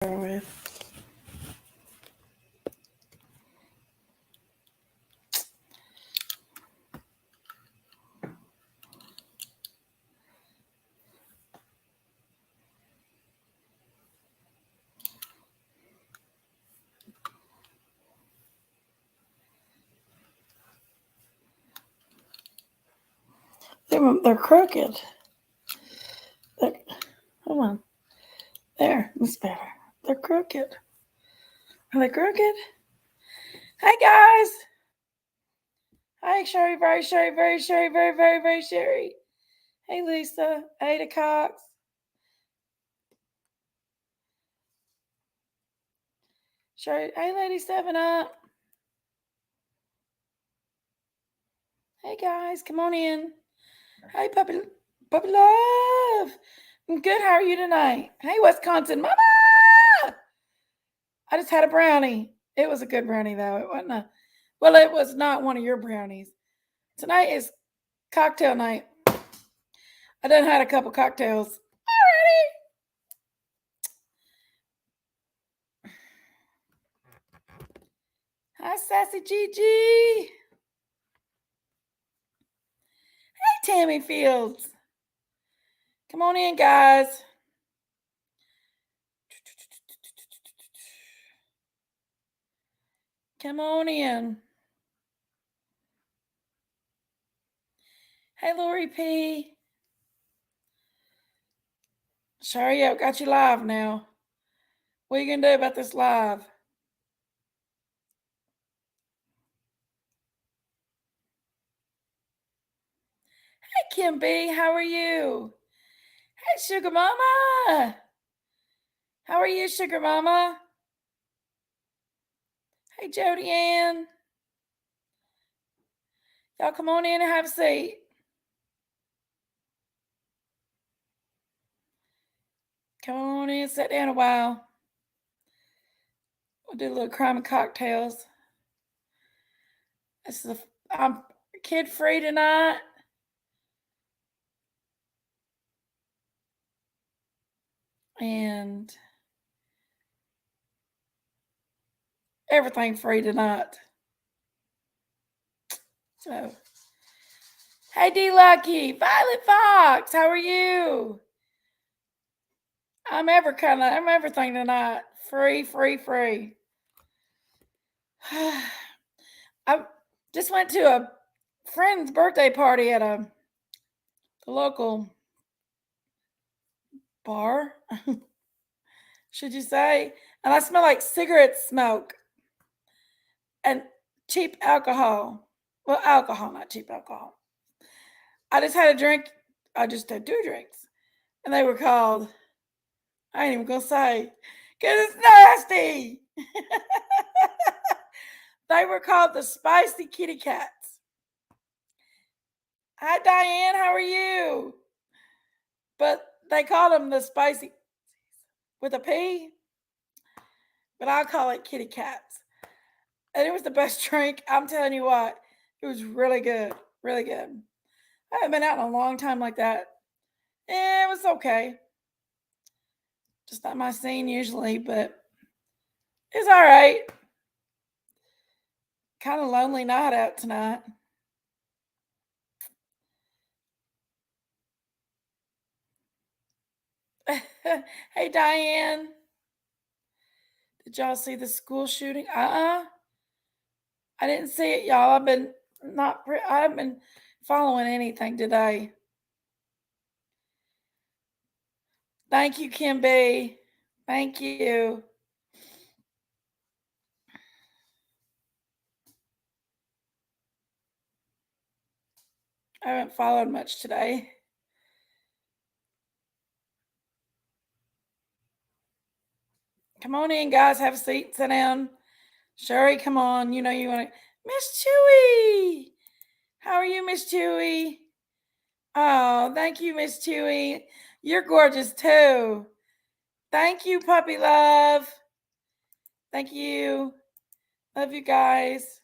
with. They're crooked. Hold on. There, that's better. They're crooked. Are they crooked? Hey guys. Hi Sherry, very Sherry, very Sherry, very, very, very Sherry. Hey Lisa, Ada Cox. Sherry, hey Lady 7 Up. Hey guys, come on in. Hey puppy love. I'm good. How are you tonight? Hey Wisconsin mama. I just had a brownie. It was a good brownie though. It wasn't it was not one of your brownies. Tonight is cocktail night. I done had a couple cocktails already. Hi, Sassy Gigi. Hey, Tammy Fields. Come on in, guys. Come on in. Hey, Lori P. Sorry, I got you live now. What are you going to do about this live? Hey, Kim B. How are you? Hey, Sugar Mama. How are you, Sugar Mama? Hey, Jody Ann. Y'all come on in and have a seat. Come on in, sit down a while. We'll do a little crime and cocktails. I'm kid free tonight. And everything free tonight. So, hey D Lucky, Violet Fox, how are you? I'm everything tonight. Free. I just went to a friend's birthday party at the local bar, should you say? And I smell like cigarette smoke and cheap alcohol. Well, alcohol, not cheap alcohol. I just had a drink. I just had 2 drinks. And they were called, I ain't even going to say, because it's nasty. They were called the Spicy Kitty Cats. Hi, Diane. How are you? But they called them the Spicy with a P. But I call it Kitty Cats. And it was the best drink. I'm telling you what, it was really good. Really good. I haven't been out in a long time like that. It was okay. Just not my scene usually, but it's all right. Kind of lonely night out tonight. Hey, Diane. Did y'all see the school shooting? I didn't see it, y'all. I haven't been following anything today. Thank you, Kim B. Thank you. I haven't followed much today. Come on in, guys. Have a seat. Sit down. Sherry, come on. You know you want to. Miss Chewy. How are you, Miss Chewy? Oh, thank you, Miss Chewy. You're gorgeous too. Thank you, puppy love. Thank you. Love you guys.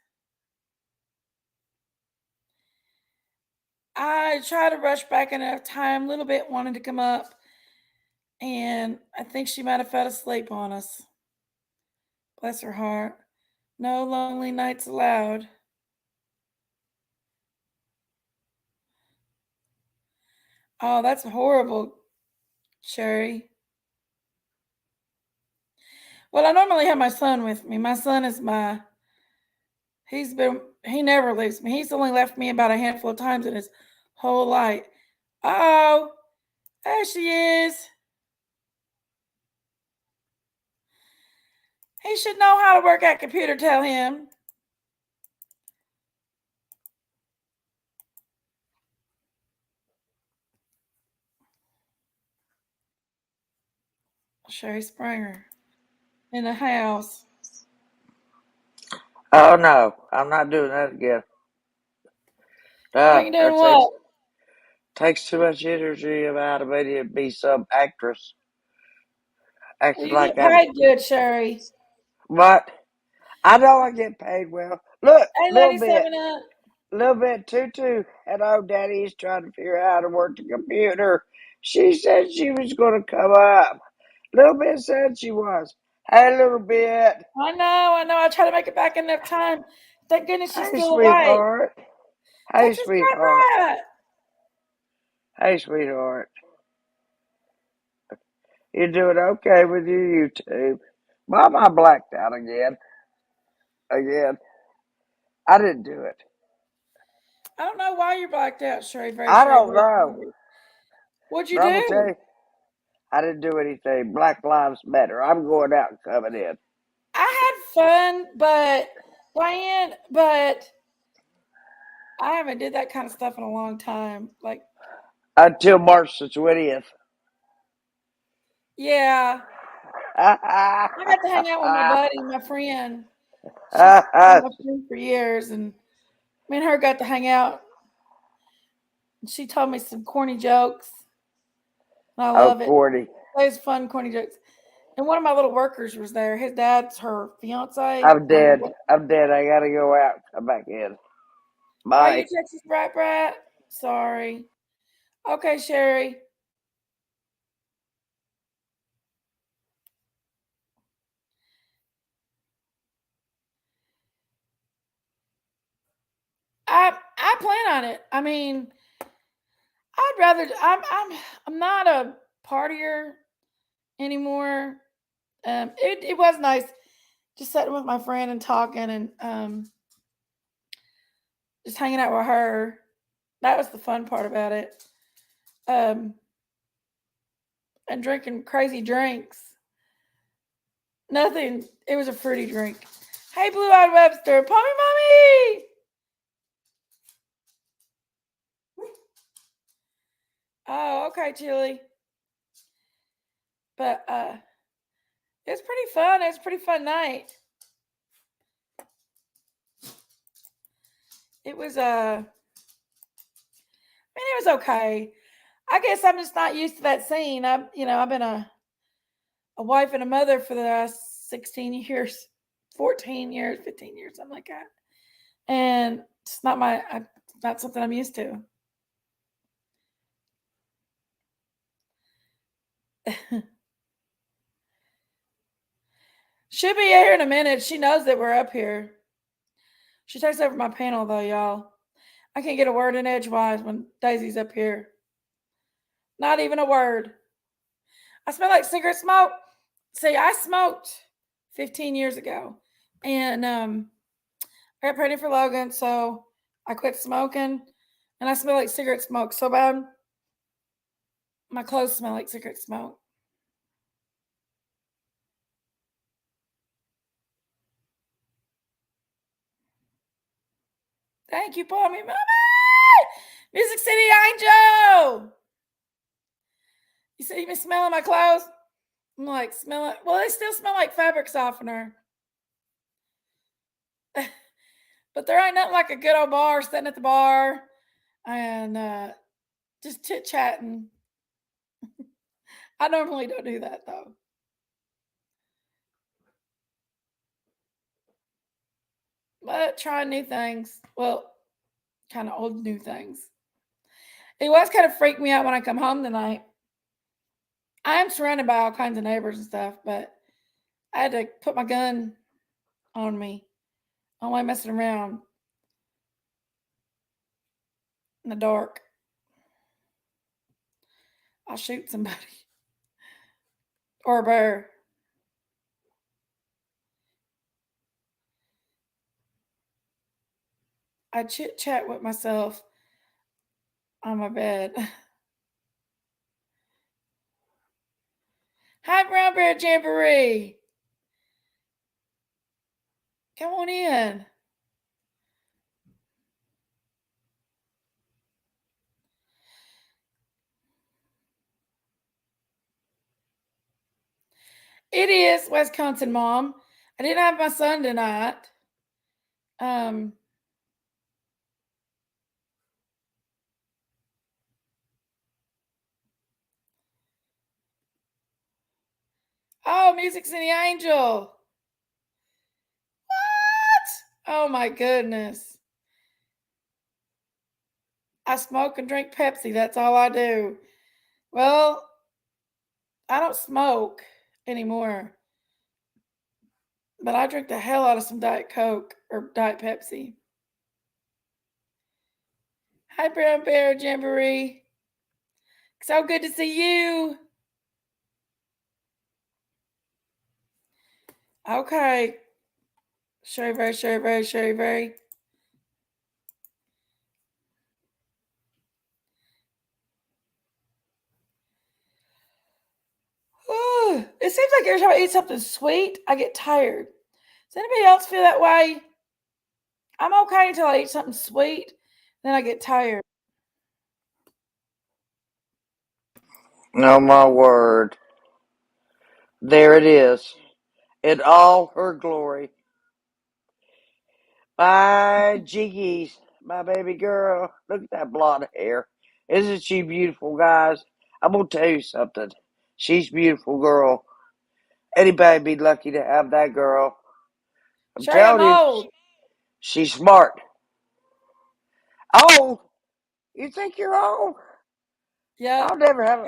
I try to rush back enough time. A little bit wanted to come up. and I think she might have fell asleep on us. Bless her heart. No lonely nights allowed. Oh, that's horrible, Sherry. Well, I normally have my son with me. My son is my. He never leaves me. He's only left me about a handful of times in his whole life. Oh, there she is. He should know how to work that computer, tell him. Sherry Springer in the house. Oh no, I'm not doing that again. You ain't doing That what? takes too much energy out of me to be some actress Well, acting you like get I'm. paid good, Sherry. But I know I get paid well. Look, Hey, Lady Seven Up. little bit. Tutu and old Daddy is trying to figure out how to work the computer. She said she was going to come up. Little bit said she was. Hey, little bit. I know, I know. I try to make it back in enough time. Thank goodness she's Hey, still awake. sweetheart. Hey, Texas sweetheart. Brat Brat. Hey, sweetheart. You doing okay with your YouTube? Mom, I blacked out again. Again. I didn't do it. I don't know why you're blacked out, Sherry. Very, I Sherry. don't Very, know. Sherry. What'd you But I'm going to tell do? you, I didn't do anything. Black Lives Matter. I'm going out and coming in. I had fun, but Diane, but I haven't did that kind of stuff in a long time. Like, Until March the 20th. yeah, I got to hang out with my buddy, my friend. She's been my friend for years, and me and her got to hang out. And she told me some corny jokes, and I Oh, love it. Cordy. Those fun corny jokes. And one of my little workers was there. His dad's her fiance. I'm dead. I'm dead. I got to go out. Come back in. Are you Bye. Texas Brat Brat? Sorry. Okay, Sherry. I plan on it. I mean, I'd rather. I'm not a partier anymore. It was nice just sitting with my friend and talking and just hanging out with her. That was the fun part about it. Um, and drinking crazy drinks. Nothing. It was a fruity drink. Hey, Blue Eyed Webster, Pommy Mommy. Oh, okay, Chili. But it was pretty fun. It was a pretty fun night. It was I mean, it was okay. I guess I'm just not used to that scene. I've been a wife and a mother for the last 16 years, 14 years, 15 years, something like that. And it's not something I'm used to. She'll be here in a minute. She knows that we're up here. She takes over my panel though, y'all. I can't get a word in edgewise when Daisy's up here. Not even a word. I smell like cigarette smoke. See, I smoked 15 years ago. And I got pregnant for Logan, so I quit smoking. And I smell like cigarette smoke so bad. My clothes smell like cigarette smoke. Thank you, Pommy Mommy! Music City Angel! You see me smelling my clothes? I'm like, smell it. Well, they still smell like fabric softener. But there ain't nothing like a good old bar, sitting at the bar and just chit chatting. I normally don't do that though. But trying new things. Well, kind of old new things. It was kind of freaked me out when I come home tonight. I am surrounded by all kinds of neighbors and stuff, but I had to put my gun on me. I don't like messing around in the dark. I'll shoot somebody or a bear. I chit chat with myself on my bed. Hi, Brown Bear Jamboree. Come on in. It is Wisconsin, Mom. I didn't have my son tonight. Um, oh, Music's in the Angel. What? Oh my goodness. I smoke and drink Pepsi. That's all I do. Well, I don't smoke anymore, but I drink the hell out of some Diet Coke or Diet Pepsi. Hi, Brown Bear Jamboree. So good to see you. Okay. Sherry very. It seems like every time I eat something sweet, I get tired. Does anybody else feel that way? I'm okay until I eat something sweet, then I get tired. No, my word. There it is. In all her glory. My jiggies, my baby girl. Look at that blonde hair. Isn't she beautiful, guys? I'm going to tell you something. She's a beautiful girl. Anybody be lucky to have that girl. I'm Sherry, I'm telling you, old. she's smart. Oh, you think you're old? Yep.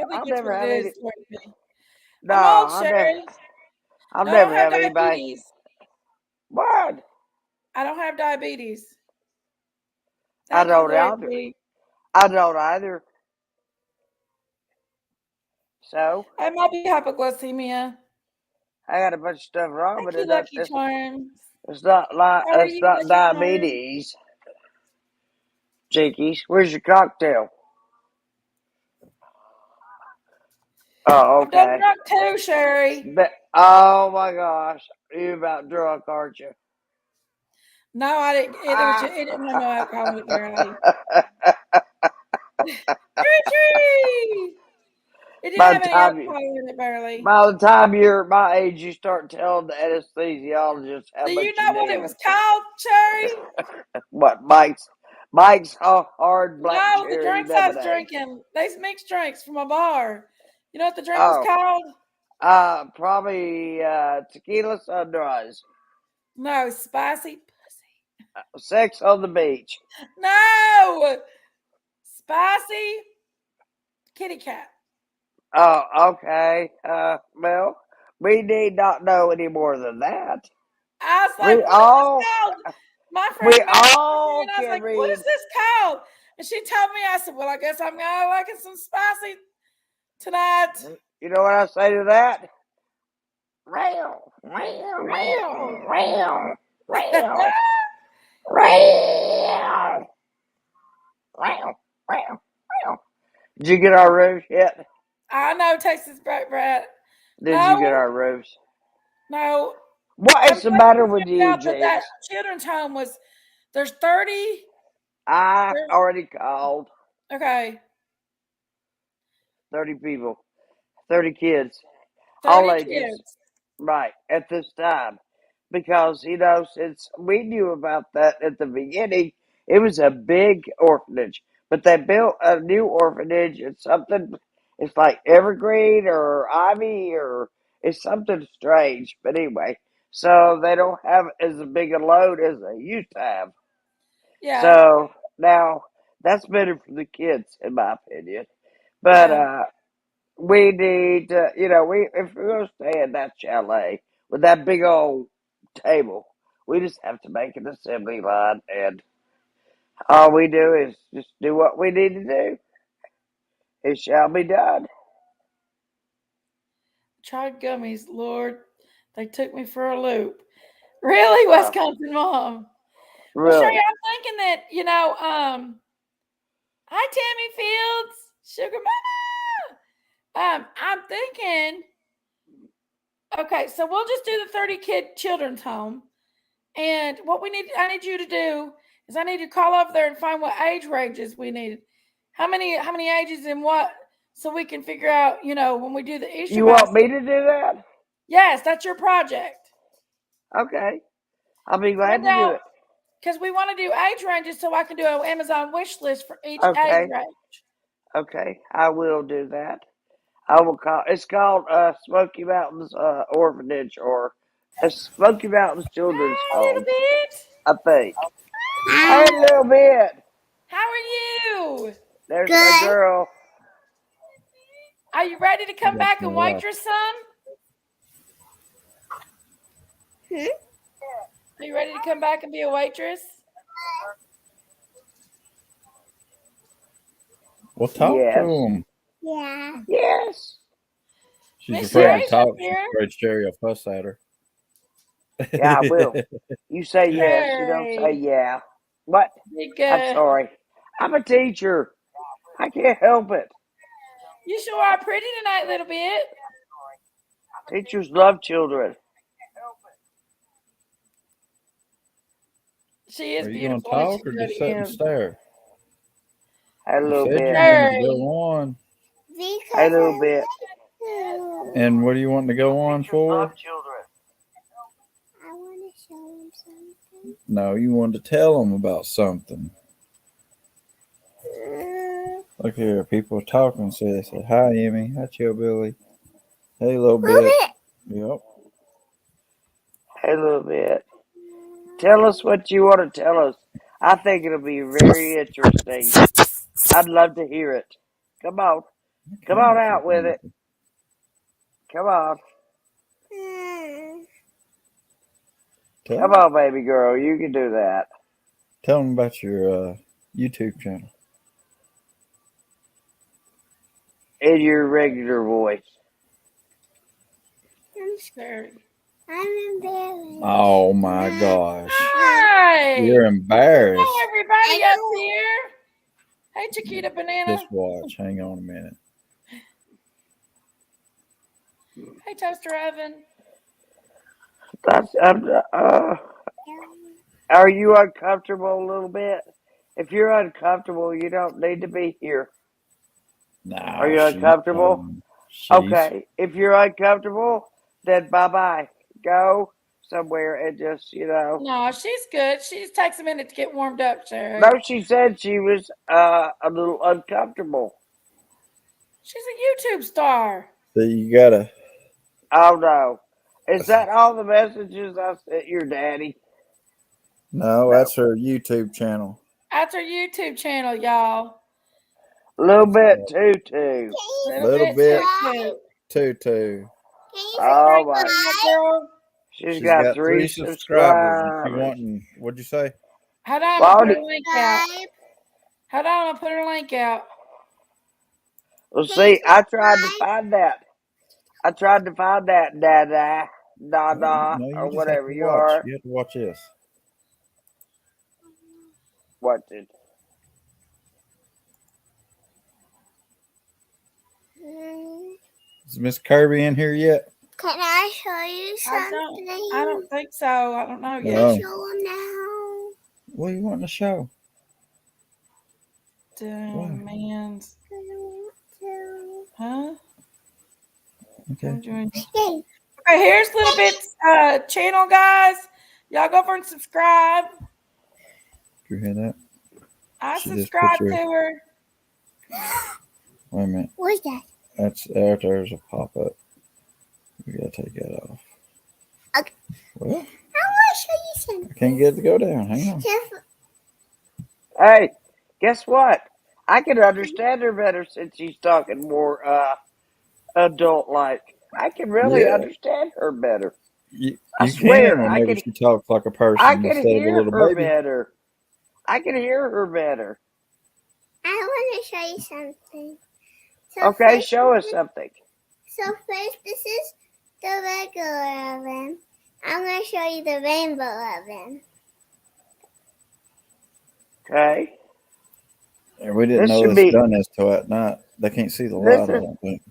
I think I'll that's never what it have is any. for me. No, I'm old, Sherry. I'll No, I don't never have have anybody. diabetes. What? I don't have diabetes. I Thank you, don't Lord. either. I don't either. So I might be hypoglycemia. I got a bunch of stuff wrong, Thank but you, Lucky Charms. How are it's you, not Lucky Charms? diabetes. Jinkies, where's your cocktail? Oh, I'm done okay. drunk too, Sherry. Oh my gosh, you about drunk, aren't you? No, I didn't. Ah. It didn't have no alcohol in it, barely. Tree tree. It didn't by the have any time you, alcohol in it, barely. by the time you're my age, you start telling the anesthesiologist how Do much you you know what it need. was called, Sherry? What, Mike's hard black No, the cherry drinks I was lemonade. drinking. They mixed drinks from a bar. You know what the drink was Oh, called? probably tequila sunrise. No, spicy pussy. Sex on the beach. No, spicy kitty cat. Oh, okay. Well, we need not know any more than that. I was We like, "What is this all called?" My we friend made it for me, all and I was can like, "What read. is this called?" And she told me. I said, "Well, I guess I'm gonna like it some spicy tonight." You know what I say to that? Rail, rail, Real. rail, rail, rail, rail, rail, rail, rail. Did you get our roofs yet? I know Texas Bright Brat. Did you get No, our roofs? no. What I'm is the glad matter you with found you, out that that Jakes? children's home was. There's 30. I There's already called okay. 30 people, 30 kids, all 30 ages, kids. right, at this time. Because, since we knew about that at the beginning, it was a big orphanage. But they built a new orphanage. It's something, it's like evergreen or ivy or it's something strange. But anyway, so they don't have as big a load as they used to have. Yeah, So now that's better for the kids, in my opinion. But yeah. we need to, if we're gonna stay in that chalet with that big old table, we just have to make an assembly line, and all we do is just do what we need to do. It shall be done. Tried gummies, Lord. They took me for a loop. Really, Uh, Wisconsin mom? Well, Sherry, really? I'm thinking that, hi Tammy Fields, Sugar Mama. I'm thinking, okay, so we'll just do the 30 kid children's home. And what I need you to do is I need to call over there and find what age ranges we need. How many ages and what, so we can figure out, when we do the Easter You want me basket. to do that? Yes, that's your project. Okay, I'll be glad Find to do out it. because we want to do age ranges so I can do an Amazon wish list for each age Okay, range. okay, I will do that. I will call. It's called Smoky Mountains Orphanage, or a Smoky Mountains Children's Hi, little Home, bit. I think. Hey, a little bit. How are you? There's my girl. Are you ready to come That's back my and wife. waitress some? Are you ready to come back and be a waitress? Well, talk to Yes. him. Yes. She's Miss afraid to Sherry's Yes. up talk. She's here. afraid Sherry will fuss at her. Yeah, I will. You say yes. You don't say Sherry. yeah. What? Be I'm good. sorry. I'm a teacher. I can't help it. You sure are pretty tonight, little bit. Teachers love children. She is Are you going to beautiful, ain't she, talk or just sit and Jody? stare? A You little said bit. you wanted to go Sherry. on. A little bit. And what are you wanting to go on for? Children. No, you wanted to tell them about something. Look here, people are talking. So they said, "Hi, Emmy. Hi, Chill Billy. Hey, little bit." Yep. A little bit. Tell us what you want to tell us. I think it'll be very interesting. I'd love to hear it. Come on. Come on out with it. Come on. Come on, baby girl. You can do that. Tell them about your YouTube channel. In your regular voice. Sherry. I'm embarrassed. Oh my gosh, Hi. you're embarrassed. Hi, everybody up here. Hey, Chiquita Banana. Just watch. Hang on a minute. Hey, Toaster Oven. That's, are you uncomfortable a little bit? If you're uncomfortable, you don't need to be here. Are No, you she's uncomfortable? fine. She's Okay. If you're uncomfortable, then bye-bye. Go somewhere and just, No, she's good. She just takes a minute to get warmed up, Sherry. No, she said she was a little uncomfortable. She's a YouTube star. so you gotta. Oh, no. Is that all the messages I sent your daddy? No, No. that's her YouTube channel. That's her YouTube channel, y'all. A little bit tutu. Little Bit bit. too. Tutu. Oh, my. Girl. She's She's got got 3 subscribers. And she subscribers. wanting. What'd you say? Hold on, I'm Well, gonna put her link out. Hold on, I'm gonna put her link out. well, see, I tried to find that. I tried to find that Dada, Dada, No, you or just have whatever to you watch. are. You have to watch this. Watching. Is Miss Kirby in here yet? Can I show you I something? don't think so. I don't know Can yet. No. I show them now? What do you want to show? Damn, man. I want to. Huh? Okay. I'm doing. Yay. Okay, here's Little Bit's channel, guys. Y'all go over and subscribe. Did you hear that? I She just subscribe put to your. her. Wait a minute. What's that? There's a pop up. We gotta take that off. Okay. Well, I want to show you something. I can't get it to go down. Hang on. Hey, guess what? I can understand her better since she's talking more adult-like. I can really Yeah, understand her better. you I you can swear, I whenever can. she talks like a I person can instead of a hear little her baby. better. I can hear her better. I want to show you something. So Okay, first, show us something. this is the regular oven. I'm going to show you the rainbow oven. Okay. And we didn't This know should this be. done this till at night. They can't see the This light, I is. don't think.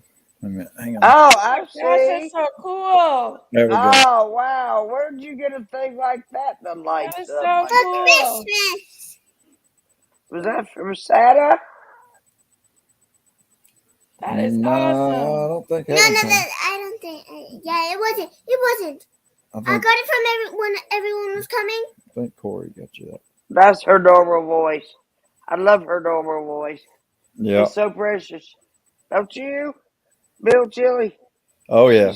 Wait a minute, hang on. Oh, Oh my I gosh, that's see. so cool. There we go. Oh, wow. Where'd you get a thing like that that lights That is up so like For that? cool. Christmas. Was that from Santa? That is No, I awesome. don't think No, Heaven came. I don't think. Yeah, it wasn't. It wasn't. I I think got it from when everyone was coming. Corey got you that. That's her normal voice. I love her normal voice. Yeah. It's so precious. Don't you, Bill Chili? Oh yeah.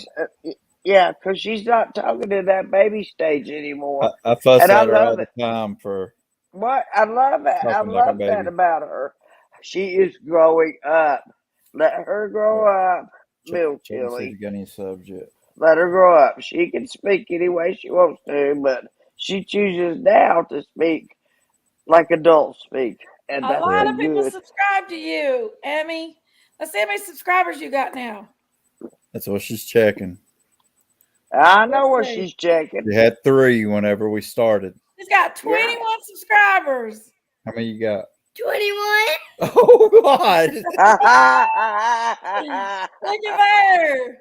Yeah, because she's not talking in that baby stage anymore. I fuss And I at her all love the it. time for What? I love it. I talking like a love that baby. about her. She is growing up. Let her grow up, Bill Check and see if Chili. you got any subs yet. Let her grow up. She can speak any way she wants to, but she chooses now to speak like adults speak. And A that's lot so of people good. subscribe to you, Emmy. Let's see how many subscribers you got now. That's what she's checking. I know Let's what see. she's checking. You had 3 whenever we started. She's got 21 subscribers. How many you got? 21. Oh God! Look at there.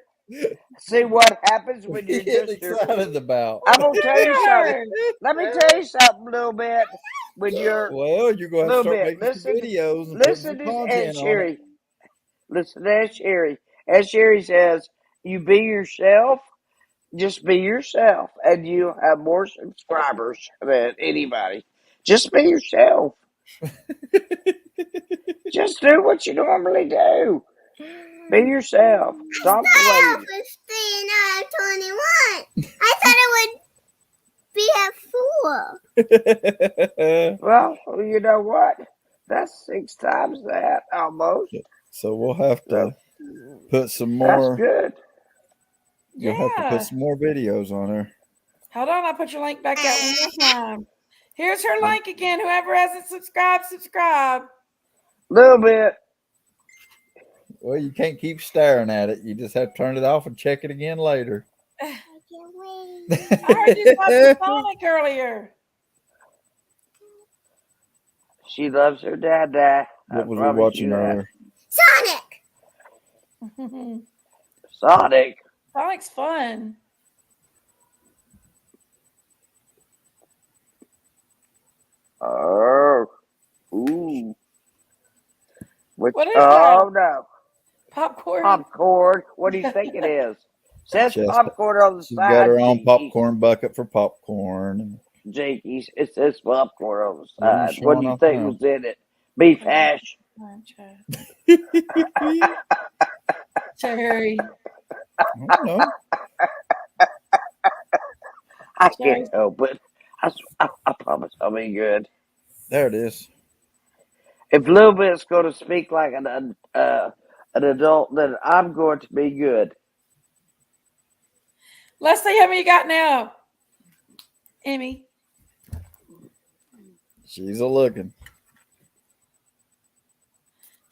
See what happens when What are you you're getting just your. excited about? I'm gonna tell you something. There. Let me tell you something a little bit. When you're Well, you're gonna have to little start bit, making some videos and putting some listen to Aunt content on it. Sherry. Listen to Aunt Sherry. Aunt Sherry says, "You be yourself. Just be yourself, and you have more subscribers than anybody. Just be yourself. Just do what you normally do. Be yourself. Stop I waiting." was staying out of 21. I thought it would be at 4. Well, you know what? That's 6 times that almost. So we'll have to put some That's more. good. You'll have to Yeah. put some more videos on there. Hold on, I'll put your link back out one more time. Here's her link again. Whoever hasn't subscribed, subscribe. Little bit. Well, you can't keep staring at it. You just have to turn it off and check it again later. I can't wait. I heard you watching Sonic earlier. She loves her dad. What was we watching earlier? Sonic. Sonic. Sonic's fun. Oh. Ooh. Which, What is oh no. Popcorn. Popcorn. What do you think it is? Says Just- popcorn on the She's side. got her own Jinkies. popcorn bucket for popcorn. Jinkies. It says popcorn on the What are you side. What do showing you off think now? was in it? Beef hash. Cherry. I don't know. I can't help it. I promise I'll be good. There it is. If Little Bit's going to speak like an adult, then I'm going to be good. Let's see how many you got now, Emmy. She's a looking.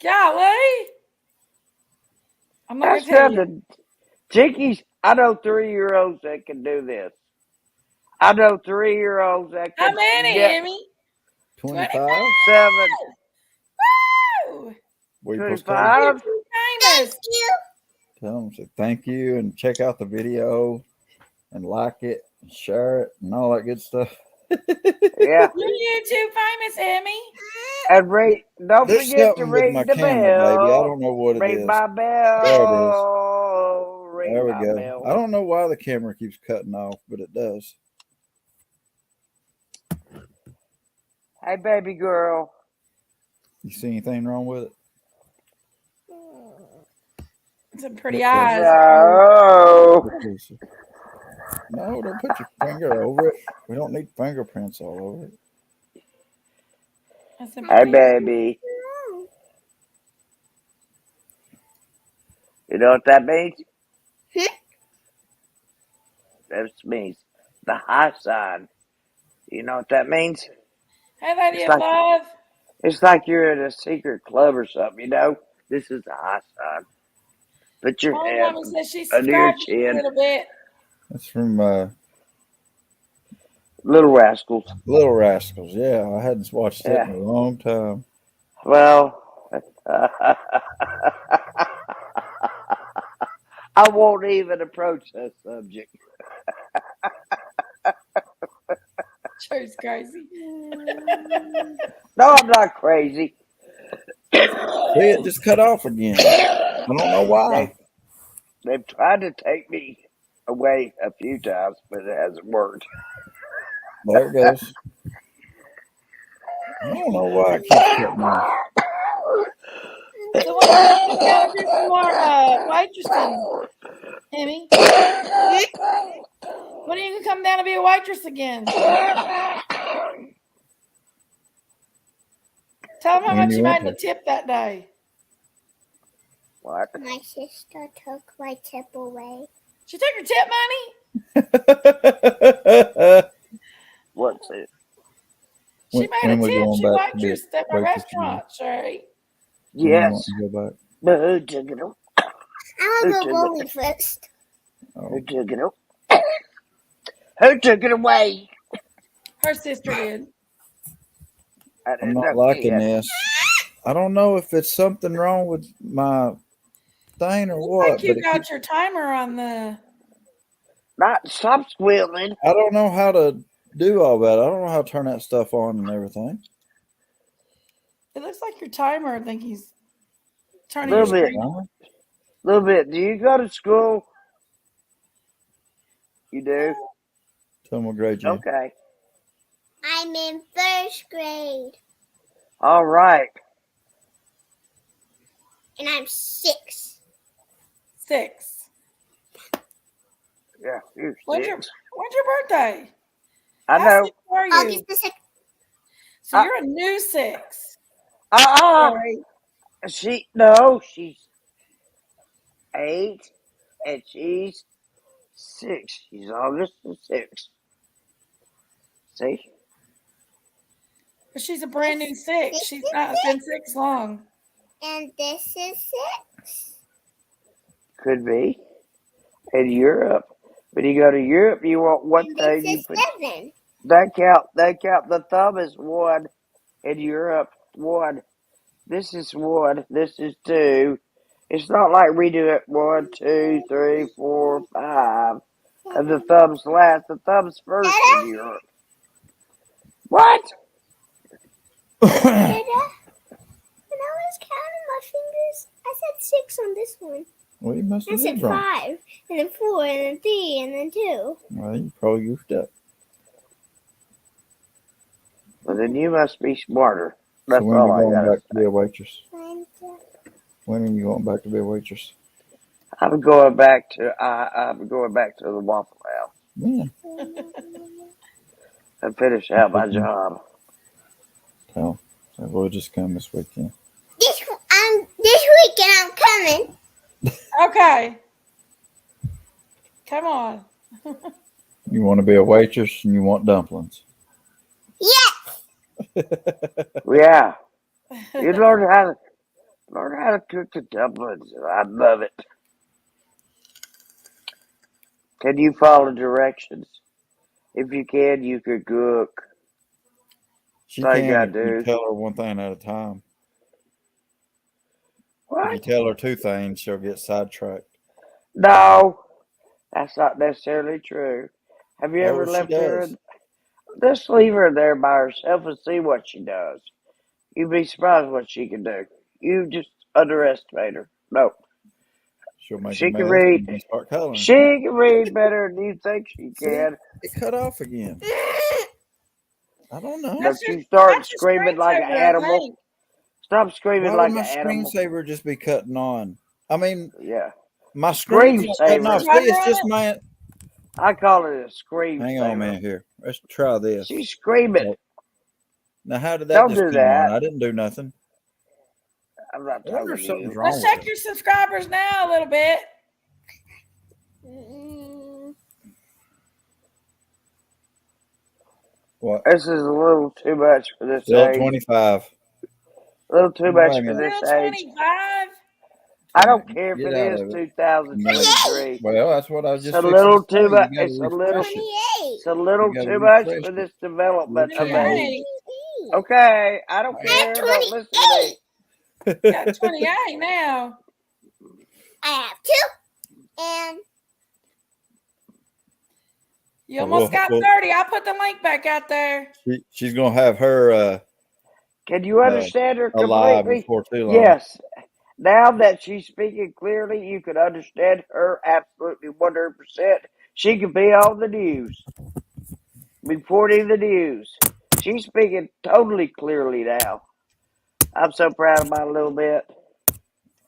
Golly. I'm not going That's to tell you. nothing. Jinkies, I know 3-year-olds that can do this. I know 3-year-olds that How can many, get Emmy? 25? 7, Woo! What are you supposed to tell them? 25. You're Thank famous. you. Tell them, say thank you and check out the video and like it and share it and all that good stuff. Yeah. You're YouTube famous, Emmy. And don't There's forget to something with ring my the camera, bell. baby. I don't know what it Ring is. my bell. There it is. Ring There we my go. bell. I don't know why the camera keeps cutting off, but it does. Hey, baby girl. You see anything wrong with it? Some pretty Look closer. eyes. No. Look closer. No, don't put your finger over it. We don't need fingerprints all over it. That's some Hey, pretty baby. You know what that means? Hmm? That means the high sign. You know what that means? Hey, Lady It's of like Love. it's like you're in a secret club or something. You know, this is the high sign. Put your Mommy hand Mommy says she under your subscribed to you a chin. little bit. That's from Little rascals. Little Rascals. Yeah, I hadn't watched it Yeah. in a long time. Well, I won't even approach that subject. Joe's crazy. No, I'm not crazy. Joe's crazy. See, it just cut off again. I don't know why. They've tried to take me away a few times, but it hasn't worked. There it goes. I don't know why it keeps cutting off. So when are you going to come down and do some more waitressing, Emmy? When are you going to come down to be a waitress again? Tell them how When much you you want made in the tip that day. What? My sister took my tip away. She took your tip money? What's it? She made when a we tip. going She back to be a waitressed at my waitress again? restaurant, Sherry. When you want Yes. to go back? But who took it? I want to go bowling first. Oh, Who took it? Who took it away? Her sister did. I I'm didn't not know liking yet. this. I don't know if it's something wrong with my thing or Looks what, like but you it got your timer on the. Not stop squealing. I don't know how to do all that. I don't know how to turn that stuff on and everything. It looks like your timer. I think he's turning your Little bit. screen on. Little bit. Do you go to school? You do? Tell me what grade you in. Okay. I'm in first grade. All right. And I'm 6. 6. Yeah, you're When's your 6. birthday? I How know. 6 are you? August the 6th. So you're a new 6. Uh-uh. Right. She's 8 and she's 6. She's August the 6th. See? But she's a brand new 6. She's not been 6 long. And this is 6. Could be. In Europe. When you go to Europe, you want one And thing. this You is put 7. that count. The thumb is 1 in Europe. 1. This is 1. This is 2. It's not like we do it 1, 2, 3, 4, 5. And the thumb's last. The thumb's first in Europe. What? Dada? When I was counting my fingers, I said 6 on this one. Well, you must I have said did wrong. 5, and then 4, and then 3, and then 2. Well, you probably goofed up. Well, then you must be smarter. So That's when are all you I going gotta back to be say. a waitress? And, When are you going back to be a waitress? I'm going back to the Waffle House Man, and finish out my job. tell. So we'll just come this weekend. this weekend I'm coming. Okay. Come on. You want to be a waitress and you want dumplings. Yes. Yeah, you learn how to cook the dumplings. I love it. Can you follow directions? If you can, you could cook. She That's all you can gotta if you do. tell her one thing at a time. If you What? tell her 2 things, she'll get sidetracked. No, that's not necessarily true. Have you Oh, ever she left her? does. Just leave her there by herself and see what she does. You'd be surprised what she can do. You just underestimate her. No, She'll make a she can mess read. and then start coloring. She can read better than you think she See, can. it cut off again. I don't know. Don't you start That's your screaming like an screensaver, I animal. think. Stop screaming Why would like my an animal. screensaver just be cutting on? I mean, Yeah. my screen's not cutting Screensaver. off. Is See, there a it's timer on just it? my. I call it a scream Hang on, saver. man. Here, let's try this. She's screaming. Now, how did that Don't just do come on? that. I didn't do nothing. I'm not I wonder talking if to something's you. wrong Let's with check her. your subscribers now a little bit. What? This is a little too much for this Still at age. 25. A little too Wait much a for minute. this Still age. 25. I don't care if Get it out is of it. 2023. Well, that's what I was It's just a fixing little to say. too much. You got to It's a little. refresh it. 28. It's a little You got to too much refresh for it. this development of 28. me. Okay, I don't I'm care. Don't listen to me. You got 28 now. I have 2. And You almost got 30. I'll put the link back out there. She's going to have her Can you understand her alive completely? before too long. Yes. Now that she's speaking clearly, you can understand her absolutely 100%. She could be on the news, reporting the news. She's speaking totally clearly now. I'm so proud of my little bit. I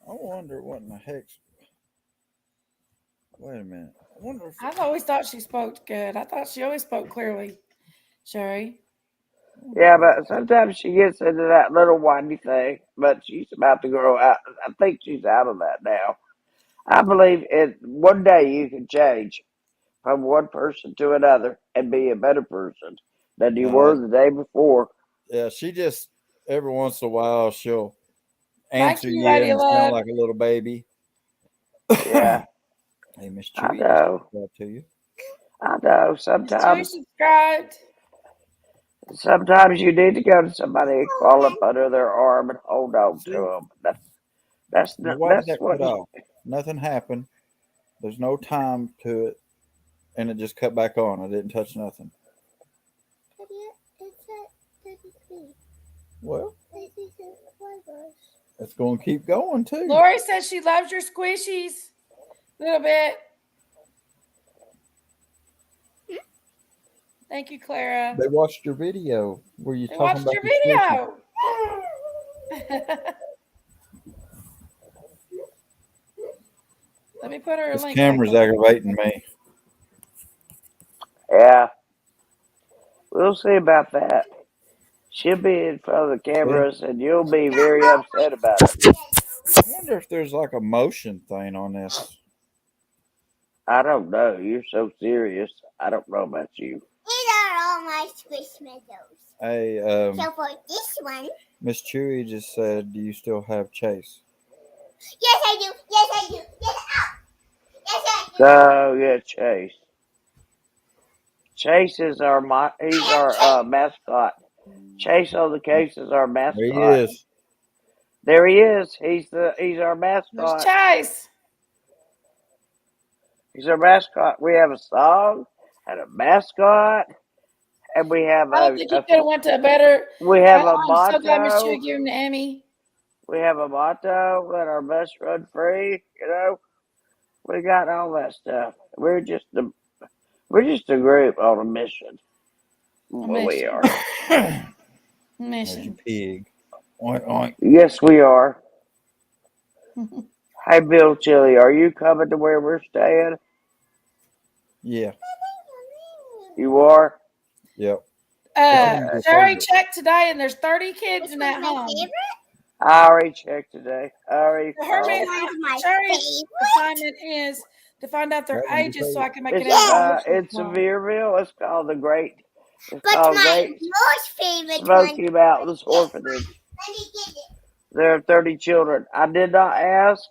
wonder what in the heck's. Wait a minute. I wonder if. I've always thought she spoke good. I thought she always spoke clearly, Sherry. Yeah, but sometimes she gets into that little whiny thing, but she's about to grow out. I think she's out of that now. I believe one day you can change from one person to another and be a better person than you were the day before. Yeah, she just every once in a while she'll Thank answer you, you Lady and Love. sound like a little baby. Yeah, Hey, Miss I Chewy, know. just to you. I know. Miss Chewy subscribed. Sometimes you need to go to somebody and crawl up under their arm and hold on to them. That's Why did that what cut off? Nothing happened. There's no time to it, and it just cut back on. I didn't touch nothing. it's at 33. Well, 36 subscribers. it's going to keep going too. Lori says she loves your squishies a little bit. Thank you, Clara. They watched your video. Were you They talking watched about your the video. Let me put her a This link. camera's aggravating me. Yeah, we'll see about that. She'll be in front of the cameras and you'll be very upset about it. I wonder if there's like a motion thing on this. I don't know. You're so serious. I don't know about you. These are all my squishmallows. Hey, So for this one, Miss Chewy just said, "Do you still have Chase?" yes I do. Yes I do. Yes I do. Oh yeah, Chase. Chase is he's our mascot. Chase on the case is our There he mascot. is. There he is. He's our There's mascot. Chase. He's our mascot. We have a song and a mascot, and we have I don't think you could have went to a better. we have a I'm so glad Miss motto. Chewy gave him the Emmy. We have a motto. Let our bus run free. You know, we got all that stuff. We're just a group on a mission. Well, we are. There's your Mission. pig. Oink, oink. Yes, we are. Hey, Bill Chili, are you coming to where we're staying? Yeah. You are? Yep. Sherry checked today, and there's 30 kids Which in one's that my home. favorite? I already checked today. I already Her called. Sherry's assignment is to find out their That one's your ages so I can make It's an it's Sevierville. It's called the Great. It's But called my Great most favorite Smoky one. Mountains Orphanage. Let me get it. There are 30 children. I did not ask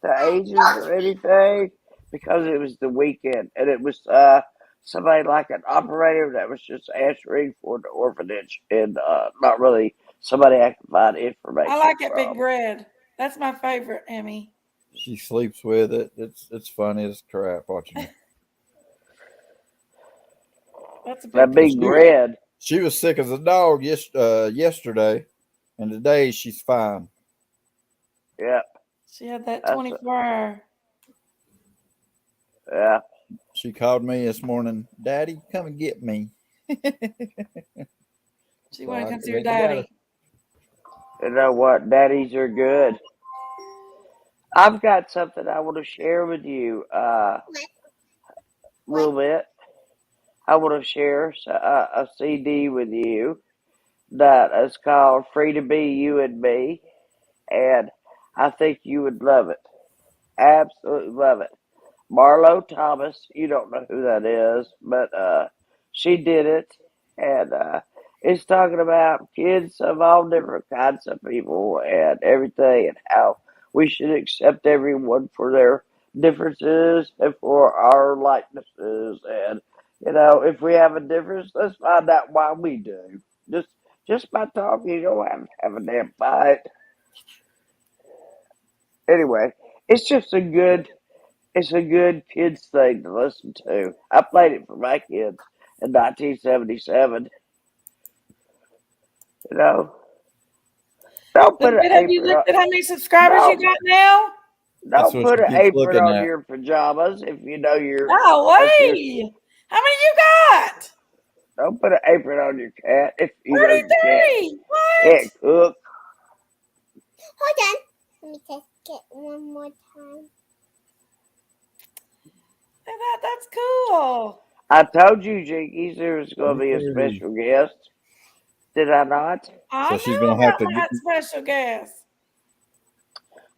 the ages or anything because it was the weekend and it was somebody like an operator that was just answering for the orphanage and not really somebody I can find information I like it, from. Big Bread. That's my favorite, Emmy. She sleeps with it. It's funny as crap watching it. That's a That big bread. She was sick as a dog yesterday, and today she's fine. Yep. She had that 24-hour. Yeah. She called me this morning, "Daddy, come and get me." She wanted to come see her daddy. You know what? Daddies are good. I've got something I want to share with you a little bit. I want to share a CD with you that is called Free to Be You and Me. And I think you would love it. Absolutely love it. Marlo Thomas, you don't know who that is, but she did it, and it's talking about kids of all different kinds of people and everything, and how we should accept everyone for their differences and for our likenesses, and if we have a difference, let's find out why we do. Just by talking, you don't have to have a damn fight. Anyway, it's just a good it's a good kids thing to listen to. I played it for my kids in 1977. You know, don't But put an have you apron on. looked at how many subscribers you Don't got now? That's don't what put she an keeps apron looking on at. your pajamas if you know you're. No That's your. way. How many you got? Don't put an apron on your cat if you know you 33. What? can't cook. Hold on. Let me test it one more time. That's cool. I told you, Jinkies, there was going to be a 33. special guest. Did I not? I So she's gonna know have about to. that special guest.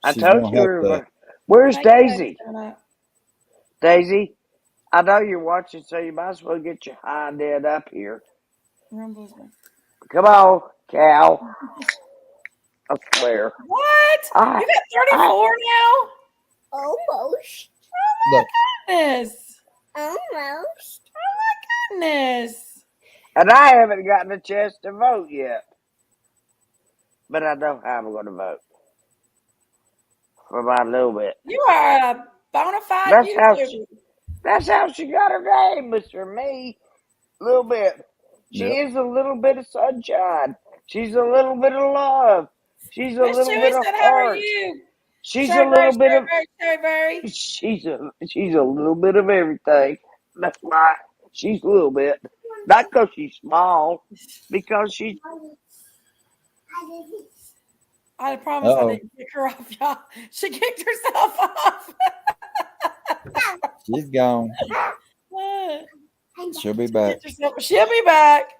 I She's told gonna you. have to. Where's Thank you, ladies, Daisy? for that. Daisy, I know you're watching, so you might as well get your hind end up here. Rumbles me. Come on, cow. I swear. What? I, You got I, 34 now? Almost. Look, Goodness. Almost. Goodness. and I haven't gotten a chance to vote yet. But I know how I'm going to vote for my little bit. You are a bona fide That's how YouTuber. that's how she got her name, Mr. Me. Little bit. She yep. is a little bit of sunshine. She's a little bit of love. She's a Miss little Chewy bit of said, how are heart. you? She's a Sherry Berry, little bit Sherry of Berry, Sherry Berry. she's a little bit of everything. That's why she's a little bit. Not because she's small, because she's I promise I Uh-oh. didn't kick her off, y'all. She kicked herself off. She's gone. She'll be She back. kicked herself. She'll be back.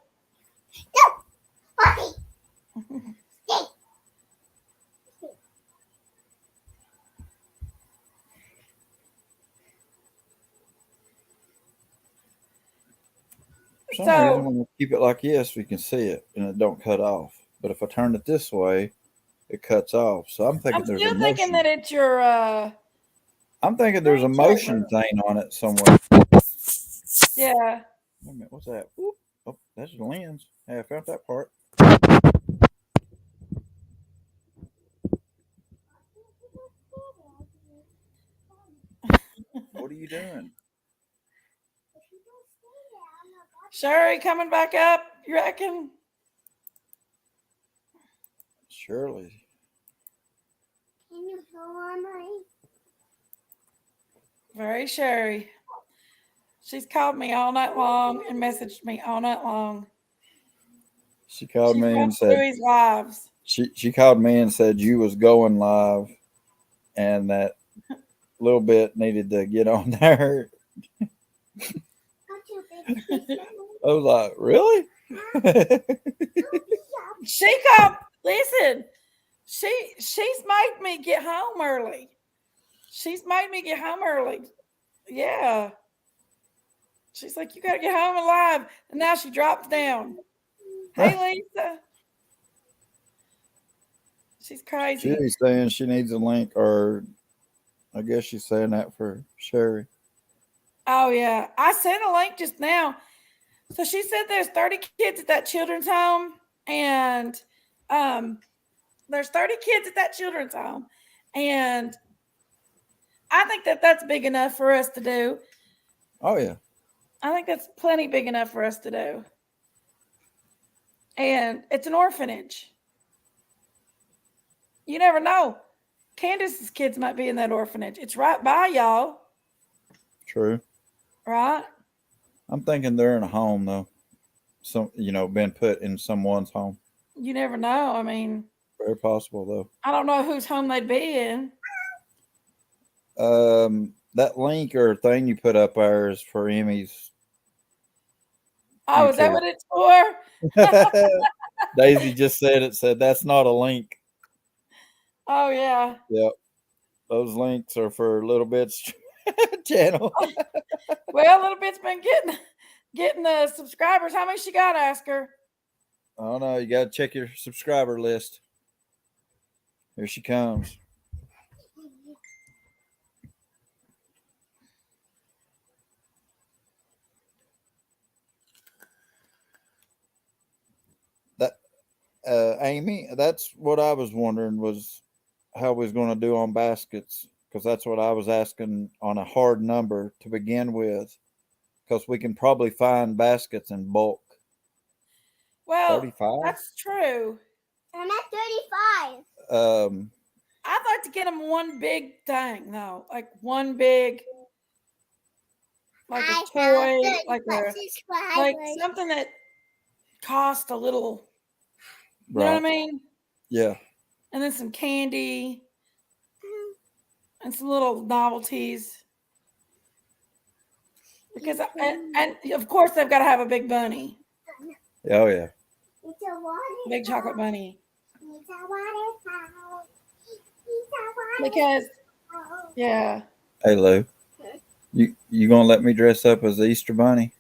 For some reason, So when we keep it like this, we can see it and it don't cut off. But if I turn it this way, it cuts off. So I'm thinking I'm there's a still thinking motion. that it's your I'm thinking there's a motion screensaver. thing on it somewhere. Yeah. Wait a minute, what's that? Whoop. Oh, that's the lens. Hey, I found that part. What are you doing? Sherry coming back up, you reckon? Surely. Can you hold me? Very Sherry. She's called me all night long and messaged me all night long. She called She's me and watched said Louie's lives. she called me and said you was going live and that little bit needed to get on there. I was like, really? She called. Listen, she's made me get home early. She's made me get home early. Yeah. She's like, you got to get home alive. And now she drops down. Hey, Lisa. She's crazy. She's saying she needs a link, or I guess she's saying that for Sherry. Oh, yeah. I sent a link just now. So she said there's 30 kids at that children's home. And there's 30 kids at that children's home. And I think that that's big enough for us to do. Oh yeah. I think that's plenty big enough for us to do. And it's an orphanage. You never know. Candace's kids might be in that orphanage. It's right by y'all, True. right? I'm thinking they're in a home though. Been put in someone's home. You never know. I mean, Very possible though. I don't know whose home they'd be in. That link or thing you put up there is for Emmy's Oh, is that YouTube. what it's for? Daisy just said it. Said that's not a link. Oh yeah. Yep. Those links are for Little Bit's channel. Well, Little Bit's been getting the subscribers. How many she got, ask her? I don't know. You got to check your subscriber list. Here she comes. That Amy, that's what I was wondering was how we was going to do on baskets because that's what I was asking on a hard number to begin with because we can probably find baskets in bulk. Well, 35. that's true. I'm at 35. I'd like to get them one big thing though, like one big, like a toy, like something that cost a little. You know what I mean? Yeah. And then some candy and some little novelties. Because and of course they've got to have a big bunny, Oh yeah. big chocolate bunny. Because yeah, Hey Lou, you gonna let me dress up as the Easter bunny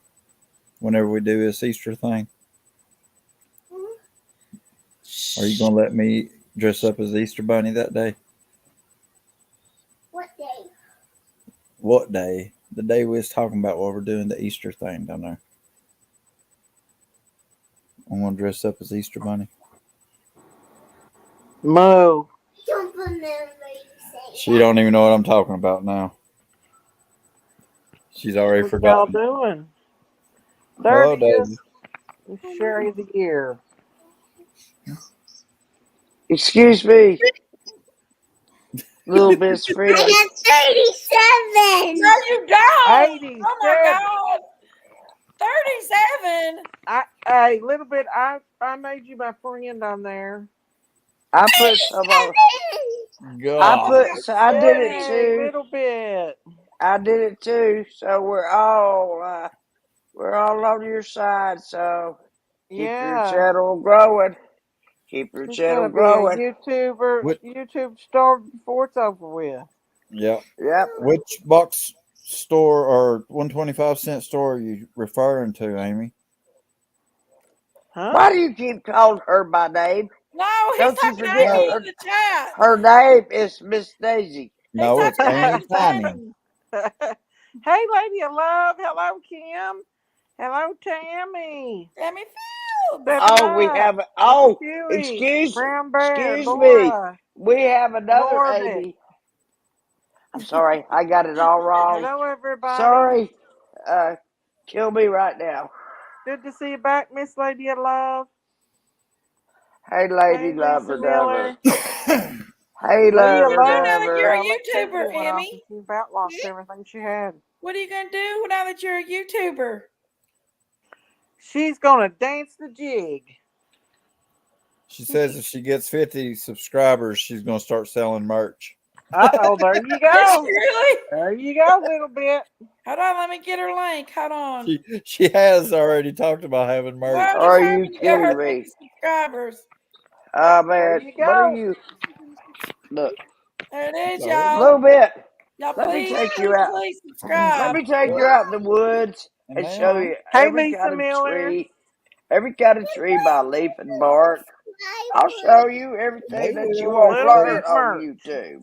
whenever we do this Easter thing? Are you gonna let me dress up as the Easter bunny that day? What day? What day? The day we was talking about while we're doing the Easter thing down there. I'm gonna dress up as Easter bunny. Mo. Don't remember you saying She don't even know what I'm talking about now. She's already What y'all forgotten. doing? Hello, 30th David. Sherry of the year. Excuse me, little bit's friend. I got 37. there you go. 87. Oh my God, 37. Hey, little bit. I made you my friend on there. I put some on. God. I did it Hey, too. Little bit. I did it too. So we're all on your side. So keep your channel growing. Keep your channel growing. YouTuber, What? YouTube star before it's over with. Yeah. Yep. Which box store or 125-cent store are you referring to, Amy? Huh? Why do you keep calling her by name? no, he's Don't you talking to forget Amy in the chat. her name is Miss Daisy. He's No, it's talking to Amy Amy Tiny. Tiny. Hey, lady of love. Hello, Kim. Hello, Tammy. Tammy Fields. Oh, we have. Oh, excuse Brown Bear, me. Laura, We have another Norbit. Amy. I'm sorry, I got it all wrong. Hello, everybody. Sorry. Kill me right now. Good to see you back, Miss Lady of Love. Hey, lady Hey, lover, Lisa Miller. Hey, Leah lover, What do Love. now that you're lover. a Let Katie YouTuber, went off Emmy? and she about lost everything she had. What are you gonna do now that you're a YouTuber? She's gonna dance the jig. She says if she gets 50 subscribers, she's going to start selling merch. Uh-oh, there you Is go. she really? There you go, little bit. Hold on, let me get her link. Hold on. She has already talked about having merch. Well, I'm Are you determined to get her kidding 50 me? subscribers. Man, There you what are go. you? Look, There it is, No, a y'all. little bit. Y'all Let me please, take you please, out. please Let subscribe. me take you out in the woods and and they show are. you Hey, every Lisa kind of Miller. tree, every kind of tree by leaf and bark. I'll show you everything They that you will. won't Little learn bit on merch. YouTube.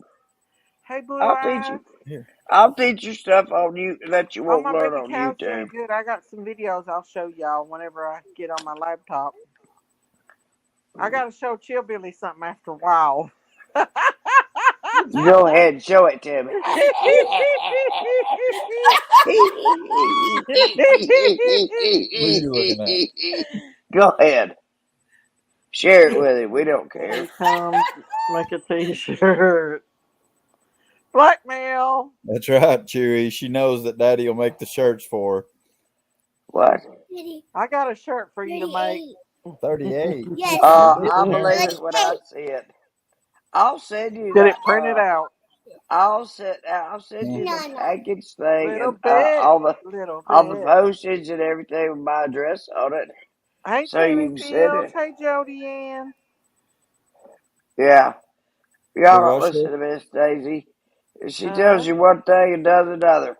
Hey, Blue I'll teach Eyes. you. Here. I'll teach you stuff on you that you Oh, won't my learn baby on cow's doing YouTube. good. I got some videos I'll show y'all whenever I get on my laptop. I gotta show Chillbilly something after a while. Go ahead and show it to me. What are you looking at? Go ahead. Share it with him. We don't care. Anytime, make a t-shirt. Blackmail. That's right, Chewy. She knows that Daddy will make the shirts for her. What? I got a shirt for you to make. 38. Yes. I believe it when I see it. I'll send you Get the it printed out. I'll send you No, the no. package thing Little and bit. all the Little bit. postage and everything with my address on it, Hey, so you Tammy can send Fields. it. Hey, Jody Ann. Yeah. Y'all Do don't what, listen Sherry? to Miss Daisy. She tells you one thing and does another.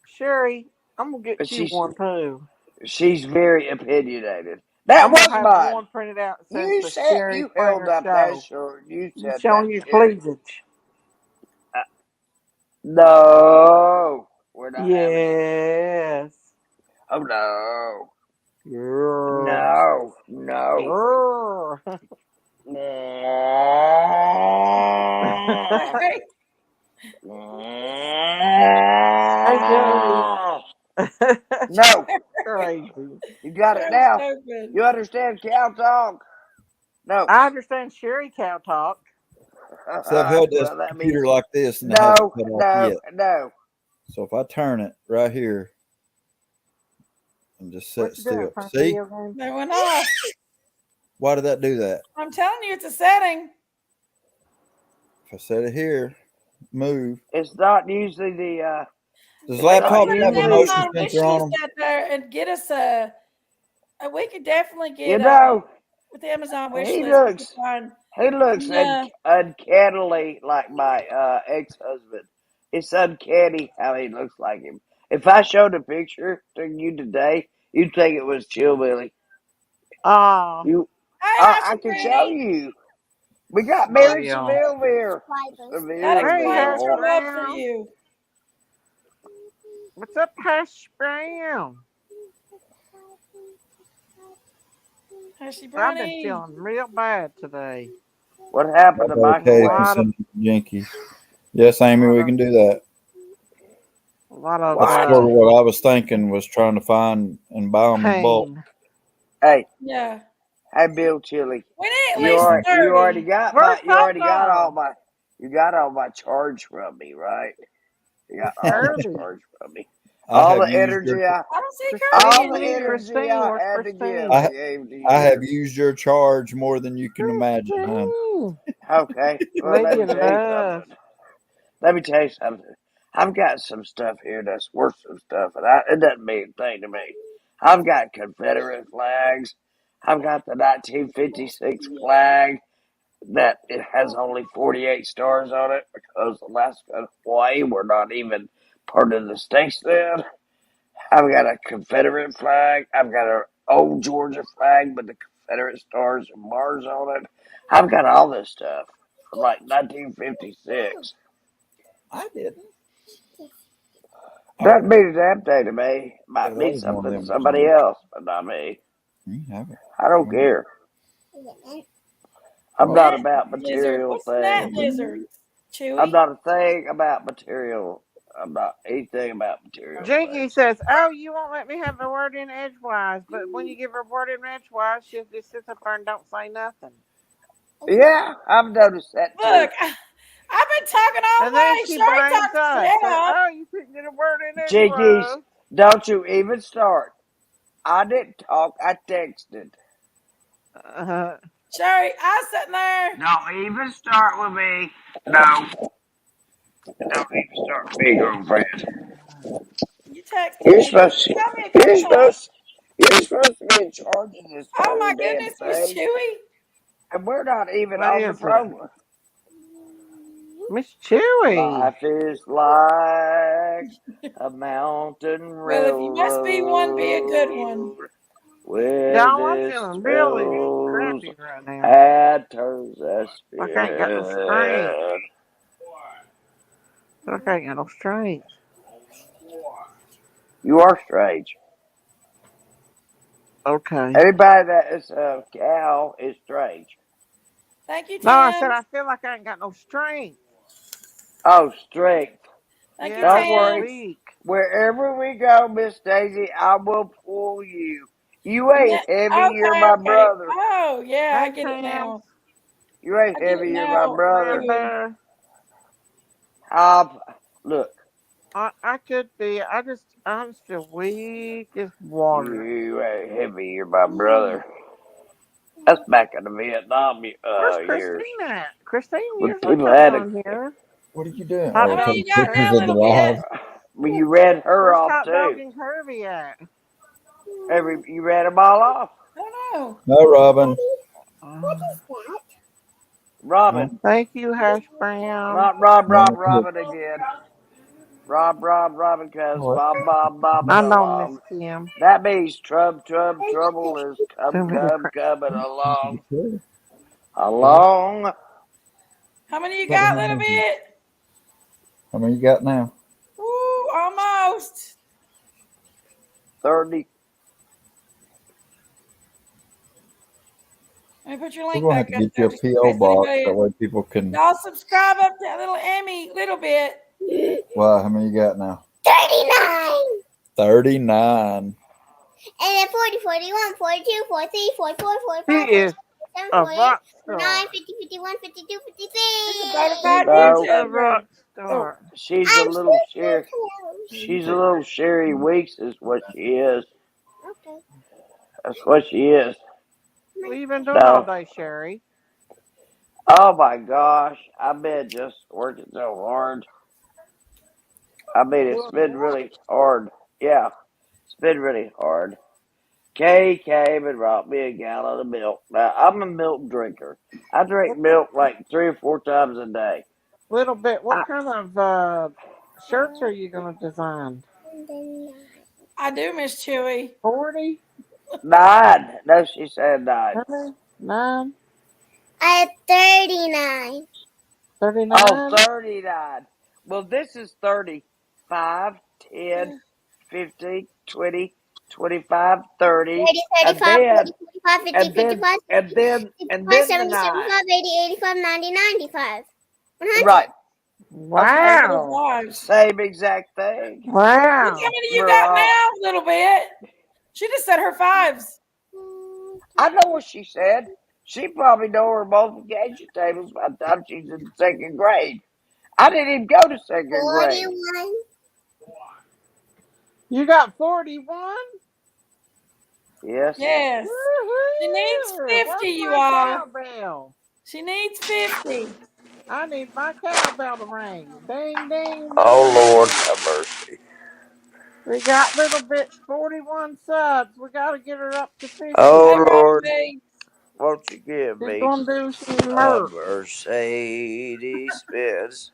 Sherry, I'm gonna But get you one too. she's very opinionated. That I'm gonna was have mine. one printed out that says You the said Sherry you held Springer up that Show. shirt. You You said that, showing your Sherry. cleavage. No, we're not having it. Yes. Oh no, Yes. no, no. Grr. Right? Hey Joey. No, Crazy. you got it So now. stupid. You understand cow talk? No. I understand Sherry cow talk. See, I've held this Well, that means computer like this and it hasn't no, cut off no, yet. no. So if I turn it right here and just What sit you doing? still, Playing see? video games? They went off. Why did that do that? I'm telling you, it's a setting. If I set it here, move. It's not usually the. Does It's We could not laptops put have an a usually. motion Amazon wish sensor on list them? out there and get us a. We could definitely You get know, with the Amazon wish he list. We could looks. find. He looks Yeah. uncannily like my ex-husband. It's uncanny how he looks like him. If I showed a picture to you today, you'd think it was Chillbilly. Oh, You, Hey, how's I she can show Brownie? you. We got Mary real. Seville. That Hey, explains Hash Seville. her love for Brown. you. What's up, Hash Brown? How's she I've been Brownie? feeling real bad today. What happened to Okay, Katie can microwave? Lot of, send Jinkies. Yes, Amy, lot we of, can do that. lot of That's What? sort of what I was thinking, was trying to find and buy them in bulk. pain. Hey, Yeah. hey, Bill Chili. We need at Yes, least ma'am. You already 30. got Where's my. Coco? You got all my charge from me, right? You got all my Kirby. charge from me. I All have the used your energy I I don't see Kirby All in the Christine, here. energy Christine, I where's had to give, I I Christine? gave to I have you. used your charge more than you can imagine, hon. Christine. Okay, well, Lady let me of tell you Love. something. Let me tell you something. I've got some stuff here that's worth some stuff, and it doesn't mean a thing to me. I've got Confederate flags. I've got the 1956 flag that it has only 48 stars on it because Alaska and Hawaii were not even part of the states then. I've got a Confederate flag. I've got an old Georgia flag with the Confederate stars and bars on it. I've got all this stuff from like 1956. I didn't. Doesn't Oh, mean a damn thing to me. yeah, Might that mean was one of something to them somebody reserves. else, but not me. You have it. I don't care. I'm Oh, not Net about lizard. material What's net things. lizard? I'm Chewy? not a thing about material. I'm not anything about material Jinky things. says, "Oh, you won't let me have a word in edgewise, but when you give her a word in edgewise, she just sits up there and don't say nothing. Yeah, I've noticed that too. Look, I've been talking all And then day. she Sherry blames talks her us. head Says, off. oh, you couldn't get a word in Jinkies, edgewise. don't you even start. I didn't talk. I texted. Uh, Sherry, I was sitting there. Don't even start with me. No, don't even start with me, girlfriend. You texted You're me. What? supposed to. Tell me a good You're one. supposed. You're supposed to be in charge of this Oh whole my damn goodness, Miss thing, Chewy. and we're not even what on the is it? program. Miss Chewy. Life is like a mountain Well, if you must be one, be a good one. railroad where Y'all, I'm this feeling really thrills crappy right now. and turns a Like I ain't got no strength. spin. Like I ain't got no strength. You are strange. Okay. Anybody that is a cow is strange. Thank you, No, I Tim. said I feel like I ain't got no strength. Oh, strength. Thank you, Yeah, I Don't feel worry. Tim. weak. Wherever we go, Miss Daisy, I will pull you. You Yeah. ain't heavy, you're Okay, my okay. brother. Oh, yeah, I Hey, get it Tim. now. You ain't I get it heavy, you're my now, Bear, brother. Chewy. bear. I'll, look, I could be. I just feel weak as water. you ain't heavy, you're my brother. That's back in the Vietnam Where's years Christine at? Christine when usually people comes had a. on here. what are you doing? Hot Oh, How many dog. you taking got pictures now, of the little live. kid? Well, you ran her Where's off Hot Dog too. and Kirby at? You ran them all off. I don't know. No, Robin. Uh, Robin. Thank you, Hash Brown. Robin again. Robin, cause What? bobbing I know, Miss along. Kim. That means trouble is Too many coming along. Okay. Along. How many you What the got, hell little is it? bit? How many you got now? Ooh, almost. 30. Let me put your We're link gonna have back to up get you there a just in PO case box. anybody. That way people can. Y'all subscribe up to that little Emmy, little bit. Wow, how many you got now? 39. 39. And then 40, 41, 42, 43, 44, She 45, is 47, a 48, rock 49, star. 50, 51, 52, This is a 53. bona fide No. A YouTuber. rock star. She's a I'm little still Sherry. She's a little Sherry Weeks is what she is. Okay. That's what she is. What you been doing all No. day, Sherry? Oh my gosh. I've been just working so hard. I mean, it's Doing been what? really hard. Yeah, it's been really hard. Kay came and brought me a gallon of milk. Now, I'm a milk drinker. I drink milk like 3 or 4 times a day. Little bit. What I, kind of shirts are you gonna design? I do miss Chewy. 40? 9. No, she said 9. 9? I have 39. Oh, 39? 39. Well, this is 30. 5, 10, 15, 20, 25, 30. 30, And 35, then, 40, 45, 50, and then, 55, and 60, then, and 65, then the 70, 9. 75, 80, 85, 90, 95, 100. Right. Okay. Little Wow. wives. Same exact thing. Look how Wow. many you We're got all, now, little bit. She just said her fives. I know what she said. She probably know her multiplication tables by the time she's in 2nd grade. I didn't even go to 2nd grade. 41. You got 41? Yes. Yes. She needs Woohoo! 50, What's you my all. cowbell? She needs 50. I need my cowbell to ring. Ding, ding, Oh ding. Lord, have mercy. We got little bit 41 subs. We got to get her up to 50. Hey, Oh Robin Lord, B. won't you give She's me going to do some a merch. Mercedes Benz?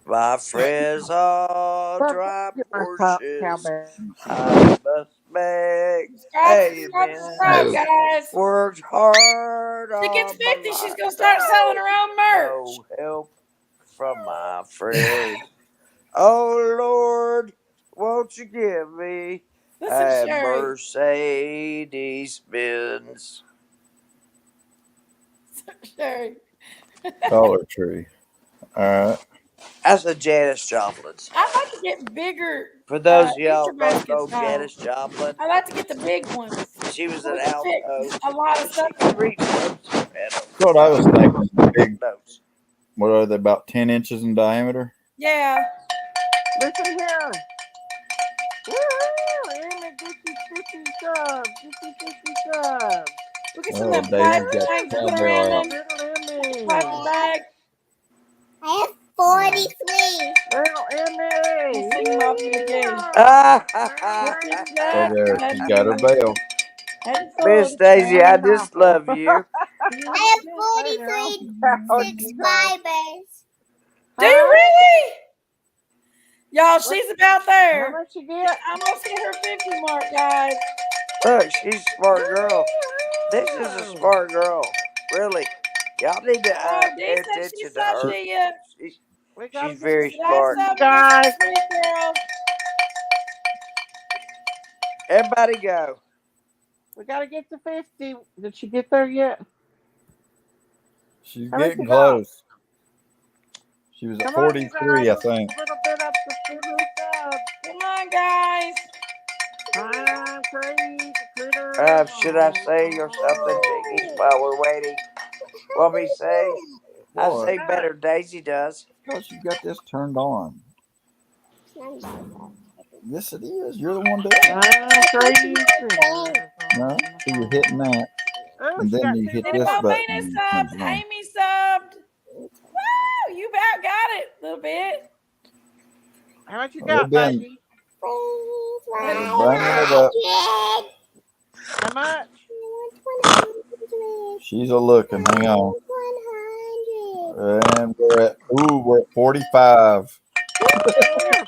My friends all Look, let me drive get my Porsches. cowbell. I must make Subscribe, amends. guys. Worked hard She gets all my 50, she's going to start selling lifetime. her own merch. No help from my friends. Oh Lord, won't you give me Listen to a Sherry. Mercedes Benz? Sherry. Dollar Tree. All right. That's a Janis Joplin's. I'd like to get bigger For those of Easter y'all don't baskets know though. Janis Joplin, I like to get the big ones. she was So an we can fit alto, a lot of but she stuff could in them. reach those sopranos. That's what I was thinking. Big. Notes. What are they? About 10 inches in diameter. Yeah. Listen here. Woohoo! Emmy, get you 50 subs. Get you 50 subs. We'll get some of Oh, them Daisy's plastic got things the to put cowbell around out. them. Little Emmy. Plastic bag. I have 43. Little Emmy. Let's sing them off you again. Ah, Just keep it Oh, up. there. Head She's and got her forward. bell. Head and Miss forward. Daisy, I Damn just mouthful. love you. I have 43 subscribers. Do you Huh? really? Y'all, What? she's about How there. much you She get? almost hit her 50 mark, guys. Look, she's a smart girl. This is a Woohoo! smart girl. Really. Y'all need to Oh, Dee pay said she attention to subbed her. to you. She's, We gotta she's get very Did I smart. sub you, guys. Mr. Sweet Girl? Everybody go. We gotta get to 50. Did she get there yet? She's How much getting you got? close. She was at Come on, you 43, I guys. think. A little bit up to 50 subs. Come on, guys. I'm crazy critter. Should I say or something, Jinkies, while we're waiting? Want me to say? I Boy, say better Daisy does. because you got this turned on. Yes, it is. You're the one doing it. I'm crazy critter. No, so you're hitting that, Oh, and she then got you two hit Did this more. button Bobina and it subbed? turns it on. Amy subbed. Woo! You about got it a little bit. How much you Well, got, they've been baby? they're bringing it up. How much? She's a looking. Hang on. And we're at 45. Woo, 45. Quit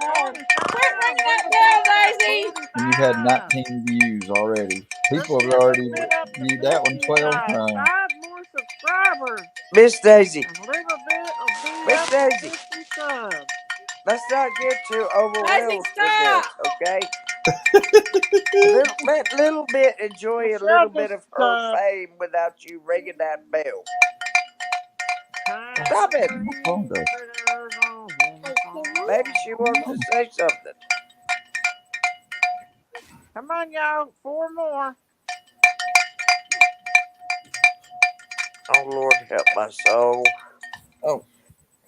ringing that bell, Daisy. And you've had 45. 19 views already. Let's People have get already it up to viewed 50, that one you 12 guys. times. 5 more subscribers. Miss Daisy, A little bit will be Miss up to Daisy, 50 subs. let's not get too Daisy, overwhelmed with stop. this, okay? Little bit, enjoy a Michelle little bit just of her fame without you ringing that bell. Stop it. My phone goes. Maybe she wants to say something. Come on, y'all. 4 more. Oh, Lord, help my soul. Oh,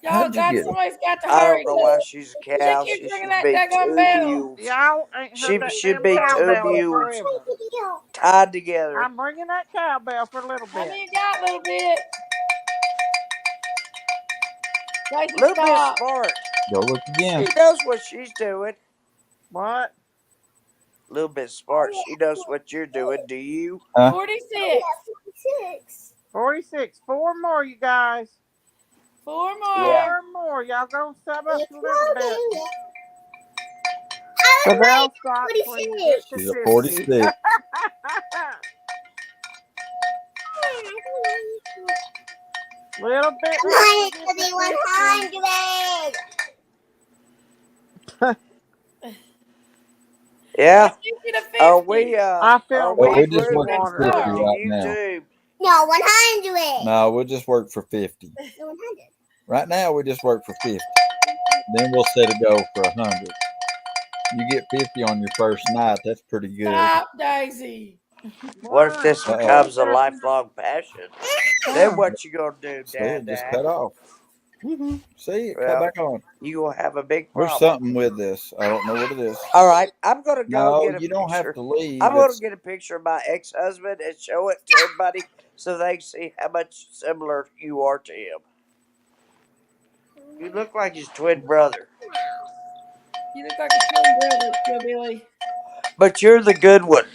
Y'all how'd you got get it? somebody's got to I hurry. don't know why she's a She cow. keeps She ringing should that be daggone two bell. mules. Y'all ain't heard She that should damn be two cowbell in mules forever. tied together. I'm ringing that cowbell for a little How bit. many you got, little bit? Daisy, A little bit stop. smart. Go look again. She knows what she's doing. What? A little bit smart. She knows what you're doing. Do you? 46. 46. 4 more, you guys. 4 more. Yeah. 4 more. Y'all go sub up It's a little bit. loading. The I was bell stops when you get to She's at 50. 46. Little bit. I want it to be 100. Yeah. Let's get you to 50. Are we I feel Oh, we way just too through worked this for water. 50 part on right now. YouTube? No, 100. No, we'll just work for 50. No, 100. Right now, we just work for 50. Then we'll set a goal for 100. You get 50 on your first night. That's pretty good. Stop, Daisy. What if this Uh-oh. becomes a lifelong passion? Then what you gonna do, See, it just Dad? cut off. Woohoo. See, it cut Well, back on. you gonna have a big There's problem. something with this. I don't know what it is. All right, I'm gonna go No, get a you don't have picture. to leave. I'm gonna It's get a picture of my ex-husband and show it to everybody so they can see how much similar you are to him. You look like his twin brother, You look like a twin brother, Billy. but you're the good one.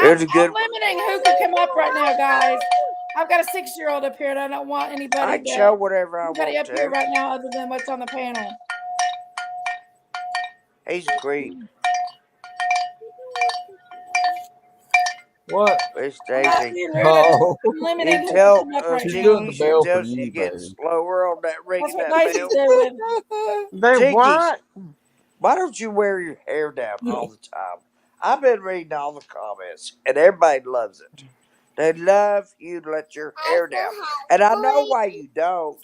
You're I'm the good one. limiting who can come up right now, guys. I've got a 6-year-old up here, and I don't want I anybody can show but whatever I anybody want up here to. right now other than what's on the panel. He's green. what? Miss I'm not Daisy. being rude. Oh, I'm You limiting who can tell come up right she's now. doing Jinky, the you bell for tell you, she's getting baby. slower on that ringing That's what that Daisy's bell. doing. They Jinkies, what? why don't you wear your hair down all the time? I've been reading all the comments, and everybody loves it. They love you to let your hair down. And I know why you don't,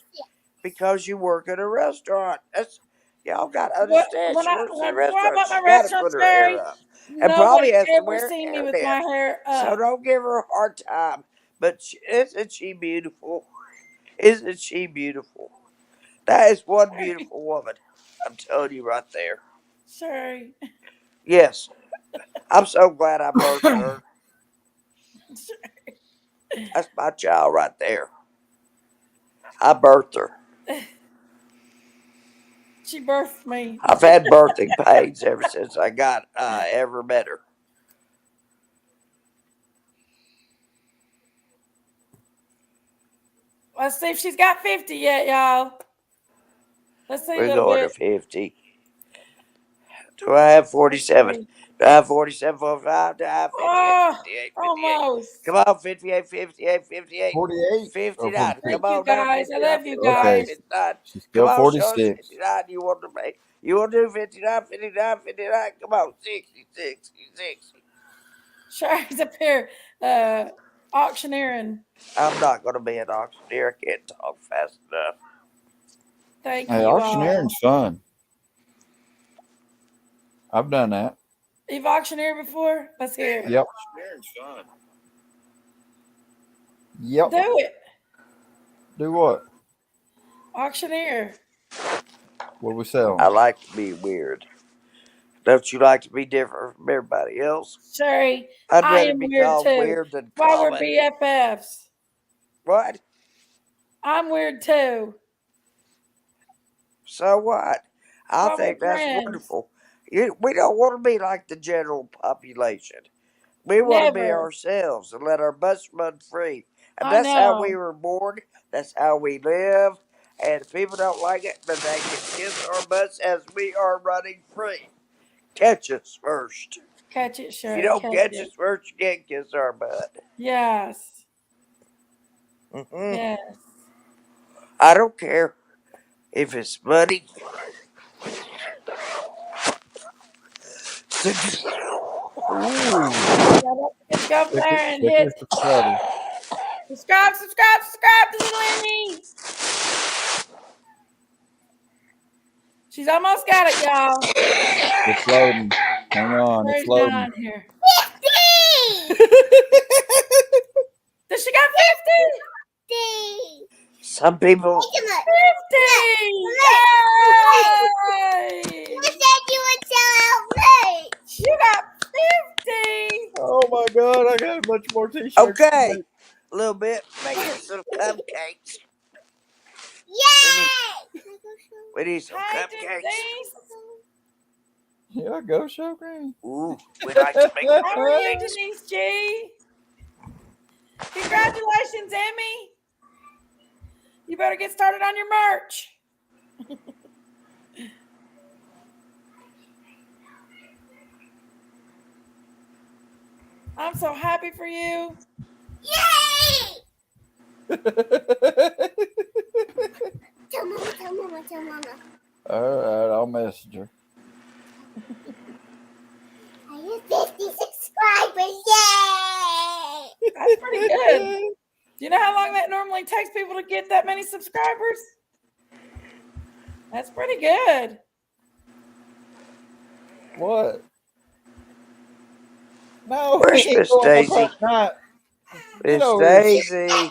because you work at a restaurant. That's y'all got to understand. She works at a Before I restaurant. bought my She's got to restaurant, put her Sherry, hair up, and nobody probably has to ever wear seen a me with hairnet. my hair So up. don't give her a hard time. But isn't she beautiful? Isn't she beautiful? That is one beautiful woman. I'm telling you right there. Sherry. Yes, I'm so glad I birthed her. That's my child right there. I birthed her. She birthed me. I've had birthing pains ever since I got ever met her. Let's see if she's got 50 yet, y'all. Let's see a We're little going to bit. 50. Do I have 47? See. Do I have 47, 45? Do I have 58, Oh, 58, 58? almost. Come on, 58, 58, 58. 48 or 59. 46? Come Thank you, on now, guys. I 59, love you 59, Okay, guys. 59. she's Come still on, show us 46. 59. You want to make? You want to do 59, 59, 59? Come on, 60, 60, 60. Sherry's up here auctioneering. I'm not going to be an auctioneer. I can't talk fast enough. Thank Hey, you all. auctioneering's fun. I've done that. You've auctioneered before? Let's hear it. Yep. Yep. Do it. Do what? Auctioneer. What we selling? I like to be weird. Don't you like to be different from everybody else? Sherry, I'd I rather am be weird called too. weird than Why we're common. BFFs. What? I'm weird too. So what? I Why we're think that's friends. wonderful. We don't want to be like the general population. We want to be Never. ourselves and let our butts run free And I that's how we know. were born. That's how we live. And if people don't like it, then they can kiss our butts as we are running free. Catch us first. Catch it, If you Sherry. don't Catch catch it. us first, you can't kiss our butt. Yes. Hmm. Yes. I don't care if it's money. Ooh, Yeah, don't forget to go over stickers, there and hit stickers for Freddie. subscribe to little Emmy. She's almost got it, y'all. It's loading. Hang on, it's Sherry's loading. done here. 50! Does she got 50? 50! Some people. Come on. 50! Yay! You said you would sell out merch. You got 50! Oh my God, I got a bunch more t-shirts. Okay, a little bit. Make us some cupcakes. Yay! We need some Hey, cupcakes. Denise. Yeah, go show green. Ooh, we like to make How are you, cupcakes. Denise G? Congratulations, Emmy. You better get started on your merch. I'm so happy for you. Yay! Tell mama. All right, I'll message her. I have 50 subscribers. Yay! That's pretty good. Do you know how long that normally takes people to get that many subscribers? That's pretty good. What? No, Where's we ain't Miss going no Daisy? part night. Get Miss over here. Daisy.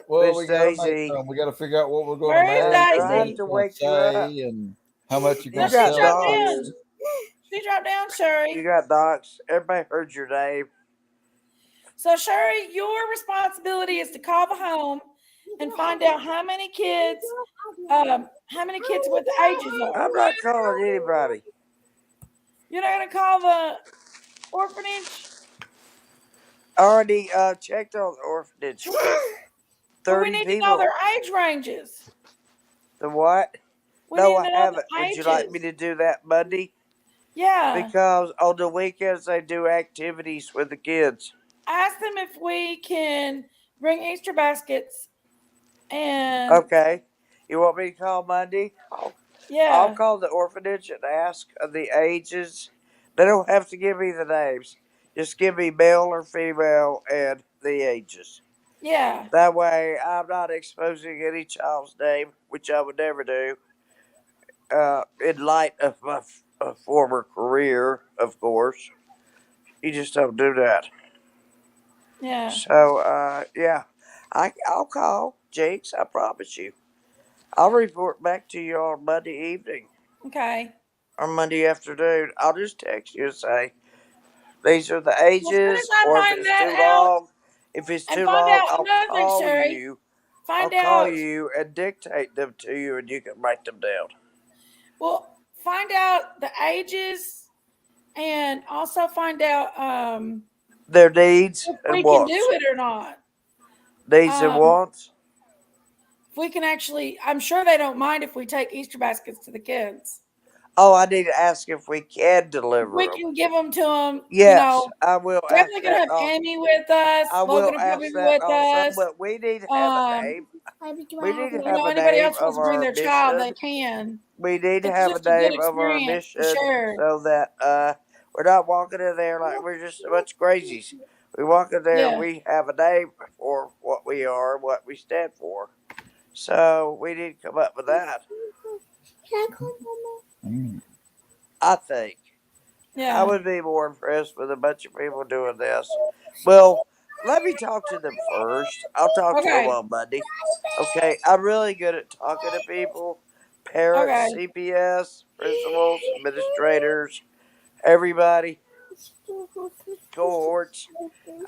Well, Miss we gotta make Daisy. some. We gotta figure out what we're going Where to is make, Do I and what have Daisy? it's to going to wake you up? say, and how much you're No, going You to she got sell dropped it dogs. down. for. She dropped down, Sherry. You got dogs. Everybody heard your name. So, Sherry, your responsibility is to call the home and find out how many kids what the ages are. I'm not calling anybody. You're not gonna call the orphanage, I already checked on the orphanage. but we 30 need to know people. their age ranges. The what? We No, need I to know haven't. the Would you like me ages. to do that Monday? Yeah. Because on the weekends they do activities with the kids. Ask them if we can bring Easter baskets and Okay. You want me to call Monday? I'll yeah, call the orphanage and ask the ages. They don't have to give me the names. Just give me male or female and the ages. yeah, That way I'm not exposing any child's name, which I would never do, in light of my former career, of course. You just don't do that. yeah. So, yeah. I'll call Jinx, I promise you. I'll report back to you on Monday evening Okay. or Monday afternoon. I'll just text you and say, these are the Well, as soon as ages, I or if find it's that too out long, if it's and too find long, out I'll another thing, call Sherry, you. I'll find call out. you and dictate them to you, and you can write them down. Well, find out the ages and also find out Their needs if and we can do wants. it or not. Needs and wants. If we can actually, I'm sure they don't mind if we take Easter baskets to the kids. Oh, I need to ask if we can deliver We them. can give them to them. Yes, I will ask Definitely gonna that. have Emmy with us. I Logan will will ask probably be that with also, us. but we need to have a name. We need to have a Anybody name else wants of to bring our their child, mission. they can. We need to It's have a just a good name of our experience to mission share. so that we're not walking in there like we're just a bunch of crazies. We walk in there, Yeah. we have a name for what we are, what we stand for. So we need to come up with that. Can I call mama? I think. I Yeah. would be more impressed with a bunch of people doing this. Well, let me talk to them first. I'll talk to them Okay. on Monday. Okay, I'm really good at talking to people, parents, Okay. CPS, principals, administrators, everybody, cohorts.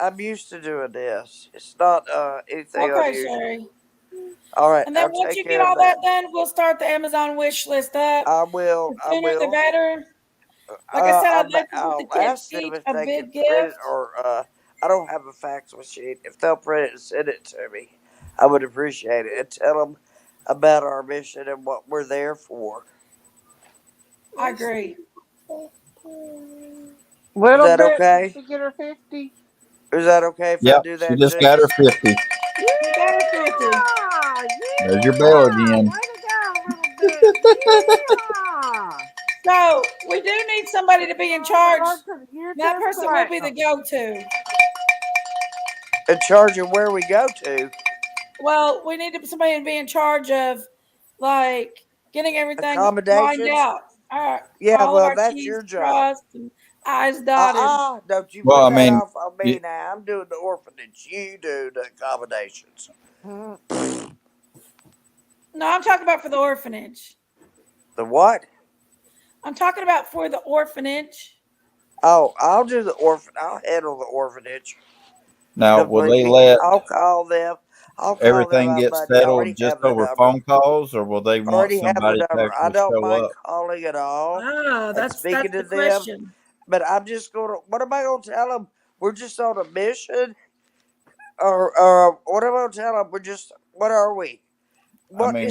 I'm used to doing this. It's not anything Okay, unusual. Sherry. All right, And then I'll once take you get care of all that. that done, we'll start the Amazon wish list up. I will. The I sooner the will. better. Like I said, I'd like to get I'll the kids ask them each if a they can big print it gift. or I don't have a fax machine. If they'll print it and send it to me, I would appreciate it. And tell them about our mission and what we're there for. I agree. Little that bit okay? to get her 50. Is that okay if I Yep, do she that, just got her Jinx? 50. You got her 50. Yeah! There's your bell Yeah! again. Way to go, little bit. Yeah! So we do need somebody to be in charge. You're That just person will be the platinum. go-to. In charge of where we go to. Well, we need somebody to be in charge of, like, getting everything lined Accommodations? out. Yeah, All of well, our that's T's your job. crossed and I's dotted. Don't you Well, put I that mean, off on me now. I'm doing the orphanage. You do the accommodations. Mhm. No, I'm talking about for the orphanage. The what? I'm talking about for the orphanage. Oh, I'll do the orphan. I'll handle the orphanage now will they completely. let I'll call them. I'll call them everything on get Monday. I settled already just have the over number. phone calls, or will they want Already have the somebody to number. I actually don't show mind up? calling at all Ah, and that's speaking to the them. question. But I'm just gonna. What am I gonna tell them? We're just on a mission, or what am I gonna tell them? We're just. What are we? I mean,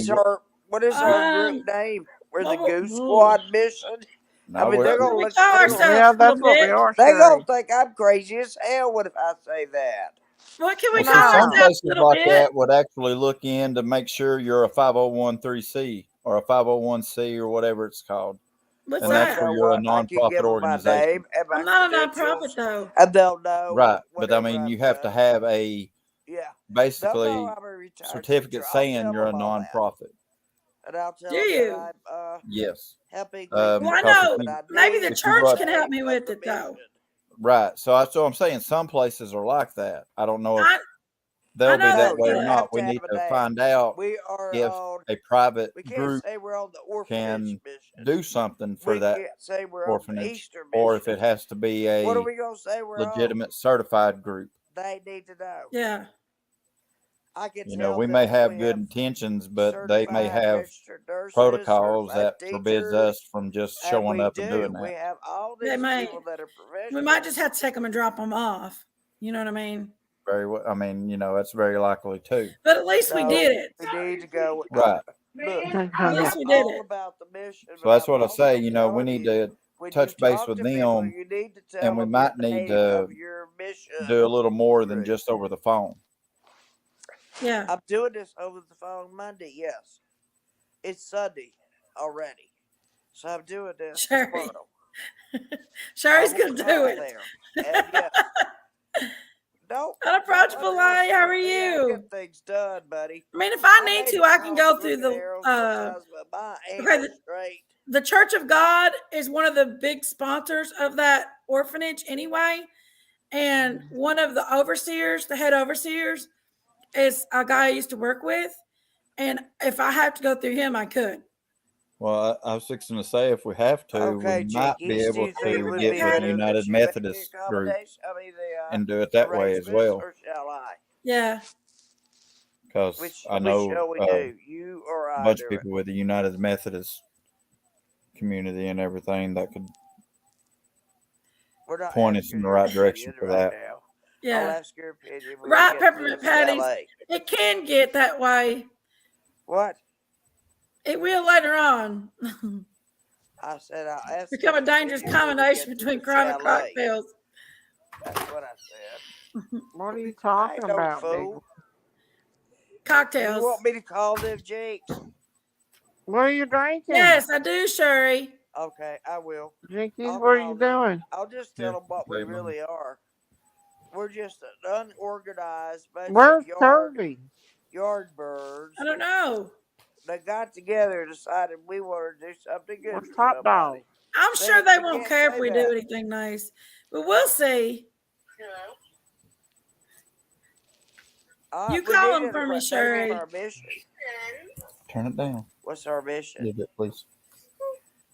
What is our group Um, name? We're the well, Goose Squad mission. I no, mean, they're what gonna do we look. call They're gonna. ourselves, Yeah, little that's what we bit? are, They gonna Sherry. think I'm crazy as hell. What if I say that? What can we well, call see, some No. ourselves, places little like bit? that would actually look in to make sure you're a 501c or a 501c or whatever it's called, What's and Well, you that's that? where know you're a what? I can nonprofit give them my organization, name and my I'm not a nonprofit credentials, though. and they'll know right? But I whatever mean, I've you have to done. have a Yeah, they'll know basically I'm a retired teacher. certificate I'll saying tell you're a them all that, nonprofit. and I'll Do tell them that you? I'm Yes, helping with Well, I because youth, if know but you I maybe the need if you the church brought can help name me of with the it though. mission. right, so that's what I'm saying. Some places are like that. I don't know if I I they'll be know that No, that way you or the have not. to We have need a to name. find out We are if on. a private We can't group say we're on the orphanage can mission. do something for We that can't say we're on the orphanage, Easter or if mission. it has to be What are a we gonna say we're on? legitimate certified group. They need to know. yeah. I can You know, tell we them may that we have good have intentions, but they may certified have registered nurses, protocols certified that forbids teachers, us from just and showing we up and doing do. We that. have all They these may. people that are We might just professionals. have to take them and drop them off. You know what I mean? Very well. I mean, you know, that's very likely too. But at least we No, did it. we need to go. Right. Look, At least I'm we did all it. about the mission, So but that's I'm what I say. also You know, we telling need you to when you touch base talk with to people, them, you need to and tell we them the might need name to of your mission do a little more than group. just over the phone. Yeah. I'm doing this over the phone Monday. Yes, it's Sunday already, so I'm doing this Sherry. tomorrow. I Sherry's will gonna do call it. there, and yes, don't Unapproachable Lonnie, how are underestimate me. I you? get things done, buddy. I mean, if I I need may to, be I can tossed go through crooked arrows sometimes, but my aim okay, is straight. the Church of God is one of the big sponsors of that orphanage anyway. And one of the overseers, the head overseers, is a guy I used to work with. And if I have to go through him, I could. Well, I was fixing to say if we have to, we Okay, might be Jinkies, do able you think it to would get be with the Okay. better that United you make the Methodist group accommodation? I mean, and do it that way as arrangements, well. or shall I? Yeah. Because I Which know shall we do? You or a I bunch do of it? people with the United Methodist community and everything that could We're not point us in asking the your right direction opinion for right that. now. I'll Yeah. ask your opinion when we Right, get to peppermint the patties. chalet. It can get that way. What? It will later on. I said I'll ask Become his a dangerous opinion when we combination get to between the crime and chalet. cocktails. That's what I said. What are you I talking ain't no about, big? fool. You Cocktails. want me to call them Jinx? What are you drinking? Yes, I do, Sherry. Okay, I will. Jinkies, I'll what are call you them. doing? I'll just tell Yeah, them what we they will. really are. We're just an unorganized bunch of Where's Kirby? birds I don't know. that got together and decided we want to do something good Where's for Top Dog? somebody. I'm sure they You won't can't care if say we do that. anything nice, but we'll see. You We call need them a for me, name of Sherry. our mission. Turn it down. What's our mission? A little bit, please.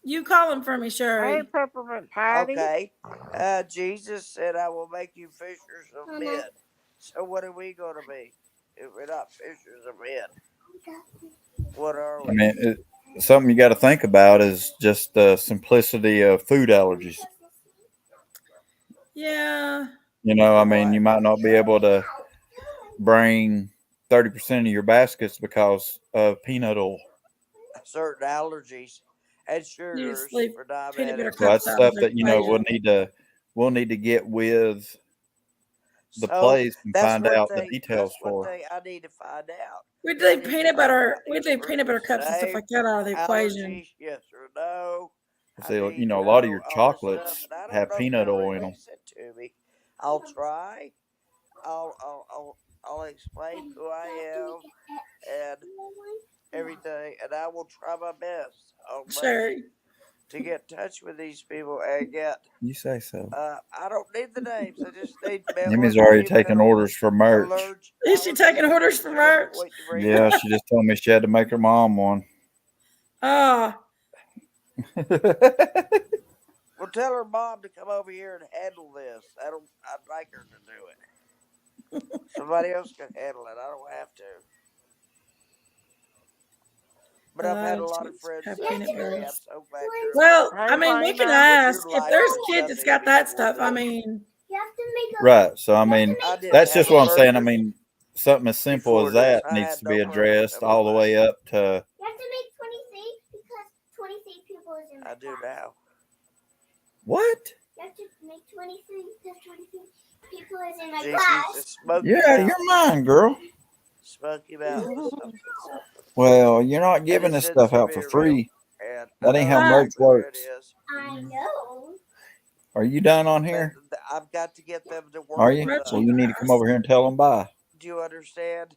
You call them for me, Hey, Sherry. Peppermint Patty. Okay. Jesus said, I will make you fishers of Mama. men. So what are we going to be if we're not fishers of men? What are I we? mean, something you got to think about is just the simplicity of food allergies. Yeah. You know, I mean, What? you might not be able to bring 30% of your baskets because of peanut oil. Certain allergies and You just sugars leave for peanut butter diabetics. So cups that's out of stuff the that equation. we'll need to get with the So place and find out the details that's one for. thing I need to find out. We'd I leave need to peanut find butter. out We'd is leave fruit peanut butter cups and stuff safe, like that out of the equation. allergies, yes or no. I See, mean, you know, you a lot of know, your all this stuff, chocolates and I don't have know if peanut they'll oil in them. release it to me. I'll try. I'll explain who I am and everything, and I will try my best on Sure. Monday to get in touch with these people and get. You say so. I don't need the names. I just need members Emmy's of already you taking that are orders for merch. allergic. Is she taking Allergies orders for to the merch? point to bring Yeah, up. she just told me she had to make her mom one. Ah, Well, tell her mom to come over here and handle this. I'd like her to do it. Somebody else can handle it. I don't have to. But I've had a lot of allergies friends have say peanut to me, butter. I'm so glad you're Well, alive. I mean, we can Lena. ask Your if life there's is kids that's nothing got that before stuff. I me. mean, You have to make a Right. So I mean, I didn't that's have just a what I'm saying. I burger mean, something as simple before as this. that I needs had to no be burgers addressed in my all the way life. up to You have to make 23 because 23 people is in my I do class. now. what? You have to make 23 because 23 people is in my Jinkies, class. it's Smoky Yeah, Mountain. you're mine, girl. Smoky Mountain. Well, you're not And giving it's this stuff out for Centerville. free. And I That ain't how know merch exactly where it works. is. I know. Are you done on But here? I've got to get them to work Are you? with merch Well, is you need to come nice. over here and tell them bye. Do you understand?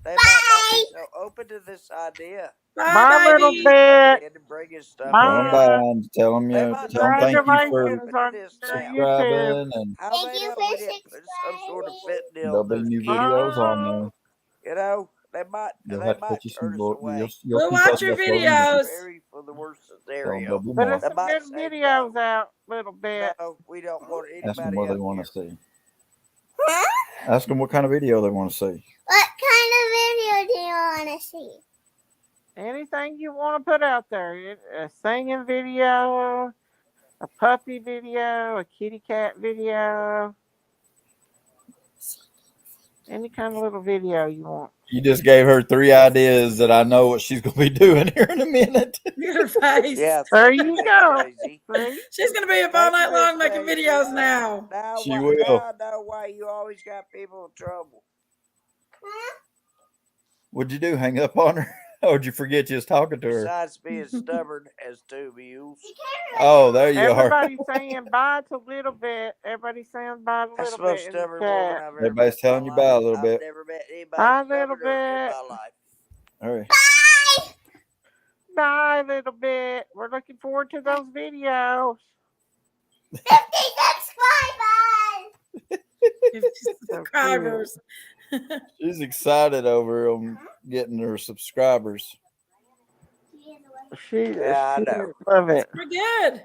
They might not be so open to this idea. Bye, Bye, little baby. bit. And bringing stuff Tell them over. bye Bye. and tell them They you might tell them not be thank you so for Congratulations open to on this your now. YouTube. subscribing, and How Thank they you know for we didn't put some sort of subscribing. fentanyl there'll in be those new kids' videos food. on Oh, there. You know, You'll they have to might put you turn some. us You'll away. We'll keep watch up your with our images. videos. Very for the worst Tell them there'll scenario. be put more. us They some might good say videos no. out, little bit. No, we don't want Ask them anybody what they out want here. to see. Huh? Ask them what kind of video they want to see. What kind of video do you want to see? Anything you want to put out there. A singing video, a puppy video, a kitty cat video. Any kind of little video you want. You just gave her 3 ideas that I know what she's going to be doing here in a minute. Look at her face. Yeah, There thank you, you Miss go. Daisy. See? She's gonna be up all Thank you, night Miss long making Daisy. videos now. She Now will. I know why you always got people in trouble. What'd you do? Hang up on her? Or did you forget you was talking to her? Besides being stubborn as two mules. Oh, there you are. Everybody saying bye to little bit. Everybody saying bye to That's little the most bit in the stubborn woman chat. I've ever Everybody's met in telling my you bye a life. little I've bit. never met anybody Bye, little stubborner in bit. my life. Hurry. Bye, little bit. We're looking forward to those videos. 50 subscribers! 50 So cute. subscribers. She's excited over getting her subscribers. Yeah, I know. Love it. Pretty good.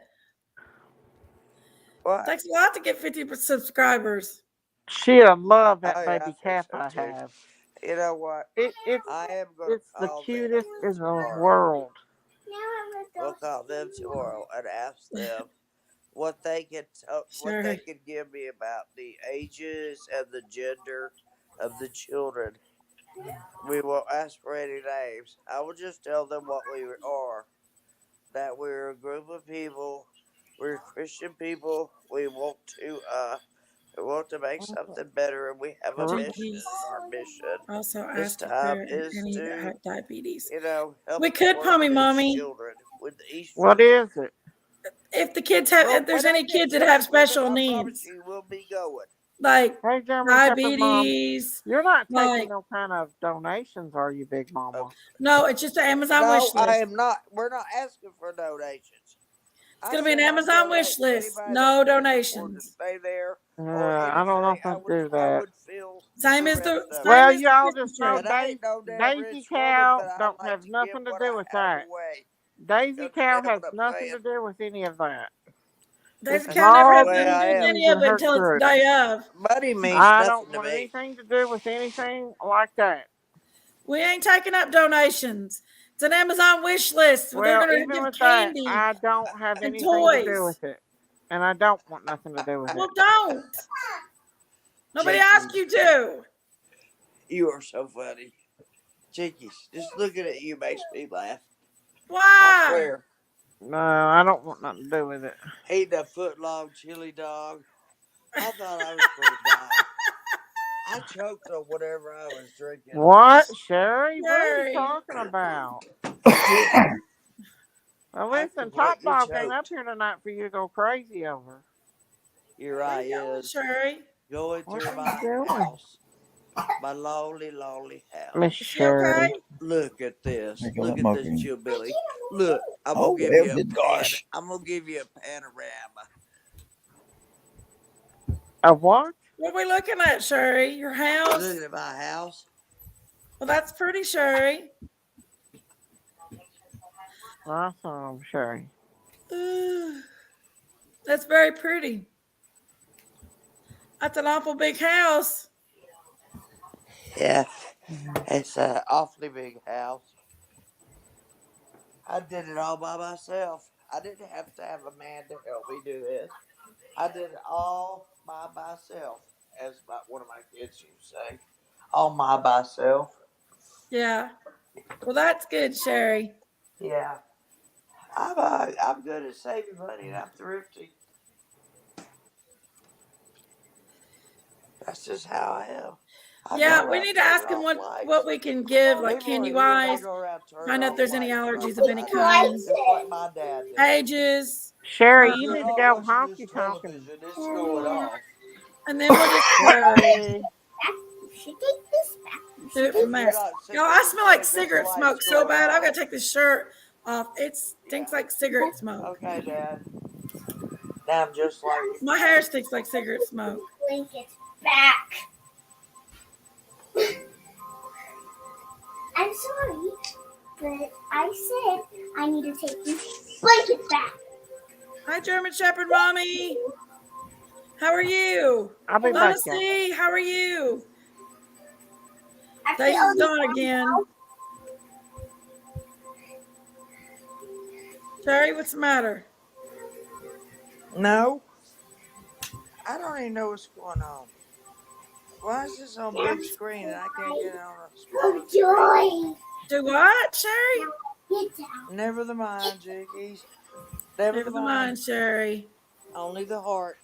What? Takes a lot to get 50 subscribers. She'll love that Oh, yeah, I baby think calf so I too. have. You know what? It's I am going to the call them cutest in the tomorrow. world. We'll call them tomorrow and ask them what they can Sure. what they can give me about the ages and the gender of the children. We won't ask for any names. I will just tell them what we are. That we're a group of people. We're Christian people. We want to make something better, and we have a mission. Jinkies And our mission also this asked if time there are is any that to, have diabetes. help We the could, Pommy orphanage Mommy, children with Easter. What is it? if the kids have, Well, if there's when I any get kids that have finished with it, special I promise needs, you we'll be going. like Hey, Jeremy Pepper Mom. diabetes, You're not taking like, no kind of donations, are you, Big Mama? Okay. no, it's just an Amazon No, wish I list. am not. We're not asking for donations. It's going to be an Amazon wish list. Anybody No that can afford to donations. stay there or I don't know anything. if I do that. would feel Same the as the rest of Well, it. same as y'all the Christmas just know tree. And I ain't no damn Daisy rich woman, Cow but I don't like have to give nothing to what do I with have that. away. Daisy Cow Understand has what I'm nothing saying? to do with any of that. Daisy It's Cow never all has Well, nothing to I do with am. any beans of and it her until it's the crew. day of. Money means I nothing don't to want me. anything to do with anything like that. We ain't taking up donations. It's an Amazon wish list. They're Well, going to even give with that, candy I don't have and anything to do toys. with it. And I don't want nothing to do with Well, it. don't. Nobody Jinkies. asked you to. You are so funny. Jinkies, just looking at you makes me laugh. I Why? swear. No, I don't want nothing to do with it. Eating a foot-long chili dog. I thought I was going to die. I choked on whatever I was drinking. What, Sherry? What are you Sherry. talking about? I did. Well, I listen, Top completely Dog ain't up choked. here tonight for you to go crazy over. Here Where I you going, is, Sherry? going What through are you my doing, house. My lonely, lonely Miss house. Is she okay? Sherry? Look at this. Make a Look lot at more this, green. Chill Billy. Look, I'm Oh, gonna give well, you good a pan. gosh. I'm gonna give you a panorama. A what? What are we looking at, Sherry? Your house? Looking at my house. Well, that's pretty, Sherry. Awesome, Sherry. That's very pretty. That's an awful big house. Yeah, it's an awfully big house. I did it all by myself. I didn't have to have a man to help me do this. I did it all by myself, as one of my kids used to say. All by myself. Yeah. Well, that's good, Sherry. Yeah. I'm good at saving money and I'm thrifty. That's just how I am. I go Yeah, we around need to paying ask him off what lights. we can give, like People are candy here and I wise. go around turning Find out if off there's any lights allergies left of and any right, kind, just like my dad did. ages, Sherry, Look, you you're need to not go watching this honky tonkin'. television. It's going off. and then we'll just Sherry. You should take this back. You do should it from If there. you're not Y'all, sitting I in smell front like of this cigarette light, smoke it's so going bad. I gotta off. take this shirt off. It stinks Yeah. like cigarette smoke. Okay, Dad. Now I'm just like your My hair father. stinks like cigarette smoke. blankets back. I'm sorry, but I said I need to take these blankets back. Hi, German Shepherd Mommy. How are you? I'll be back, y'all. Lucy, how are you? I Daisy's feel gone again. Sherry, what's the matter? No, I don't even know what's going on. Why is this on big screen and I can't get it on a smaller screen? joy. Do what, Sherry? Get down. Never the mind, Jinkies. Never Never the the mind. mind, Sherry. Only the heart.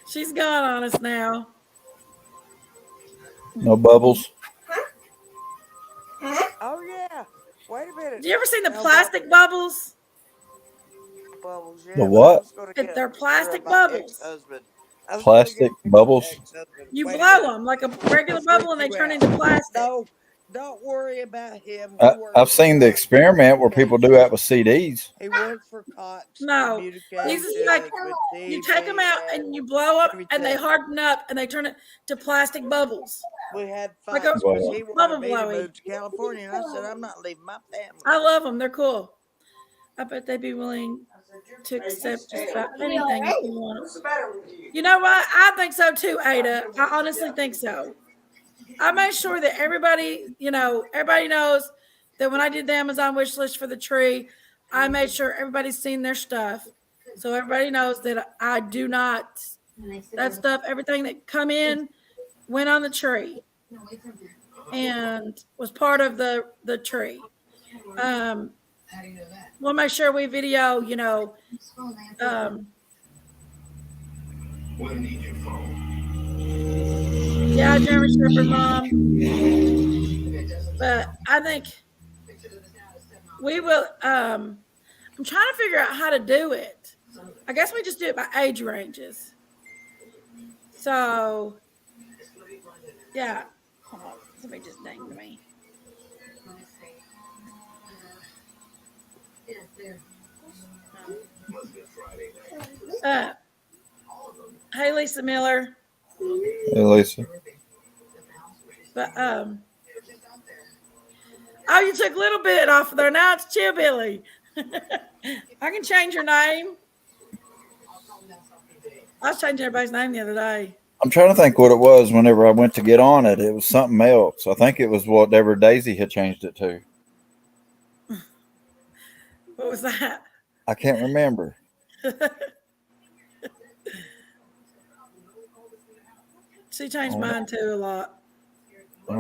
She's gone on us now. No bubbles. Oh yeah. Wait a minute. Do you ever seen the No plastic bubbles? bubbles. The Yeah, but I what? was going to get a They're picture of plastic my bubbles. ex-husband. I was going to get Plastic a picture bubbles. of my ex-husband. You Wait a blow minute. them like a regular Freak bubble and they you turn out. into plastic. No, don't worry about him. He worked I've for seen the Cox experiment where people do that with CDs. He worked for Cox No, these is like Communications with you TV take them out and you blow them and they everything. harden up and they turn it to plastic bubbles. We had Like a fights because he bubble wanted me to blowy. move to California, and I said I'm not leaving my family. I love them. They're cool. I bet they'd be willing I said, "You're to crazy accept as just hell. about anything if you want. What's the matter with you?" You know what? I think so too, Ada. I honestly think so. I made sure that everybody, everybody knows that when I did the Amazon wish list for the tree, I made sure everybody's seen their stuff. So everybody knows that I do not, that stuff, everything that come in went on the tree and was part of the tree. We'll make sure we video, yeah, German Shepherd Mom. But I think we will, I'm trying to figure out how to do it. I guess we just do it by age ranges. So, yeah. Hold on. Somebody just dinged me. Hey, Lisa Miller. Hey, Lisa. But, oh, you took a little bit off of there. Now it's Chillbilly. I can change your name. I was changing everybody's name the other day. I'm trying to think what it was whenever I went to get on it. It was something else. I think it was whatever Daisy had changed it to. What was that? I can't remember. She I changed don't, mine too a lot. I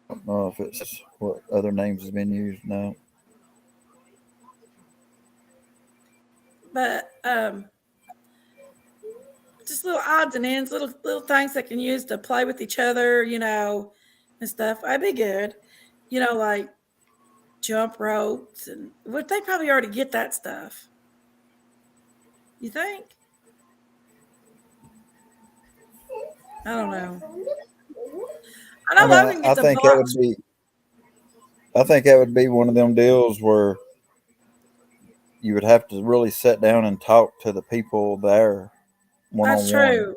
don't know if it's what other names has been used now. But just little odds and ends, little things that can use to play with each other, and stuff. I'd be good. Like jump ropes and would they probably already get that stuff? You think? I don't know. I I know mean, Logan I gets a think that box. would be. I think that would be one of them deals where you would have to really sit down and talk to the people there one That's on one. true.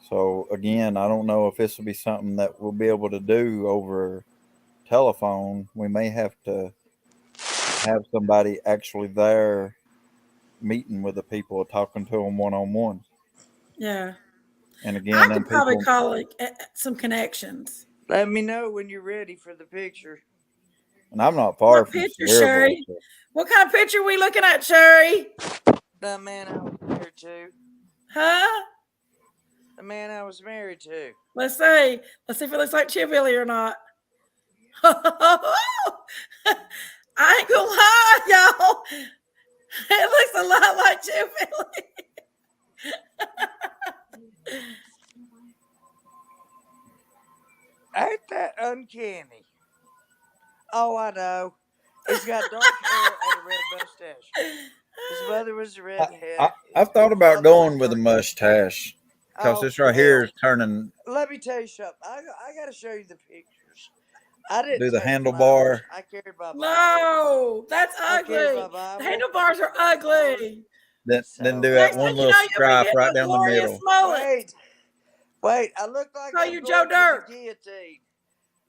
So again, I don't know if this will be something that we'll be able to do over telephone. We may have to have somebody actually there meeting with the people, talking to them one on one. Yeah. And I again, them could probably people, call it some connections. Let me know when you're ready for the picture. and I'm not far What from picture, Sevierville. Sherry? So What kind of picture we looking at, Sherry? The man I was married to. Huh? The man I was married to. Let's see. Let's see if it looks like Chivilly or not. I ain't gonna lie, y'all. It looks a lot like Chivilly. Ain't that uncanny? Oh, I know. He's got dark hair and a red mustache. His mother was a redhead. I've thought His about father was going with a dark. mustache because Oh, this right here hell. is turning. Let me tell you something. I got to show you the pictures. I Do didn't the take photos. handlebar. I carried my Bible. No, that's I carried my ugly. The Bible handlebars and are my sword. ugly. Then So, do that Next one thing you little know, you'll be stripe getting right a down the glorious middle. mullet. wait. I look like Call I'm you Joe going to the Dirt. guillotine.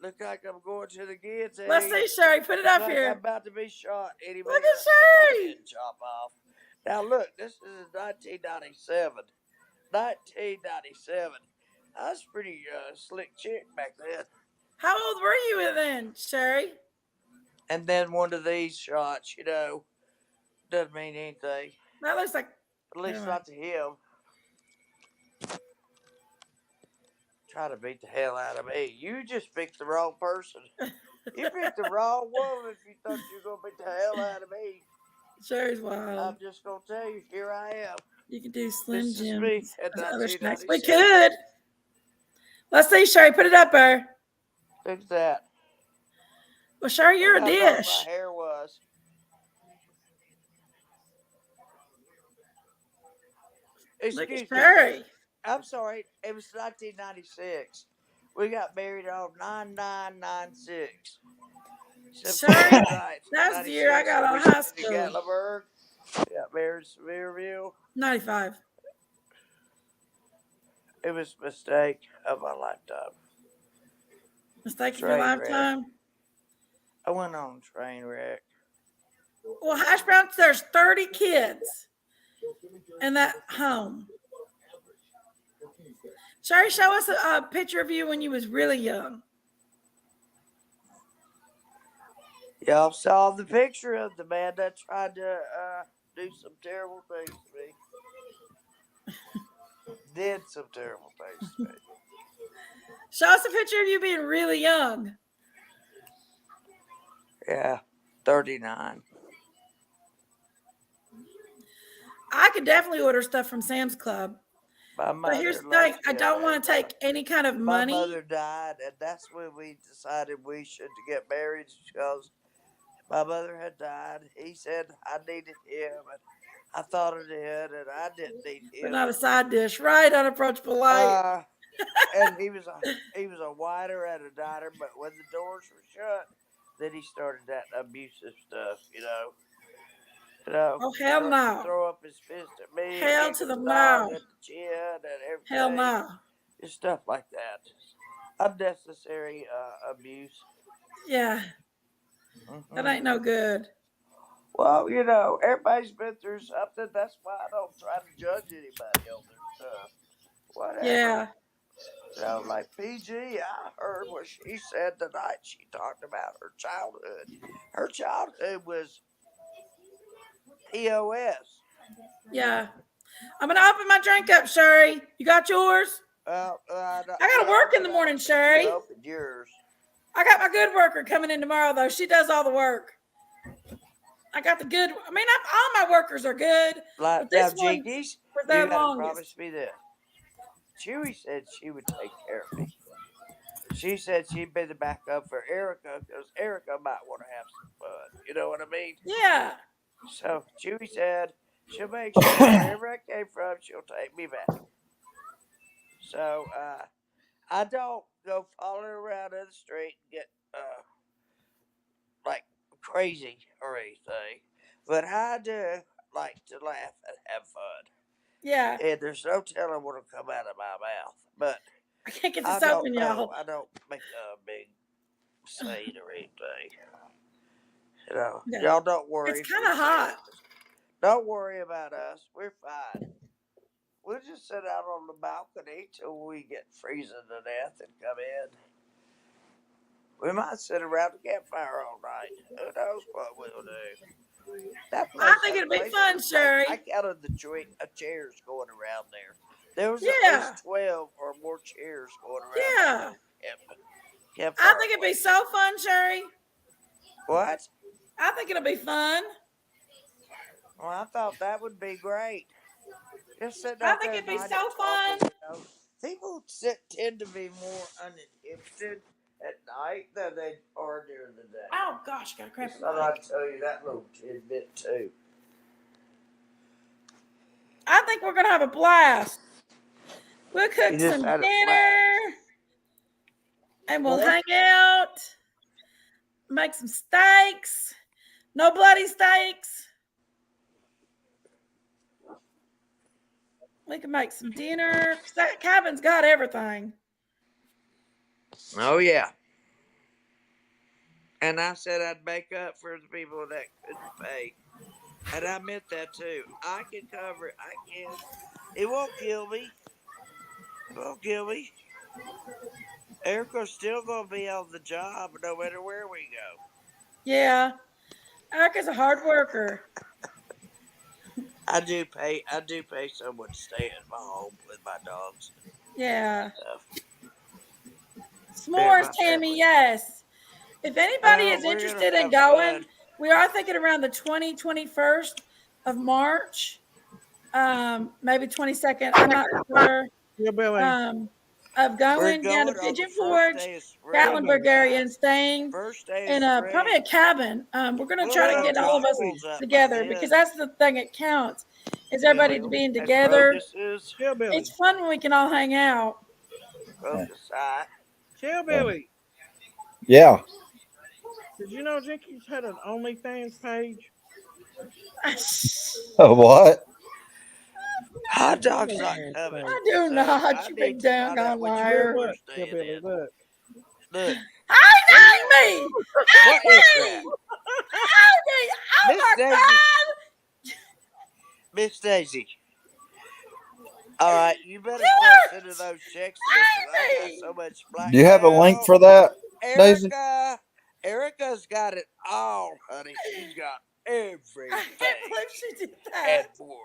Look like I'm going to the Let's guillotine. see, Sherry. Put it Look up like I'm here. about to be shot any Look minute. at My Sherry. head chop off. Now look, this is 1997. 1997. I was pretty slick chick back then. How old were you then, Sherry? And then one of these shots, doesn't mean anything. That looks like. At Never least mind. not to him. Try to beat the hell out of me. You just picked the wrong person. You picked the wrong woman if you thought you were going to beat the hell out of me. Sherry's wild. I'm just going to tell you, here I am. You could do Slim This is me Jims in as other snacks. We 1997. could. Let's see, Sherry. Put it up there. Look at that. Well, Sherry, you're Look a how dark my dish. hair was. Look at Excuse me. Sherry. I'm sorry. It was 1996. We got married on 9996. Sherry, September 9th, that's the year I 96. got And out we of high stayed in school. Gatlinburg. We got married in Sevierville. 95. It was a mistake of my lifetime. Mistake of your Train wreck. lifetime. I went on a train wreck. Well, Hash Browns, there's 30 kids in that home. Sherry, show us a picture of you when you was really young. Y'all saw the picture of the man that tried to do some terrible things to me. Did some terrible things to me. Show us a picture of you being really young. Yeah, 39. I could definitely order stuff from Sam's Club. My But here's mother the thing, loves I don't want to take any kind of My money. mother died, and that's when we decided we should get married because my mother had died. He said I needed him, and I thought I did, and I didn't need But him. not a side dish, right? Unapproachable light. And he was a whiner and a diner, but when the doors were shut, then he started that abusive stuff, Oh, hell no. throw up his fist at me, Hell kick to the his dog no. at the chin, and everything. Hell no. Just stuff like that. Unnecessary abuse. Yeah, that ain't no good. Well, everybody's been through something. That's why I don't try to judge anybody on their stuff. Whatever. Yeah. Like PG, I heard what she said tonight. She talked about her childhood. Her childhood was POS. Yeah. I'm gonna open my drink up, Sherry. You got yours? I gotta work in the morning, Sherry. You opened yours. I got my good worker coming in tomorrow, though. She does all the work. I got the good. I mean, all my workers are good, Like but this now, one Jinkies, for you the gotta longest. promise me this. Chewy said she would take care of me. She said she'd be the backup for Erica because Erica might want to have some fun. You know what I mean? Yeah. So Chewy said she'll make sure wherever I came from, she'll take me back. So I don't go following around in the street and get like crazy or anything, but I do like to laugh and have fun. Yeah. And there's no telling what'll come out of my mouth. But I can't get I this don't open, know. y'all. I don't make a big scene or anything. You know, Yeah. y'all don't worry. It's kind of hot. Don't worry about us. We're fine. We'll just sit out on the balcony till we get freezing to death and come in. We might sit around the campfire all night. Who knows what we'll do? That place, I think it'd be fun, looks Sherry. I counted the chairs going around there. There was at Yeah. least 12 or more chairs going around Yeah. that little I campfire think it'd be place. so fun, Sherry. What? I think it'll be fun. Well, I thought that would be great. Just sitting I out think there it'd be night so and fun. talking, you know. People tend to be more uninhibited at night than they are during the day. Oh gosh, got a cramp Just in my thought leg. I'd tell you that little tidbit too. I think we're gonna have a blast. We'll You cook just some had a dinner flash. and we'll hang out, make some steaks. No bloody steaks. We can make some dinner. That cabin's got everything. Oh yeah. And I said I'd make up for the people that couldn't pay. And I meant that too. I can cover it. I can. It won't kill me. It won't kill me. Erica's still gonna be on the job no matter where we go. Yeah. Erica's a hard worker. I do pay someone to stay at my home with my dogs Yeah. and stuff. S'mores, my Tammy, family. yes. If anybody is We're gonna interested in have going, fun. we are thinking around the 21st of March, maybe 22nd. I'm not sure. Yeah, Billy. Of We're going down to going on the Pigeon first Forge, day of Gatlinburg spring, area, and guys. staying First day in of probably a spring. cabin. We're going to We'll try to have get all of us goggles up by together because then. that's the thing that counts is We everybody will. being And together. crocuses. Chill, Billy. It's fun when we can all hang out. Crocus eye. Chill, Billy. Yeah. Did you know Jinkies had an OnlyFans page? What? Hot dog's not OnlyFans coming. I do So not, I you need big to find doggone out which liar. room we're Look, Chill, staying Billy, in. look. Look. Hey, Amy! What is that? Amy! Oh Miss my Daisy. God! Miss Daisy. All right, you better start sending those checks to me because I got Amy! so much blackmail. Do you have a link for that, Daisy? Erica's got it all, honey. She's got everything I can't believe she did and that. more.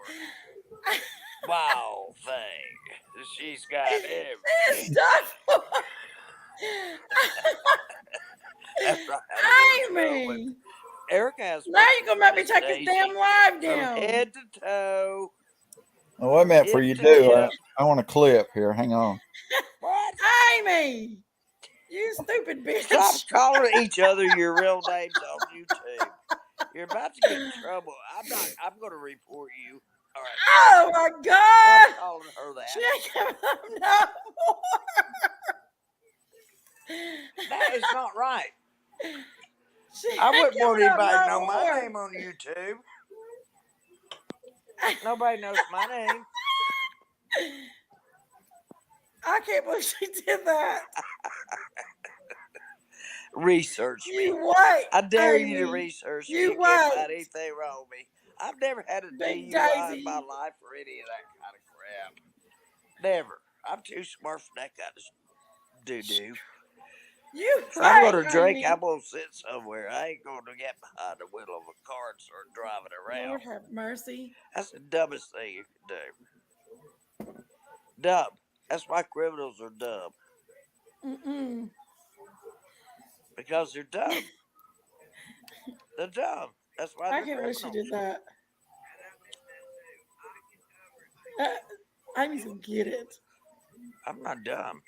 Wow, thing. She's got everything. It's done. That's not how the words go, but Amy! Erica has Now you're gonna make me Miss take this Daisy damn live from down. head to toe. Oh, wait a minute, for you do. I want a clip here. Hang on. What? Amy! You stupid bitch. Stop calling each other your real names on YouTube. You're about to get in trouble. I'm gonna report you. All right. Oh my God! Stop calling her that. She ain't coming up no more. That is not right. She I ain't wouldn't want coming up anybody to no know my more. name on YouTube. Nobody knows my name. I can't believe she did that. Research me. You wait. I dare you to Amy. research me. You You can't find wait. anything wrong with me. I've never had a Big DUI Daisy. in my life or any of that kind of crap. Never. I'm too smart for that kind of doo-doo. You If I'm right, gonna drink, Amy. I'm gonna sit somewhere. I ain't gonna get behind the wheel of a car and start driving Lord around. have mercy. That's the dumbest thing you can do. Dumb. That's why criminals are dumb. Mm-mm. Because they're dumb. They're dumb. That's why I they're can't believe she criminals. did that. Amy's gonna get it. I'm not dumb.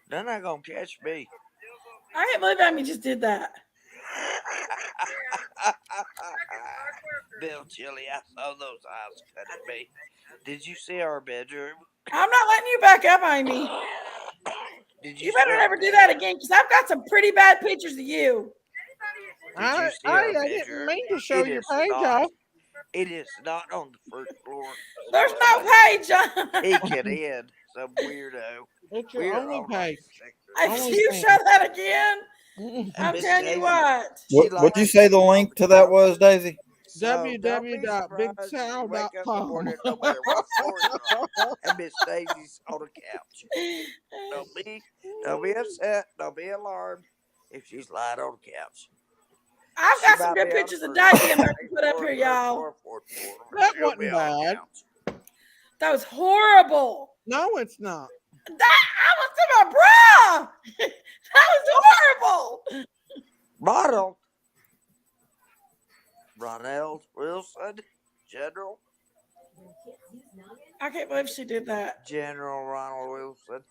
They're not gonna catch me. I can't believe Amy just did that. Bill Chili, I saw those eyes cut at me. Did you see our bedroom? I'm not letting you back up, Amy. Did You see better our never do bedroom? that again, because I've got some pretty bad pictures of you. Did you see I our didn't bedroom? mean to show It your is page not. off. It is not on the first floor. There's So no page on. peeking in, some weirdo. It's your We're only all right. page. If Only you thing. show that again, Mm-mm. And I'm Miss telling you Daisy, what. she What'd likes you to say the sit on link the to that couch. was, Daisy? So don't be surprised when you wake up in the www.bigsal.com. morning, no matter what floor you're on, and Miss Daisy's on the couch. Don't be upset. Don't be alarmed if she's lying on the couch. I've She got some might good be on the pictures of first Daisy I'm floor, about to second put up floor, here, third y'all. floor, fourth floor, but That she'll wasn't be on the bad. couch. That was horrible. No, it's not. I was to my bra. That was horrible. Model Ronald Wilson, General. I can't believe she did that. General Ronald Wilson.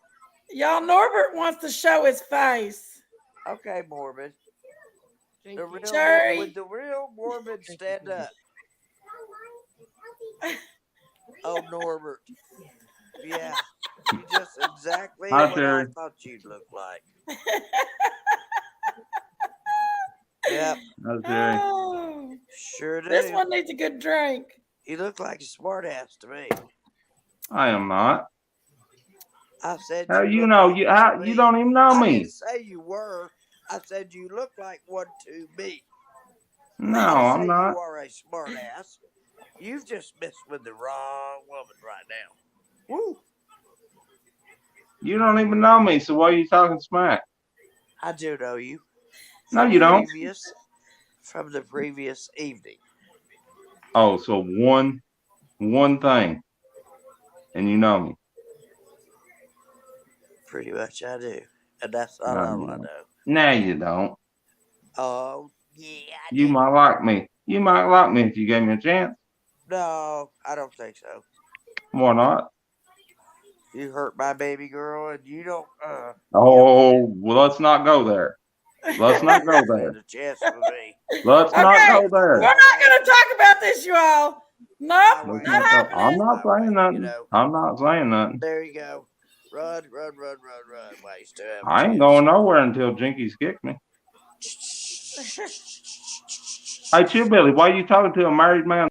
Y'all, Norbert wants to show his face. Okay, Morbid. Thank The you. real Jerry. would the real Morbid Thank stand you. up? Oh, Norbert. Yeah, you just exactly Hi, what I Terry. thought you'd look like. Yep, How's Jerry? Oh, sure do. this one needs a good drink. You look like a smartass to me. I am not. I said How you you look know? like You one how to you me. don't even know I me? didn't say you were. I said you look like one to me. No, I didn't say I'm not. you are a smartass. You've just messed with the wrong woman right now. Woo! You don't even know me. So why are you talking smack? I do know you. No, From you don't. From the previous evening. Oh, so one thing, and you know me. Pretty much I do. And that's not No, all you I don't. know. No, you don't. Oh, yeah, I You do. might like me. You might like me if you gave me a chance. No, I don't think so. Why not? You hurt my baby girl and you don't, Oh, well, let's not go there. Let's not go there. stand a chance with me. Let's not Okay, go we're there. not going to talk about this, you all. Nope, My way. Let's not not go. I'm happening. not My way, saying nothing. you know. I'm not saying nothing. There you go. Run. Why you still have a I ain't chance. going nowhere until Jinkies kick me. Hey, Chill Billy, why are you talking to a married man?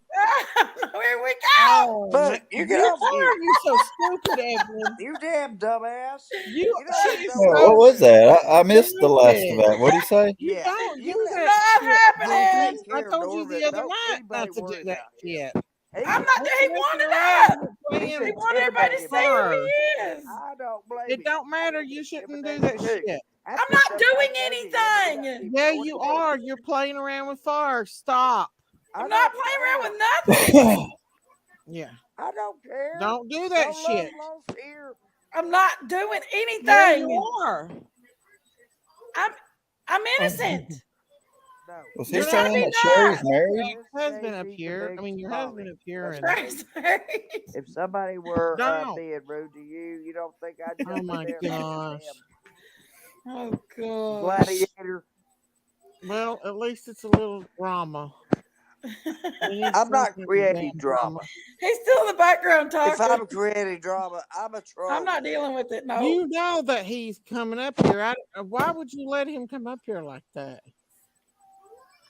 Here we go. Oh, Look, you get you off are. you. You're so stupid, Evelyn. You damn dumbass. You You know she you is don't Yeah, want what was to. that? I missed the last of stupid. that. What'd he say? You Yeah. don't You do let that Not shit. happening. take I care of told you the Norbert. other Don't night anybody not to do worry that about him. shit. He's I'm not. He Messing wanted around that. and He's He playing wanted everybody to intimidating see who me. he is. I don't blame It him. don't matter. You shouldn't do Intimidating that too. shit. That's I'm what not sometimes doing they do. You anything. keep Yeah, going you and going. are. You're playing around with fire. Stop. I'm I not don't playing around care. with nothing. Yeah. I don't care. Don't do that No shit. love lost here. I'm not doing Yeah, anything. you are. I'm innocent. No. Was he You're Just trying to saying be that Sherry's nice. married? Your husband up here. I mean, your husband up here, and Right. If somebody were don't. being rude to you, you don't think I'd Oh jump my in there and gosh. Oh gosh. gladiator? Well, at least it's a little drama. We need I'm not something creating damn drama. He's still in the background If talking. I'm creating drama, I'm a troll. I'm not dealing with it. No. You know that he's coming up here. Why would you let him come up here like that?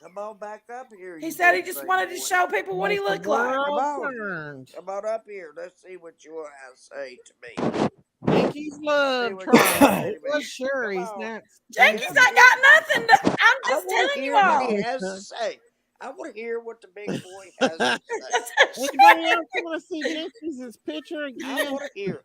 Come on back up here. He you said he big just big wanted to boy. show people what he The looked like. Come world on. turned. Come on up here. Let's see what you have to say to me. Jinky's love what you have to turned. say It to me. was Sherry's Come on. nuts. Jinkies ain't got nothing. I'm I just want to telling you hear what all. he has to say. I want to hear what the big boy has to say. Anybody else want to see Jinky's picture I again? want to hear.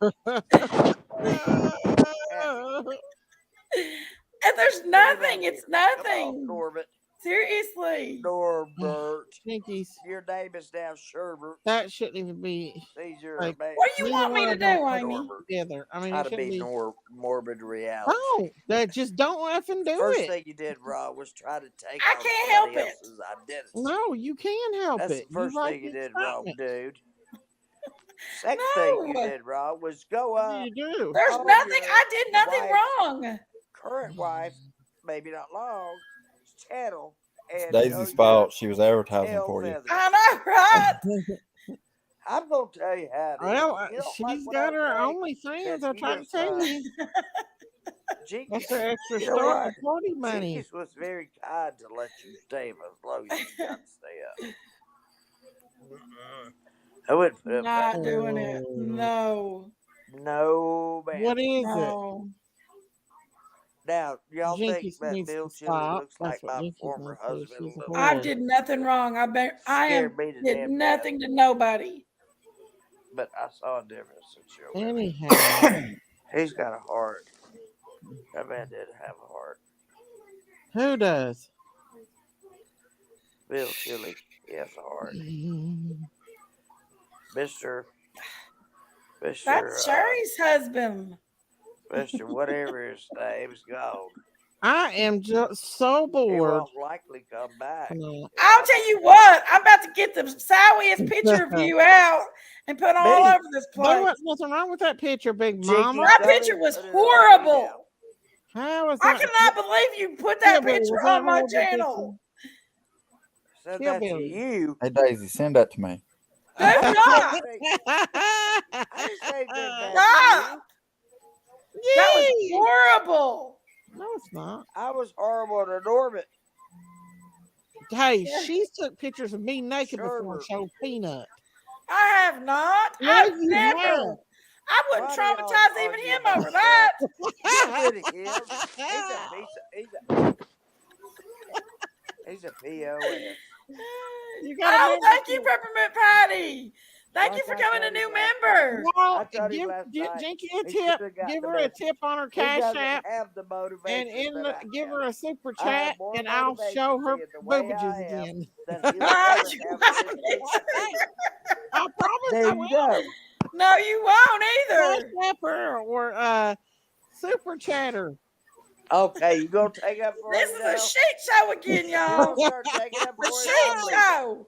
And there's Bring him out nothing. It's here. Come on, nothing. Norbert. Seriously. Norbert. Jinkies, Your name is now Sherbert. that shouldn't even be Caesar, like man. What do you neither want me one to of them do, are Amy? Norbert. together. I mean, Try it to shouldn't be be. morbid reality. Oh, that just don't effing do First it. thing you did wrong was try to take I on can't help somebody it. else's identity. No, you can help That's it. the first you like thing you the did wrong, excitement. dude. Second thing you No. did wrong was go What do you do? There's on nothing. your I did nothing wife's wrong. current wife's, maybe not long, channel It's and show Daisy's your fault. She was advertising tail for you. feathers. I know, right? I'm gonna tell you how it is. Well, You don't like she's what got I her say? OnlyFans. Then I tried to tell you. That's Jinkies, her extra you know start what? party money. Jinkies was very kind to let you stay for as long as you got to stay up. I wouldn't put up that. Not doing it. No. No, man. What is it? No. Now, y'all think Jinkies that needs Bill to Chili stop. looks That's like what my Jinkies former needs to do. husband? She's a I whore. did nothing wrong. Scared me to did death, nothing to nobody. but I saw a difference in Chili. Anyhow, He's got a heart. That man did have a heart. who does? Bill Chili, he has a heart. Mister, That's Sherry's husband. Mister, whatever his name's gone. I am just so He bored. won't likely come back. tonight. I'll tell you what. I'm about to get the sowiest picture of you out and put all Me? over this There place. was nothing wrong with that picture, Big Jinkies, Mama. That don't picture even was put it on me horrible. now. How is I that? cannot believe you put that Hillbilly, picture was that on my horrible picture? channel. Said that to Hillbilly. you. Hey, Daisy, send that to me. Do I didn't not. say I didn't say that Stop. to That was Yee! horrible. No, it's not. you. I was horrible to Norbert. Hey, Yeah. she's took pictures of me naked before and Sherbert. showed Peanut. I have not. No, I've you never. I wouldn't Why do y'all traumatize even argue him about over that. Get rid of him. He's a POS. You gotta Oh, remember thank you, to- Peppermint Patty. Thank you Like for I becoming a told new him last member. Well, I told him give last night, Jinky a he tip. should've got Give the her a message. tip on her He Cash doesn't App have the and motivation that I give have. her a super I have chat, more and I'll show motivation her being the way boobages I am again. than he'll ever have in his big career. I promise There I you will. go. No, you won't Cash either. App her or super chatter. Okay, you gonna take up for This him is a now? shit show again, You y'all. gonna start taking up The for him? shit I'm leaving. show.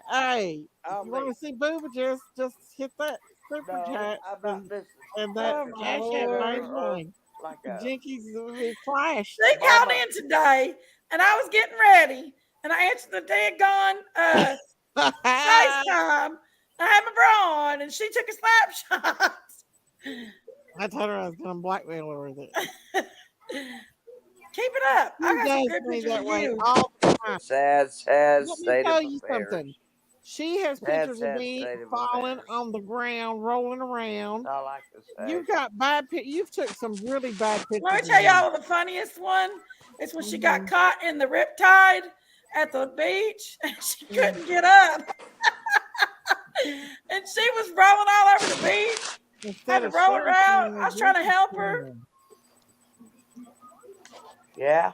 Hey, I'll if you want leave. to see boobages, just hit that super No, chat I'm not listening. and that Oh, my Cash App Lord. page mine. Like a Jinkies will be flashed. She called mama. in today, and I was getting ready, and I answered the daggone FaceTime. I had my bra on, and she took a snapshot. I told her I was going to blackmail her with it. Keep it up. I She got some does good me pictures that of way you. all the time. Sad Let me state tell of you affairs. something. She has Sad, pictures of sad me state of falling affairs. on the ground, rolling around. I like to say. You've got bad You've took some really bad pictures. Let me of tell me. y'all the funniest one. It's when she got caught in the riptide at the beach, and she couldn't get up. And she was rolling all over the beach. Instead Had to of roll her out. sharing I was trying to help her. Yeah.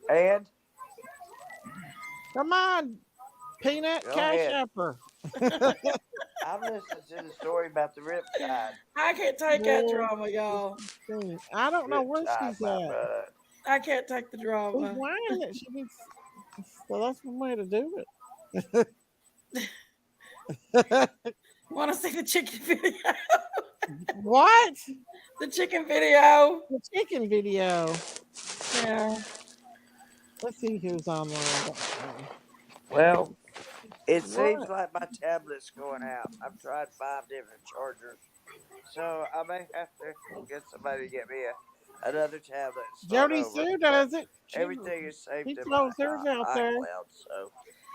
And Come on, Peanut, Go Cash ahead. App her. I'm listening to the story about the riptide. I can't take that Well, drama, y'all. I don't know where Riptide, she's my at. butt. I can't take the She's drama. lying that she needs. So that's one way to do it. Want to see the chicken video? What? The chicken video. The chicken video. Yeah. Let's see who's online. Well, it What? seems like my tablet's going out. I've tried 5 different chargers. So I may have to get somebody to get me another tablet and start Jody over. Sue does it. Everything is saved She in throws my hers out there. iCloud, so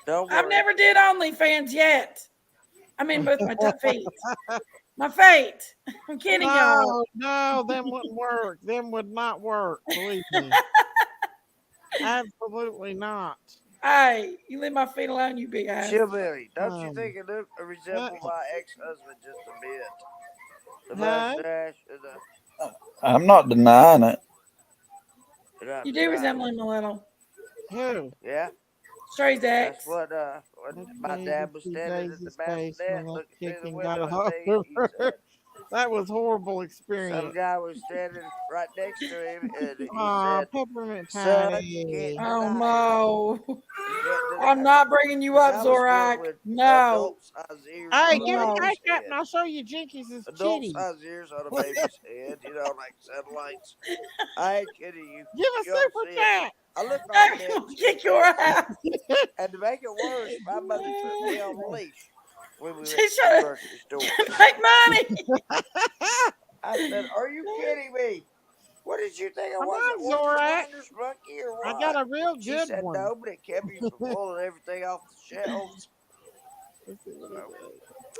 don't I've worry. never did OnlyFans yet. I mean, with my feet. My feet. I'm kidding y'all. No, them wouldn't work. Them would not work. Believe me. Absolutely not. Hey, you leave my feet alone, you big ass. Chillbilly, don't you think it resembles my ex-husband just a bit? The Huh? mustache and the... I'm not denying it. And I'm You do trying resemble to- him a little. Who? Yeah, Stray's that's ex. what when my Okay, dad to was see standing at the Daisy's face when bassinet that looking through the chicken window got at a me. hold He of her. said, That was horrible some experience. guy was standing right next to him, and he Aw, said, peppermint "Son, you can't patty. Oh deny it. no. You can't I'm deny it." not bringing you Because up, I was built Zorak. with No. adult-sized ears Hey, on a give me No. back baby's that head. and I'll show you Jinkies' kitties. Adult-sized ears on a baby's head, like satellites. I ain't kidding you. Give a You ought to super see it. chat. I look I'm like that. gonna She kick was your dancing. ass. And to make it worse, my mother took me on a leash when we went She to the should grocery store. make money. I said, "Are you kidding me? What did you think I Come was? on, An oyster Zorak. minder's monkey or I what?" got a real She good said, one. "No, but it kept you from pulling everything off the shelves." Let's see what So,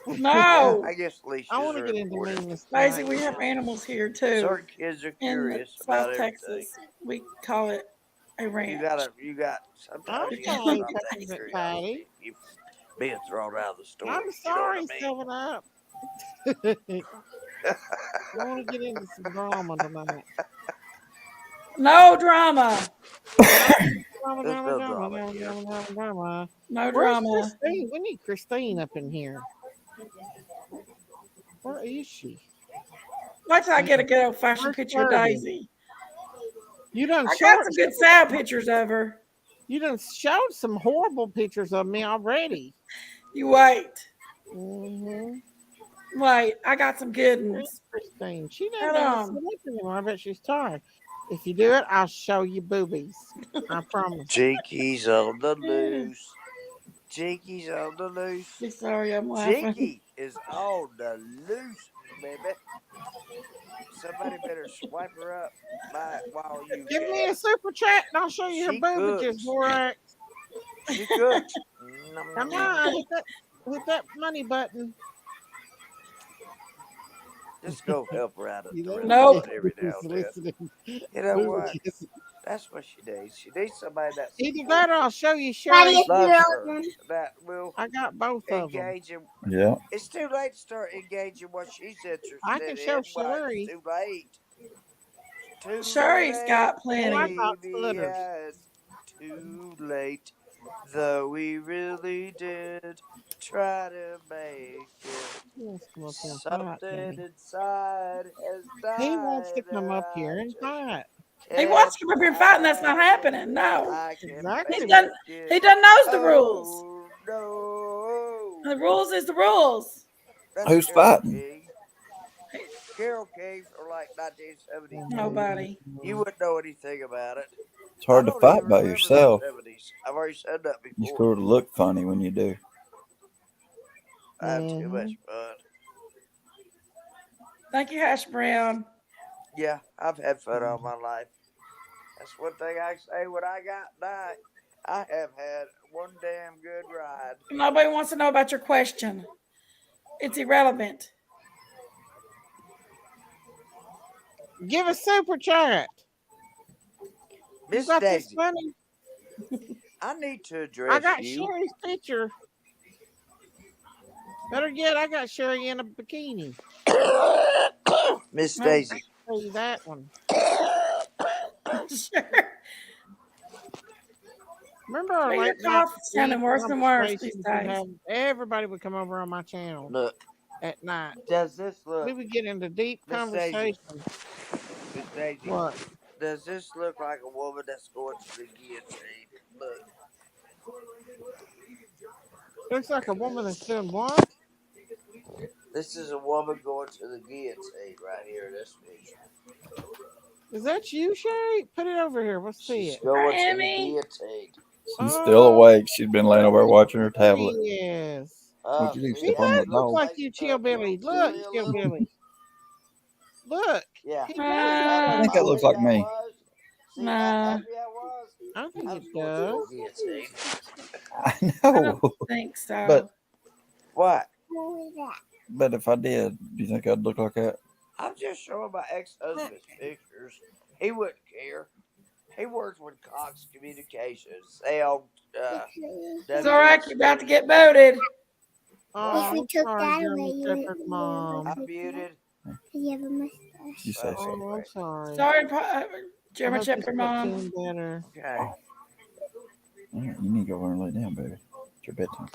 he does. yeah, No. I guess I leashes want to are get into important. meanness Daisy, tonight. we have animals here too. Certain kids are In curious South about everything. Texas, we call it a ranch. Sometimes I'm you gotta sorry, stop that Peppermint curiosity. You being thrown out of the store. I'm You know what sorry, I mean? 7-Up. I want to get into some drama tonight. No drama. Drama, There's drama, no drama, drama drama, here. drama, drama, drama. No Where's drama. Christine? We need Christine up in here. Where is she? Wait till I get a good old fashioned Where's picture of Kirby? Daisy. You done I showed got some good sad pictures of her. You done showed some horrible pictures of me already. You wait. Mm-hmm. Wait, I got some good ones. Christine. She Hold doesn't even on. sit up anymore. I bet she's tired. If you do it, I'll show you boobies. I promise. Jinky's on the loose. Jinky's on the loose. Be sorry, I'm laughing. Jinky is on the loose, baby. Somebody better swipe her up while you Give me a can. super chat and I'll show you her She boobages, cooks. Borak. She cooks. Come on, hit that money button. Just go help her out at You the know, Nope. restaurant every now and then. listening. You know what? Boobages. That's what she needs. She needs somebody that Either supports that or her, I'll show you Daddy, Sherry. if you're loves her, open. that will I got both of them. engage in. Yeah. It's too late to start engaging what she's I can interested show in. Why, it's Sherry. too late. Too Sherry's late, got Oh, I plenty. got baby. splitters. Yeah, it's too late. Though we really did try to make it. He wants to come up here and fight, Something doesn't inside has he? He wants died. to come up I here and just fight. He wants can't to come up here and fight, and that's not hide it. happening. No. I can Exactly. He make done it. he done knows the rules. Oh no. The rules is the rules. That's Who's Carol fighting? King. Carol King from like 1972. Nobody. You wouldn't know anything about it. It's hard I to don't fight even by remember yourself. the 70s. I've already said that You before. sort of look funny when you do. I have too much fun. Thank you, Hash Brown. Yeah, I've had fun all my life. That's one thing I say when I got die. I have had one damn good ride. Nobody wants to know about your question. It's irrelevant. Give a super chat. You Miss got this Daisy, money? I need to I address got you. Sherry's picture. Better yet, I got Sherry in a bikini. Miss Maybe Daisy, I'll show you that one. Sure. Remember our But your late night cough's sounding worse and worse these conversations we'd days. have? Everybody would come over on my channel look, at night. does this look, We would get into deep Miss Daisy, conversation. Miss Daisy, What? does this look like a woman that's going to the guillotine? Look, Looks like a woman that's doing what? this is a woman going to the guillotine right here in this picture. Is that you, Sherry? Put it over here. Let's see She's it. going to the Emmy. guillotine. She's still awake. She's been laying over there watching her tablet. Yes. Would you do? See, He Step on does the look dog. like you, Chillbilly. Look, Chilly a little. Chillbilly. Look. Yeah. He See does how look I like think that you. looks like happy I me. was? See how Nah, happy I was? I think I it was going to does. the guillotine. I I know. don't think so. But What? but if I did, do you think I'd look like that? I'm just showing my ex-husband's pictures. He wouldn't care. He works with Cox Communications. They own It's all right. You're about to WSC. get voted. Oh, If you I'm took sorry, that you're away, a you shepherd would- mom. I'm muted. You have a mustache. You say so. Oh, I'm sorry. Sorry, I German hope you Shepherd start Mom. feeling better. Okay. All right, you need to go over and lay down, baby. It's your bedtime.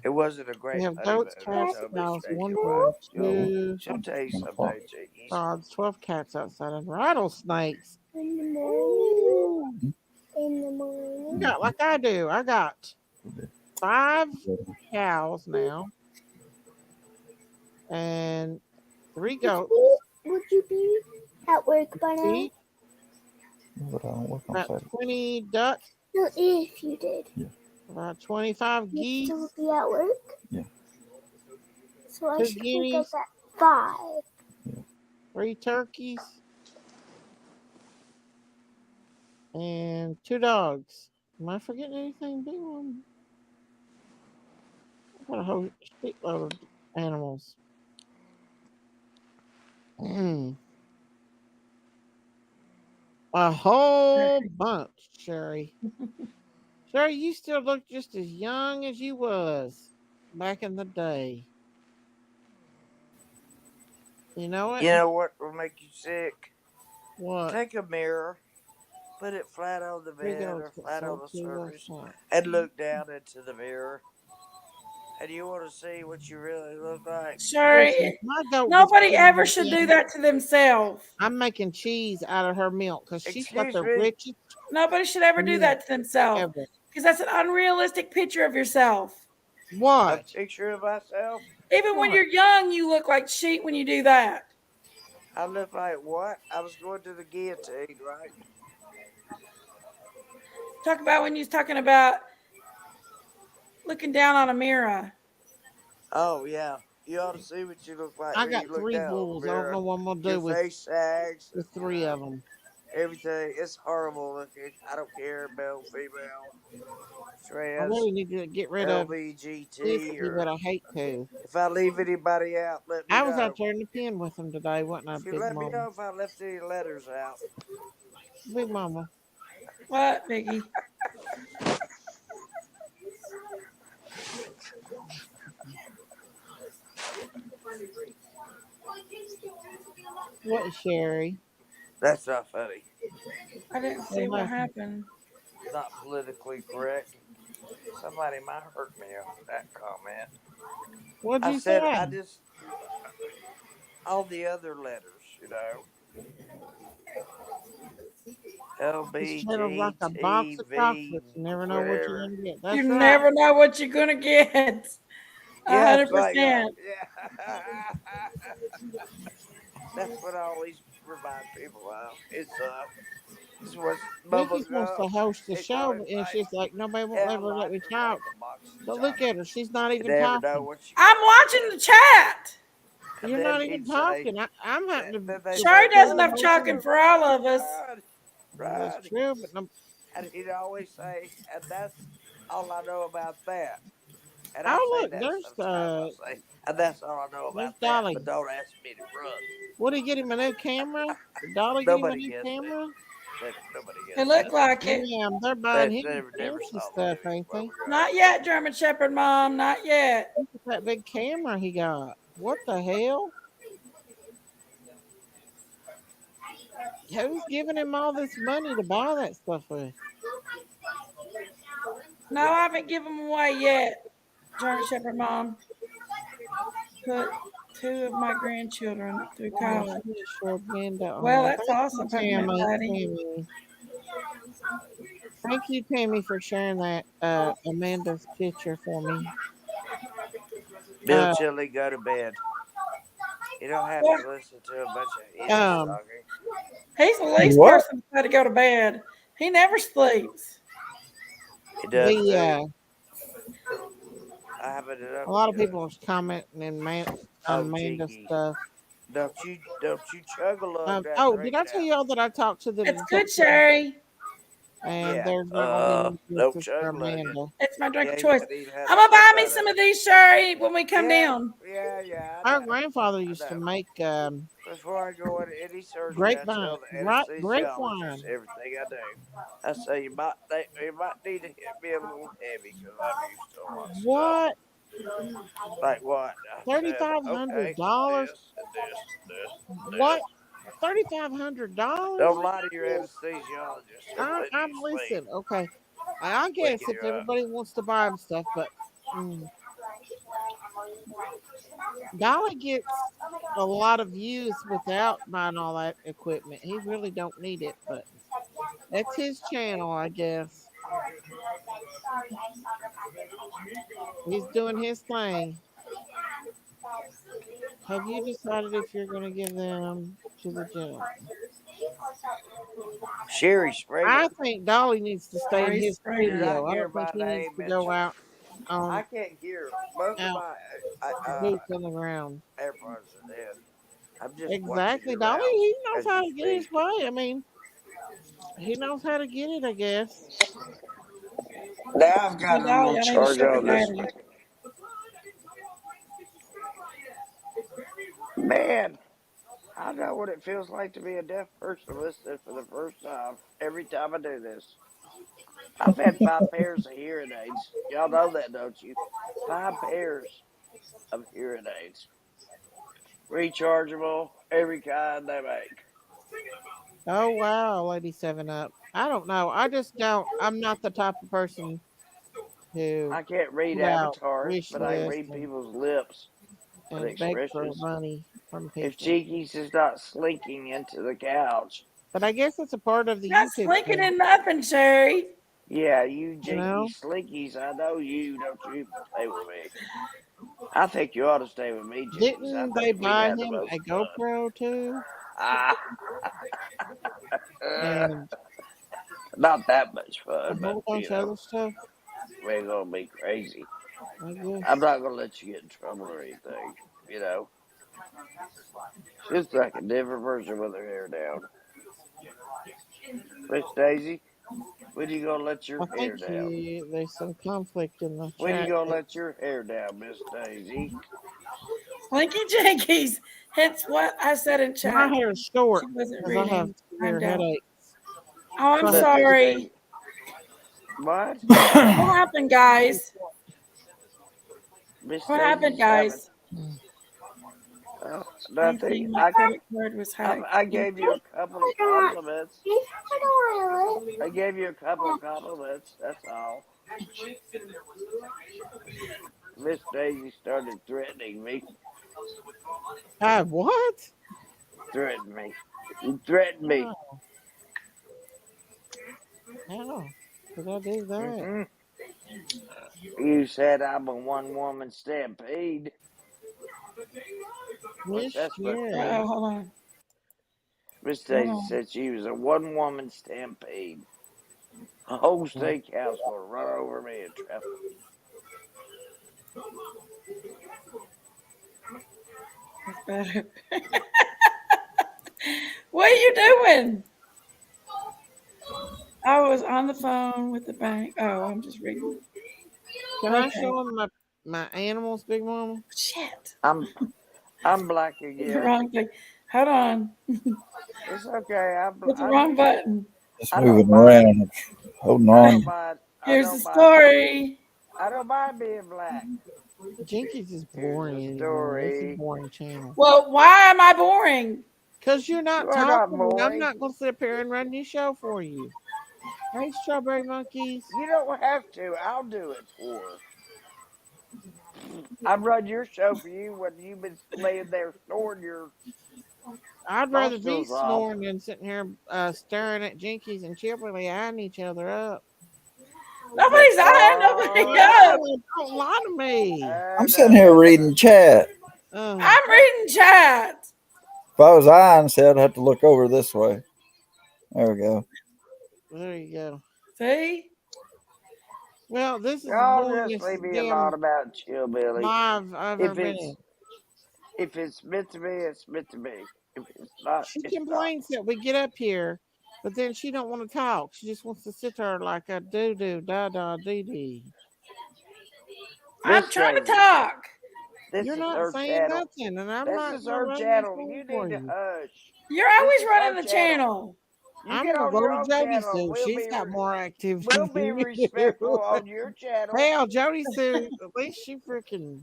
It wasn't a We great have honeymoon. goats, I cats, told me cows, straight 1 to horse, She'll, 2 she'll tell you It's gonna someday, fall. Jiggies. dogs, 12 cats outside, and rattlesnakes. In the morning. Ooh. In the You morning. got like I do. I got 5 cows now and 3 goats. Would you be at work by now? Sheep, But I don't work on about Saturday. 20 ducks, No, if you did. about 25 You'd geese, still be at work? Yeah. So I 2 should wake guineas, up at 5. 3 turkeys, and 2 dogs. Am I forgetting anything big one? I got a whole shitload of animals. A whole bunch, Sherry. Sherry, you still look just as young as you was back in the day. You know what? You know what will make you sick? What? Take a mirror, put it flat on the Three bed girls or got flat on sold the 2 last surface, night. and look down into the mirror. And you want to see what you really look like? Listen, Sherry, if my goat gets nobody big ever should do again, that to themselves. I'm making cheese out of her milk because she's got Excuse the me? richest Nobody should ever do milk that to themselves ever. because that's an unrealistic picture of yourself. A What? picture of myself? Even when What? you're young, you look like sheep when you do that. I look like what? I was going to the guillotine, right? Talk about when you was talking about looking down on a mirror. Oh, yeah. You ought to see what you look like I when got you look 3 down on the bulls. I don't know mirror. what I'm gonna Your do with face sags, and, 3 of them. everything. It's horrible looking. I don't care, male, female, I trans, really need to get rid of LBGT, 50, but or I hate to. if I leave anybody out, let me I was out know. there in the pen with them today, wasn't I, If you Big let me Mama? know if I left any letters out. Big Mama. What, Biggie? What, Sherry? That's not funny. I didn't see What what happened? happened. Not politically correct. Somebody might hurt me on that comment. What'd I you said say? I just all the other letters, This channel's like a box of LBGTV, chocolates. You never know what you're whatever. gonna get. You That's right. never know what you're gonna get. Yeah, it's like 100%. yeah. That's what I always remind people of. It's what's Nikki bubble wants to gum. host the It's all show, in and life. she's like, nobody won't Yeah, ever let life me is talk. like a box of But look at her. chocolates. She's not You even never know talking. what you're I'm gonna get. watching the chat. And You're then not even he'd say, talking. I'm having to then they Sherry say, does do the run, enough whole talking thing. Mother, for all run, of us. run, That's run. true, but no, And he'd always say, and that's all I know about that. And I oh say look, that sometimes. I'll say, and that's all I know there's about that. Dolly. But don't ask me to run. What did he get him a new camera? Did Dolly get him a Nobody new gets it. camera? Nobody It gets it. looked like it. Yeah, they're buying They him never fancy saw the stuff, movie ain't they? Bubblegum. Not yet, German Shepherd Mom. Not yet. Look at that big camera he got. What the hell? Who's giving him all this money to buy that stuff with? No, I haven't given them away yet, German Shepherd Mom. Put 2 of my grandchildren through Oh, college. she showed Amanda Well, on. that's Thank you, awesome. Peppermint Tammy. Patty. Thank you, Tammy, for sharing that Amanda's picture for me. Bill Chili, go to bed. You don't have Well, to listen to a bunch of idiots Um, talking. he's the least What? person that's got to go to bed. He never sleeps. It does the me. I haven't enough a lot of to do people it. was commenting on Oh, Amanda's Jiggy, stuff. don't you chug a lug that Oh, did drink I tell now? y'all that I talked to the It's good, detective Sherry. and Yeah. there's not gonna be no Don't justice for chug lug it. Amanda? It's my drink Yeah, of you choice. hadn't even had I'm a gonna buy sip me out some of of it. these, Sherry, when we come down. Yeah, I Our know. grandfather I used to know. make Before I go into any surgery, I grapevine, tell the right? anesthesiologist Grapevine. everything I do. I say you might need to hit me a little heavy because I'm used to a lot of stuff. What? Like what? I said, okay, $3,500? this and this and this and What? this. $3,500. Don't lie to your anesthesiologist. He'll let I'm you sleep. listen. Okay, I guess Waking if you up. everybody wants to buy him stuff, but mm, Dolly gets a lot of views without buying all that equipment. He really don't need it, but that's his channel, I guess. He's doing his thing. Have you decided if you're going to give them to the gentleman? Sherry Springer. I think Dolly needs to stay in Sherry his Did Springer. I studio. I hear don't think my he needs name to go mentioned? out I on can't hear. Both of out my boots on the ground. AirPods are dead. I'm just watching Exactly, your Dolly. mouth He knows as how you to get his speak. way. I mean, he knows how to get it. I guess. Now I've got Hey, a little Dolly, I need a charge sugar on this daddy. one. Man, I know what it feels like to be a deaf person listening for the first time every time I do this. I've had 5 pairs of hearing aids. Y'all know that, don't you? 5 pairs of hearing aids. Rechargeable, every kind they make. Oh wow, Lady Seven Up. I don't know. I just don't. I'm not the type of person who I can't read put out avatars, wish but I can lists read people's lips and and beg for expressions. money from If people. Cheeky's is not slinking into the couch, But I guess it's a part of the Not YouTube slinking thing, in nothing, Sherry. yeah, you you jinky know. slinkies, I know you, don't you? Stay with me. I think you ought to stay with me, jinkies. I Didn't they think we'd buy have the him most a fun. GoPro too? Ah, And not that much a fun, but whole bunch of other stuff? we ain't gonna be crazy. I I'm guess. not gonna let you get in trouble or anything. You know, she's like a different person with her hair down. Miss Daisy, when you gonna let I your think hair down? there's some conflict in the When you chat. gonna let your hair down, Miss Daisy? Slinky Jinkies. Hence what I said in My chat. hair is She short wasn't because I have reading. severe I'm down. headaches. Oh, I'm So I have Look, to Miss keep sorry. Daisy. What? What happened, guys? Miss What Daisy happened, 7. guys? Well, I nothing. think my credit card was hacked. I gave you a couple of compliments. I gave you a couple of compliments. That's all. Miss Daisy started threatening me. what? Threatened me. You threatened me. Oh, how did I do that? Hmm You said I'm a one-woman stampede. What's Miss that supposed to Sherry. mean? Hold on. Miss Hold Daisy on. said she was a one-woman stampede. A whole steakhouse gonna run over me in traffic. That's better. What are you doing? I was on the phone with the bank. Oh, I'm just reading. Can I Okay. show him my animals, Big Mama? Shit. I'm black Hit the again. wrong thing. Hold on. It's okay. Hit the wrong button. Just I don't moving mind. around, holding I don't on. mind. I Here's the don't mind. story. I don't mind being black. Jinkies is Here's boring the anymore. It's a story. boring channel. Well, why am I boring? Because you're You not are not talking, and I'm boring. not going to sit up here and run your show for you. Hey, Strawberry Monkeys. You don't have to. I'll do it for her. I run your show for you when you've been laying there snoring your I'd rather be nostrils off. snoring than sitting here staring at Jinkies and chipperly eyeing each other up. But Nobody's eyeing nobody up. Oh, don't lie to me. I'm sitting here reading chat. I'm reading chat. If I was eyeing, say I'd have to look over this way. There we go. There you go. See? Well, this is the y'all just leave boringest me alone damn about Chillbilly. live I've ever If been in. it's meant to be, it's meant to be. If it's not, She it's not. complains that we get up here, but then she don't want to talk. She just wants to sit there like a doo doo da da dee dee. I'm Miss trying to Daisy, talk. this You're is not her saying channel. nothing, and I'm This not is gonna her run this channel. show You for need to you. hush. You're This always is running her the channel. channel. You I'm get gonna on go your to own Jody channel. Sue. She's got more activity We'll than be you respectful do. on your channel. Hell, Jody Sue, at least she freaking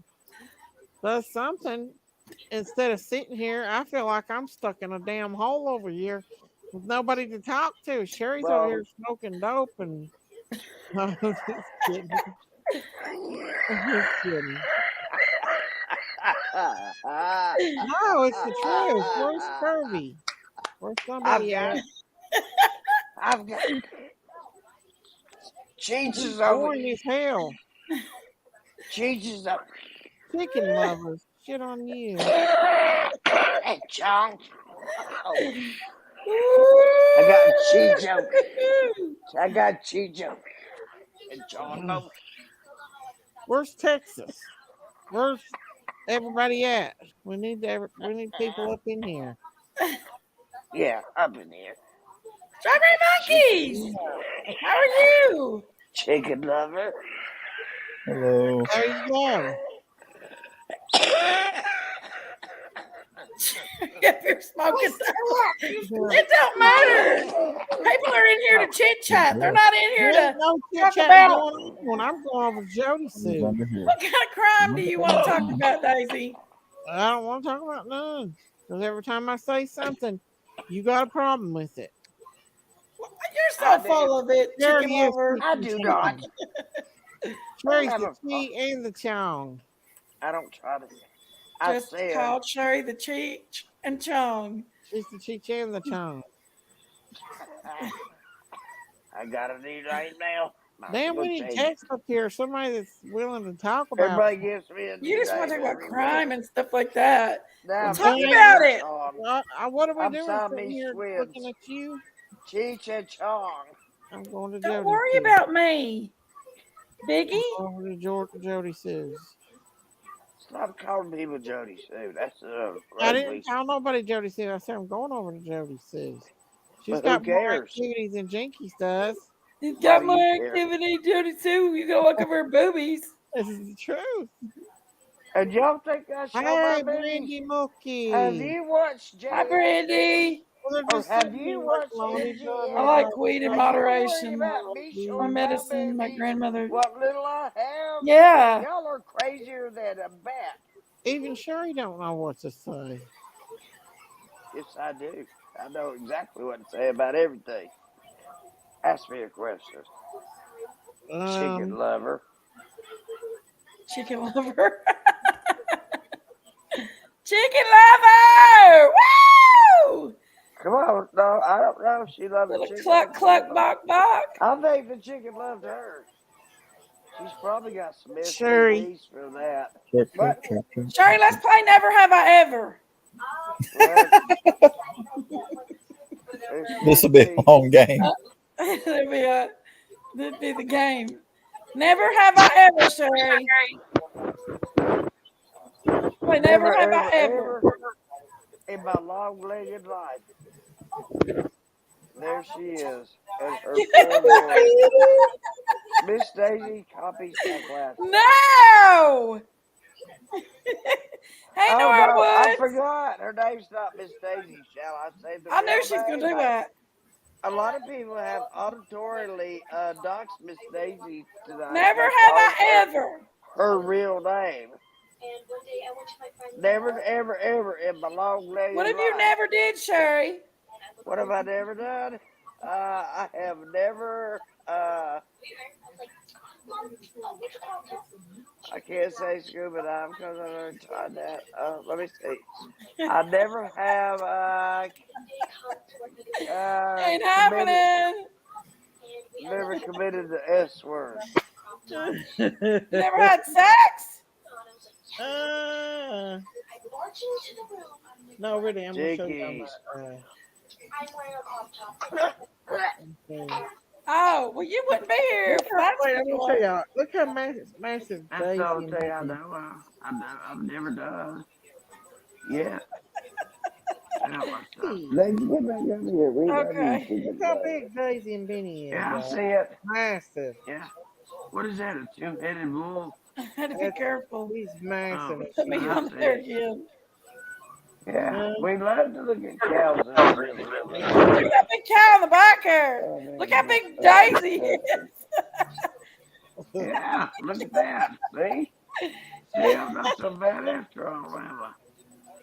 does something. instead of sitting here, I feel like I'm stuck in a damn hole over here with nobody to talk to. Sherry's over Well, here smoking dope and I'm just kidding. I'm just kidding. No, it's the truth. Where's Kirby? Where's I've somebody got, at? I've got He's Jesus over. boring as hell. Jesus over. Chicken lovers. Shit on you. Hey, John. I got a cheese joke. I got a cheese joke. And John knows. Where's Texas? Where's everybody at? We need people up in here. Yeah, up in here. Strawberry monkeys. How are you? Chicken lover. Hello. There you go. If you're smoking, it don't matter. People are in here to chit chat. They're not in here There ain't to no chit talk chat about going on when I'm going over to Jody He's Sue. under here. what kind of crime do you want to talk about, Daisy. I don't want to talk about none. Because every time I say something, you got a problem with it. You're so I do. full of it, There chicken he is. lover. I do not. Sherry's have the a T and the Chong. I don't try to. I Just said, called Sherry the Cheech and Chong. She's the Cheech and the Chong. I got a new name now. Damn, we need text up here. Somebody that's willing to talk about Everybody it. gives me a new You just want to name talk about every crime week. and stuff like that. Now Well, I'm talk Cheech about and it. Chong. What are we I'm doing? Siamese Sitting here twins. looking at you. Cheech and Chong. I'm going to Don't Jody worry Sue. about me, Biggie. Over to Jody Sue's. Stop calling people Jody Sue. That's I didn't ugly. tell nobody Jody Sue. I said I'm going over to Jody Sue's. She's But who got more cares? activities than Jinkies does. He's Why got do more you care? activity, Jody Sue. You gotta look over her boobies. This is the truth. And y'all think I show my Hey, babies? Brandy Have Mookie. you watched Hi, JS? Brandy. Well, they're Or just have sitting you here watched working on each I other. MGM? like weed in Are you worried moderation. about me My showing my medicine, my babies grandmother. what little I have? Yeah. Y'all are crazier than a bat. Even Sherry don't know what to say. Yes, I do. I know exactly what to say about everything. Ask me a question. Chicken lover. Chicken lover. Chicken lover. Woo! Come on. No, I don't know if she loves the Little chicken. cluck, cluck, bok, bok. I think the chicken loved her. She's probably got some Sherry. STDs for that. Check, What? check, check, check. Sherry, let's play Never Have I Ever. Well, This will be a long game. That'd be the game. Never have I ever, Sherry. Play never have I ever. in my long-legged life. There she is, and her full voice. Miss Daisy copies my class. No. Hey, Oh Nora no, I Woods. forgot. Her name's not Miss Daisy. Shall I say the I knew real she was gonna name? do that. A lot of people have auditorily doxed Miss Daisy tonight Never by have calling I ever. her real name. Never, ever, ever in my long-legged What life. have you never did, Sherry? What have I never done? I have never. I can't say scuba dive because I've never tried that. Let me see. I never have Ain't committed. happening. Never committed the S word. Never had sex? No, really, I'm gonna show you Jinkies. Oh, well, you wouldn't be here. If that's Wait, I'm what gonna show y'all. Look how massive That's Daisy the only and thing I Mookie. know. I've never done. Yeah. Let's get back over here. We Okay. Look how big Daisy and Benny is. Yeah, I y'all. see it. Massive. Yeah. What is that? A two-headed bull? I had to be careful. He's massive. Oh, Put me I on see. there again. Yeah, we love to look at cows up here. Look at that big cow in the back here. Look how big Daisy is. Yeah, look at that. See? See, I'm not so bad after all, am I?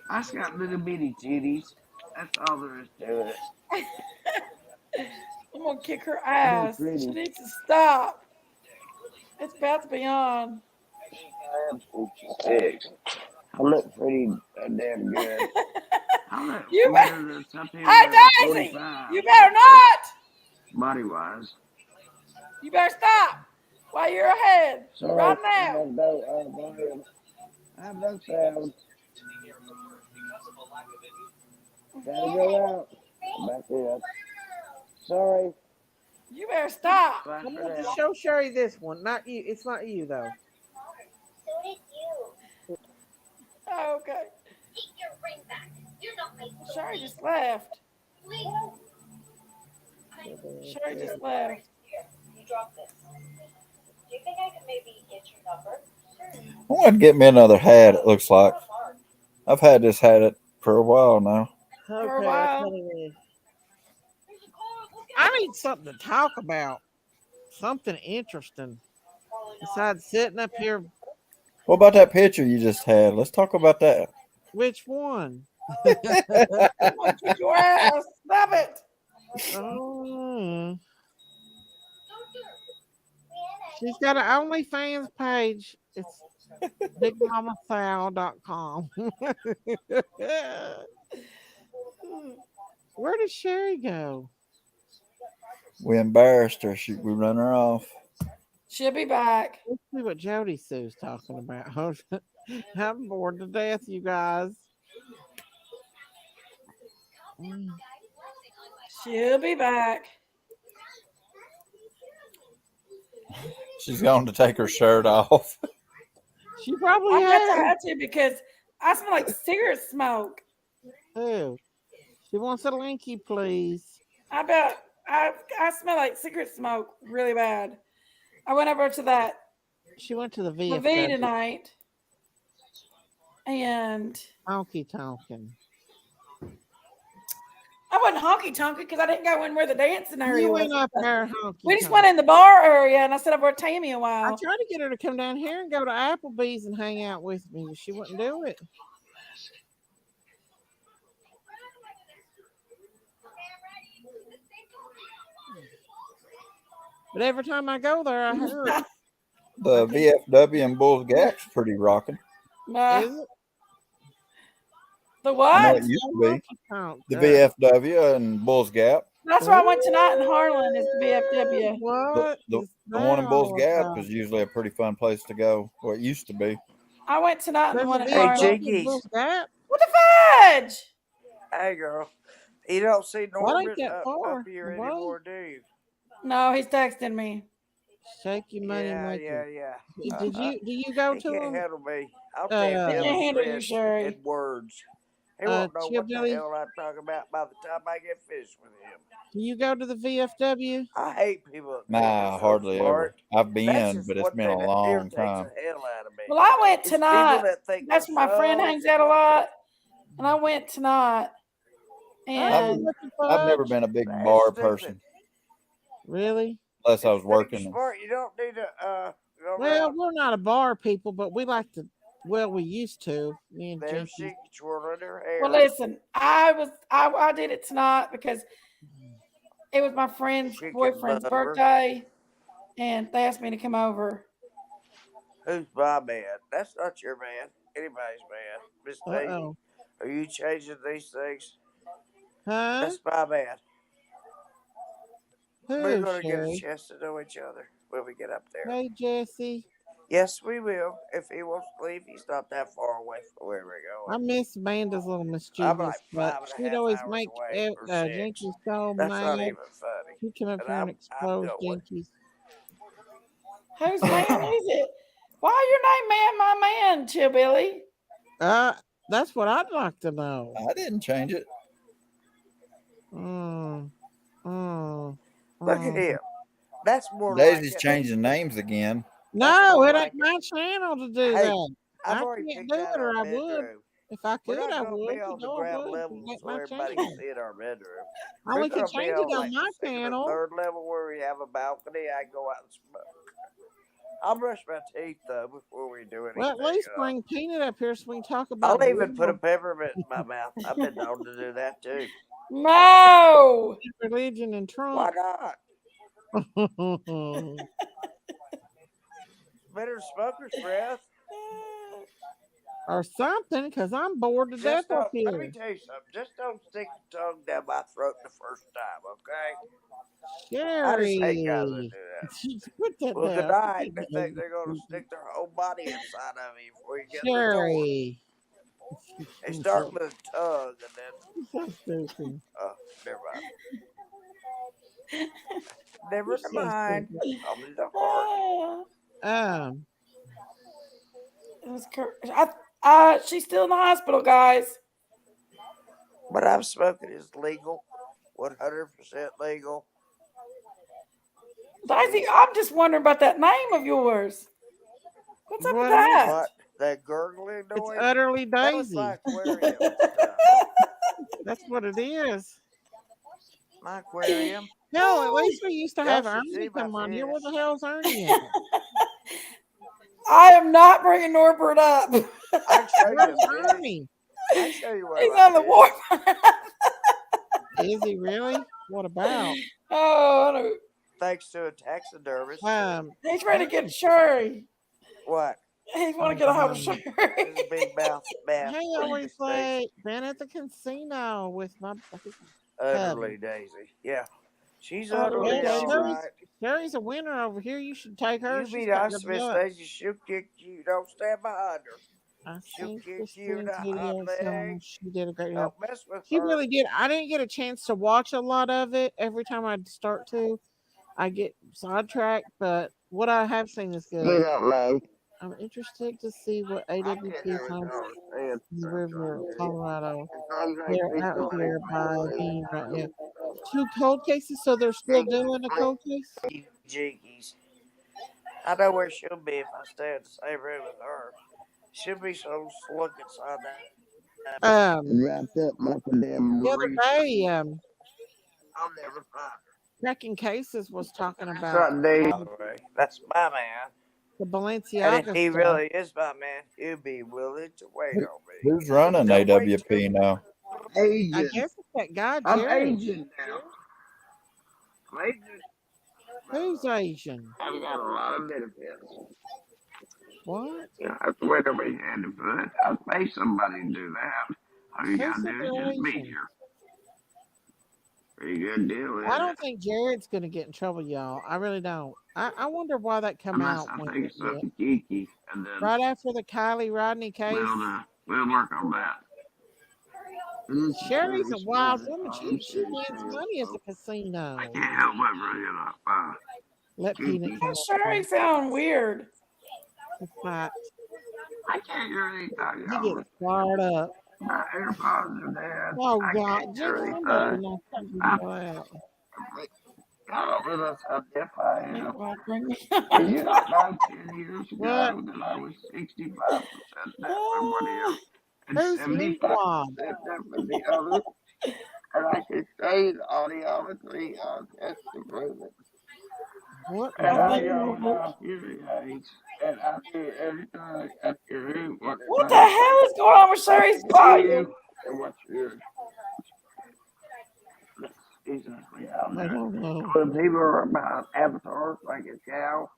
I just got little bitty titties. That's all there is to it. I'm gonna kick her They're ass. She pretty. needs to stop. It's about to be on. I am big. I look pretty damn good. I look You better, better than some people hey that are Daisy, 45 you better not. body wise. You better stop while you're ahead Sorry, right I now. have no volume. I have no sound. Gotta go out. Back in. Sorry. You better stop. Bye I'm for going to now. show Sherry this one. Not you. It's not you though. Okay. Sherry just left. Sherry just left. I want to get me another hat. It looks like I've had this hat for a while now. For a Okay, that's while. what it is. I need something to talk about. Something interesting. Besides sitting up here. What about that picture you just had? Let's talk about that. Which one? I'm gonna kick your ass. Stop it. Oh, she's got an OnlyFans page. It's bigmamathal.com. Where did Sherry go? We embarrassed her. We run her off. She'll be back. Let's see what Jody Sue's talking about. I'm bored to death, you guys. She'll be back. She's going to take her shirt off. She probably I guess I has. had to because I smell like cigarette smoke. Who? She wants a linky, please. I bet I smell like cigarette smoke really bad. I went over to that She went to the V VFW. tonight, and Honky tonkin. I wasn't honky tonky because I didn't go in where the dancing area You was. went up there honky. We just went in the bar area, and I said I'd work Tammy a I while. tried to get her to come down here and go to Applebee's and hang out with me. She wouldn't do it. But every time I go there, I hear it. The VFW in Bulls Gap's pretty rocking. Is it? The I know what? it used to be. Oh, The God. VFW and Bulls Gap. That's where I went tonight in Harlan. Is the VFW. What The is one in that Bulls all Gap about? is usually a pretty fun place to go. Well, it used to be. I went tonight in the There's one a in Hey, Harlan. VFW in Jinkies. Bulls Gap? What the fudge? Hey, girl. You don't see What ain't Norbert that for? up here What? anymore, do you? No, he's texting me. Shaky money Yeah. maker. Yeah. Did you? Do you go He to can't him? handle me. I'll Uh, damn He him can't in handle you, threats Sherry. and words. He won't know what the Chillbilly? hell I'm talking about by the time I get finished with him. Do you go to the VFW? I hate people that think Nah, they're so hardly smart. ever. I've That's been, just but it's one been thing a that long irritates time. the hell out of me. Well, I went It's people tonight. that think That's they're where my friend so hangs out a smart. lot. And I went tonight. Oh, And looking I've never fudge. been a big That's bar stupid. person Really? unless I If was you think working. you're smart, you don't need to go Well, around. we're not a bar people, but we like to. Well, we used to. Me and There Jinky. she twirling her hair. well, listen, I did it tonight because it was my friend's Chicken boyfriend's lover. birthday, and they asked me to come over. Who's my man? That's not your man. Anybody's man. Miss Daisy, Uh-oh. are you changing these things? Huh? That's my man. We're Who, going to get a Sherry? chance to know each other when we get up there. Hey, Jesse. Yes, we will. If he wants to leave, he's not that far away from where we're I going. miss Amanda's little I'm mischievous, like but 5.5 she'd always hours make away or 6. Jinky so That's not mad. even funny. He'd come up And here and I'm expose going. Jinkies. Whose man is it? Why your name man, my man, Chillbilly? That's what I'd like to know. I didn't change it. Mm, mm, Look at mm. him. That's more Daisy's like it. changing names again. No, more it like ain't my channel to do Hey, that. I've I already can't picked do out it, or our I would. bedroom. If I We're could, not I going to would. be on You the know I ground would. level It ain't so my everybody channel. can see in our bedroom. I We're only going can to be change it on on like my the second or channel. third level where we have a balcony. I can go out and smoke. I'll brush my teeth though before we do Well, at anything least else. bring Peanut up here so we can talk I'll about even put a Bible, peppermint in my mouth. I've been known to do that too. No. religion, and Why Trump. not? Or Better smoker's breath. something, because I'm bored to death Just up don't. Let me here. tell you something. Just don't stick your tongue down my throat the first time, okay? I just hate guys that Sherry. do that. Put that Well, good down. Put night. that They think they're gonna down. stick their whole body inside of you before you get in the door. Sherry. They start with a tongue and then, So stupid. never mind. Never You're so mind. stupid. Only the heart. Um, It was she's still in the hospital, guys. But I'm smoking is legal, 100% legal. Daisy, I'm just wondering about that name of yours. What's up with what is that? What? That gurgling It's noise? utterly That was my Daisy. aquarium stuff. That's what it is. My aquarium. No, at least we used to Y'all have should Ernie see my come on here. Where the fish. hell's Ernie at? I am not bringing Norbert up. I can show you Where's a fish. Ernie? I can show you one He's of my on the fish. wharf. Is he really? What about? Oh, I don't- Thanks to a taxidermist. he's ready to get Sherry. What? He's want to get a hold of Sherry. This is a big mouth bass. Hey, always like been at the casino with my Utterly Daisy. Yeah. She's Utterly utterly Daisy. alright. Sherry's a winner over here. You should take her. You She's be got nice, good Miss luck. Daisy. She'll kick you. Don't stand behind her. I She'll think kick this you in the video hot showing leg. she did a great job. Don't mess with She her. really did. I didn't get a chance to watch a lot of it. Every time I start to, I get sidetracked. But what I have seen is good. I'm interested to see what AWP finds in the river, Colorado. They're out here by me right now. 2 cold cases, so they're still doing a cold case? Jinkies. I know where she'll be if I stay in the same room with her. She'll be so slunk inside that. Wrapped up like a damn the other day, I'll never find her. Cracking Cases was talking That's about not Dave, by the way. That's my man. the And Balenciaga if he stuff. really is my man, he'll be willing to wait on me. Who's running Don't wait AWP now? I Agent. guess it's that guy, I'm Jerry. agent now. I'm agent. Who's Asian? I've got a lot of benefits. What? You don't have to wait on me hand to foot. I'll pay somebody to do that. All you Who gotta said do is they're just be Asian? here. Pretty good deal, I isn't it? don't think Jared's gonna get in trouble, y'all. I really don't. I wonder why that come Unless out I when think it it's did. something geeky, and then Right after the Kylie Rodney case. we'll work on that. Sherry's a wild woman. She wins money at the casino. I can't help but bring it up. Let Peanut come up. Sherry sound weird. It's not. I can't really tell He you. gets fired up. My AirPods are dead. Oh I God, can't just really somebody tell. not thinking I about don't realize how deaf I am. Well, bring me. Did you not know 10 years ago what? that I was 65% deaf in one ear and Who's 75% Leapfrog? deaf in the other? And I can say the audiometry on test improvement. What? And Oh, I thank you, don't Norbert. have hearing aids. And I do everything I can do what it What the takes hell is going on with to Sherry's hear volume? you and what you're. That's exactly how I I do it. don't know. When people are about avatars like a cow,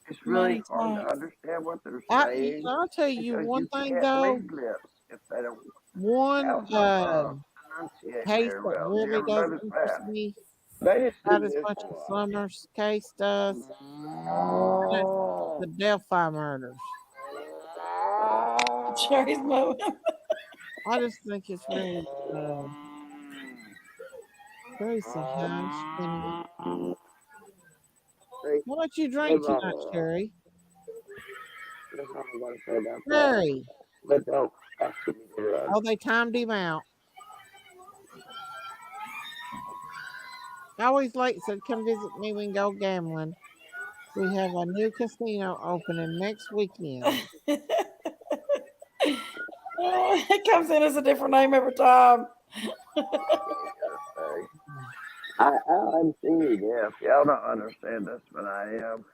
it's really Many hard to times. understand what they're I'll saying tell you because one you thing can't though. read lips if they don't One enunciate case very that well. Do you really ever does notice interest that? me They just about do as this much a as lot. Summer's case does. And that's the Delphi murders. Sherry's moving. I just think it's very so hush. What about you drink tonight, Sherry? That's all I'm gonna say about that. Sherry. But don't ask me to run. Oh, they timed him out. Always late said, come visit me, we can go gambling. We have a new casino opening next weekend. It comes in as a different name every time. I'm seeing deaf. Y'all don't understand this, but I am.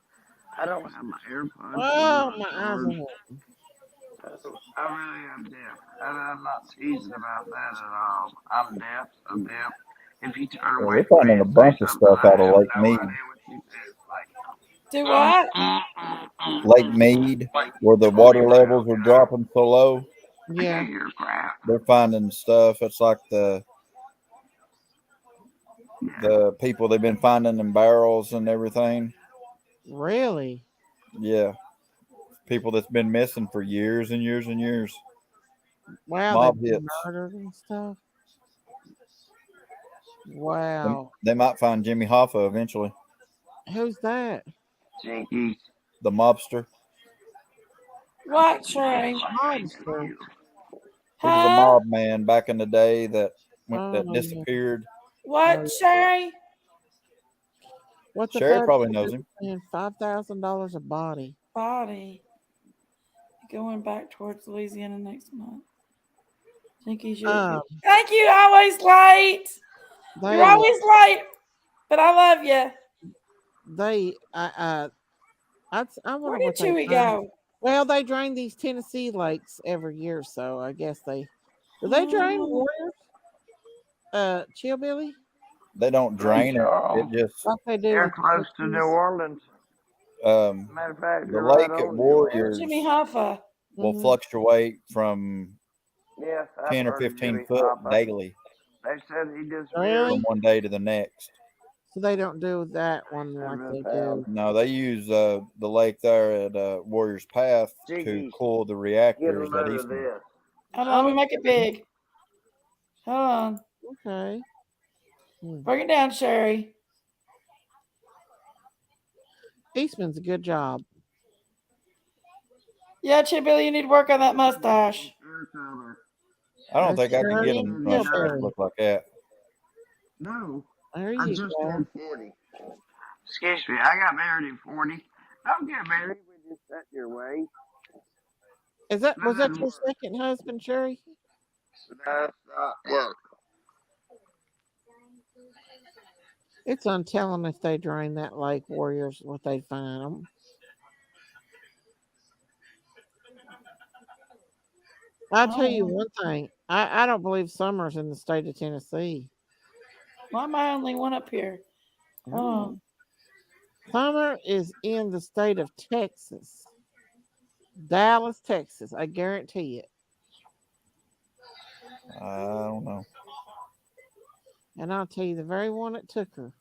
I don't have my AirPods. Oh, my eyes are watering. I really am deaf. And I'm not teasing about that at all. I'm deaf. I'm deaf. If you turn Well, away we're from me finding a and say bunch of something, stuff I out of have Lake no Mead. idea what you said. Do what? Lake Mead, where the water levels are dropping so low, Yeah, Your crap. they're finding stuff. It's like the people they've been finding in barrels and everything. really? Yeah, people that's been missing for years and years and years. Wow, they've Mob been hits. murdered and stuff. They, Wow. they might find Jimmy Hoffa eventually, Who's that? Jinkies. the mobster. What, Trey? Monster. He was a Huh? mob man back in the day that Oh, yeah. disappeared. What, Oh, Sherry? what the Sherry feds probably are knows him. paying $5,000 a body. Body. Going back towards Louisiana next month. Thank you. Um, Thank you. Always late. You're they always late, but I love you. they I Where wonder did what they Chewy drain. go? Well, they drain these Tennessee lakes every year, so I guess do they drain Warriors? Chillbilly, They don't Hey, drain it. It Charles. just like they do They're with close to New Texas. Orleans. um, Matter of fact, the they're right lake at on New Orleans. Where's Jimmy Warriors Hoffa? will Hmm. fluctuate from Yes, I've 10 or heard of 15 Jimmy foot Hoffa. daily They said he disappeared from Really? one day to the next. So they don't do that one like and they been do. found. No, they use the lake there at Warriors Path to Jinkies, cool the get a reactors at load of Eastman. this. Hold on, let me Oh, make it big. Hold on. okay. Hmm. Bring it down, Sherry. Eastman's a good job. Yeah, Chillbilly, you need to work on that mustache. I don't That's think I can get a Shirley mustache Hillbilly. look like that. No, There I you just go. turned 40. Excuse me, I got married in 40. Don't get married when you're set your way. Was That that doesn't your work. second husband, Sherry? That's not work. It's untelling if they drain that lake, Warriors, what they find them. I'll tell you Oh, one thing. I don't believe summer's in the state of Tennessee. why am I only one up here? Oh, Summer is in the state of Texas, Dallas, Texas. I guarantee it. I don't know. And I'll tell you the very one that took her,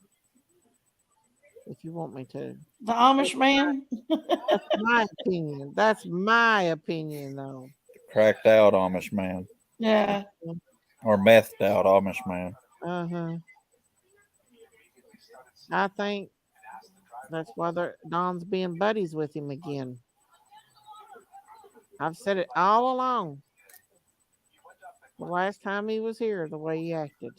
if you want me to. the Amish man. That's my opinion. That's my opinion, though. Cracked out Amish man Yeah. or methed out Amish man. Uh huh. I think that's why Don's being buddies with him again. I've said it all along. The last time he was here, the way he acted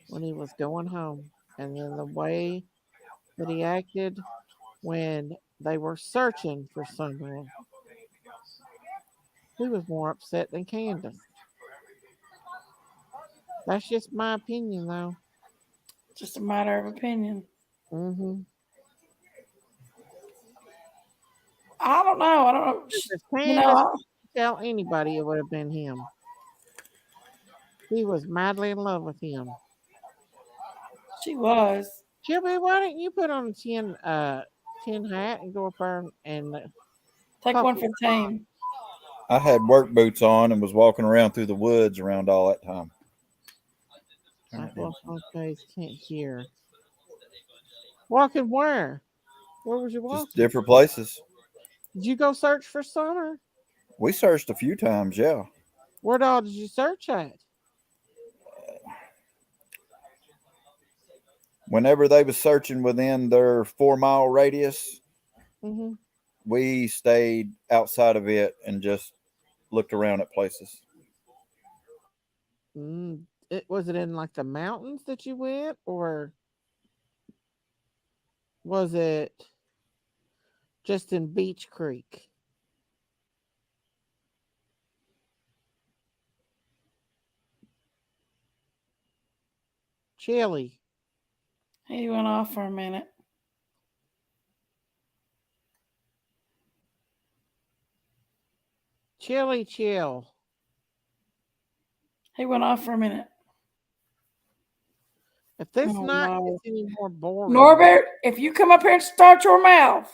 when he was going home, and then the way that he acted when they were searching for someone. He was more upset than Candace. That's just my opinion, though. Just a matter of opinion. Mm-hmm. I don't know. I don't know. If You Candace know, could tell anybody, it would have been him. He was madly in love with him. she was. Shelby, why didn't you put on a tin hat and go up there and Take talk? one for the team. I had work boots on and was walking around through the woods around all that time. I've lost my face, can't hear. Walking where? Where was you Just walking? different places. Did you go search for Summer? We searched a few times, yeah. Where all did you search at? Whenever they was searching within their 4 mile radius, Mm-hmm. we stayed outside of it and just looked around at places. Was it in like the mountains that you went, or was it just in Beach Creek? Chili. He went off for a minute. Chili chill. He went off for a minute. If this Oh, night no. gets any more boring, Norbert, if you come up here and start your mouth,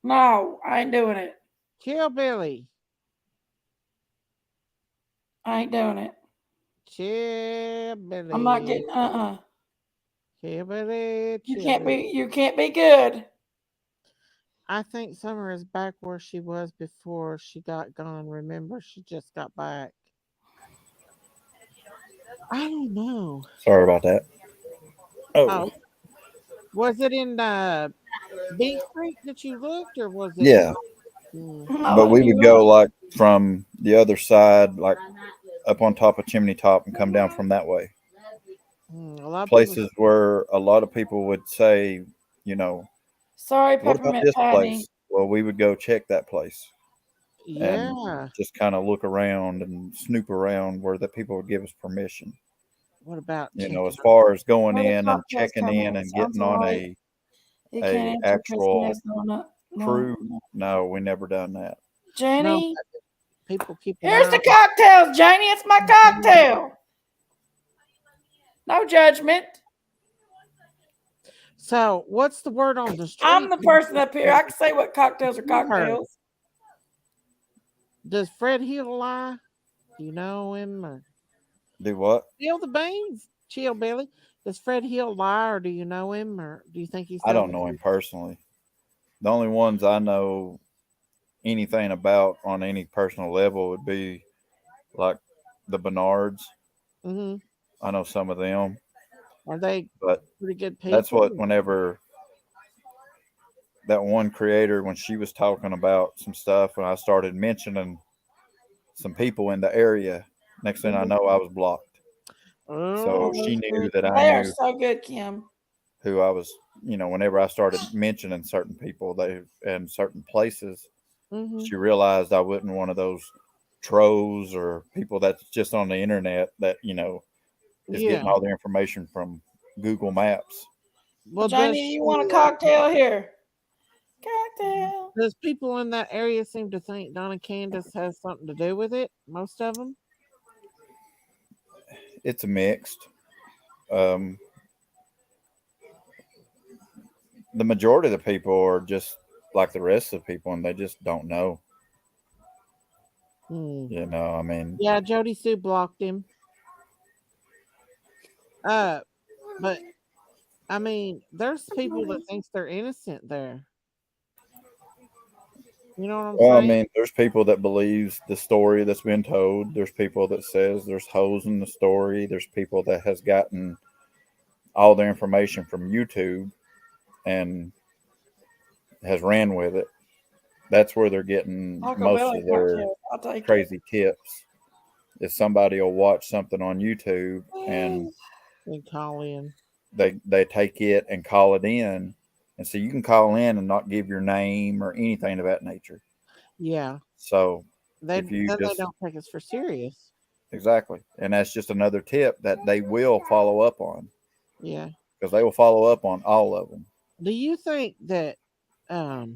no, I ain't doing it. chill, Billy. I ain't doing it. Chill, Billy. I'm not getting Chill, Billy. You Chill, can't Billy. be good. I think Summer is back where she was before she got gone. Remember, she just got back. I don't know. Sorry about that. Oh, Oh, was it in Big Creek that you looked, or was it? yeah. I But like we you would right. go like from the other side, like up on top of Chimney Top and come down from that way. A lot of people. Places where a lot of people would say, you know, Sorry, what about peppermint this patty. place? Well, we would go check that place and Yeah. just kind of look around and snoop around where the people would give us permission. What about You know, as checking? far as going Where the in and cocktails checking come in in? and Sounds getting on right. He can't a answer because he actual has no. crew, no, we never done that. No, Jenny, people keep an here's eye the on. cocktails, Janie. It's my cocktail. No judgment. So, what's the word on the I'm street? the person up here. I can say what cocktails are cocktails. Does Fred Hill lie? Do you know him? Or Do what? spill the beans, chill, Billy. Does Fred Hill lie, or do you know him, or do you think he's? I don't know him personally. The only ones I know anything about on any personal level would be like the Bernards. Mm-hmm. I know some of them, Are they but pretty good that's people? what whenever that one creator when she was talking about some stuff when I started mentioning some people in the area, next thing I know I was blocked. So she knew that I They are knew so good, Kim. who I was, whenever I started mentioning certain people they and certain places, Mm-hmm. she realized I wasn't one of those trolls or people that's just on the internet that, is Yeah. getting all their information from Google Maps. Well, Janie, you want a cocktail here? Cocktail. does people in that area seem to think Donna Candace has something to do with it? Most of them. It's a mixed. Um, the majority of the people are just like the rest of the people, and they just don't know. I mean, Yeah, Jody Sue blocked him. But I mean, there's people that thinks they're innocent there. You know what I'm well, I saying? mean, there's people that believes the story that's been told. There's people that says there's holes in the story. There's people that has gotten all their information from YouTube and has ran with it. That's where they're getting Taco most Bell of their cocktail. I'll take crazy tips. If somebody will watch something on YouTube and And call in. they take it and call it in, and so you can call in and not give your name or anything of that nature. Yeah. So They if you then they just don't take us for serious. exactly, and that's just another tip that they will follow up on Yeah. because they will follow up on all of them. Do you think that oh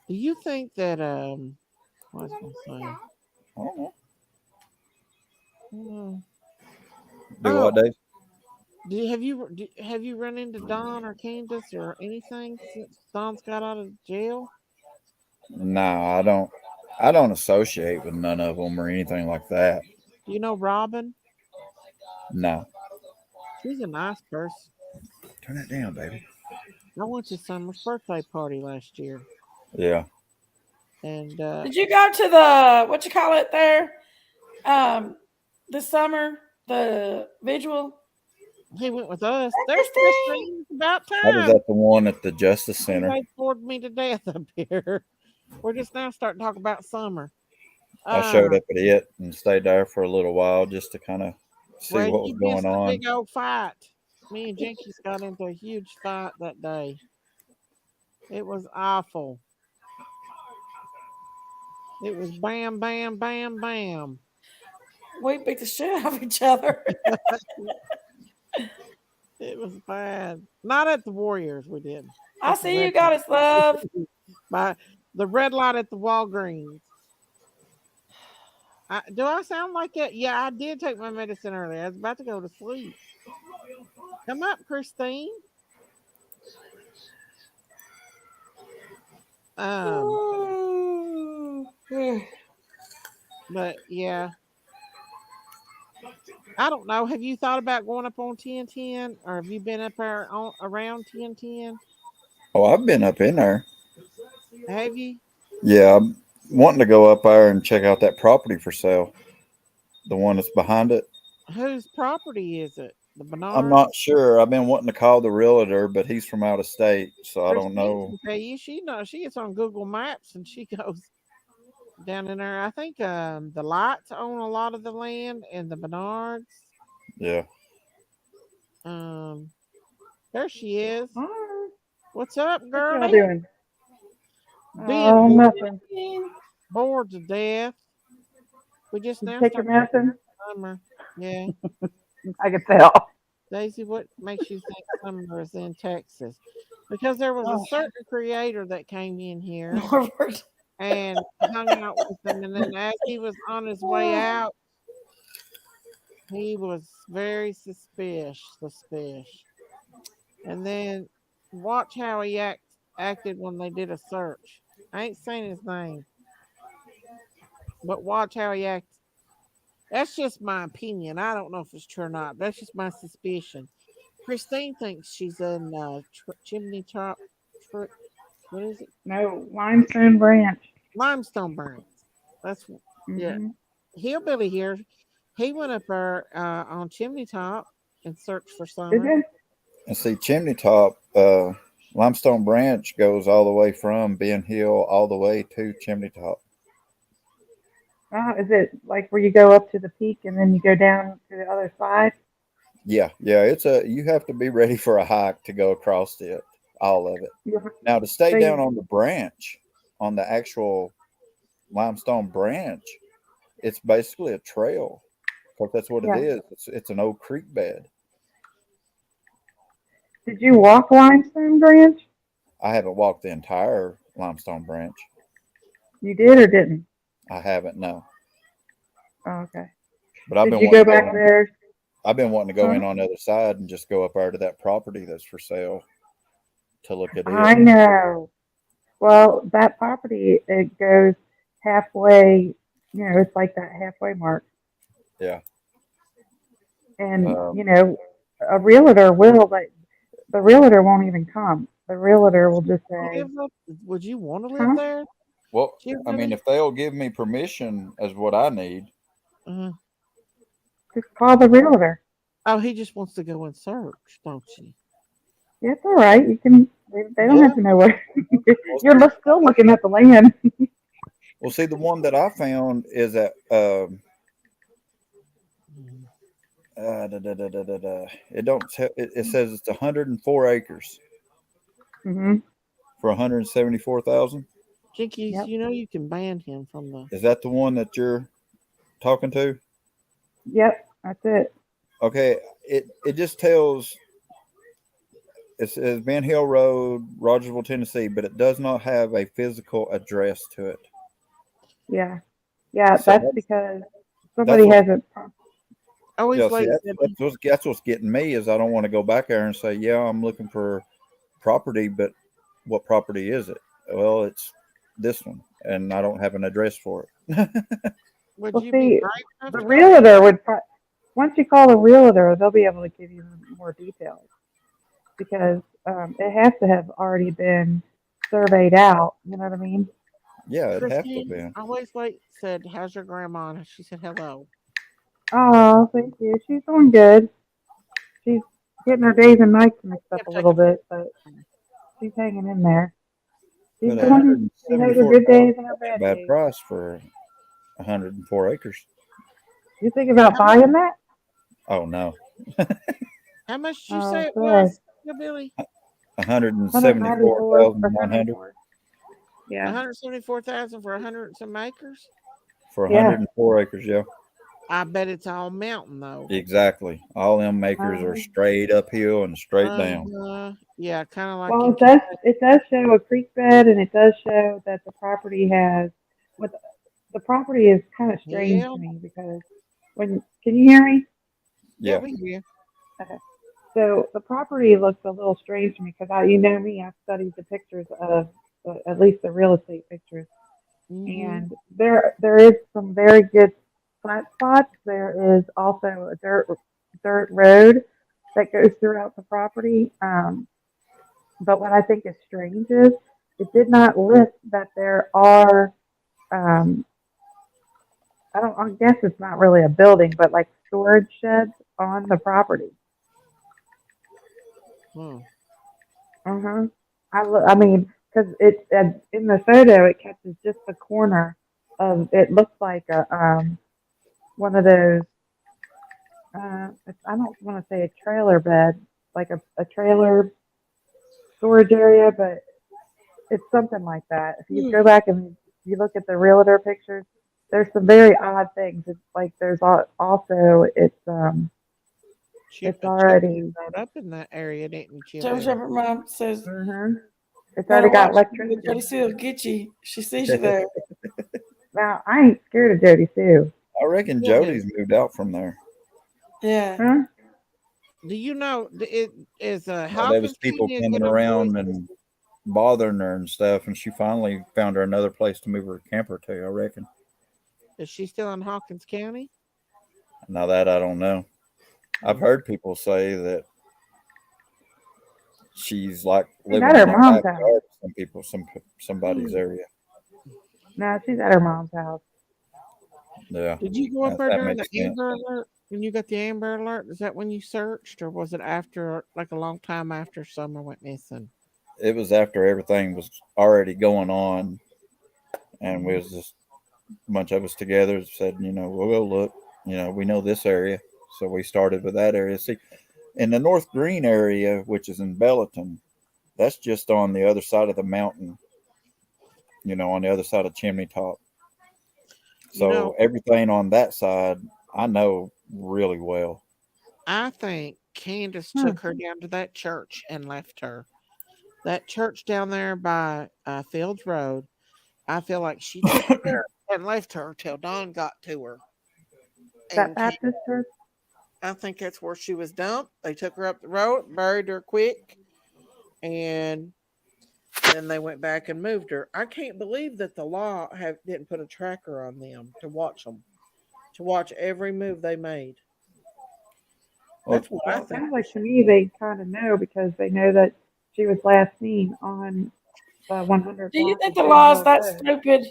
do you think that what was I gonna say? I don't know. Oh, Do what, Dave? have you run into Don or Candace or anything since Don's got out of jail? No, I don't. I don't associate with none of them or anything like that. Do you know Robin? No. She's a nice person. Turn that down, baby. I went to Summer's birthday party last year, Yeah. and Did you go to the what you call it there? This summer, the vigil. he went with us. There's Interesting. Christine. It's about I was time. at the one at the Justice Center. They bored me to death up here. We're just now starting to talk about summer. I showed up at it and stayed there for a little while just to kind of see Well, what was you going missed the on. big old fight. Me and Jinkies got into a huge fight that day. It was awful. It was bam, bam, bam, bam. We beat the shit out of each other. It was bad. Not at the Warriors, we did. I see you, Goddess Love. My The red light at the Walgreens. Do I sound like it? Yeah, I did take my medicine earlier. I was about to go to sleep. Come up, Christine. Um, but yeah, I don't know. Have you thought about going up on 1010, or have you been up there around 1010? Oh, I've been up in there. Have you? Yeah, I'm wanting to go up there and check out that property for sale. The one that's behind it. Whose property is it? The I'm Bernard? not sure. I've been wanting to call the realtor, but he's from out of state, so I don't Christine know. can tell you. She knows. She gets on Google Maps and she goes down in there. I think the Lights own a lot of the land and the Bernards. Yeah. Um, there she is. Hi. What's up, What y'all girlie? doing? Being Oh, nothing. bored to death. We just Did you now take your started having medicine? summer. Yeah. I can tell. Daisy, what makes you think summer is in Texas? Because there was a Oh, certain creator that came in here Norbert. and hung out with them, and then as he was on his way out, he was very suspicious. And then watch how he acted when they did a search. I ain't saying his name, but watch how he acted. That's just my opinion. I don't know if it's true or not. That's just my suspicion. Christine thinks she's in chimney top. What is it? No, limestone branch. Limestone burns. That's yeah. Mm-hmm. Hillbilly here. He went up there on chimney top and searched for Did summer. you? And see, Chimney Top, Limestone Branch goes all the way from Ben Hill all the way to Chimney Top. Is it like where you go up to the peak and then you go down to the other side? Yeah, yeah. You have to be ready for a hike to go across it, all of it. You, Now to stay so down you, on the branch, on the actual Limestone Branch, it's basically a trail because that's what it yeah. is. It's an old creek bed. Did you walk limestone branch? I haven't walked the entire Limestone Branch. You did or didn't? I haven't, no. Oh, okay. But I've Did been you wanting go to go back in. there? I've been wanting to go Huh? in on the other side and just go up there to that property that's for sale to look at it. I know. Well, that property, it goes halfway, it's like that halfway mark. Yeah. And, Um, a realtor will, but the realtor won't even come. The realtor will just say, Would you want to live huh? there? well, I mean, Hillbilly? if they'll give me permission as what I need, Uh, Just call the realtor. oh, he just wants to go and search, don't you? Yeah, it's all right. You can, they don't yeah. have to know what. Well, You're see, still looking at the land. the one that I found is at Mhm. it don't tell, it says it's 104 acres Hmm. for 174,000. Jinkies, Yep. you know you can ban him from the. Is that the one that you're talking to? Yep. That's it. Okay, it just tells it says Ben Hill Road, Rogersville, Tennessee, but it does not have a physical address to it. Yeah. Yeah. So That's because that's somebody what hasn't. Always yeah. See, wait, Debbie. that's what's getting me is I don't want to go back there and say, yeah, I'm looking for property, but what property is it? Well, it's this one, and I don't have an address for it. Would Well, you be see, brave enough the to go? realtor would. Once you call the realtor, they'll be able to give you more details because it has to have already been surveyed out. You know what I mean? Yeah, it'd have to Christine, be. always wait said, "How's your grandma?" And she said, "Hello." Oh, thank you. She's doing good. She's getting her days and nights mixed up Kept a little taking bit, but she's hanging in there. She's But doing. She has her good 174,000, days and her that's a bad bad days. price for 104 acres. You think about how much? buying that? Oh no, How much did you say Oh, it good. was, Billy? 194 or 174,100 104. One Yeah. hundred seventy-four thousand for 100 and some acres. for Yeah. 104 acres. Yeah. I bet it's all mountain though. Exactly. All them makers are straight uphill and straight down. Yeah, kind of like Well, in it does show a creek bed, and it does show that the property has what the property is kind of strange Hell. to me because when can you hear me? Yeah, Yeah. we hear. Okay. So the property looks a little strange to me because you know me, I've studied the pictures of at least the real estate pictures, Mm-hmm. and there is some very good flat spots. There is also a dirt road that goes throughout the property. But what I think is strange is it did not list that there are. Um, I guess it's not really a building, but like storage sheds on the property. Hmm. Uh-huh. I mean, because in the photo, it catches just the corner of it looks like a one of those. I don't want to say a trailer bed, like a trailer storage area, but it's something like that. If you go back and you look at the realtor pictures, there's some very odd things. It's like there's also it's Chili already growed up in that area, didn't Joe Chili? Shepherd mom says, it's better already got watch the electricity. Jody Sue will get you. She sees you there. Now I ain't scared of Jody Sue. I reckon Yeah. Jody's moved out from there. Yeah. Huh? Do you know it is There Hawkins was people County a coming good place? around and bothering her and stuff, and she finally found her another place to move her camper to, I reckon. Is she still in Hawkins County? Now that I don't know. I've heard people say that she's like She's living at her in the mom's house. backyard of some people, somebody's area. No, she's at her mom's house. Yeah, Did you go up there that during the makes sense. Amber Alert? When you got the Amber Alert, is that when you searched, or was it after, like a long time after Summer went missing? It was after everything was already going on, and we was just a bunch of us together said, we'll go look. We know this area, so we started with that area. See, in the North Green area, which is in Belleton, that's just on the other side of the mountain. On the other side of Chimney Top. So everything on that side, I know really well. I think Candace Hmm. took her down to that church and left her. That church down there by Fields Road, I feel like she took her there and left her till Dawn got to her. That And Baptist church? I think that's where she was dumped. They took her up the road, buried her quick, and then they went back and moved her. I can't believe that the law didn't put a tracker on them, to watch every move they made. Well, That's what I Well, it think. sounds like to me they kind of know because they know that she was last seen on the 100 Do you block think of the Sand law is Hill that Road. stupid?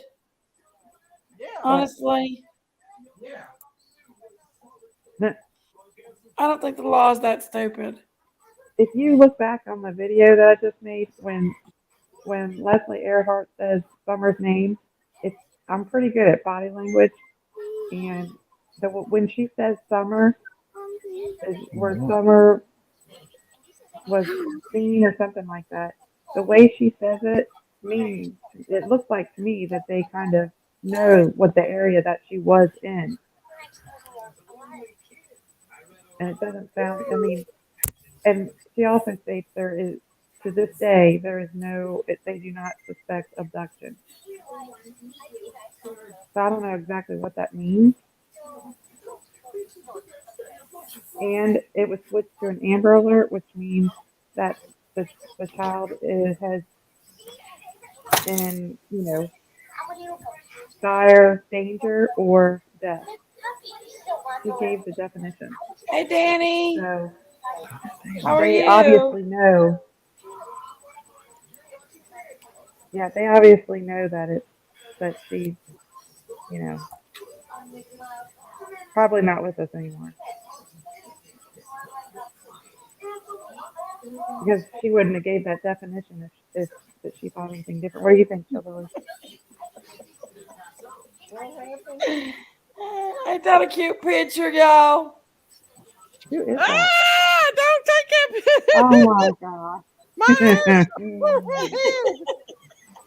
Yeah. Honestly, Yeah. I don't think the law is that stupid. If you look back on the video that I just made when Leslie Earhart says Summer's name, it's I'm pretty good at body language, and when she says Summer, is where Summer was seen or something like that. The way she says it means it looks like to me that they kind of know what the area that she was in, and it doesn't sound. I mean, and she also states there is to this day there is no. They do not suspect abduction. So I don't know exactly what that means. And it was switched to an Amber Alert, which means that the the child has in dire danger or death. She gave the definition. Hey, Danny, So how are they you? obviously know. Yeah, they obviously know that she's you know probably not with us anymore because she wouldn't have gave that definition if she thought anything different. What do you think, Childerly? Ain't that a cute picture, y'all? Who is that? Ah! Don't take Oh it. my gosh. My hair's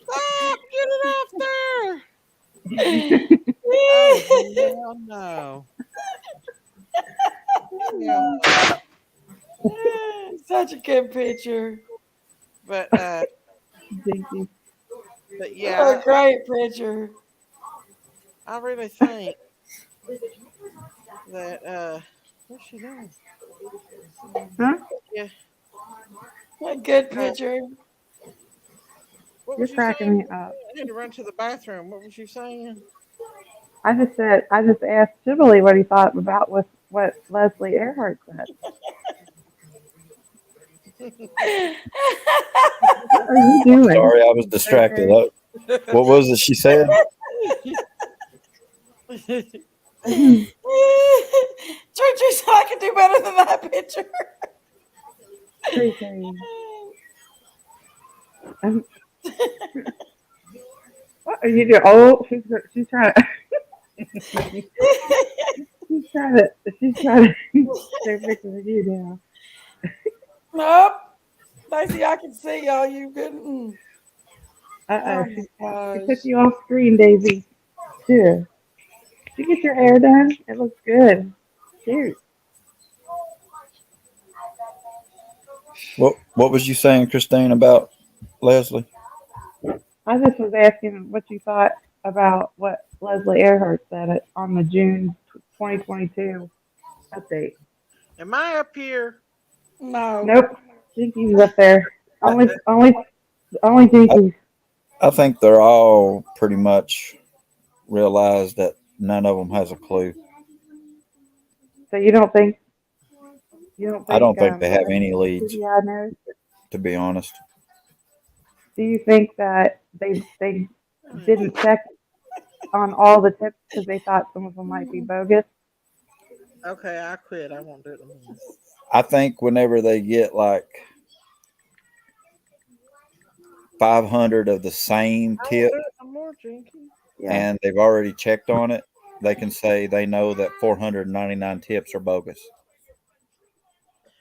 Stop! Get it off there! Oh hell no! Yeah. Such a good picture. But Jinky. but What yeah, a great picture. I really think that what's she doing? Huh? Yeah. A good Uh, picture. what You're was you saying? cracking me up. I had to run to the bathroom. What was you saying? I just asked Jubilee what he thought about with what Leslie Earhart said. What are you I'm doing? sorry, I was distracted. Okay. What was it she said? Church said I could do better than that picture. Crazy. What are you doing? Oh, she's trying to she's trying to take pictures of you now. Nope. Daisy, I can see y'all. You couldn't. Oh, Oh my she gosh. took you off screen, Daisy. Too. Did you get your hair done? It looks good. Cute. What was you saying, Christine, about Leslie? I just was asking what you thought about what Leslie Earhart said on the June 2022 update. Am I up here? No. Nope. Jinkies up there. I, Only I, Jinkies. I think they're all pretty much realized that none of them has a clue. So you don't I think don't think they have any leads, CBI knows? to be honest. Do you think that they didn't check on all the tips because they thought some of them might be bogus? Okay, I quit. I won't do it anymore. I think whenever they get like 500 of the same I won't tip do it no more, Jinky. Yeah. and they've already checked on it, they can say they know that 499 tips are bogus.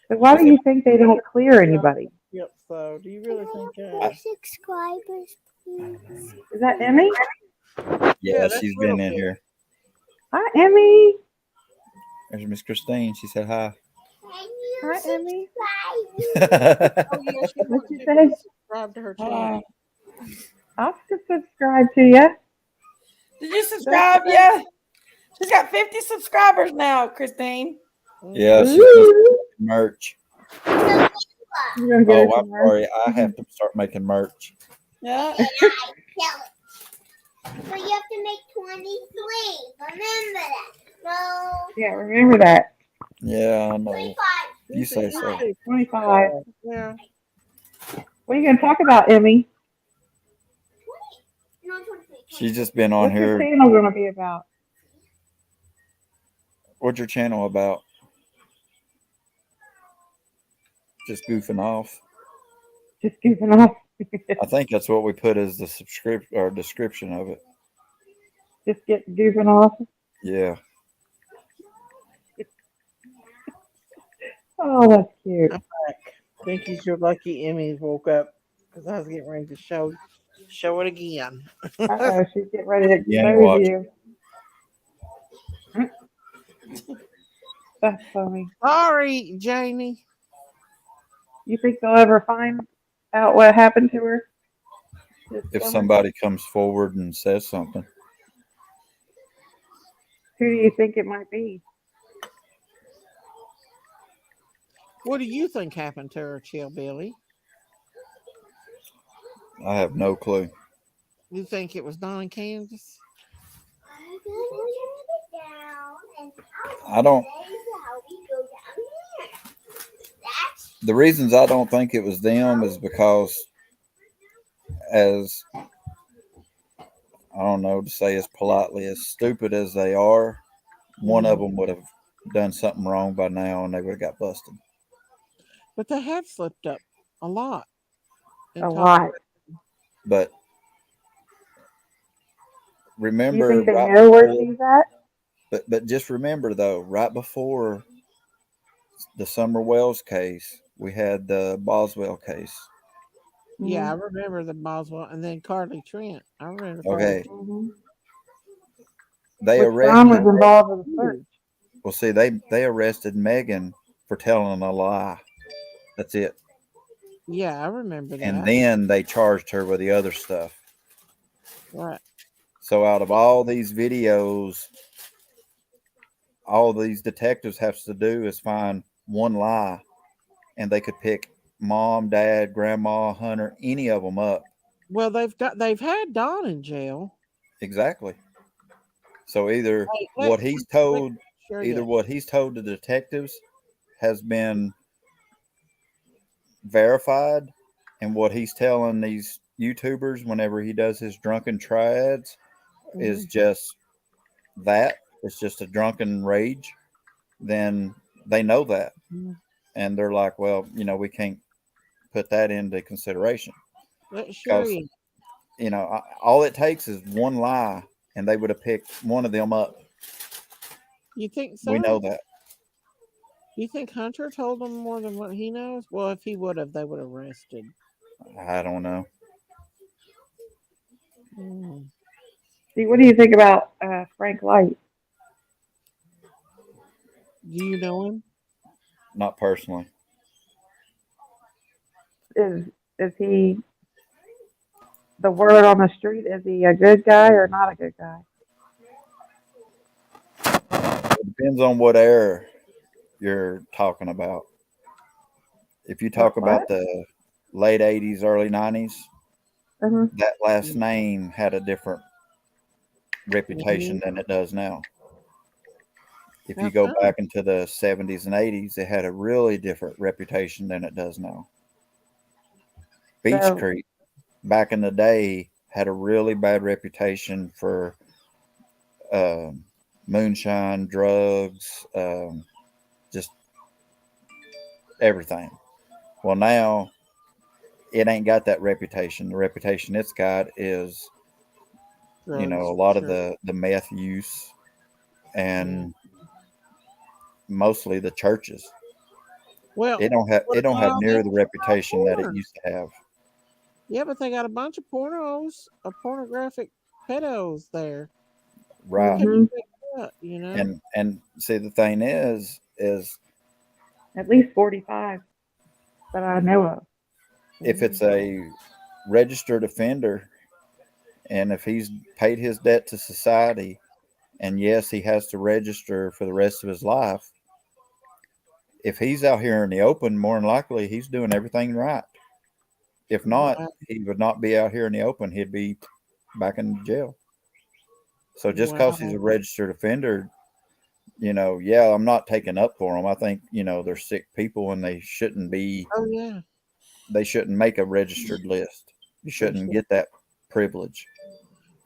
So why do you think they don't clear anybody? Yep. So, do you really think? I, Subscribers, please. Is that Emmy? yeah, Yeah, that's she's little been in kid. here. Hi, Emmy. There's Miss Christine. She said hi. Can you Hi, Emmy. subscribe? Oh yeah, she What wants you people say? to subscribe to her channel. I'll subscribe to you. Did you Don't subscribe you? yet? She's got 50 subscribers now, Christine. Yeah, Mm-hmm. she's gonna start Ooh. making merch. You're gonna get her Oh, I'm some merch. sorry. I have to start making merch. Yeah. And I sell it. But you have to make 23. Remember that. No. Yeah, remember that. Yeah, I know. 25. You say so. 25. Yeah. What are you gonna talk about, Emmy? No, 23. She's just been on What's your here. channel gonna be about? What's your channel about? Just goofing off. Just goofing off. I think that's what we put as the subscription or description of it. Just get goofing off. Yeah. Oh, that's cute. I'm back. Think you're lucky Emmy woke up because I was getting ready to show it again. Oh, she's getting ready to You ain't expose watching. you. That's funny. Sorry, Janie. You think they'll ever find out what happened to her this If summer? somebody comes forward and says something, Who do you think it might be? What do you think happened to her, Chill Billy? I have no clue. You think it was Don and Candace? I'm gonna turn it down and I don't. how we go down here. That's The reasons I don't think it was them is because, as I don't know to say as politely, as stupid as they are, one of them would have done something wrong by now and they would have got busted. But they have slipped up a lot. A lot. But Do you remember, think they right know where before, she's at? but just remember though, right before the Summer Wells case, we had the Boswell case. Yeah, I remember the Boswell and then Carly Trent. I remember Carly. Okay, Mm-hmm. they Which Don was arrested. involved in the search. Well, see, they arrested Megan for telling a lie. That's it. Yeah, I remember And that. then they charged her with the other stuff. Right. So out of all these videos, all these detectives have to do is find one lie, and they could pick mom, dad, grandma, Hunter, any of them up. Well, they've had Don in jail. Exactly. So either Wait, what let's show you. what he's told the detectives has been verified, and what he's telling these YouTubers whenever he does his drunken triads is Mhm. just that. It's just a drunken rage. Then they know that, Mhm. and they're like, well, we can't put that into consideration Let's show because you. all it takes is one lie, and they would have picked one of them up. You think We know so? that. You think Hunter told them more than what he knows? Well, if he would have, they would have arrested. I don't know. Mm. See, what do you think about Frank Light? Do you know him? Not personally. Is he the word on the street? Is he a good guy or not a good guy? It depends on what era you're talking about. If you talk What? about the late 80s, early 90s, Uh-huh. that last name had a different reputation Mhm. than it does now. If How you go come? back into the 70s and 80s, it had a really different reputation than it does now. Beach So, Creek, back in the day, had a really bad reputation for um moonshine, drugs, just everything. Well, now it ain't got that reputation. The reputation it's got is, a Drugs for lot of sure. the meth use Mm. and mostly the churches. Well, It what don't about have all near that the reputation that it porn? used to have. Yeah, but they got a bunch of pornographic pedos there. Who Right. can mm-hmm. pick up? And see, the thing is At least 45 that I know of. if it's Mhm. a registered offender, and if he's paid his debt to society, and yes, he has to register for the rest of his life. If he's out here in the open, more than likely he's doing everything right. If not, Wow, he would not be out here in the open. He'd be back in jail. So just because he's wow. a registered offender, yeah, I'm not taking up for them. I think, they're sick people and Oh yeah, they shouldn't make a registered list. You they shouldn't should. get that privilege.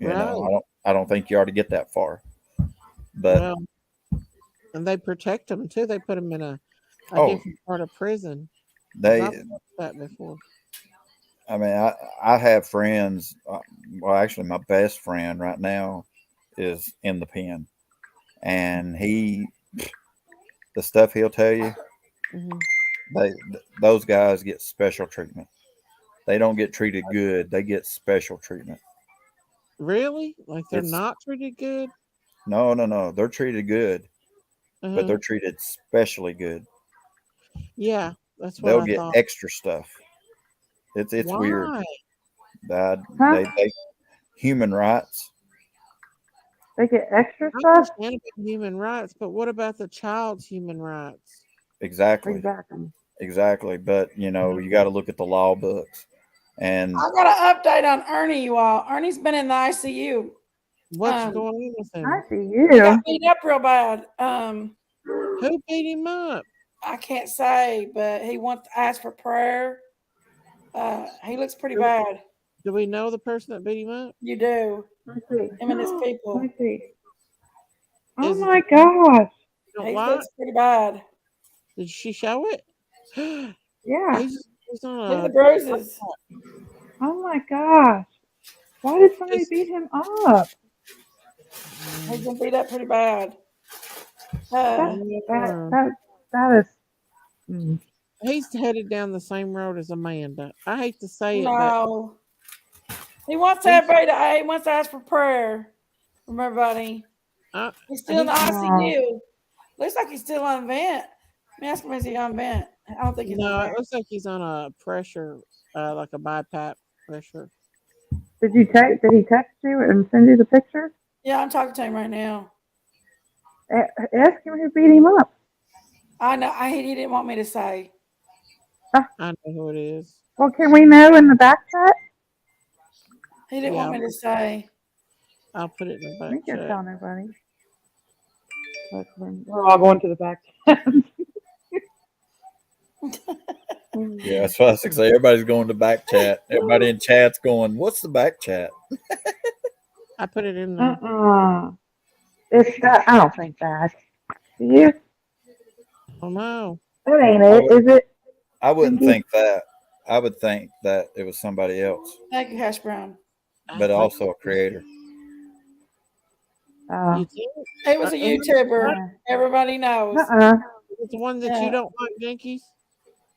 Right. I don't think you ought to get that far. But Well, and they protect them too. They put them in a oh, different part of prison. Because I've they watched that before. I mean, I have friends. Well, actually, my best friend right now is in the pen, and the stuff he'll tell you, Hmm. they those guys get special treatment. They don't get treated good. They get special treatment. Really? Like they're It's not treated good? no, no, no. They're treated good, but Uh-huh. they're treated specially good. Yeah, that's what They'll I get thought. extra stuff. It's weird. Why? That Huh? they human rights. They get extra I stuff? understand about human rights, but what about the child's human rights? Exactly, Exactly. exactly. But Mhm. you got to look at the law books. And I got an update on Ernie, you all. Ernie's been in the ICU. What's Um, going on with I him? see he got you. beat up real bad. Who beat him up? I can't say, but he wants to ask for prayer. He looks pretty Do we, bad. do we know the person that beat him up? You do. Let me see. Him and his Let me people. see. Oh Is it the my one gosh. you don't He like? looks pretty bad. Did she show it? Yeah. He's on Look at the a. bruises. Oh my gosh. Why did somebody He's, beat him up? He's mm, been beat up pretty bad. Uh, yeah. That is. Mm. He's headed down the same road as Amanda. I hate to say it, but no. He wants he's everybody to. He wants to ask for prayer from everybody. uh, He's still in the he's Oh, ICU. Looks like he's still on vent. Let me ask him, is he on vent? I don't think he's on No, it vent. looks like he's on a pressure, like a BiPAP pressure. Did he text you and send you the picture? Yeah, I'm talking to him right now. Ask him who beat him up. I know. He didn't want me to say. I know who it is. Well, can we know in the back chat? He didn't want Yeah, me to say. I'll put it in the back We can't chat. tell nobody. Look, we're all going to the back chat. Yeah, that's what I was gonna say. Everybody's going to back chat. Everybody in chat's going, "What's the back chat?" I put it in there. It's that. I don't think that. Do you? Oh no. That ain't I it, would. is it? I wouldn't Pinky? think that. I would think that it was somebody else, Thank you, Hash Brown. I but think also a creator. you think He was a YouTuber. Yeah. Everybody knows. it's the one that you Yeah. don't like, Jinkies?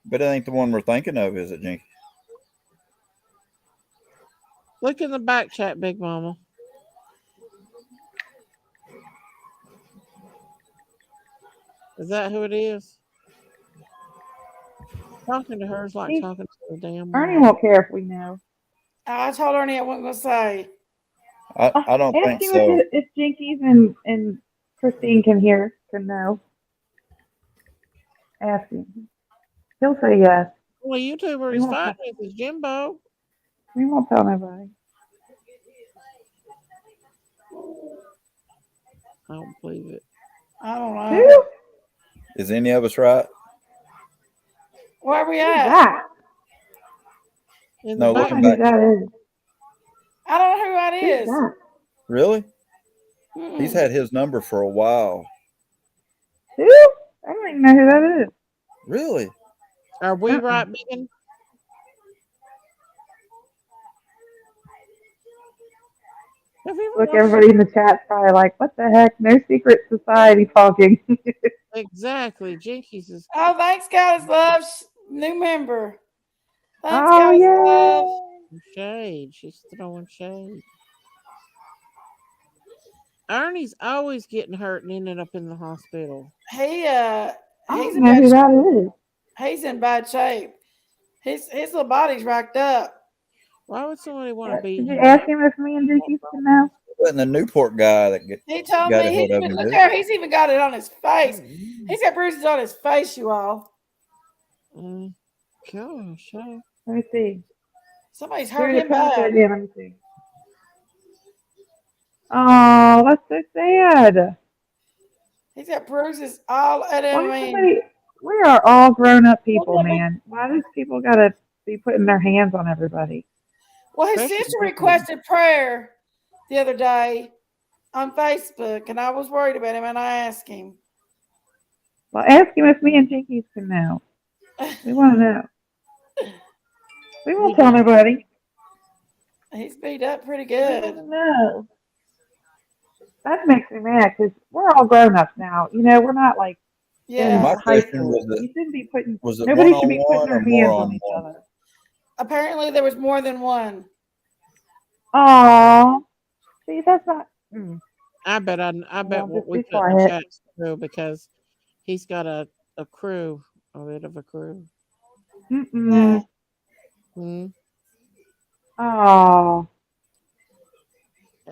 But it ain't the one we're thinking of, is it, Jinky? Look in the back chat, Big Mama. Is that who it is? Talking to her is like talking to the damn Ernie wall. won't care if we know. I told Ernie I wasn't going to say. I don't Ask think him so. if Jinkies and Christine can know. Ask him. He'll say yes. Well, YouTuber We he's won't. fighting with is Jimbo. We won't tell nobody. I don't believe it. I don't know. Who? Is any of us right? Where we Who's at? that? In No, the I back, looking don't know who back. that is. I don't know who that Who's is. that? Really? He's Mm-mm. had his number for a while. Who? I don't even know who that is. Really? are we right, Megan? Have you ever Look, watched everybody in the chat's probably like, what the heck? No secret society talking. exactly? Jinkies is Oh, thanks, Goddess Love. New member. Thanks, Oh, Goddess Love. yay. shade. She's throwing shade. Ernie's always getting hurt and ending up in the hospital. I He's don't in know bad who shape. that is. He's in bad shape. His little body's racked up. Why would somebody want to beat Did you him up? ask him if me and Jinkies can know? Wasn't the Newport guy that He told got me a he hold of even him? look Did there. He's even got it on his face. Mm-hmm. He's got bruises on his face, you all. Gosh, Let me see. Somebody's hurt Here, him come up there bad. again. Let me see. Oh, that's so sad. He's got bruises all at him. I mean, We are all grown up people, man. Why does people gotta be putting their hands on everybody? well, his especially sister women. requested prayer the other day on Facebook, and I was worried about him, and I asked him. Well, ask him if me and Jinkies can know. We want to know. We won't tell nobody. He's beat up pretty We want good. to know. That makes me mad because we're all grown ups now. You know, we're not like in My Yeah. high question school. You shouldn't be putting. was it one Nobody should on be putting one or their more hands on on each one? other. Apparently, there was more than one. Aww. See, that's not. I bet Well, what just we be put in the quiet. chat's true because he's got a crew, a bit of a crew. Yeah. Hmm. Oh,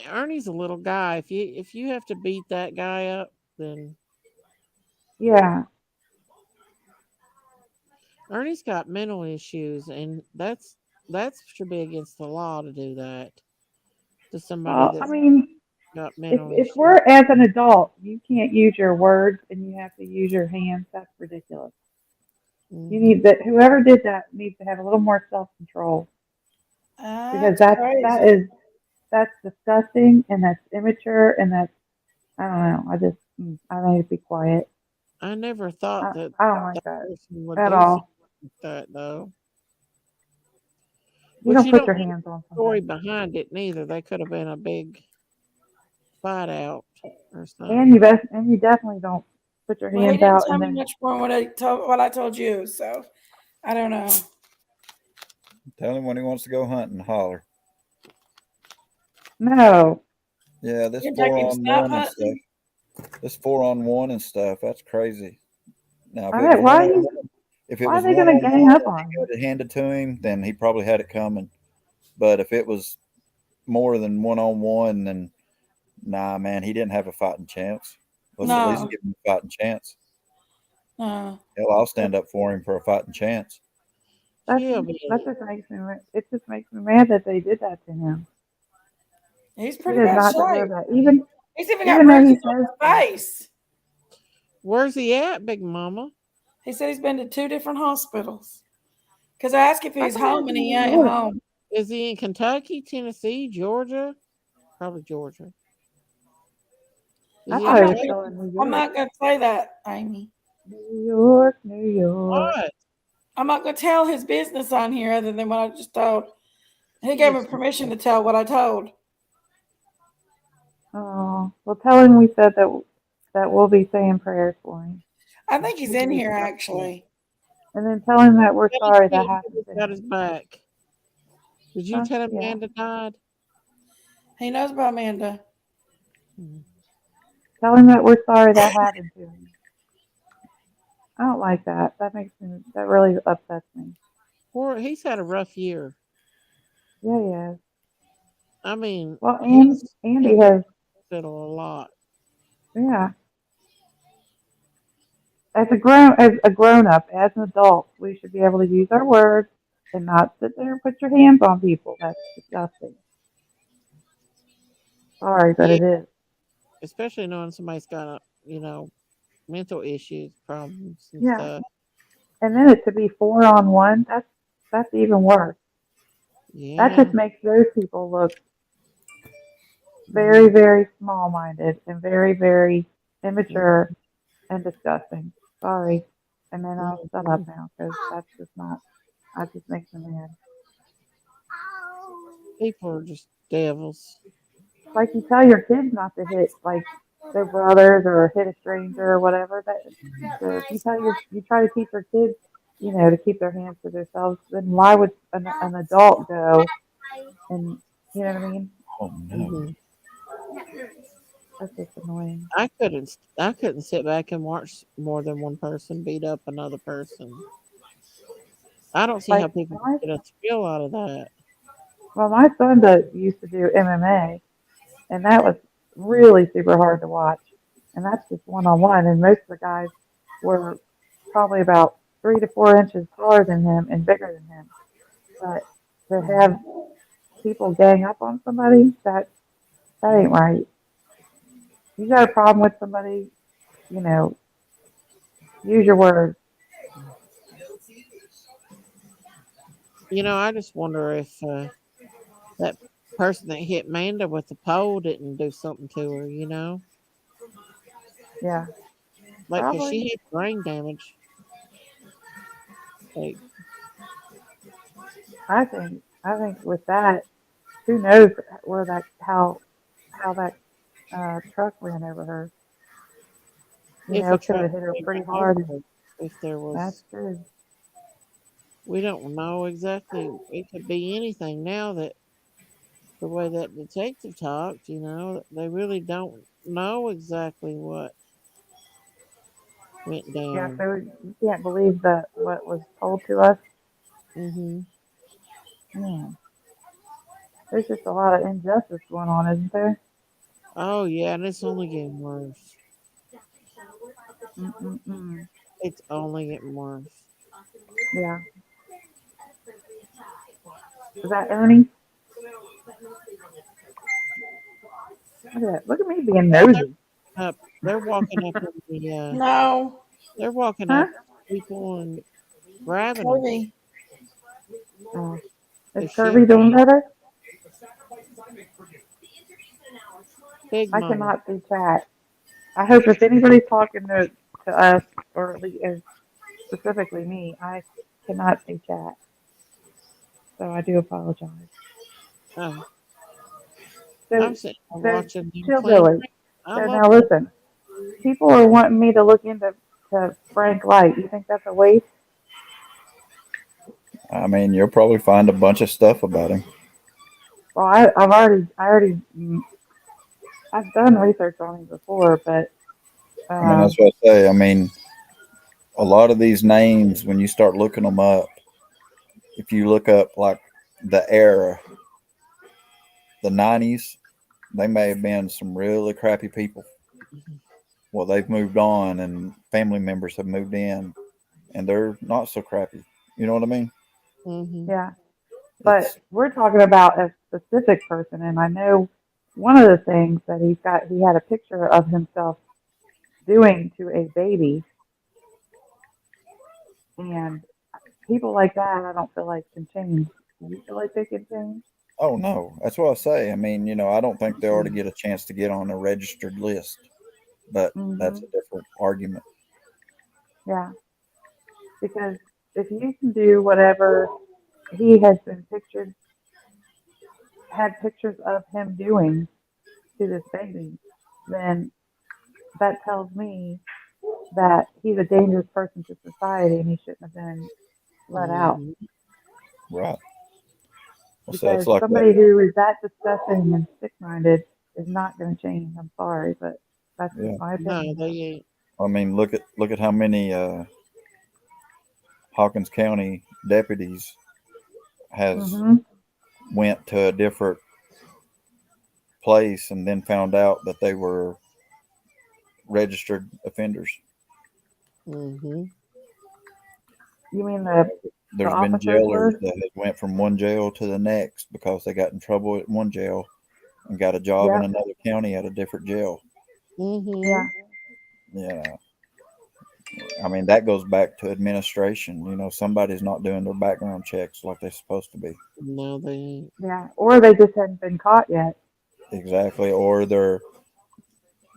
Ernie's a little guy. If you have to beat that guy up, then yeah. Ernie's got mental issues, and that should be against the law to do that to somebody Well, I that's mean, got if mental if issues. we're as an adult, you can't use your words and you have to use your hands. That's ridiculous. You Hmm. need that. Whoever did that needs to have a little more self control because That's crazy. that's disgusting and that's immature and that's I don't know. I need to be quiet. I never thought that I don't like that that person would at do something all. like that, though. You But don't you put don't your know hands on the story somebody. behind it neither. They could have been a big fight out or And something. you definitely don't put your Well, he hands didn't out tell and me then much more what I told you, so I don't know. Tell him when he wants to go hunting, holler. no. Yeah, this You can take him 4 on snuff 1 and stuff. hunting. This 4-on-1 and stuff, that's crazy. Now, if I it bet, was one on one, if it why are was they one gonna on gang one up and on he him? got it handed to him, then he probably had it coming. But if it was more than 1-on-1, then nah, man, he didn't have a fighting chance. Let's at least No, give him a fighting chance. no. Hell, I'll stand up for him for a fighting chance. That's She'll be that just makes me. It just makes me mad that they did that to him. He's He pretty does bad not shape. deserve that. Even He's even got even though he bruises says on his face. Where's he at, Big Mama? He said he's been to 2 different hospitals. Because I asked if I he's thought home he and was he in New ain't York. home. Is he in Kentucky, Tennessee, Georgia? Probably Georgia. Is I he I'm thought he in not was gonna, still in New I'm York. not gonna say that, Amy. New York, New York. what? I'm not gonna tell his business on here other than what I just told. He He gave me is permission to tell what I told. Oh, well, tell him we said that we'll be saying prayers for him, I think he's in here He's actually. and then tell him that we're sorry that happened to got his him. back. Did you Huh? tell him Yeah. Amanda died? He knows about Amanda. Hmm. Tell him that we're sorry that happened to him. I don't like that. That really upsets me. Poor, he's had a rough year. Yeah, yeah. I mean, Well, and he's Andy been to has, the hospital a lot. yeah. As a grown up, as an adult, we should be able to use our words and not sit there and put your hands on people. That's disgusting. Sorry, but Yeah, it is. especially knowing somebody's got mental issues, problems, and Yeah. stuff. And then it to be 4-on-1. That's even worse. That Yeah. just makes those people look very, Mhm. very small-minded and very, very immature and disgusting. Sorry. And then I'll shut up Mhm. now because that's just not. That just makes me mad. People are just devils. Like you tell your kids not to hit like their brothers or hit a stranger or whatever. You tell you try to teach your kids, to keep their hands to themselves. Then why would an adult go and you know what I mean? Oh no. Hmm. That's just annoying. I couldn't sit back and watch more than one person beat up another person. I don't see how Like people can get a thrill out of that. my son used to do MMA, and that was really super hard to watch. And that's just 1-on-1, and most of the guys were probably about 3 to 4 inches taller than him and bigger than him. But to have people gang up on somebody, that ain't right. You got a problem with somebody, you know, use your words. I just wonder if that person that hit Manda with the pole didn't do something to her. Yeah, Like, 'cause probably. she had brain damage. Like, I think with that, who knows where that how that truck ran over her. if a Could truck have hit her had pretty run over hard. her, if there That's was, true. we don't know exactly. It could be anything now that the way that detective talked, they really don't know exactly what went Yeah, down. so you can't believe that what was told to us. Hmm. Man, there's just a lot of injustice going on, isn't there? Oh yeah, and it's only getting worse. Mm-mm-mm. It's only getting worse. Yeah. Is that Ernie? Look at that. Look at me being Yeah, they're nosy. up. They're walking up in the. No, They're walking Huh? up people and grabbing them. Kirby. Oh, is They should Kirby doing be. better? Big I Mama. cannot see chat. I hope if anybody's talking to us, or at least specifically me, I cannot see chat. So I do apologize. Oh, So, I'm sitting there so watching them clean. Hillbilly. I So love now clean. listen. People are wanting me to look into Frank Light. You think that's a waste? I mean, you'll probably find a bunch of stuff about him. Well, I've done research on him before, but I mean, Um, that's what I say. I mean, a lot of these names, when you start looking them up, if you look up like the era, the 90s, they may have been some really crappy people. Well, they've moved on and family members have moved in and they're not so crappy. You know what I mean? Mm-hmm. yeah, but It's, we're talking about a specific person, and I know one of the things that he had a picture of himself doing to a baby, and people like that, I don't feel like can change. Do you feel like they can change? oh no, that's what I say. I mean, I don't think they ought to get a chance to get on a registered list, but that's Hmm. a different argument. Yeah, because if you can do whatever he has been had pictures of him doing to this baby, then that tells me that he's a dangerous person to society and he shouldn't have been let out. Mm-hmm. Right. Well, so Because it's like that. somebody who is that disgusting and sick minded is not going to change. I'm sorry, but that's just Yeah. my No, opinion. they ain't. I mean, look at how many Hawkins County deputies has Hmm. went to a different place and then found out that they were registered offenders. Mm-hmm. You mean You know, the there's been officers jailers were? that have went from one jail to the next because they got in trouble at one jail and got a job in Yep. another county at a different jail. Mm-hmm. Yeah. Yeah, I mean that goes back to administration. Somebody's not doing their background checks like they're supposed to be. No, they ain't. Yeah. Or they just hadn't been caught yet. Exactly, or they're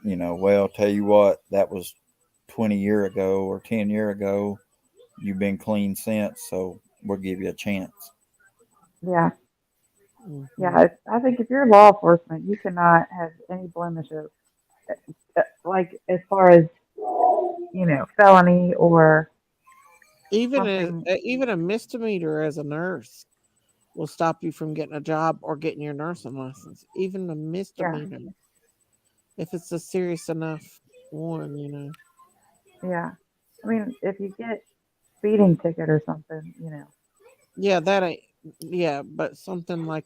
well, tell you what, that was 20 year ago or 10 year ago. You've been clean since, so we'll give you a chance. Yeah. Mm-hmm. Yeah. I think if you're law enforcement, you cannot have any blemishes, like as far as, felony or something. Even a misdemeanor as a nurse will stop you from getting a job or getting your nursing license. Even a Yeah. misdemeanor, if it's a serious enough one. Yeah. I mean, if you get speeding ticket or something. Yeah, that ain't. Yeah, but something like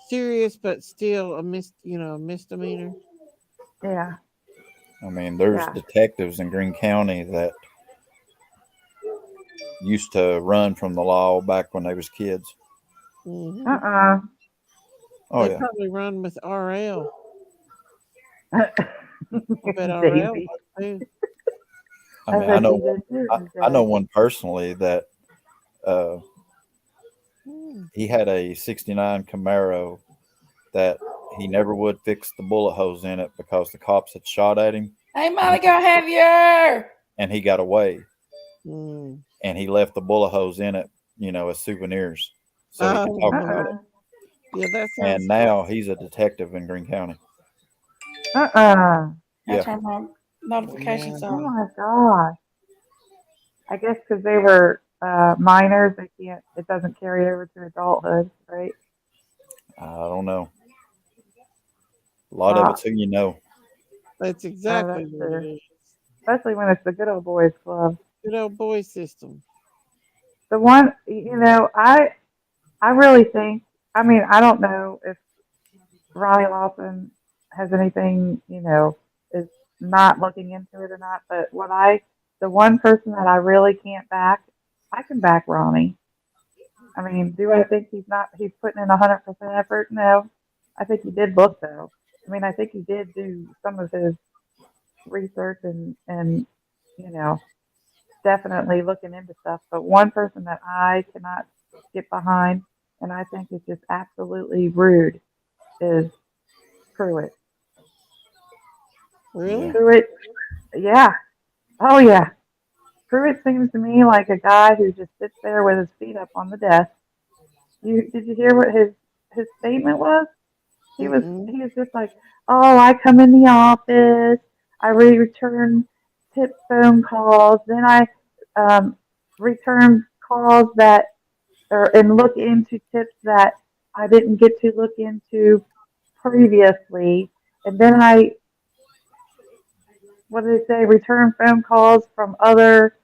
serious, but still a misdemeanor. Yeah. I mean, there's Yeah. detectives in Greene County that used to run from the law back when they was kids. Hmm. Uh-uh. Oh They yeah, probably run with RL. I bet RL Davy. was too. I I mean, I bet know he did too, I know Dad. one personally that uh, Mm. he had a '69 Camaro that he never would fix the bullet holes in it because the cops had shot at him, Hey, and he Monica, have you? got away, Mm. and he left the bullet holes in it, as souvenirs, so he could talk about it. Uh-uh. Yeah, that And sounds cool. now he's a detective in Greene County. Uh-uh. I Yeah, turn my notifications Yeah. Oh on. my gosh. I guess because they were minors, it doesn't carry over to adulthood, right? I don't know. A lot of Uh, it's who you know. That's exactly that's what it true. is. Especially when it's the good old boys club. Good old boy system. The one, I really think, I mean, I don't know if Ronnie Lawson has anything, is not looking into it or not. But the one person that I really can't back, I can back Ronnie. I mean, do I think he's putting in 100% effort? No. I think he did look though. I mean, I think he did do some of his research and, you know, definitely looking into stuff. But one person that I cannot get behind and I think is just absolutely rude is Pruitt. Yeah, Really? Pruitt, yeah. Oh, yeah. Pruitt seems to me like a guy who just sits there with his feet up on the desk. Did you hear what his statement was? Mm-mm. He was just like, oh, I come in the office, I return tip phone calls, then I return calls that and look into tips that I didn't get to look into previously, and then what did it say? Return phone calls from other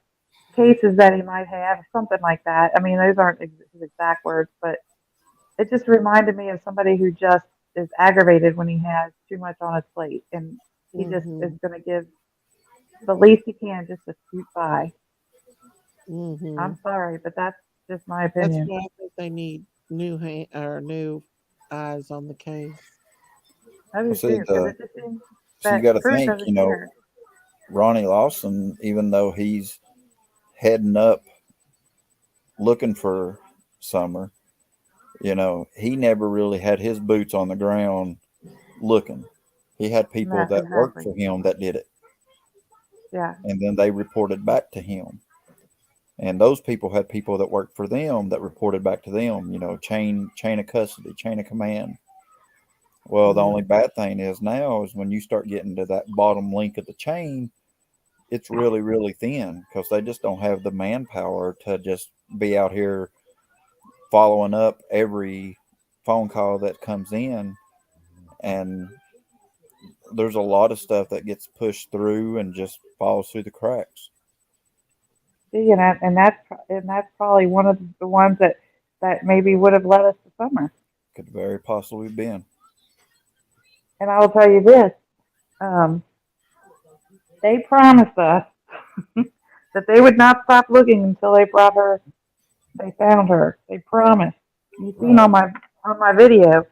cases that he might have, something like that. I mean, those aren't his exact words, but it just reminded me of somebody who just is aggravated when he has too much on his plate, and he just is going to give the least he can just to scoot by. I'm sorry, but that's just my That's opinion. why I think they need new eyes on the case. I Well, do see, too, because it just seems so you that got to truth think, doesn't care. Ronnie Lawson, even though he's heading up looking for Summer, he never really had his boots on the ground looking. He had people No, that worked exactly. for him that did it, Yeah. and then they reported back to him. And those people had people that worked for them that reported back to them. Chain of custody, chain of command. Well, the only bad thing is now is when you start getting to that bottom link of the chain, it's really, really thin because they just don't have the manpower to just be out here following up every phone call that comes in. And there's a lot of stuff that gets pushed through and just falls through the cracks. See, and that's probably one of the ones that maybe would have led us to Summer. Could very possibly have been. And I will tell you this: um, they promised us that they would not stop looking until they found her. They promised. You've seen Right. on my video,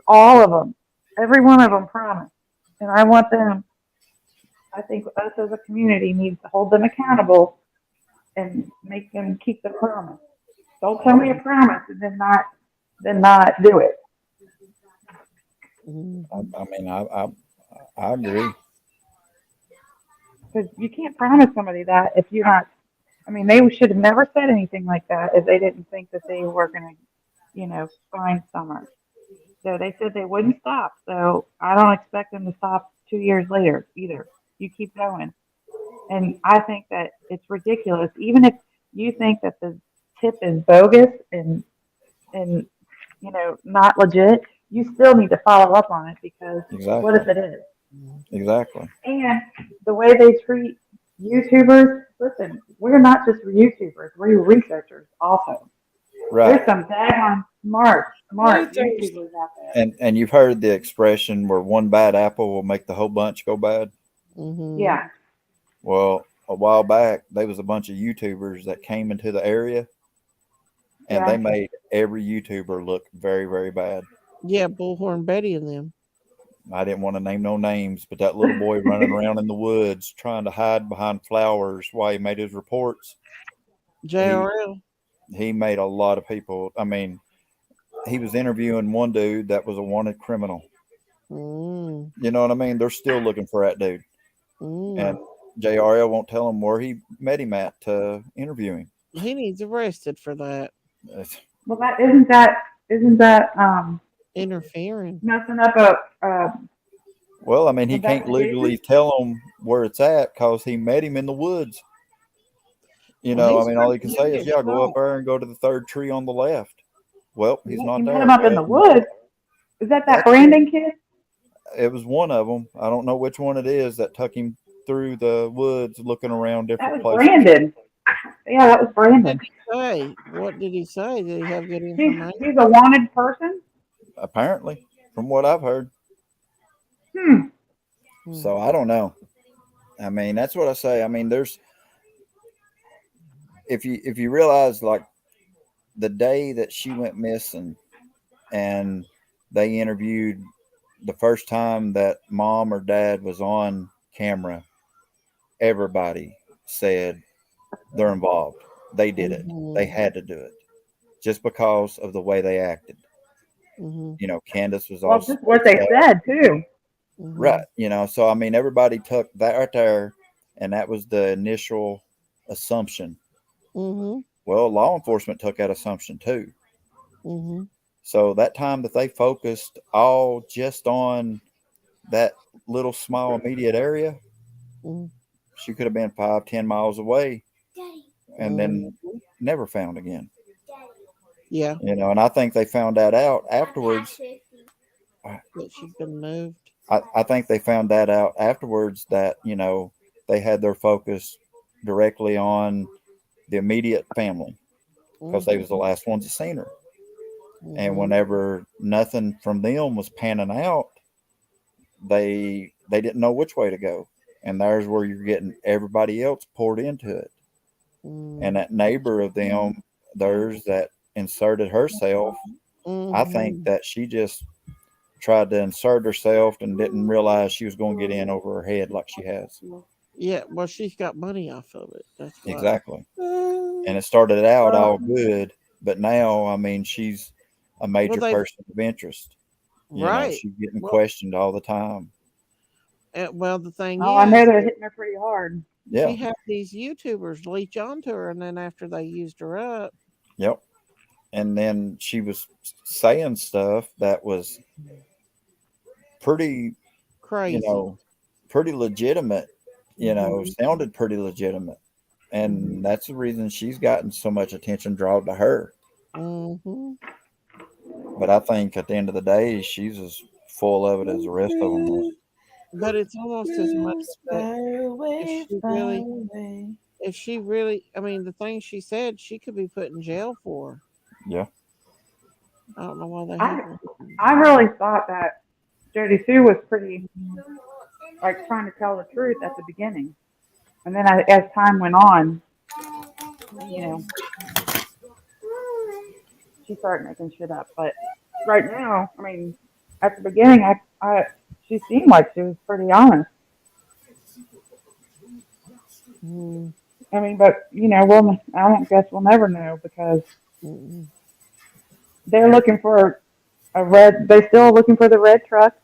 all of them, every one of them promised. And I want them. I think us as a community needs to hold them accountable and make them keep the promise. Don't tell me a promise and then not do it. I mean, I agree. Because you can't promise somebody that if you're not. I mean, they should have never said anything like that if they didn't think that they were going to, find Summer. So they said they wouldn't stop. So I don't expect them to stop 2 years later either. You keep going. And I think that it's ridiculous. Even if you think that the tip is bogus and not legit, you still need to follow up on it because what Exactly. if it is? Exactly. And the way they treat YouTubers, listen, we're not just YouTubers, we're researchers also. Right. There's some daggone smart Luther's. YouTubers out there. And you've heard the expression where one bad apple will make the whole bunch go bad. Yeah. Well, a while back, there was a bunch of YouTubers that came into the area, and they Yeah. made every YouTuber look very, very bad. Yeah, Bullhorn Betty and them. I didn't want to name no names, but that little boy running around in the woods trying to hide behind flowers while he made his reports, JRL. he made a lot of people. I mean, he was interviewing one dude that was a wanted criminal. Mm. You know what I mean? They're still looking for that dude. And Mm. JRL won't tell him where he met him at to interview him. He needs arrested for that. Well, isn't that Interfering. messing up Well, I mean, he can't investigation? legally tell him where it's at because he met him in the woods. Well, I he's mean, all he can pretty say good is, yeah, go up shot. there and go to the third tree on the left. Well, he's You not met there. him up in Well, the woods. Is that that's Brandon kid? it was one of them. I don't know which one it is that took him through the woods looking around That different was places. Brandon. Yeah, that was Brandon. Hey, what did he say? Did he have good He's information? he's a wanted person. Apparently, from what I've heard. Hmm. So I don't know. I mean, that's what I say. I mean, there's if you realize like the day that she went missing and they interviewed the first time that mom or dad was on camera, everybody said they're involved. They did it. They had to do it just because of the way they acted. Candace was Well, also just what they said too. right. So I mean, everybody took that right there, and that was the initial assumption. Mm-hmm. Well, law enforcement took that assumption too. Mm-hmm. So that time that they focused all just on that little small immediate area, Mm-hmm. she could have been 5-10 miles away and then never found again. Yeah. And I think they found that out afterwards. That she's been moved. I think they found that out afterwards that, they had their focus directly on the immediate family because they was the last ones that seen her. And whenever nothing from them was panning out, they didn't know which way to go. And there's where you're getting everybody else poured into it. And that neighbor of them, theirs that inserted herself, I think that she just tried to insert herself and didn't realize she was going to get in over her head like she has. Yeah, well, she's got money off of it. That's why. Exactly. And it started out all good, but now, I mean, she's a major they person of interest. right. She's getting Well, questioned all the time. well, the thing Oh, I know is, they're hitting her pretty hard. Yeah. she had these YouTubers leech onto her, and then after they used her up, Yep. And then she was saying stuff that was pretty, crazy. pretty legitimate, sounded pretty legitimate. And that's the reason she's gotten so much attention drawn to her. Mm-hmm. But I think at the end of the day, she's as full of it as the rest of them was. But it's almost as much that if she really, I mean, the things she said, she could be put in jail for. Yeah. I don't know why they have her. I really thought that Jody Sue was pretty, like, trying to tell the truth at the beginning. And then as time went on, she started making shit up. But right now, I mean, at the beginning, she seemed like she was pretty honest. I mean, but I don't guess we'll never know because they're looking for they're still looking for the red truck,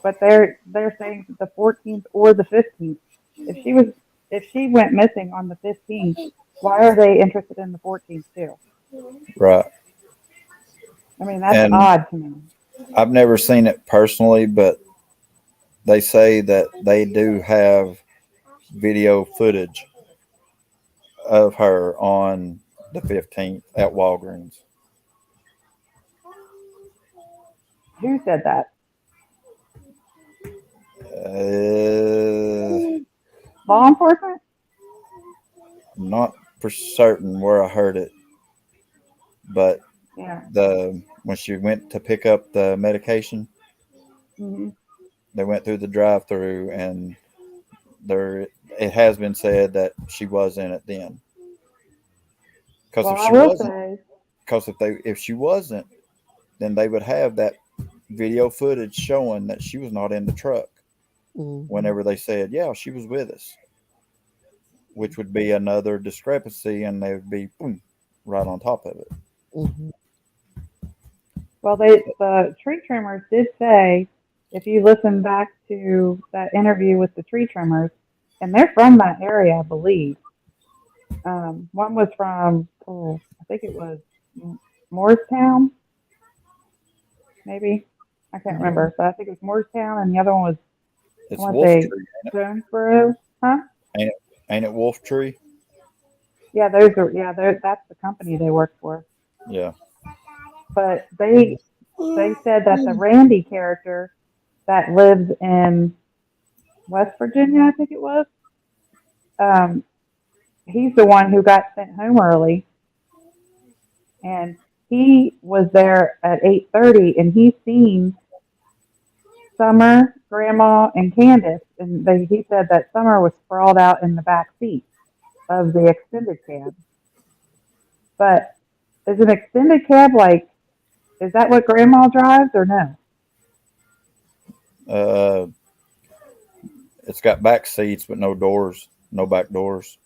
but they're saying the 14th or the 15th. If she went missing on the 15th, why are they interested in the 14th too? Right. I mean, that's odd to me. I've never seen it personally, but they say that they do have video footage of her on the 15th at Walgreens. Who said that? Law enforcement? I'm not for certain where I heard it, but when she went to pick up the medication, they went through the drive-through, and it has been said that she was in it then. Because if she wasn't, then they would have that video footage showing that she was not in the truck whenever they said, yeah, she was with us, which would be another discrepancy, and they would be right on top of it. Well, the tree trimmers did say, if you listen back to that interview with the tree trimmers, and they're from that area, I believe. One was from, I think it was Morristown, maybe. I can't remember, but I think it was Morristown, and the other one was Jonesboro, huh? Ain't it Wolf Tree? Yeah, that's the company they work for. Yeah. But they said that the Randy character that lives in West Virginia, I think it was, he's the one who got sent home early, and he was there at 8:30, and he's seen Summer, Grandma, and Candace, and he said that Summer was sprawled out in the back seat of the extended cab. But is an extended cab is that what Grandma drives or no? It's got back seats, but no doors, no back doors.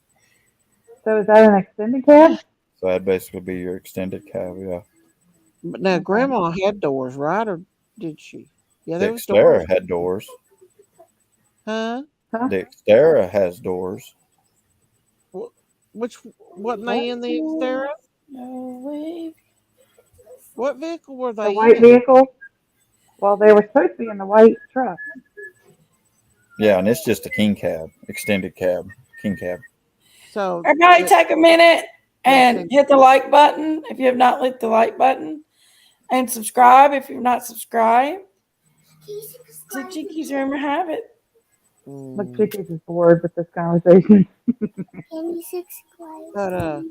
So is that an extended cab? So that'd basically be your extended cab, yeah. But now, Grandma had doors, right? Or did she? Yeah, there was doors. doors. Had doors. Huh? The Xterra has doors. Wasn't they in the Xterra? No. What vehicle were they in? The white vehicle? Well, they were supposed to be in the white truck. Yeah, and it's just a king cab, extended cab, king cab. So everybody take a minute and hit the like button if you have not hit the like button, and subscribe if you're not subscribed. So Cheeky's rumor have it. Look, Mm. Chickies is bored with this conversation. Can you subscribe? But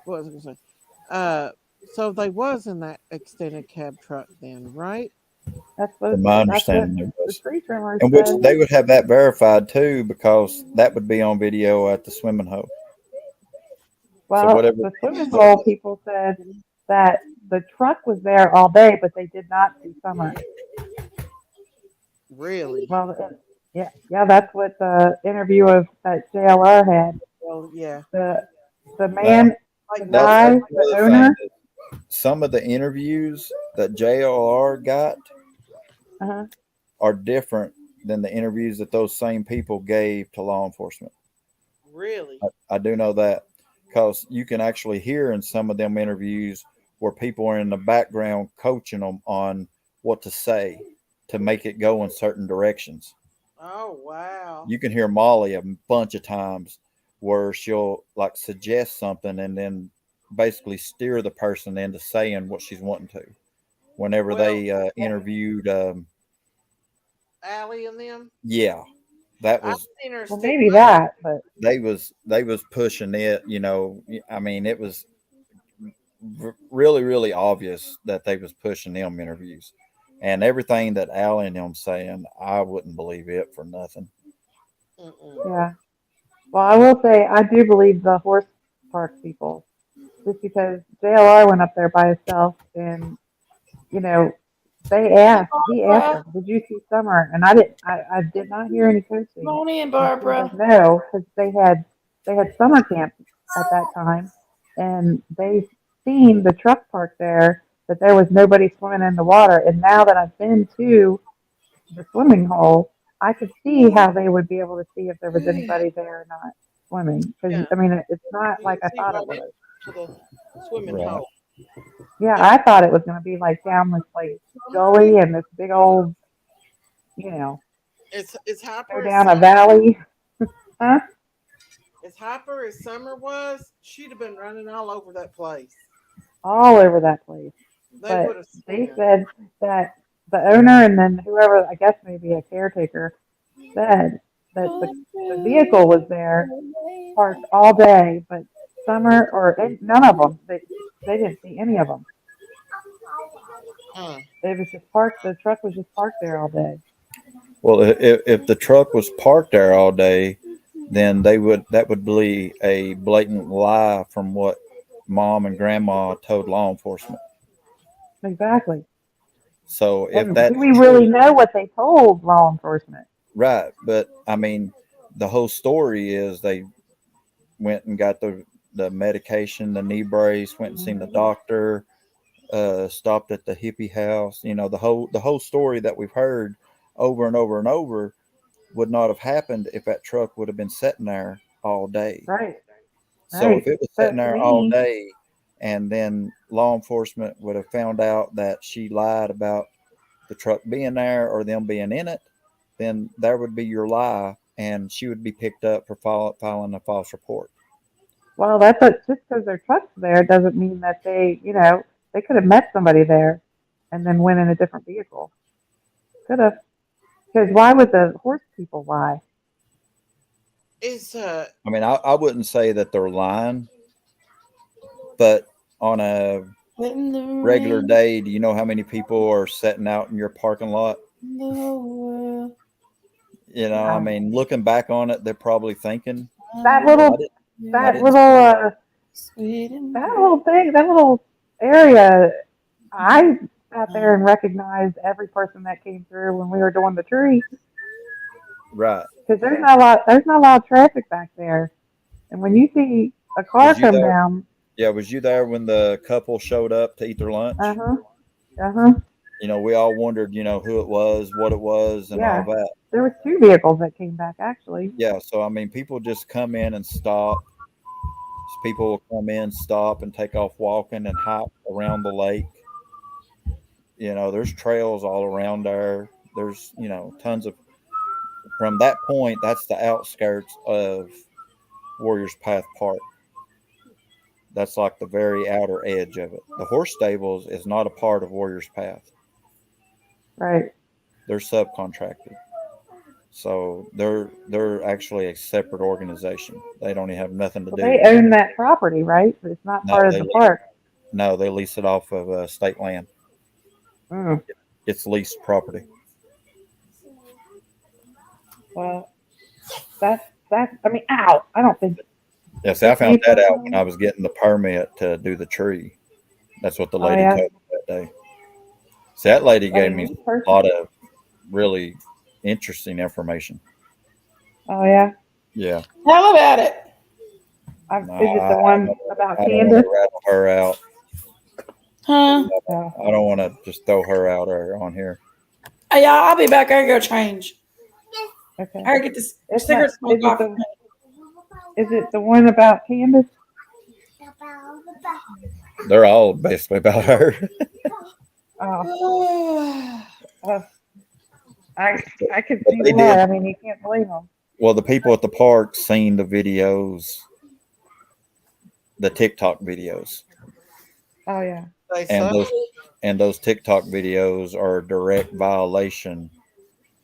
what was I gonna say? So they was in that extended cab truck then, right? From my That's what understanding, it the was. street rumors In which said. they would have that verified too, because that would be on video at the swimming hole. So Well, whatever. the swimming hole people said that the truck was there all day, but they did not see Summer. Really? Well, yeah, that's what the interview of that JLR had. Well, yeah. The the Now, man, the Like that's guy, the another thing. owner. Some of the interviews that JLR got Uh-huh. are different than the interviews that those same people gave to law enforcement. really? I do know that because you can actually hear in some of them interviews where people are in the background coaching them on what to say to make it go in certain directions. Oh wow. You can hear Molly a bunch of times where she'll like suggest something and then basically steer the person into saying what she's wanting to. Whenever Well, they interviewed, Allie and them. yeah, that I've was seen her Well, stick. maybe that, but they was pushing it. I mean, it was really really obvious that they was pushing them interviews, and everything that Allie and them saying, I wouldn't believe it for nothing. Mm-mm. yeah. Well, I will say I do believe the horse park people, just because JLR went up there by himself, and you know he asked Barbara. them, "Did you see Summer?" And I did not hear any Come coaching, on in, and she was Barbara. like, "No," because they had summer camp at that time, and they seen the truck parked there, but there was nobody swimming in the water. And now that I've been to the swimming hole, I could see how they would be able to see if there was anybody there or not swimming. Because Yeah. I mean, it's not You like can I see thought it right was. into the swimming Right. hole. Yeah, It's I thought it was going to be like down this like gully and this big old, you know, it's go hyper as down a summer. valley, huh? As hyper as summer was, she'd have been running all over that place. All over that place. They would But have seen they her. said that the owner and then whoever, I guess maybe a caretaker, said that the vehicle was there parked all day, but Summer or none of them, they didn't see any of them. Huh. It was just parked. The truck was just parked there all day. Well, if the truck was parked there all day, then that would be a blatant lie from what mom and grandma told law enforcement. Exactly. So if And do that's we true, really know what they told law enforcement? right? But I mean, the whole story is they went and got the medication, the knee brace, went and seen the doctor, stopped at the hippie house. The whole story that we've heard over and over and over would not have happened if that truck would have been sitting there all day. Right. So if Right. it was So sitting to there all me, day, and then law enforcement would have found out that she lied about the truck being there or them being in it, then there would be your lie, and she would be picked up for filing a false report. well, that's what, just because their truck's there doesn't mean that they could have met somebody there and then went in a different vehicle. Could have. Because why would the horse people lie? It's I mean, I wouldn't say that they're lying, but on a In the regular rain, day, do you know how many people are sitting out in your parking lot? in the whole world. I Yeah. mean, looking back on it, they're probably thinking, That well, little, I that didn't. little, Sweet and that little thing, that little area. I sat there bright. and recognized every person that came through when we were doing the tree. Right. Because there's not a lot of traffic back there. And when you see a car Was you come there? down, Yeah, was you there when the couple showed up to eat their uh lunch? huh, uh huh, We all wondered, who it was, what it was, and all yeah, that. there was two vehicles that came back actually. Yeah, so I mean, people just come in and stop. People will come in, stop, and take off walking and hike around the lake. There's trails all around there. There's, tons of. From that point, that's the outskirts of Warriors Path Park. That's like the very outer edge of it. The horse stables is not a part of Warriors Path. Right. They're subcontracted. So they're actually a separate organization. They don't even have nothing to Well, do they with. own that property, right? But it's not No, part of the park. no, they lease it off of state land. Mm. It's leased property. Well, that's. I mean, ow! I don't think Yeah, see, I found me that out when I personally. was getting the permit to do the tree. That's what the Oh lady yeah. told me that day. See, that lady I gave mean, me me a lot personally. of really interesting information. Oh yeah. Yeah, Tell about it. no, Is it the one about I don't want Candace? to rattle her out. Huh? Oh. I don't want to just throw her out or on here. Hey, y'all, I'll be back. I gotta go change. Okay. I gotta get this It's not. cigarette smoke off. Is it the one about Candace? They're all basically about her. Oh. Uh, I can But see they why. did. I mean, you can't blame them. Well, the people at the park seen the videos, the TikTok videos, Oh yeah. They and suck. those TikTok videos are a direct violation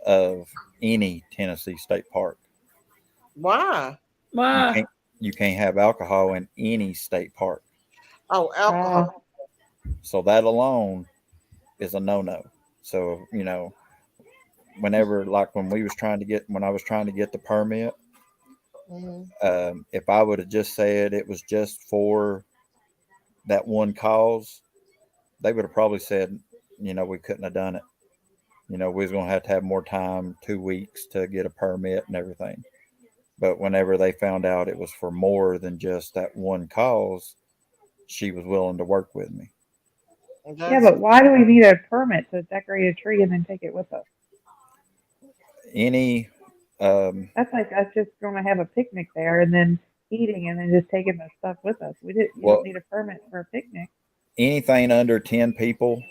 of any Tennessee state park. Why? You Wow. can't you can't have alcohol in any state park. Oh, alcohol. So that alone is a no-no. So, whenever, like when I was trying to get the permit, Hmm. if I would have just said it was just for that one cause, they would have probably said, we couldn't have done it. We was going to have more time, 2 weeks to get a permit and everything. But whenever they found out it was for more than just that one cause, she was willing to work with me. Yeah, That's but why do we need a permit to decorate a tree and then take it with us? Any, um, That's like us just going to have a picnic there and then eating and then just taking the stuff with us. We did. You don't well, need a permit for a picnic. anything under 10 people,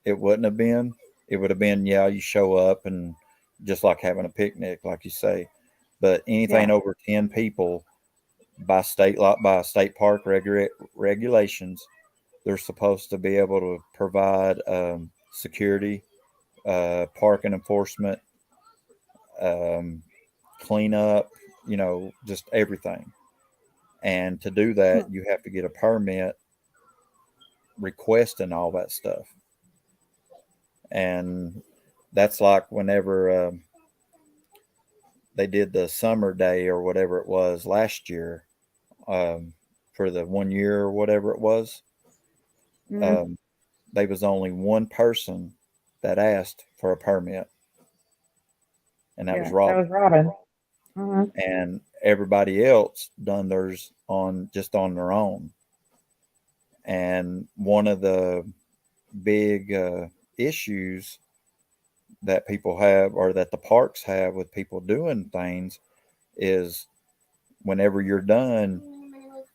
it wouldn't have been. It would have been, yeah, you show up and just like having a picnic, like you say. But anything Yeah. over 10 people, by state park regulations, they're supposed to be able to provide security, parking enforcement, um, cleanup, just everything. And to do Hmm. that, you have to get a permit requesting all that stuff. And that's like whenever they did the summer day or whatever it was last year, um, for the 1 year or whatever it was. Mm, Um, there was only one person that asked for a permit, and that was yeah, that Robin. was Robin. Hmm. And everybody else done theirs on their own. And one of the big issues that people have, or that the parks have with people doing things, is whenever you're done,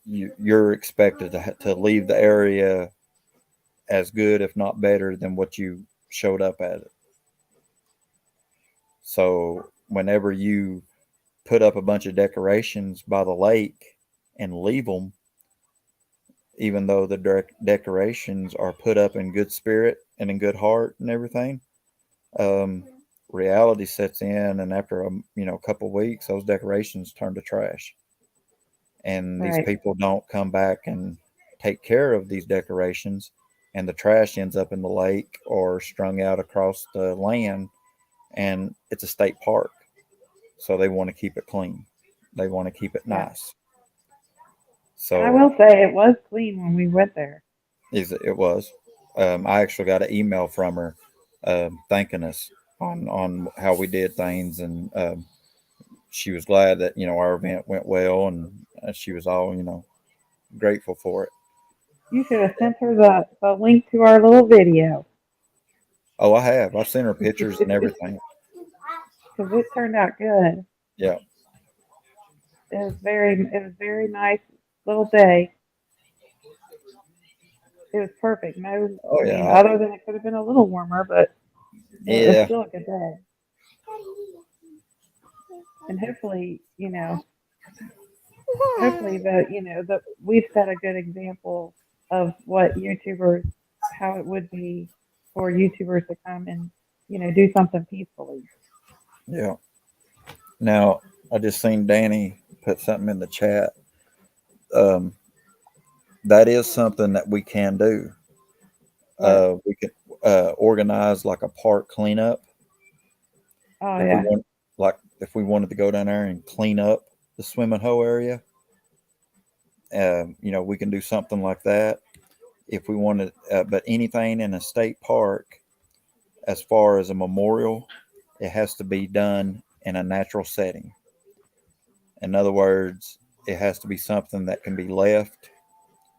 you're expected to leave the area as good, if not better, than what you showed up at it. So whenever you put up a bunch of decorations by the lake and leave them, even though the decorations are put up in good spirit and in good heart and everything, um, reality sets in, and after a couple of weeks, those decorations turn to trash, and these Right. people don't come back and take care of these decorations, and the trash ends up in the lake or strung out across the land, and it's a state park, so they want to keep it clean, they want to keep it Yeah. nice. And I So will say it was clean when we went there. it was. I actually got an email from her, thanking us on how we did things, and she was glad that our event went well, and she was all grateful for it. You should have sent her the link to our little video Oh, I have. I've seen her because pictures and everything. it turned out good. Yeah. It was very nice little day. It was perfect. No, Oh I mean, yeah. other than it could have been a little warmer, but it was Yeah. still a good day. And hopefully, hopefully that we've set a good example of what YouTubers, how it would be for YouTubers to come and do something peacefully. Yeah. Now, I just seen Danny put something in the chat. Um, that is something that we can do. We could organize like a park cleanup Oh if we yeah. want, like if we wanted to go down there and clean up the swimming hole area. We can do something like that if we wanted. But anything in a state park, as far as a memorial, it has to be done in a natural setting. In other words, it has to be something that can be left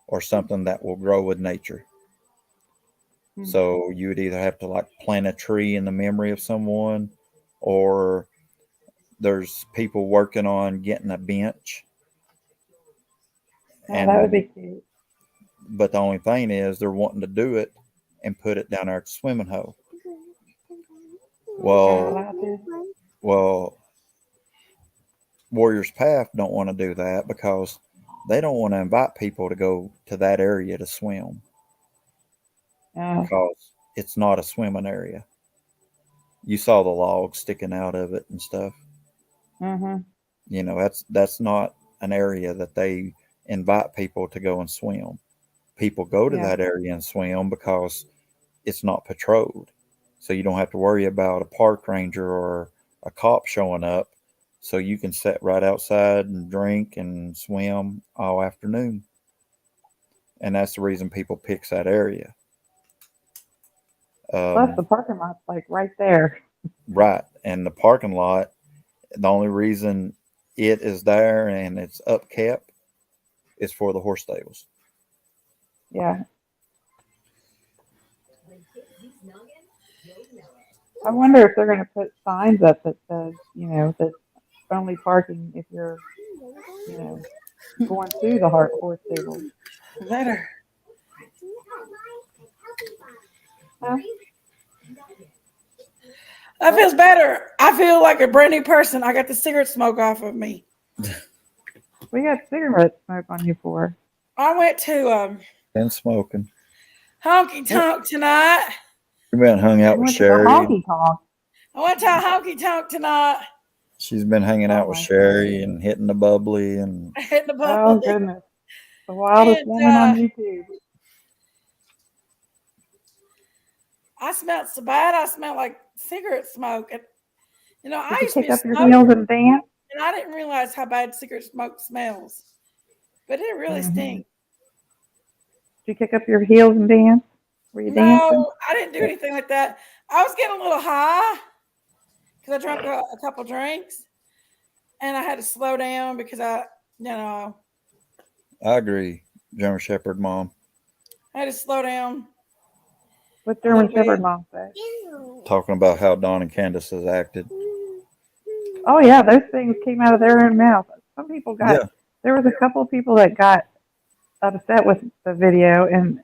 or something that will grow with nature. Hmm. So you would either have to like plant a tree in the memory of someone, or there's people working on getting a bench. Oh, that would And be cute. but the only thing is they're wanting to do it and put it down there at the swimming hole. You're not Well, allowed to. well, Warriors Path don't want to do that because they don't want to invite people to go to that area to swim Oh. because it's not a swimming area. You saw the logs sticking out of it and stuff. Mhm. That's not an area that they invite people to go and swim. People go to Yeah. that area and swim because it's not patrolled. So you don't have to worry about a park ranger or a cop showing up. So you can sit right outside and drink and swim all afternoon. And that's the reason people picks that area. Plus, the Um, parking lot's like right there. right. And the parking lot, the only reason it is there and it's upkept is for the horse stables. Yeah. I wonder if they're going to put signs up that says, that only parking if you're, you know, going to the horse stable. Better. Huh? That What? feels better. I feel like a brand new person. I got the cigarette smoke off of me. We got cigarette smoke on you for. I went to And smoking. honky What? tonk tonight. We been hung out You with went to the Sherry. honky tonk. I went to a honky tonk tonight. She's been hanging Oh out with my goodness. Sherry and hitting the bubbly and I hit the Oh bubbly. goodness. The wildest And woman on YouTube. I smelled so bad. I smelled like cigarette smoke. And, I Did you used to be kick a up your smoker, heels and dance? and I didn't realize how bad cigarette smoke smells. But it really Mm-hmm. stinks. Did you kick up your heels and dance? Were you dancing? No, I didn't do anything like that. I was getting a little high because I drank a couple drinks, and I had to slow down because I I agree, German Shepherd mom. had to slow down What a little German bit. Shepherd mom say? Talking about how Don and Candace has acted. Oh yeah, those things came out of their own mouth. Some people Yeah. there was a couple of people that got upset with the video, and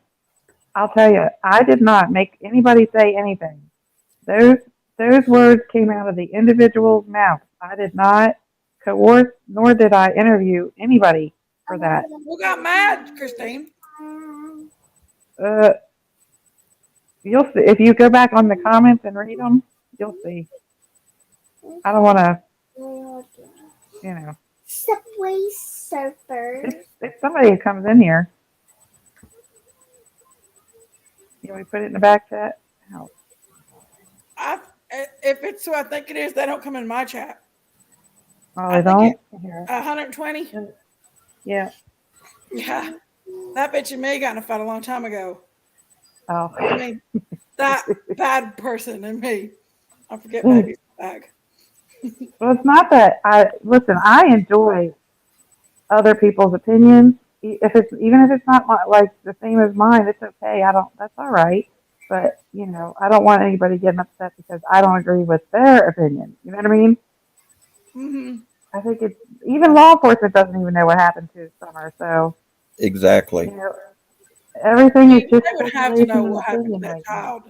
I'll tell you, I did not make anybody say anything. Those words came out of the individual's mouth. I did not coerce, nor did I interview anybody for that. Who got mad, Christine? Uh, you'll see if you go back on the comments and read them. You'll see. I don't want to, Subway Surfers. if somebody comes in here, you want me to put it in the back chat? Oh. If it's who I think it is, they don't come in my chat. Oh, I they think don't? Here. 120. Yeah. Yeah, that bitch and me got in a fight a long time ago. Oh. I mean, that bad person and me. I forget baby's bag. Well, it's not that I enjoy other people's opinions. Even if it's not like the same as mine, it's okay. That's all right. But, I don't want anybody getting upset because I don't agree with their opinion. You know what I mean? Mm-hmm. I think even law enforcement doesn't even know what happened to Summer. So, Exactly. everything is just They would have to speculation know and what happened to opinion that right now. child.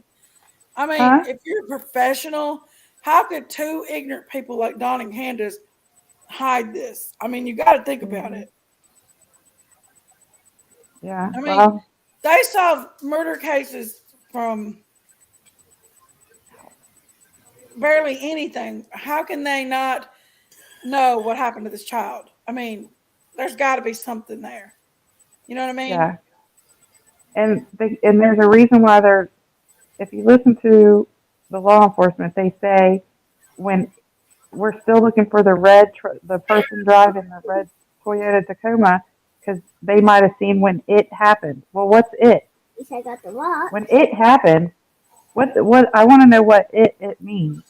I mean, Huh? if you're a professional, how could two ignorant people like Don and Candace hide this? I mean, you got to think about it. Yeah. I mean, Well, they solve murder cases from barely anything. How can they not know what happened to this child? I mean, there's got to be something there. You know what I mean? Yeah, and there's a reason why they're. If you listen to the law enforcement, they say when we're still looking for the person driving the red Toyota Tacoma, because they might have seen when it happened. Well, what's it? Wish I got the watch. When it happened, what? I want to know what it means.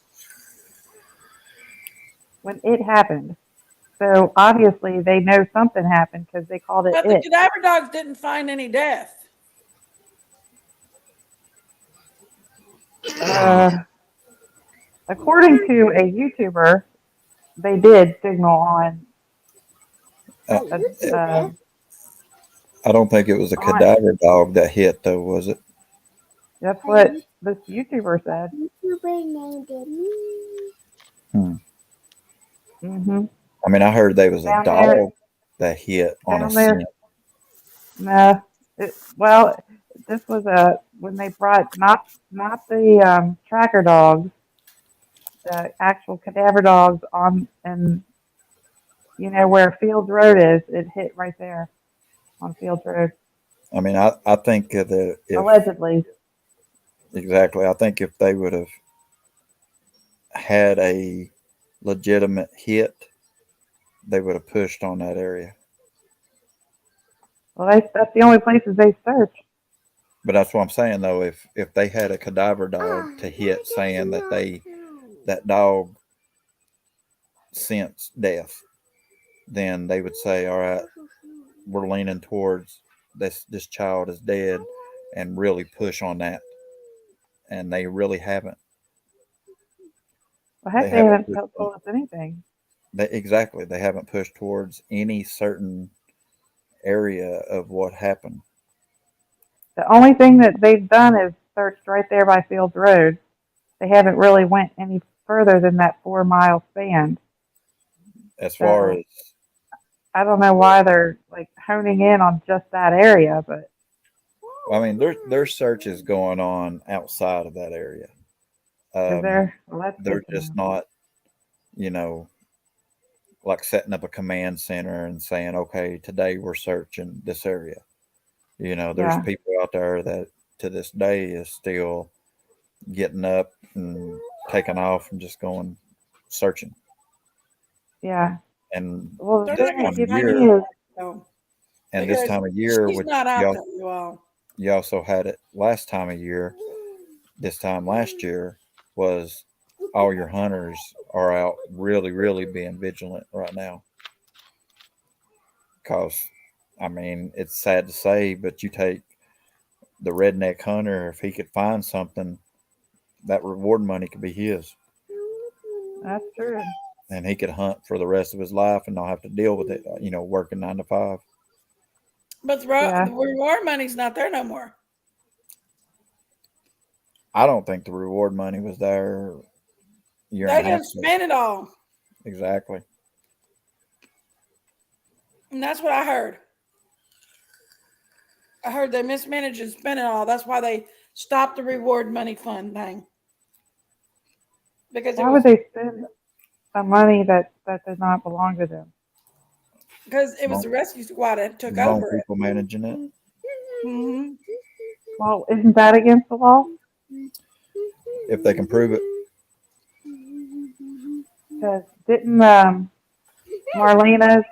When it happened. So obviously they know something happened because they called it But the it. cadaver dogs didn't find any death. Uh, According to a YouTuber, they did signal on Uh, uh, I don't think it was a on. cadaver dog that hit, though, was it? That's what this YouTuber said. YouTuber named it me. Hmm. Hmm. I mean, I heard there was a Down there, dog that hit on a down there. scent. No, well, this was when they brought not the tracker dogs, the actual cadaver dogs on, and you know where Fields Road is. It hit right there on Fields Road, I mean, I think that if allegedly. exactly, I think if they would have had a legitimate hit, they would have pushed on that area. Well, that's the only places they search. But that's what I'm saying, though. If they had a cadaver dog to hit, saying that that dog sensed death, then they would say, all right, we're leaning towards this child is dead, and really push on that. And they really haven't. Well, They heck, they haven't haven't pushed told us anything. exactly. They haven't pushed towards any certain area of what happened. The only thing that they've done is searched right there by Fields Road. They haven't really went any further than that 4 mile span. As far So as I don't know why they're like honing in on just that area, but I mean, there's searches going on outside of that area. is there? Well, that's They're good to just know. not, you know, like setting up a command center and saying, okay, today we're searching this area. There's Yeah, people out there that to this day is still getting up and taking off and just going searching. yeah. And Well, the They're this not thing going time that to of gets find me any year, is though, and this because time of year, she's which not out there, you all. you also had it last time of year, this time last year was all your hunters are out really, really being vigilant right now. Because, I mean, it's sad to say, but you take the redneck hunter, if he could find something, that reward money could be his. that's true. And he could hunt for the rest of his life and not have to deal with it, working 9 to 5. But the Yeah. reward money's not there no more. I don't think the reward money was there a year and They a half didn't ago. spend it all. Exactly. And that's what I heard. I heard they mismanaged and spent it all. That's why they stopped the reward money fund thing. Because Why would they spend some money that does not belong to them? it was Wrong, the rescue squad that took wrong over it. people managing it. Hmm. Well, isn't that against the law? If they can prove it. Because didn't Marlena's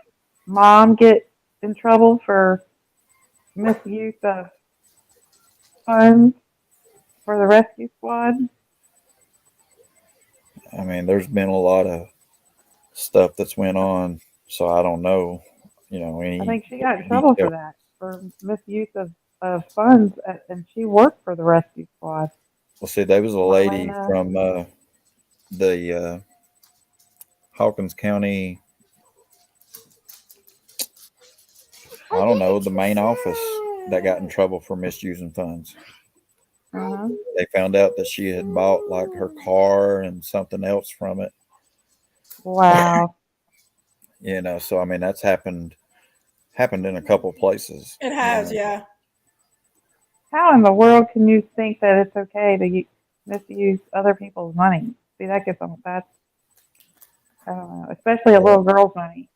mom get in trouble for misuse of funds for the rescue squad? I mean, there's been a lot of stuff that's went on, so I don't know, I any think she got in trouble for detail. that, for misuse of funds, and she worked for the rescue squad. Well, see, there was a lady Marlena, from the Hawkins County, I don't know, the main office that got in trouble for misusing funds. uh-huh. They found out that she had bought like her car and something else from it. Wow. So I mean that's happened in a couple of places. It has, yeah. How in the world can you think that it's okay to misuse other people's money? See, that gets them. That's I don't know, especially a little girl's money.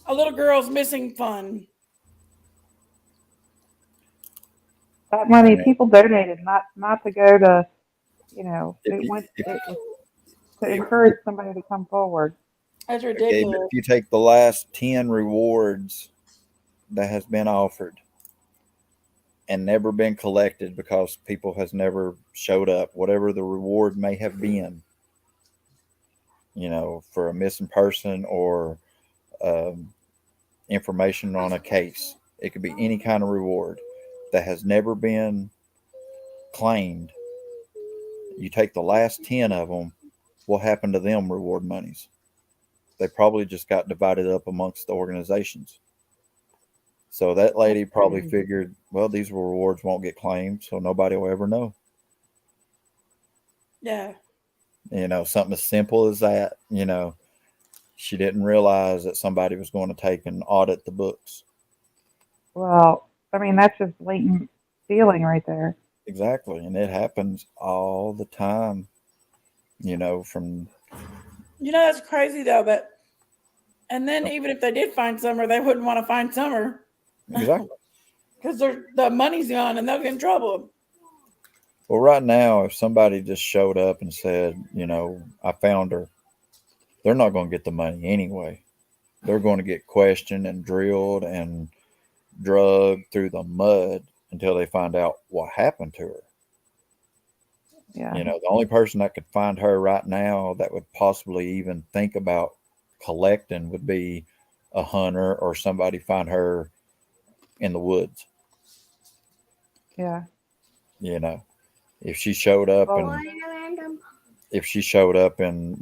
A little girl's missing fun. That money And people donated, not to go to, if it you, went if, it was to if, encourage somebody to come forward. That's okay, but ridiculous. if you take the last 10 rewards that has been offered and never been collected because people has never showed up, whatever the reward may have been, for a missing person or um, information on a case, it could be any kind of reward that has never been claimed. You take the last 10 of them, what happened to them reward monies? They probably just got divided up amongst the organizations. So that That's lady probably crazy. figured, well, these rewards won't get claimed, so nobody will ever know. Yeah. Something as simple as that. She didn't realize that somebody was going to take and audit the books. Well, I mean, that's just blatant stealing right there. Exactly. And it happens all the time, from That's crazy though. And then even if they did find Summer, they wouldn't want to find Summer exactly. because the money's gone and they'll get in trouble. Well, right now, if somebody just showed up and said, I found her, they're not going to get the money anyway. They're going to get questioned and drilled and drugged through the mud until they find out what happened to her. Yeah. The only person that could find her right now that would possibly even think about collecting would be a hunter or somebody find her in the woods. Yeah. If she showed up Well, and if she showed up in,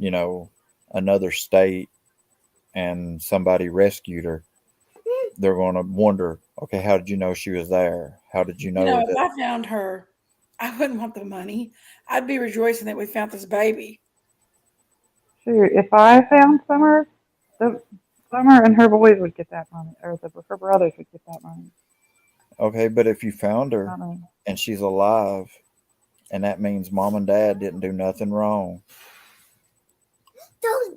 another state and somebody rescued her, they're going to wonder, okay, how did you know she was there? How did you know If that? I found her, I wouldn't want the money. I'd be rejoicing that we found this baby. shoot, if I found Summer, Summer and her boys would get that money, or her brothers would get that money. Okay, but if you found I her mean, and she's alive, and that means mom and dad didn't do nothing wrong,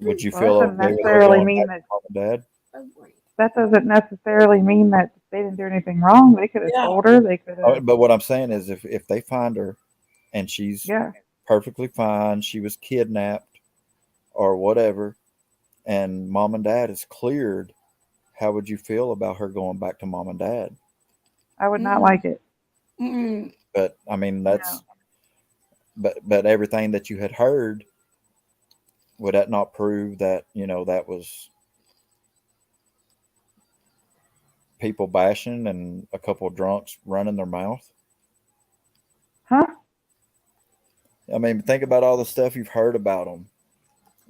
would you well, that feel doesn't okay with her necessarily going mean back that. to mom and dad? That doesn't necessarily mean that they didn't do anything wrong. They could have Yeah. told her. They could have. But what I'm saying is, if they find her and she's Yeah. perfectly fine, she was kidnapped or whatever, and mom and dad is cleared, how would you feel about her going back to mom and dad? I would not Mm. like it. Mm-mm. But I mean, No. but everything that you had heard, would that not prove that that was people bashing and a couple of drunks running their mouth? Huh? I mean, think about all the stuff you've heard about them.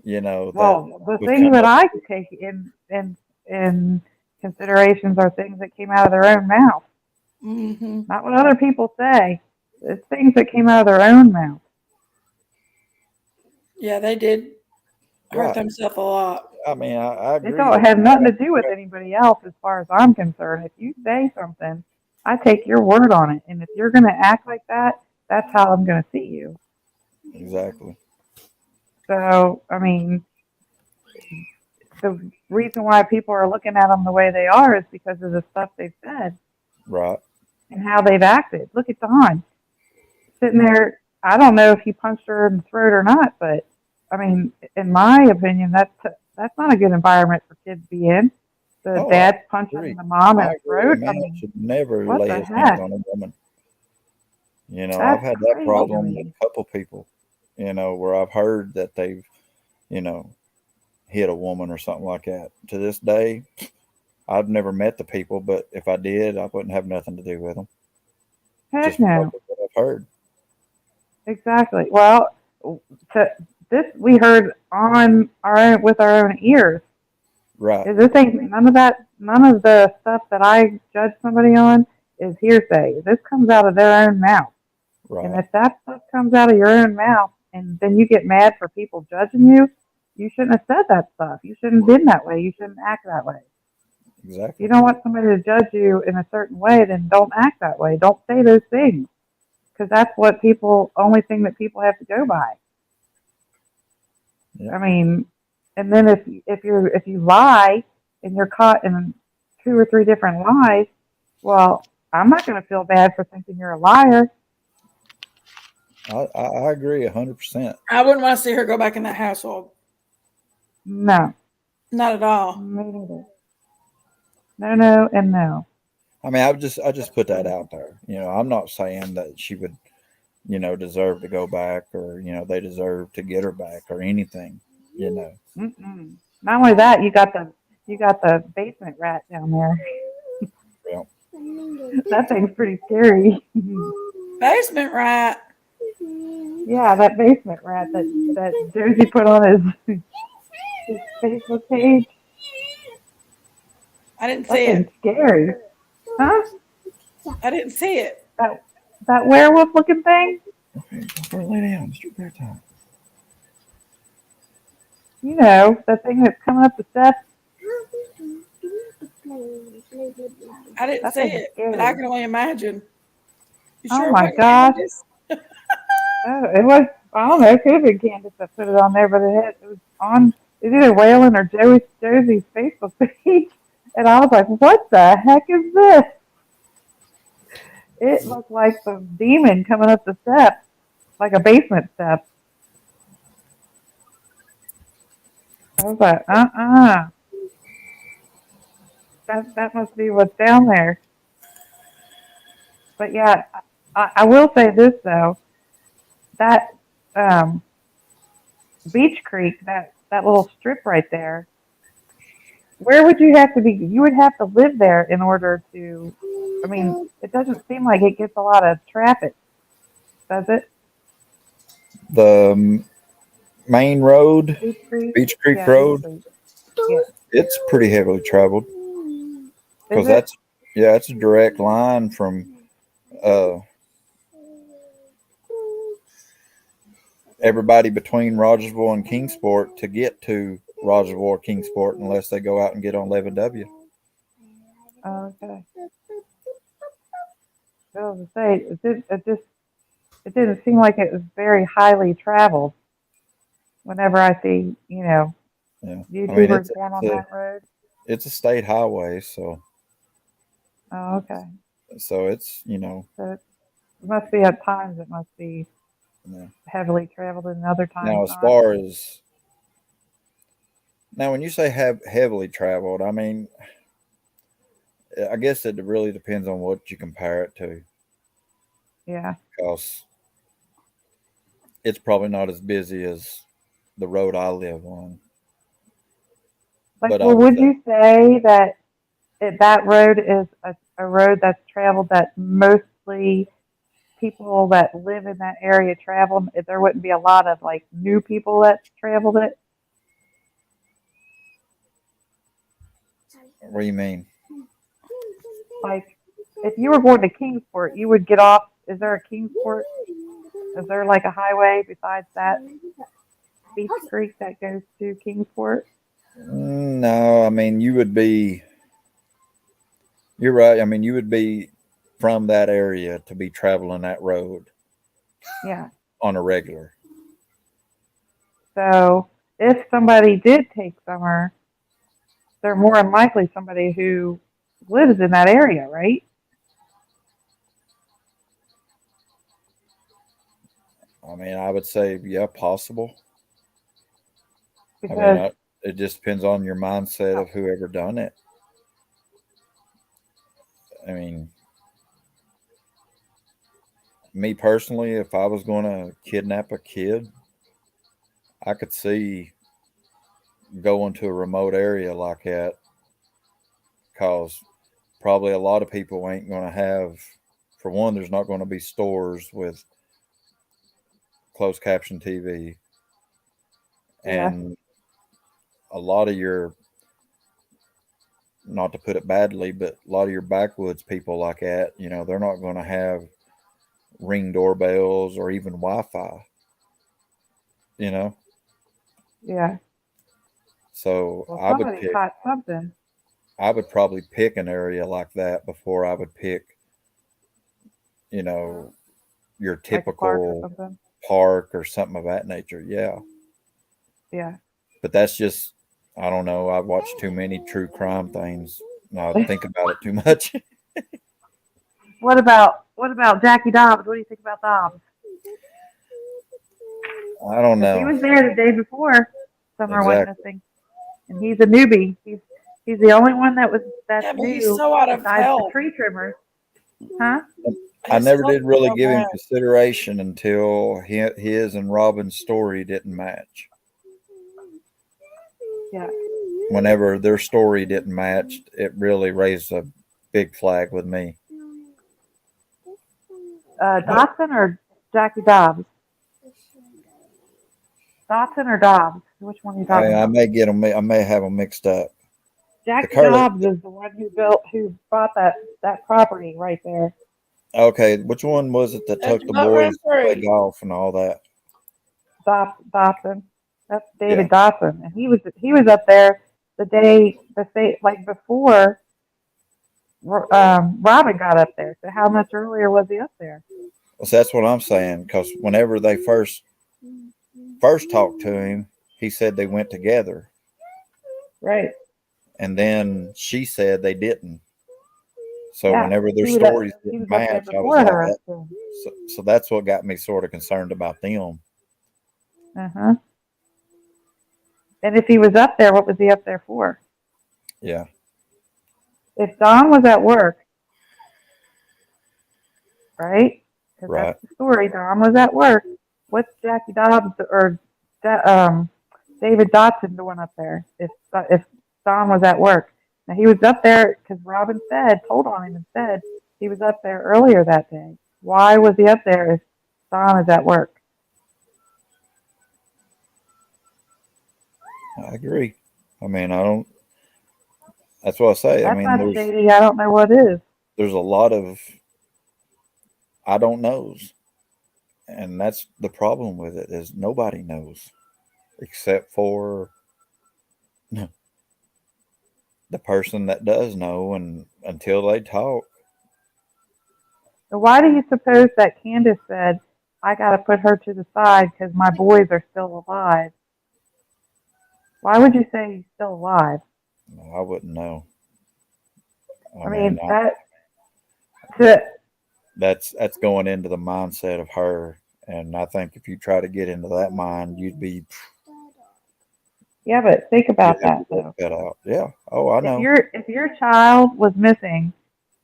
That Well, the would things come that up. I take in considerations are things that came out of their own mouth, Mm-hmm. not what other people say. It's things that came out of their own mouth. Yeah, they did hurt Right. themselves a lot. I mean, I It agree. don't have nothing to do with anybody else, as far as I'm concerned. If you say something, I take your word on it, and if you're going to act like that, that's how I'm going to see you. Exactly. So, I mean, the reason why people are looking at them the way they are is because of the stuff they've said Right. and how they've acted. Look at Don sitting there. I don't know if he punched her in the throat or not, but I mean, in my opinion, that's not a good environment for kids to be in. The Oh, I dad's punching agree. the mom in I the agree. A throat. I man mean, should never what lay the his hands heck? on a woman. I've That's had that crazy to problem with me. a couple people, where I've heard that they've, you know, hit a woman or something like that. To this day, I've never met the people, but if I did, I wouldn't have nothing to do with them. Heck Just because no. of what I've heard. Exactly. Well, this we heard on our own with our own ears. Right. This ain't none of that. None of the stuff that I judge somebody on is hearsay. This comes out of their own mouth. And Right. if that stuff comes out of your own mouth, and then you get mad for people judging you, you shouldn't have said that stuff. You shouldn't have been that way. You shouldn't act that way. If Exactly. you don't want somebody to judge you in a certain way, then don't act that way. Don't say those things, because that's what only thing that people have to go by. Yeah. I mean, and then if you lie and you're caught in 2 or 3 different lies, well, I'm not going to feel bad for thinking you're a liar. I agree 100%. I wouldn't want to see her go back in that household. No, Not at all. me neither. No, no, and no. I mean, I just put that out there. I'm not saying that she would, deserve to go back, or they deserve to get her back or anything. You know. Mm-mm. Not only that, you got the basement rat down there. Well, That thing's pretty scary. Basement rat. Yeah, that basement rat that Josie put on his Facebook page. I didn't That see it. thing's scary, huh? I didn't see it. That werewolf looking thing. okay, go lay down. It's your bedtime. You know, that thing that's coming up the steps. I didn't That see thing's it, but I scary. can only imagine. You Oh sure it my wasn't gosh. Candace? Oh, it was. I don't know. It could have been Candace that put it on there, but it was on. It's either Waylon or Josie's Facebook page, and I was like, "What the heck is this?" It looked like the demon coming up the steps, like a basement step. I was like, that must be what's down there. But yeah, I will say this though, that um, Beach Creek, that little strip right there, where would you have to be? You would have to live there in order to. I mean, it doesn't seem like it gets a lot of traffic, does it? The main road, Beach Creek? Beach Creek Yeah, Beach Road, Creek. Yeah. it's pretty heavily traveled Is because it? it's a direct line from uh, everybody between Rogersville and Kingsport to get to Rogersville or Kingsport, unless they go out and get on 11W. Oh, okay. I was to say, it didn't seem like it was very highly traveled. Whenever I see, Yeah, I mean YouTubers going on that road. it's a state highway, so Oh, okay. it's So it must be at times it must be yeah. heavily traveled and other times Now as not. far as now when you say have heavily traveled, I mean I guess it really depends on what you compare it to, Yeah. because it's probably not as busy as the road I live on. Like, But I well, would would say, you say that that road is a road that's traveled that mostly people that live in that area travel? If there wouldn't be a lot of like new people that traveled it. what do you mean? Like, if you were going to Kingsport, you would get off. Is there a Kingsport? Is there like a highway besides that Beach Creek that goes to Kingsport? No, I mean you're right. I mean you would be from that area to be traveling that road Yeah. on a regular. So if somebody did take summer, they're more than likely somebody who lives in that area, right? I mean, I would say, yeah, possible. I mean, Because it just depends on your mindset oh, of whoever done it. I mean, me personally, if I was going to kidnap a kid, I could see going to a remote area like that, because probably a lot of people ain't going to have, for one, there's not going to be stores with closed caption TV. yeah, And a lot of your, not to put it badly, but a lot of your backwoods people like that, they're not going to have ring doorbells or even Wi-Fi, you know. yeah. So Well, somebody caught something I would probably pick an area like that before I would pick, you know, your like a park or typical something. park or something of that nature. Yeah. Yeah. But that's just, I don't know. I watch too many true crime things. And I think about it too much. What about Jackie Dobbs? What do you think about Dobbs? I don't Because he know was there the day before Summer went exactly. missing, and he's a newbie. He's the only one that's Yeah, but he's new so out of besides the health. tree trimmers, huh? I His never health did is really so give him bad. consideration until his and Robin's story didn't match. Yeah. Whenever their story didn't match, it really raised a big flag with me. But Dotson or Jackie Dobbs? Dotson or Dobbs? Which one are you talking I about? may get them. I may have them mixed up. The Jackie current. Dobbs is the one who bought that property right there. Okay, which one was it that That's took the not run boys to play free. golf and all that? Dotson. That's Yeah. David Dotson, and he was up there the day like before Robin got up there. So how much earlier was he up there? Well, so that's what I'm saying. Because whenever they first talked to him, he said they went together, Right. and then she said they didn't. So Yeah. whenever their He was up, stories he didn't was up there match, I was before like, her. So. so that's what got me sort of concerned about them. Uh-huh. And if he was up there, what was he up there for? Yeah. If Don was at work, right? Because that's Right. the story. Don was at work. What's Jackie Dobbs or David Dotson doing up there? If Don was at work, now he was up there because Robin told on him and said he was up there earlier that day. Why was he up there if Don is at work? I agree. I mean, I don't. That's what I say. I That's mean, not shady. I don't know what is. there's a lot of I don't knows, and that's the problem with it is nobody knows except for the person that does know, and until they talk. So why do you suppose that Candace said, I got to put her to the side because my boys are still alive? Why would you say he's still alive? I wouldn't know. I I mean, mean, to, that's going into the mindset of her, and I think if you try to get into that mind, yeah, but think you'd about have that your work though. cut out. Yeah. Oh, I know. If your child was missing,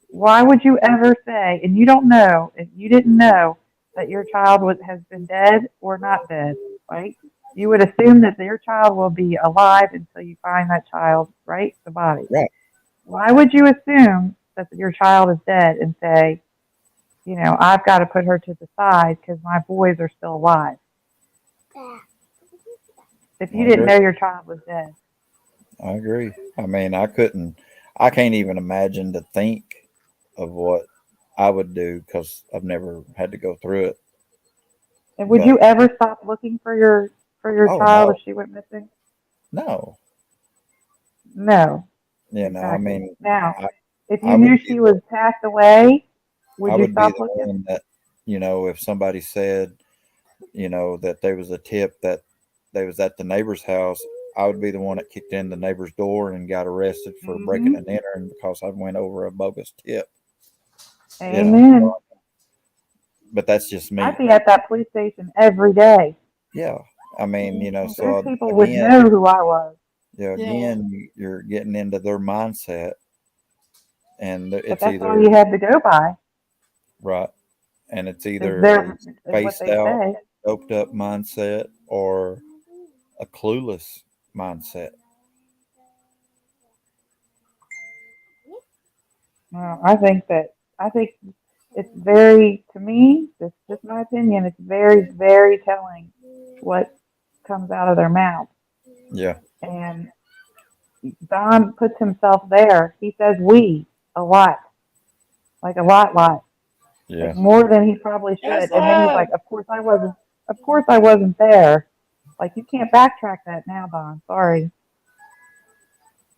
why would you ever say, and you don't know, if you didn't know that your child has been dead or not dead, right? You would assume that your child will be alive until you find that child, right? The body. Right. Why would you assume that your child is dead and say, I've got to put her to the side because my boys are still alive? If I you didn't agree. know your child was dead. I agree. I mean, I can't even imagine to think of what I would do because I've never had to go through it. And would But you ever stop looking for your oh child if no, she went missing? no, No, I exactly. mean, Now, I, if you I knew would be she was passed away, would I you would be stop the looking? one that if somebody said that there was a tip that they was at the neighbor's house, I would be the one that kicked in the neighbor's door and got arrested for breaking Hmm. and entering because I went over a bogus tip. You know, Amen. but that's just I'd me. be at that police station every day. Yeah, I mean, Those so people would again, know who I was. Yeah. you're getting into their mindset, and But it's that's all you either have to go by right, and it's is either a their is what spaced they out, say. doped up mindset or a clueless mindset. Well, I think it's very, to me, this is just my opinion, it's very, very telling what comes out of their mouth. Yeah, And Don puts himself there. He says we a lot, like a lot, like yeah, more than he probably Yes, should. And then he's love. like, of course I wasn't there. Like you can't backtrack that now, Don. Sorry.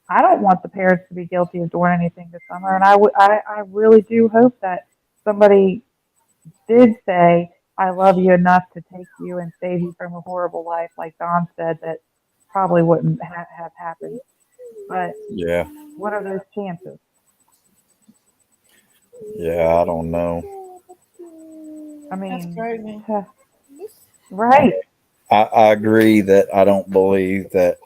I don't want the parents to be guilty of doing anything this summer, and I really do hope that somebody did say, I love you enough to take you and save you from a horrible life, like Don said that probably wouldn't have happened. But Yeah. what are those chances? Yeah. I don't know. I That's mean, crazy. right? I agree that I don't believe that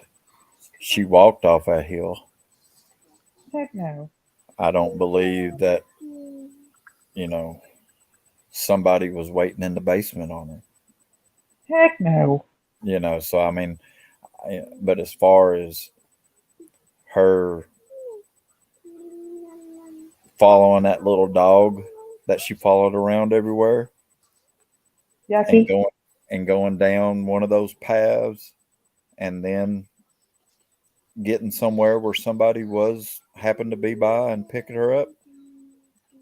she walked off that hill. Heck no. I don't believe that, you know, somebody was waiting in the basement on her. Heck no. So I mean, but as far as her following that little dog that she followed around everywhere and Yucky. going down one of those paths and then getting somewhere where somebody was happened to be by and picking her up,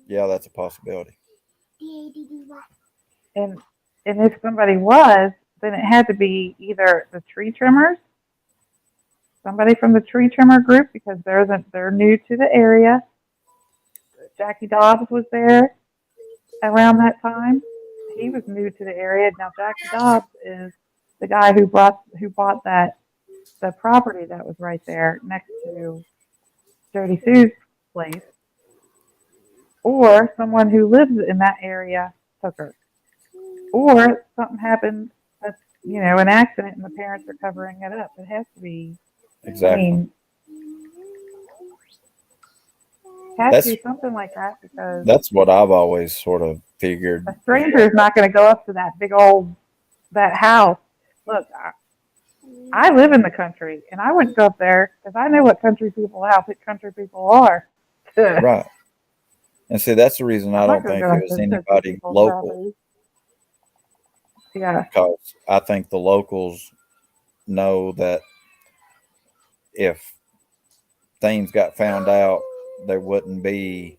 yeah, that's a possibility. And if somebody was, then it had to be either the tree trimmers, somebody from the tree trimmer group, because they're new to the area. Jackie Dobbs was there around that time. He was new to the area. Now Jackie Dobbs is the guy who bought the property that was right there next to Jody Sue's place, or someone who lives in that area took her, or something happened that's an accident and the parents are covering it up. It has to be. I Exactly. mean, it has to That's be something like that because that's what I've always sort of figured. a stranger is not going to go up to that big old that house. Look, I live in the country, and I wouldn't go up there because I know what country people are. I'm Right. And see, that's the reason I not don't going to think go it up was to country anybody people's local, property. Yeah, because I think the locals know that if things got found out, there wouldn't be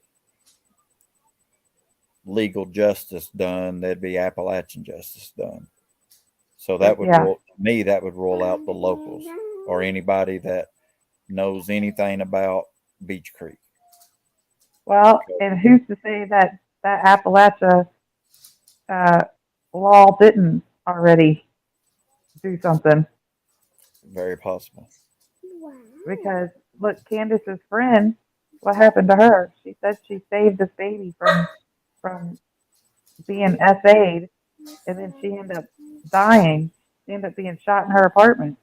legal justice done. There'd be Appalachian justice done. So that would yeah. rule me. That would rule out the locals or anybody that knows anything about Beach Creek. Well, and who's to say that Appalachia uh, law didn't already do something? Very possible. Because look, Candace's friend, what happened to her? She said she saved this baby from being SA'd, and then she ended up dying. She ended up being shot in her apartment.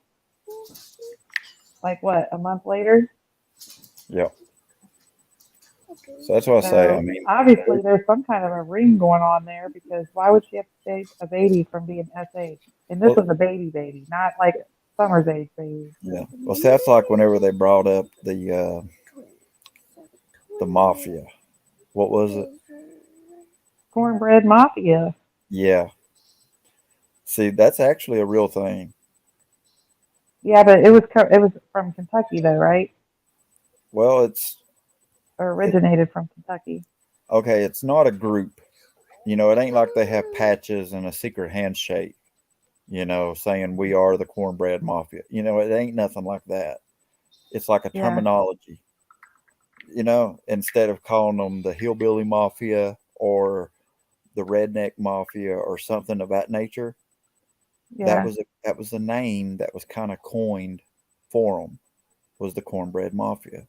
Like what? A month later. Yep. So that's what I say. I So mean, obviously there's some kind of a ring going on there because why would she have to save a baby from being SA'd? And this well, was a baby, not like Summer's age baby. yeah. Well, see, that's like whenever they brought up the mafia. What was it? Cornbread mafia. Yeah. See, that's actually a real thing. Yeah, but it was from Kentucky though, right? Well, Or it originated from Kentucky. okay. It's not a group. It ain't like they have patches and a secret handshake. Saying we are the cornbread mafia. It ain't nothing like that. It's like a Yeah, terminology. Instead of calling them the hillbilly mafia or the redneck mafia or something of that nature, yeah. that was the name that was kind of coined for them, was the cornbread mafia.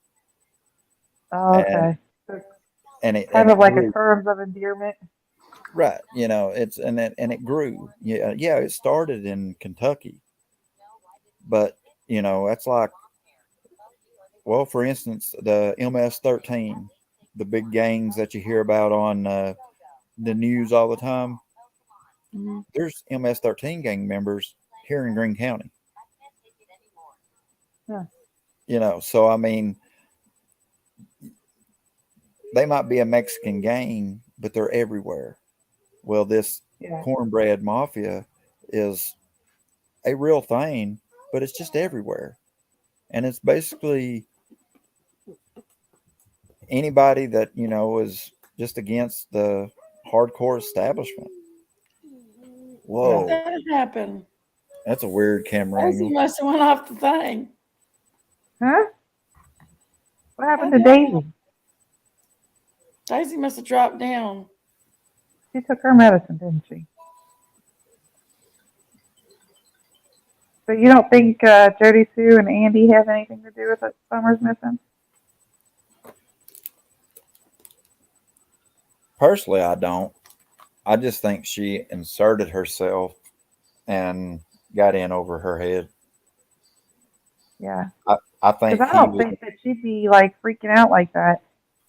Oh, and okay. So and kind of it like a grew. terms of endearment. Right. It's and it grew. Yeah, it started in Kentucky, but that's like, well, for instance, the MS-13, the big gangs that you hear about on the news all the time. Mm-hmm. There's MS-13 gang members here in Greene County. Yeah, So I mean, they might be a Mexican gang, but they're everywhere. Well, this yeah. cornbread mafia is a real thing, but it's just everywhere. And it's basically anybody that, is just against the hardcore establishment. Yeah. How'd Whoa, that happen? that's a weird camera Daisy angle. must have went off the thing. Huh? What happened How'd to that happen? Daisy? Daisy must have dropped down. She took her medicine, didn't she? So you don't think Jody Sue and Andy have anything to do with it? Summer's missing? Personally, I don't. I just think she inserted herself and got in over her head. Yeah. I think Because I he don't was. think that she'd be like freaking out like that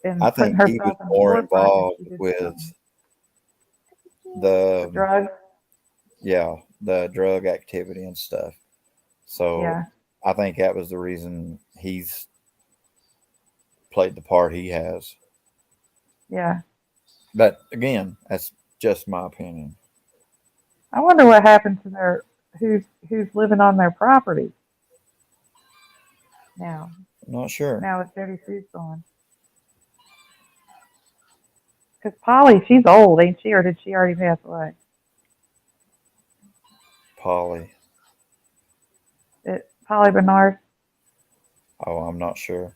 I and putting think he was herself in the more forefront if involved she did with something. The the drugs? the drug activity and stuff. So Yeah. I think that was the reason he's played the part he has. Yeah. But again, that's just my opinion. I wonder what happened to their who's living on their property now. I'm not sure. Now with Jody Sue's gone. Because Polly, she's old, ain't she? Or did she already pass away? Polly. Polly Bernard. Oh, I'm not sure.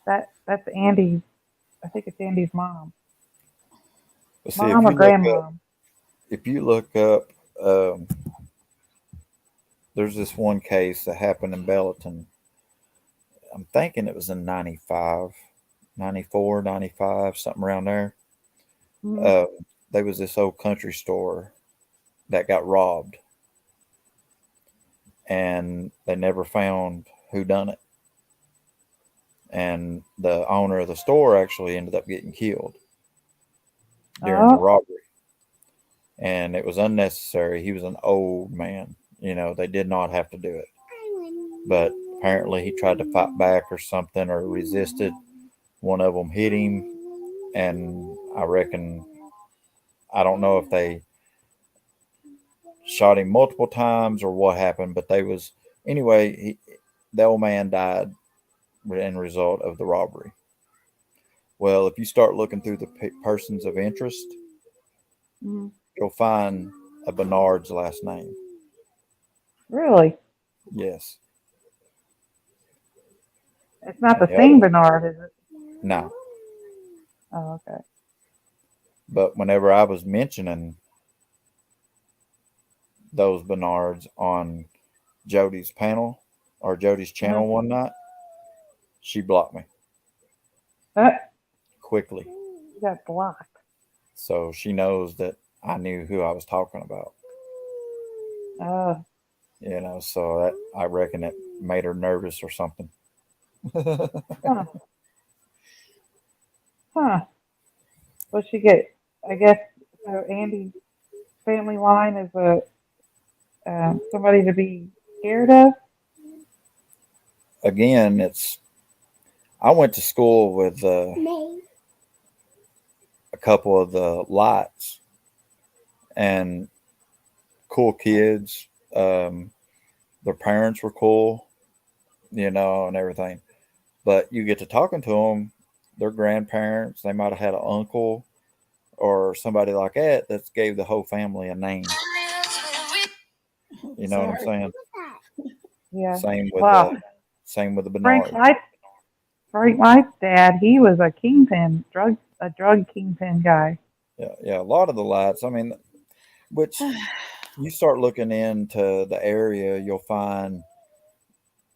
That's Andy's. I think it's Andy's mom. But see, Mom or grandmom. if you look up, um, there's this one case that happened in Belton. I'm thinking it was in 95, 94, 95, something around there. Mm-hmm. Uh, there was this old country store that got robbed, and they never found who done it. And the owner of the store actually ended up getting killed during the Oh. robbery, and it was unnecessary. He was an old man. They did not have to do it, but apparently he tried to fight back or something or resisted. One of them hit him, and I reckon, I don't know if they shot him multiple times or what happened, but the old man died in result of the robbery. Well, if you start looking through the persons of interest, Mm-hmm. you'll find a Bernard's last name. Really? Yes. It's not And the the same other, Bernard, is it? no. Oh, okay. But whenever I was mentioning those Bernards on Jody's panel or Jody's Uh-huh. channel one night, she blocked me Uh, quickly. you got blocked. So she knows that I knew who I was talking about. Oh. So that, I reckon it made her nervous or something. Huh. Huh. Well, she get, I guess, so Andy's family line is somebody to be scared of? Again, I went to school with a couple of the lights and cool kids. Their parents were cool, and everything. But you get to talking to them, their grandparents, they might have had an uncle or somebody like that that gave the whole family a name. You know what I'm Sorry. saying? Yeah. Same with Wow. the Frank Bernards. White, Frank White's dad, he was a kingpin, a drug kingpin guy. Yeah. A lot of the lights. I mean, which you start looking into the area, you'll find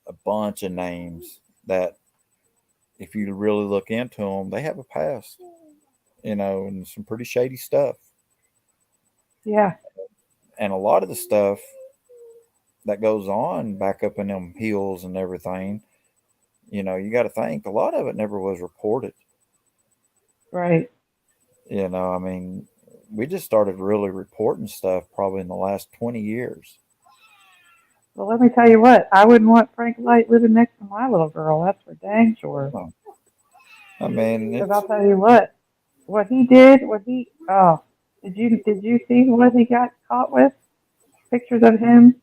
a bunch of names that, if you really look into them, they have a past, and some pretty shady stuff. Yeah. And a lot of the stuff that goes on back up in them hills and everything, you got to think a lot of it never was reported. Right. I mean, we just started really reporting stuff probably in the last 20 years. Well, let me tell you what, I wouldn't want Frank White living next to my little girl. That's for dang sure. I mean, Because I'll tell you what he did, oh, did you see what he got caught with? Pictures of him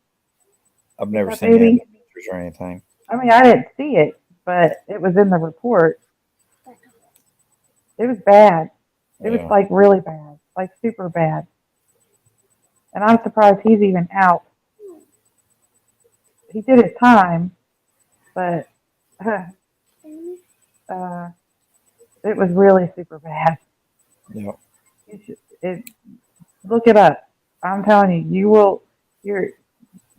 I've with never that seen any baby. pictures or anything. I mean, I didn't see it, but it was in the report. It was bad. It was Yeah. like really bad, like super bad. And I'm surprised he's even out. He did his time, but uh, it was really super bad. Yeah. Look it up. I'm telling you, you will. You're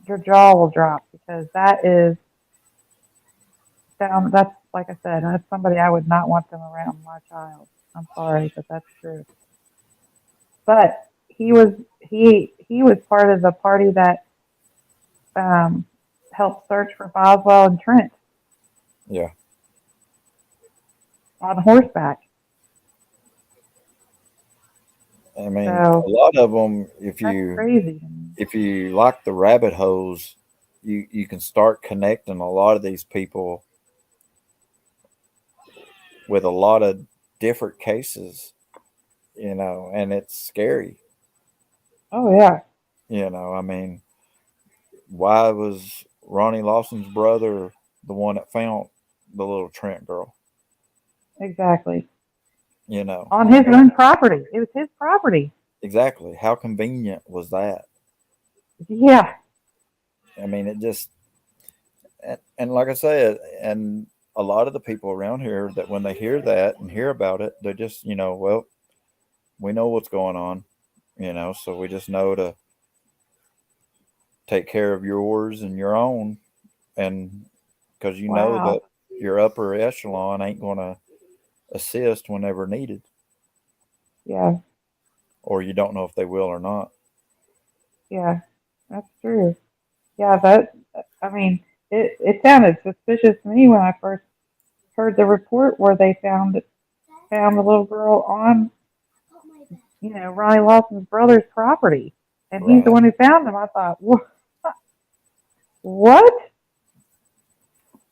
your jaw will drop, because that's like I said, that's somebody I would not want them around my child. I'm sorry, but that's true. But he was part of the party that um, helped search for Boswell and Trent Yeah. on horseback. I mean, a So lot of them, that's crazy. if you like the rabbit holes, you can start connecting a lot of these people with a lot of different cases, and it's scary. Oh yeah, I mean, why was Ronnie Lawson's brother the one that found the little Trent girl? exactly. You know, On his own property. It was his property. exactly. How convenient was that? Yeah. I mean, it just, and like I said, and a lot of the people around here that when they hear that and hear about it, they're just, well, we know what's going on, so we just know to take care of yours and your own. And because you know that Wow. your upper echelon ain't going to assist whenever needed, Yeah. or you don't know if they will or not. Yeah. That's true. Yeah. I mean, it sounded suspicious to me when I first heard the report where they found the little girl on, Ronnie Lawson's brother's property, and he's the Right. one who found them. I thought, what?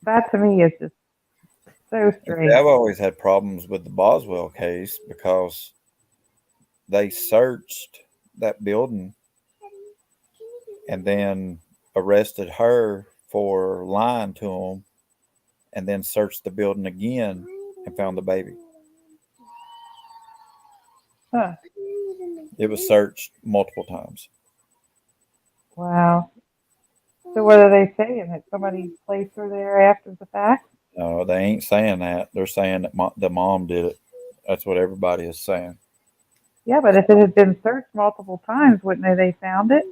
That to me is just so And see, strange. I've always had problems with the Boswell case because they searched that building and then arrested her for lying to them, and then searched the building again and found the baby. Huh. It was searched multiple times. Wow. So what are they saying? That somebody placed her there after the fact? No, they ain't saying that. They're saying that the mom did it. That's what everybody is saying. Yeah, but if it had been searched multiple times, wouldn't they found it?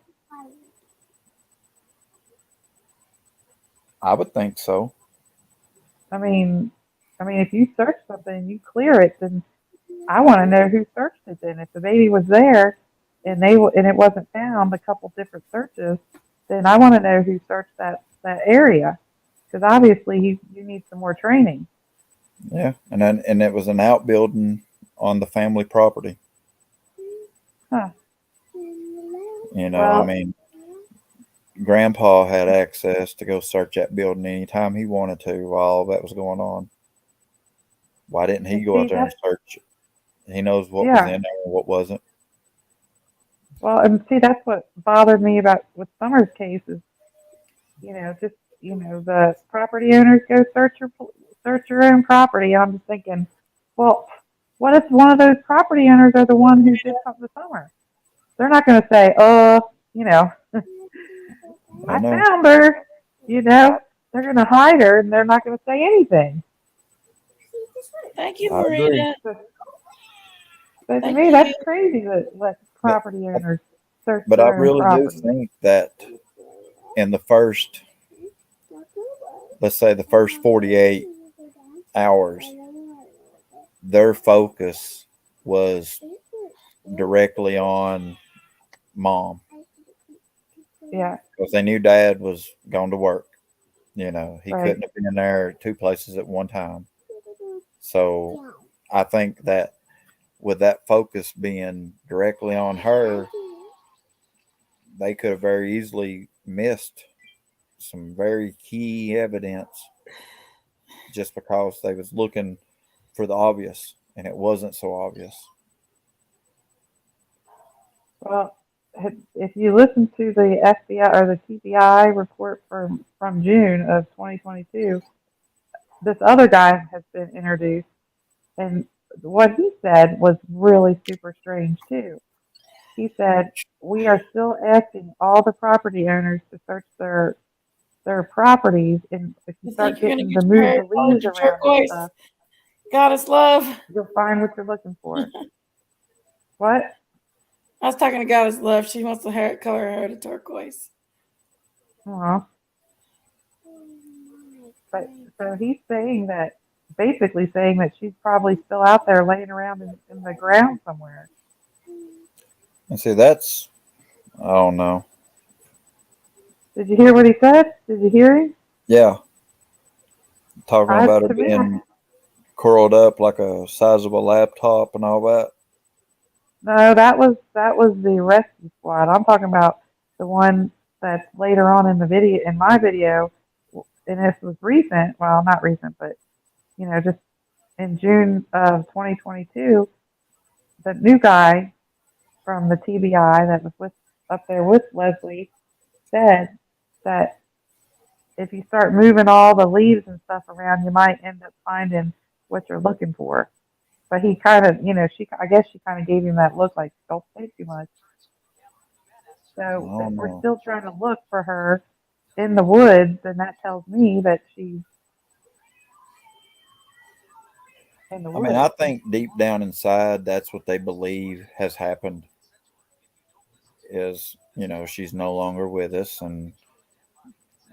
I would think so. I mean, if you search something and you clear it, then I want to know who searched it. Then, if the baby was there and and it wasn't found, a couple different searches, then I want to know who searched that area, because obviously you need some more training. Yeah, and it was an outbuilding on the family property. Huh. I Well, mean, Grandpa had access to go search that building anytime he wanted to while all that was going on. Why didn't he and go out see there and that's search it? He knows what was yeah. in there and what wasn't. Well, and see that's what bothered me about with Summer's case is, just the property owners go search your own property. I'm just thinking, well, what if one of those property owners are the one who did something to Summer? They're not going to say, you know, I I know. found her. They're going to hide her, and they're not going to say anything. Thank you, I agree. Marita. So, so to Thank me, you. that's crazy that let But property owners search but I their own really do property. think that in the first, let's say the first 48 hours, their focus was directly on mom Yeah, because they knew dad was going to work. He right. couldn't have been in there two places at one time. So I think that with that focus being directly on her, they could have very easily missed some very key evidence just because they was looking for the obvious and it wasn't so obvious. Well, if you listen to the FBI or the TBI report from June of 2022, this other guy has been introduced, and what he said was really super strange too. He said, "We are still asking all the property owners to search their properties, and if you You think start you're gonna getting the get your move hair the colored leaves to around and turquoise? stuff, Goddess love. you'll find what you're looking for." What? I was talking to Goddess love. She wants to color her hair to turquoise. Well, but so he's saying that, basically saying that she's probably still out there laying around in the ground somewhere. And see, that's, I don't know. Did you hear what he said? Did you hear him? Yeah, talking about her To me, being curled up like a size of a laptop and all that. no, that was the rescue squad. I'm talking about the one that's later on in the video, in my video, and this was recent. Well, not recent, but just in June of 2022, the new guy from the TBI that was up there with Leslie said that if you start moving all the leaves and stuff around, you might end up finding what you're looking for. But he kind of, I guess she kind of gave him that look like, don't say too much. I So if don't we're know. still trying to look for her in the woods, then that tells me that she's in the I mean, I woods. think deep down inside, that's what they believe has happened. Is she's no longer with us, and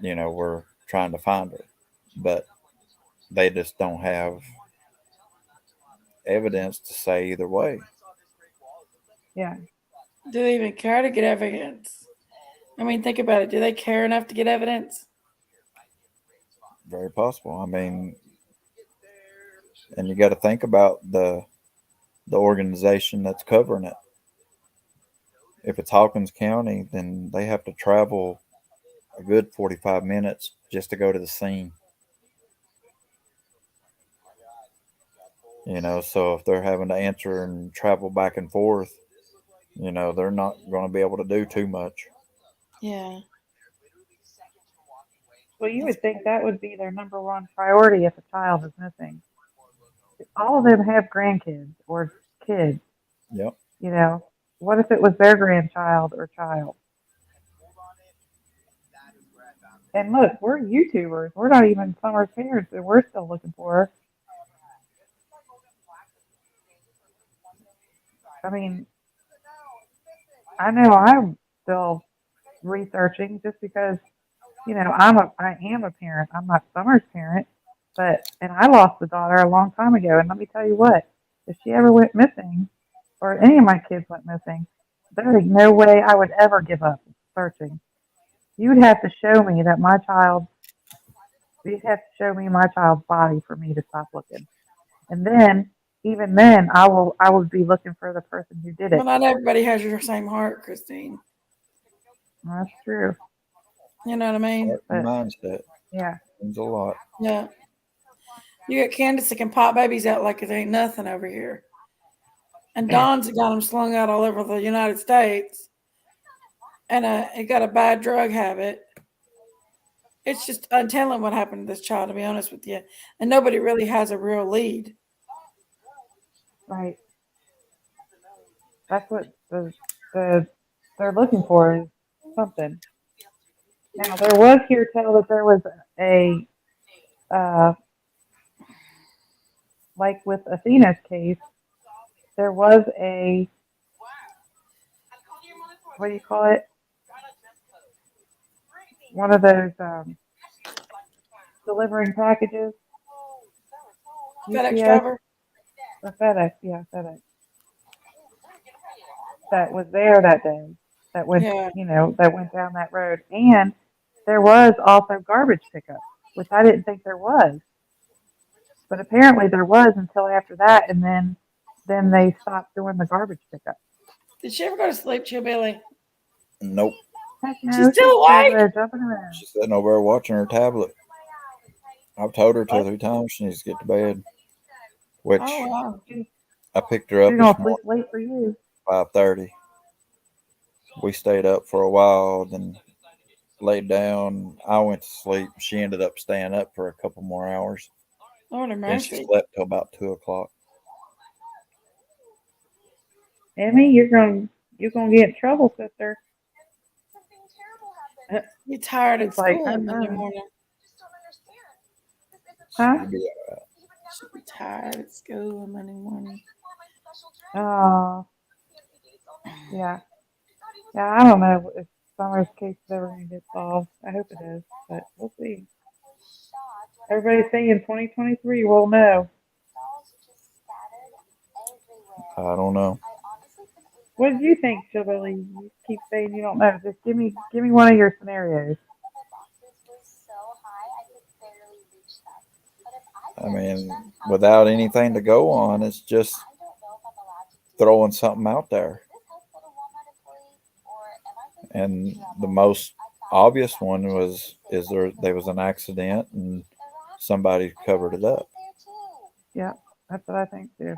we're trying to find her, but they just don't have evidence to say either way. Yeah. Do they even care to get evidence? I mean, think about it. Do they care enough to get evidence? Very possible. I mean, and you got to think about the organization that's covering it. If it's Hawkins County, then they have to travel a good 45 minutes just to go to the scene. So if they're having to answer and travel back and forth, they're not going to be able to do too much. Yeah. Well, you would think that would be their number one priority if a child is missing. All of them have grandkids or kids. Yep. What if it was their grandchild or child? And look, we're YouTubers. We're not even Summer's parents, and we're still looking for her. I mean, I know I'm still researching just because I am a parent. I'm not Summer's parent, and I lost a daughter a long time ago. And let me tell you what, if she ever went missing, or any of my kids went missing, there is no way I would ever give up searching. You would have to show me that my child. You'd have to show me my child's body for me to stop looking. And then, even then, I would be looking for the person who did Well, it. not everybody has your same heart, Christine. That's true. You know what I mean? Heart and But mindset yeah, means a lot. Yeah. You got Candace that can pop babies out like it ain't nothing over here. And Don's got them slung out all over the United States. And he got a bad drug habit. It's just untelling what happened to this child, to be honest with you. And nobody really has a real lead. right. That's what the they're looking for is something. Now there was here tell that there was a uh, like with Athena's case, there was a, what do you call it? One of those delivering packages, FedEx UPS driver? or FedEx, yeah, FedEx, that was there that day, that went, Yeah. that went down that road. And there was also garbage pickup, which I didn't think there was, but apparently there was until after that, and then they stopped doing the garbage pickup. Did she ever go to sleep, Chillbilly? Nope. Heck She's no, still she's over awake? there jumping around. She's sitting over there watching her tablet. I've told her 2 or 3 times she needs to get to bed, which Oh, wow. I picked her up She's this gonna sleep morning late for you. at 5:30. We stayed up for a while, then laid down. I went to sleep. She ended up staying up for a couple more hours. Lord have Then she mercy. slept till about 2 o'clock. Emmy, you're gonna get in trouble, sister. You tired She's at like, school on Monday morning. huh? She'll be Should be tired at school on Monday morning. Oh, yeah. Yeah, I don't know if Summer's case is ever going to get solved. I hope it is, but we'll see. Everybody's saying 2023, we'll know. I don't know. What did you think, Shillbilly? You keep saying you don't know. Just give me one of your scenarios. I mean, without anything to go on, it's just throwing something out there. And the most obvious one is there was an accident and somebody covered it up. Yeah, that's what I think too.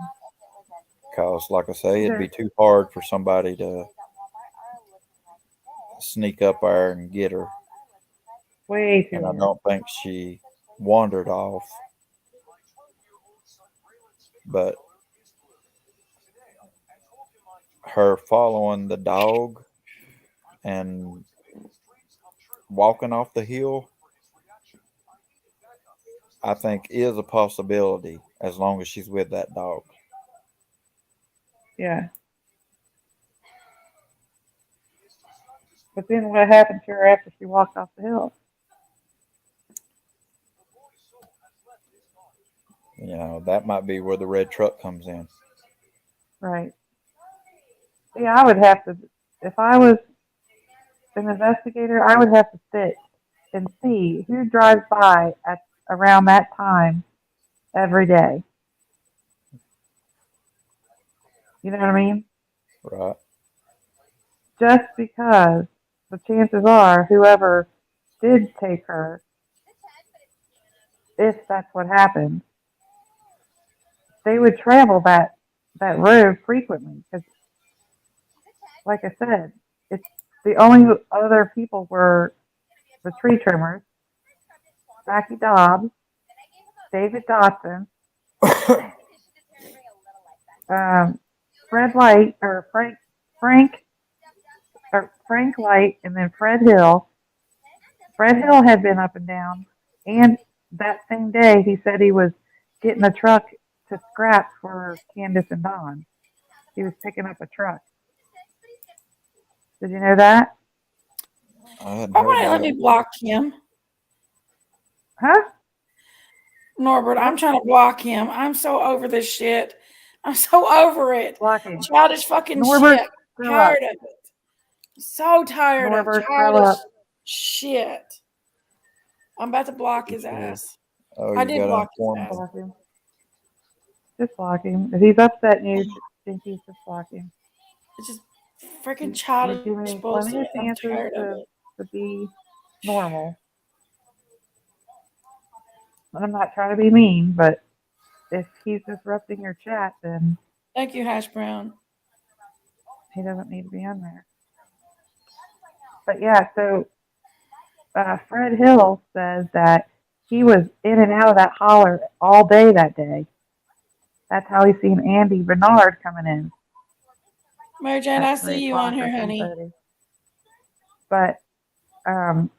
Because, like I say, it'd be too hard for somebody to sneak up there and get her. Way too And I hard. don't think she wandered off. But her following the dog and walking off the hill, I think is a possibility as long as she's with that dog. Yeah. But then what happened to her after she walked off the hill? You know, that might be where the red truck comes in. Right. Yeah, I would have to, if I was an investigator, I would have to sit and see who drives by at around that time every day. You know what I mean? Right. Just because the chances are whoever did take her, if that's what happened, they would travel that road frequently. Because, like I said, it's the only other people were the tree trimmers, Jackie Dobbs, David Dotson, Fred Light or Frank Light, and then Fred Hill. Fred Hill had been up and down, and that same day he said he was getting a truck to scrap for Candace and Don. He was picking up a truck. Did you know that? I hadn't Why heard won't it let me that. block him? Huh? Norbert, I'm What? trying to block him. I'm so over this shit. I'm so over it. Blocking. Childish fucking Norbert, shit. grow up. Tired of it. So tired of Norbert, grow childish up. shit. I'm about to block his Okay. ass. Oh, I you did got to block his inform ass. them. Block him. Just block him. If he's upsetting you, think he's just block him. It's just freaking You've childish given me bullshit. plenty of I'm chances tired of it. to be normal. I'm not trying to be mean, but if he's disrupting your chat, then Thank you, Hash Brown. he doesn't need to be on there. But yeah, so Fred Hill says that he was in and out of that holler all day that day. That's how he seen Andy Bernard coming in Mary Jane, I at 3 see you on o'clock here, or honey. 3:30. But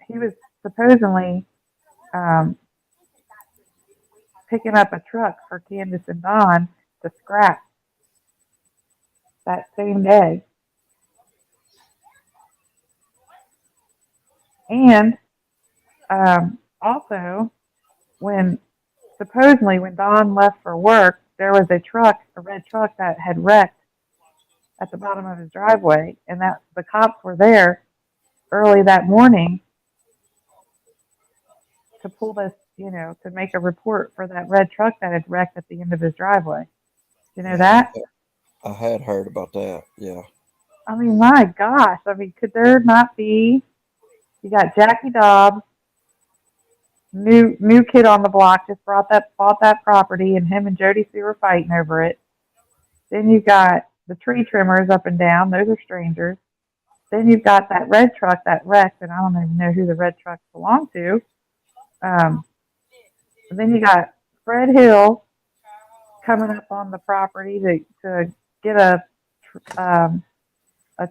he was supposedly picking up a truck for Candace and Don to scrap that same day. And also, supposedly when Don left for work, there was a red truck that had wrecked at the bottom of his driveway, and that the cops were there early that morning to pull this, to make a report for that red truck that had wrecked at the end of his driveway. You know that? I had heard about that. Yeah. I mean, my gosh. I mean, could there not be? You got Jackie Dobbs, new kid on the block, just bought that property, and him and Jody Sue were fighting over it. Then you got the tree trimmers up and down; those are strangers. Then you've got that red truck that wrecked, and I don't even know who the red truck belonged to. And then you got Fred Hill coming up on the property to get a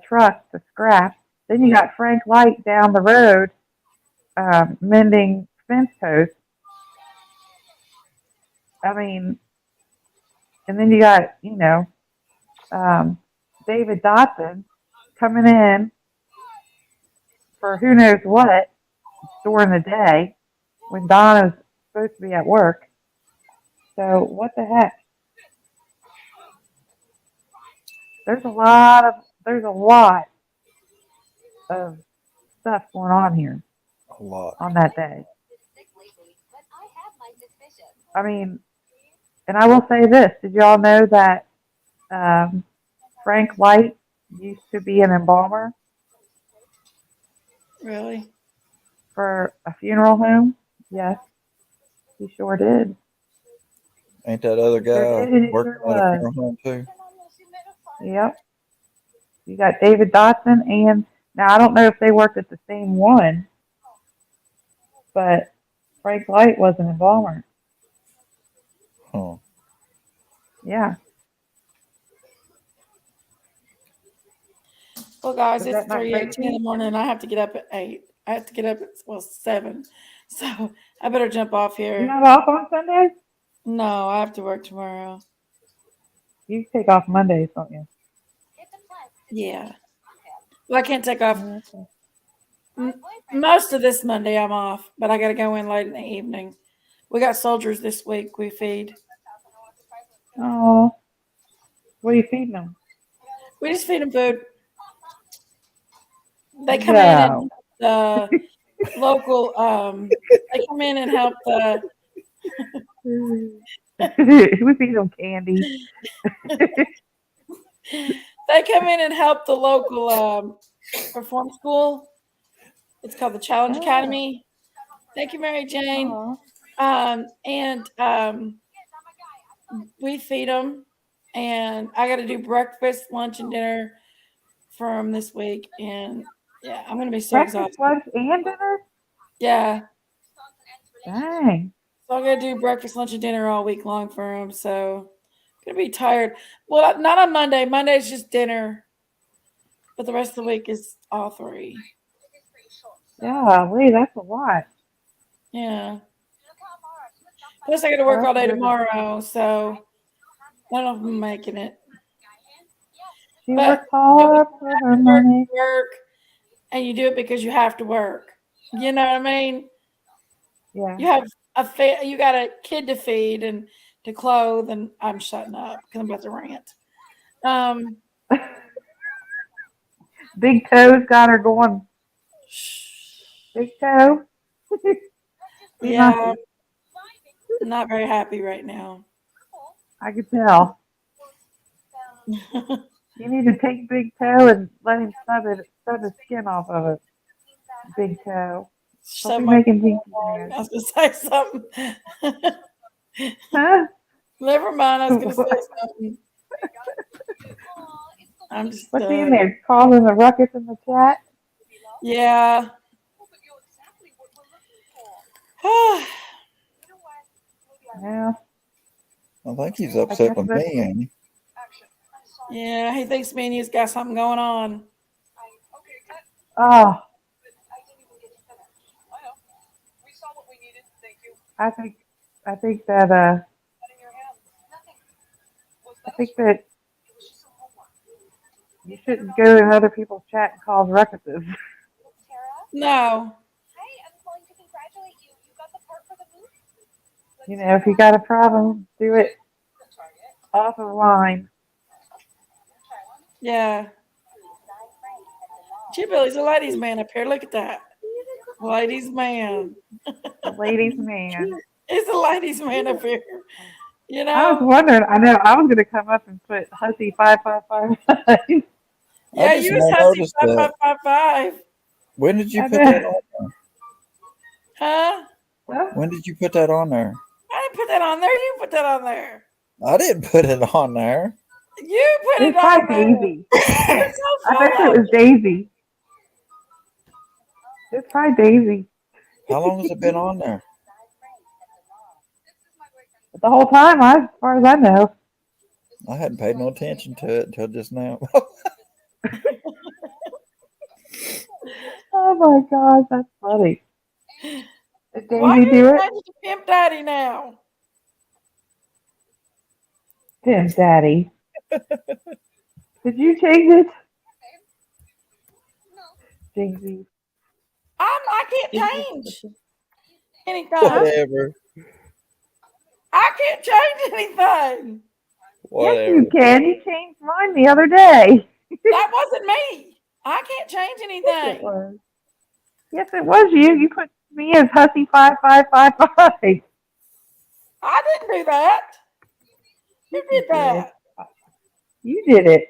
truck to scrap. Then you got Frank Light down the road mending fence posts. I mean, and then you got, David Dotson coming in for who knows what during the day when Donna's supposed to be at work. So what the heck? There's a lot of stuff going on here A lot. on that day. I mean, and I will say this: did y'all know that Frank White used to be an embalmer Really? for a funeral home? Yes, he sure did. Ain't that other He sure guy did, and he working sure at a was. funeral home too? Yep. You got David Dotson, and now I don't know if they worked at the same one, but Frank White was an embalmer. Huh. Yeah. Well, guys, Is it's that not 3:18 in the crazy? morning, and I have to get up at 8. I have to get up at 7. So I better jump off You're here. not off on Sundays? No, I have to work tomorrow. You take off Mondays, don't you? Yeah. Well, I can't take off Oh, okay. most of this Monday. I'm off, but I got to go in late in the evening. We got soldiers this week. We feed. Oh, what are you feeding them? We just feed them food. They come in and No. the local. They come in and help the. We feed them candy. They come in and help the local perform school. It's called the Challenge Oh, Academy. Thank you, Mary Jane. oh. And we feed them, and I got to do breakfast, lunch, and dinner for them this week. And yeah, I'm gonna be so Breakfast, exhausted. lunch, and dinner? Yeah, Dang. so I'm gonna do breakfast, lunch, and dinner all week long for them. So I'm gonna be tired. Well, not on Monday. Monday's just dinner, but the rest of the week is all 3. Yeah, wait, that's a lot. Yeah. Plus, I got to Oh, work that's all day good. tomorrow, so I don't know if I'm making it. She But works you hard for her money. work, and you do it because you have to work. You know what I mean? Yeah. You have you got a kid to feed and to clothe, and I'm shutting up because I'm about to rant. Um, Big Toe's got her going. Big Toe. Be yeah, nice. not very happy right now. I could tell. You need to take Big Toe and let him sub his skin off of it. Big Toe. Don't Shut be my. making Jinky I mad. was gonna say something. Huh? Never mind. I was gonna say something. I'm just What's he in there? Causing a ruckus in the chat? yeah. Yeah. I think he's I upset guess with that's me, ain't he? Yeah, he thinks me and you's got something going on. oh I think I think that I think that you shouldn't go in other people's chat and cause ruckuses. No. You know, if you got a problem, do it off the line. Yeah. Billy's a ladies' man up here. Look at that. Ladies' man. The ladies' man. He's a ladies' man up here. You I was know? wondering. I know I was gonna come up and put Hussy 555. I Yeah, just you was now Hussy noticed that. 5555. When did you I put that know. on there? Huh? Well, When did you put that on there? I didn't put that on there. You put that on there. I didn't put it on there. You put it it's on probably there. Daisy. You're so I bet full you of it was Daisy. It's probably Daisy. How long has it been on there? But the whole time, as far as I know. I hadn't paid no attention to it until just now. Oh my gosh, that's funny. Did Why are Daisy you do it? changing to Pimp Daddy now? Tim, Daddy. Did you change it? Daisy. can't change anything. Whatever. I can't change anything. Whatever. Yes, you can. You changed mine the other day. That wasn't me. I can't change Yes, it anything. was. Yes, it was you. You put me as Hussy 5555. I didn't do that. Who You did did. that? You did it.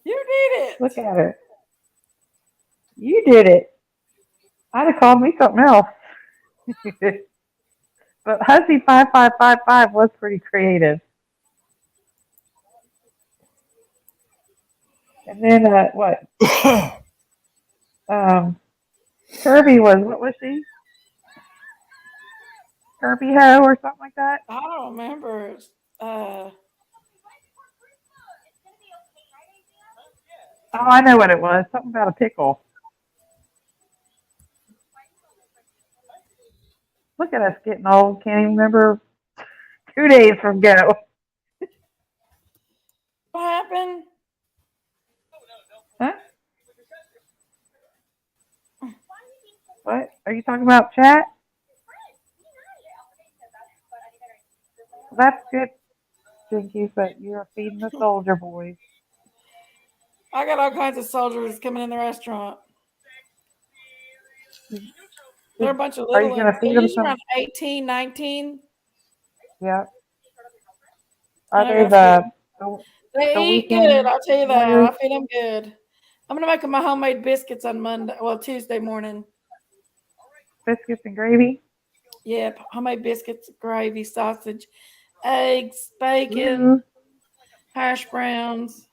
You did it. Look at her. You did it. I'd have called me something else. But Hussy 5555 was pretty creative. And then what? Kirby was, what was she? Kirby Ho or something like that? I don't remember. Oh, I know what it was. Something about a pickle. Look at us getting old. Can't even remember 2 days from go. What happened? Huh? What? Are you talking about chat? Well, that's good, Jinky, but you're feeding the soldier boys. I got all kinds of soldiers coming in the restaurant. They're a bunch of Are little you going ones. to They're feed them usually some? around 18, 19. Yeah. I Are they gotta feed the They eat good. weekend I'll tell you that. warriors? I feed them good. I'm gonna make them my homemade biscuits on Monday. Well, Tuesday morning. Biscuits and gravy? Yep, homemade biscuits, gravy, sausage, eggs, bacon, Ooh, hash browns,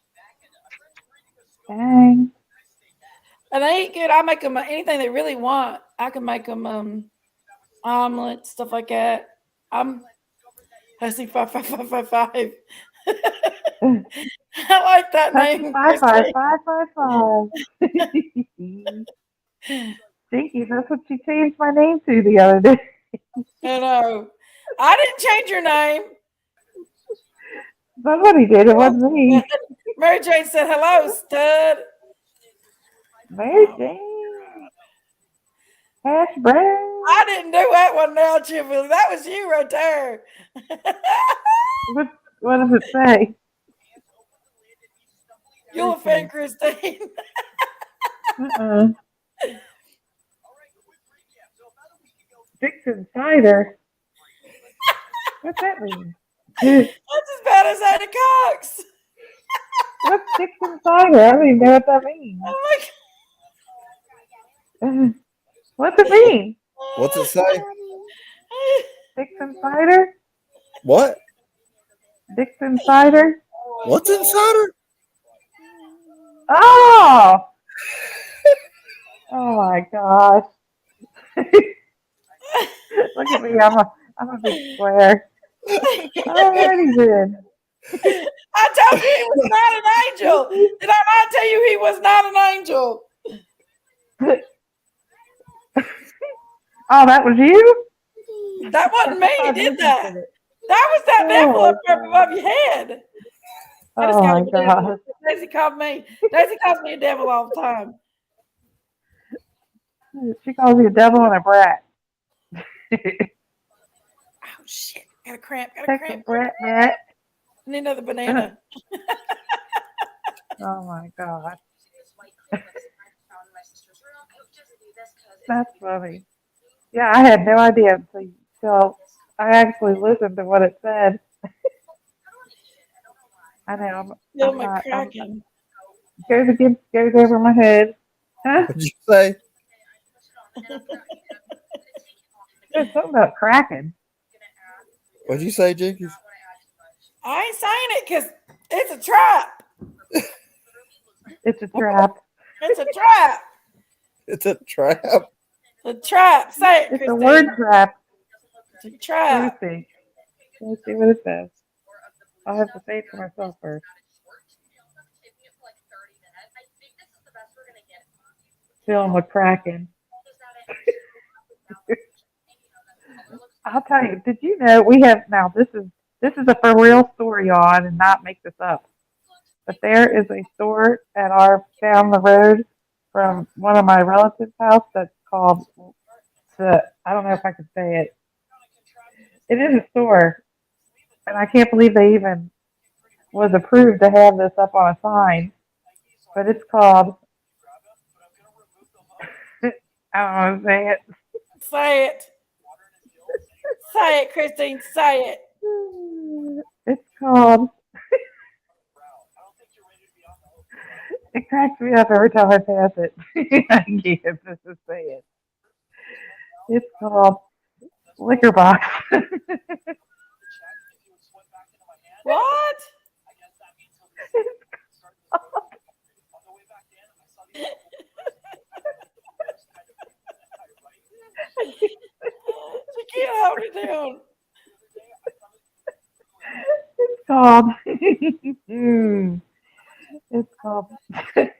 dang. and they eat good. I make them anything they really want. I can make them omelets, stuff like that. I see 55555. I like that Hussy name, Christy. 555555. Jinky, that's what she changed my name to the other day. I know. I didn't change your name. Somebody did. It wasn't me. Mary Jane said, "Hello, stud." Mary Jane. Hash brown. I didn't do that one now, Chipper. That was you right there. What does it say? You'll offend Christine. Uh-uh. Dixon cider. What's that mean? That's as bad as Ada Cox. What's Dixon cider? I don't even know what that means. Oh What's it mean? What's it say? Dixon cider? What? Dixon cider? What's insider? Oh! Oh my gosh. Look at me. I'm a big square. Alrighty then. I told you he was not an angel. Did I not tell you he was not an angel? Oh, that was you? That wasn't me. I He did listened that. to it. That was that devil Oh, up there above your head. I just oh got my the devil. gosh. Daisy called me. Daisy calls me a devil all the time. She calls you a devil and a brat. Oh shit! Got a cramp. Got a Texas cramp. brat, brat. Need another banana. Oh my gosh. That's funny. Yeah, I had no idea until I actually listened to what it said. I know Still I'm not. McCracken. Goes over my head. Huh? What'd you say? There's something about cracking. What'd you say, Jinkies? I ain't saying it because it's a trap. It's a trap. It's a trap. It's a trap. The trap. Say it, It's Christine. a word trap. It's a Let me trap. see. Let me see what it says. I'll have to say it for myself first. Still McCracken. I'll tell you. Did you know we have now? This is a for real story, y'all. I did not make this up. But there is a store at our down the road from one of my relatives' house that's called I don't know if I can say it. It is a store, and I can't believe they even was approved to have this up on a sign. But it's called, I don't know how to say it. Say it. Say it, Christine. Say it. It's called, it cracks me up every time I pass it. I can't just say it. It's called Liquor Box. What? She can't hold it down. It's called, it's called, it's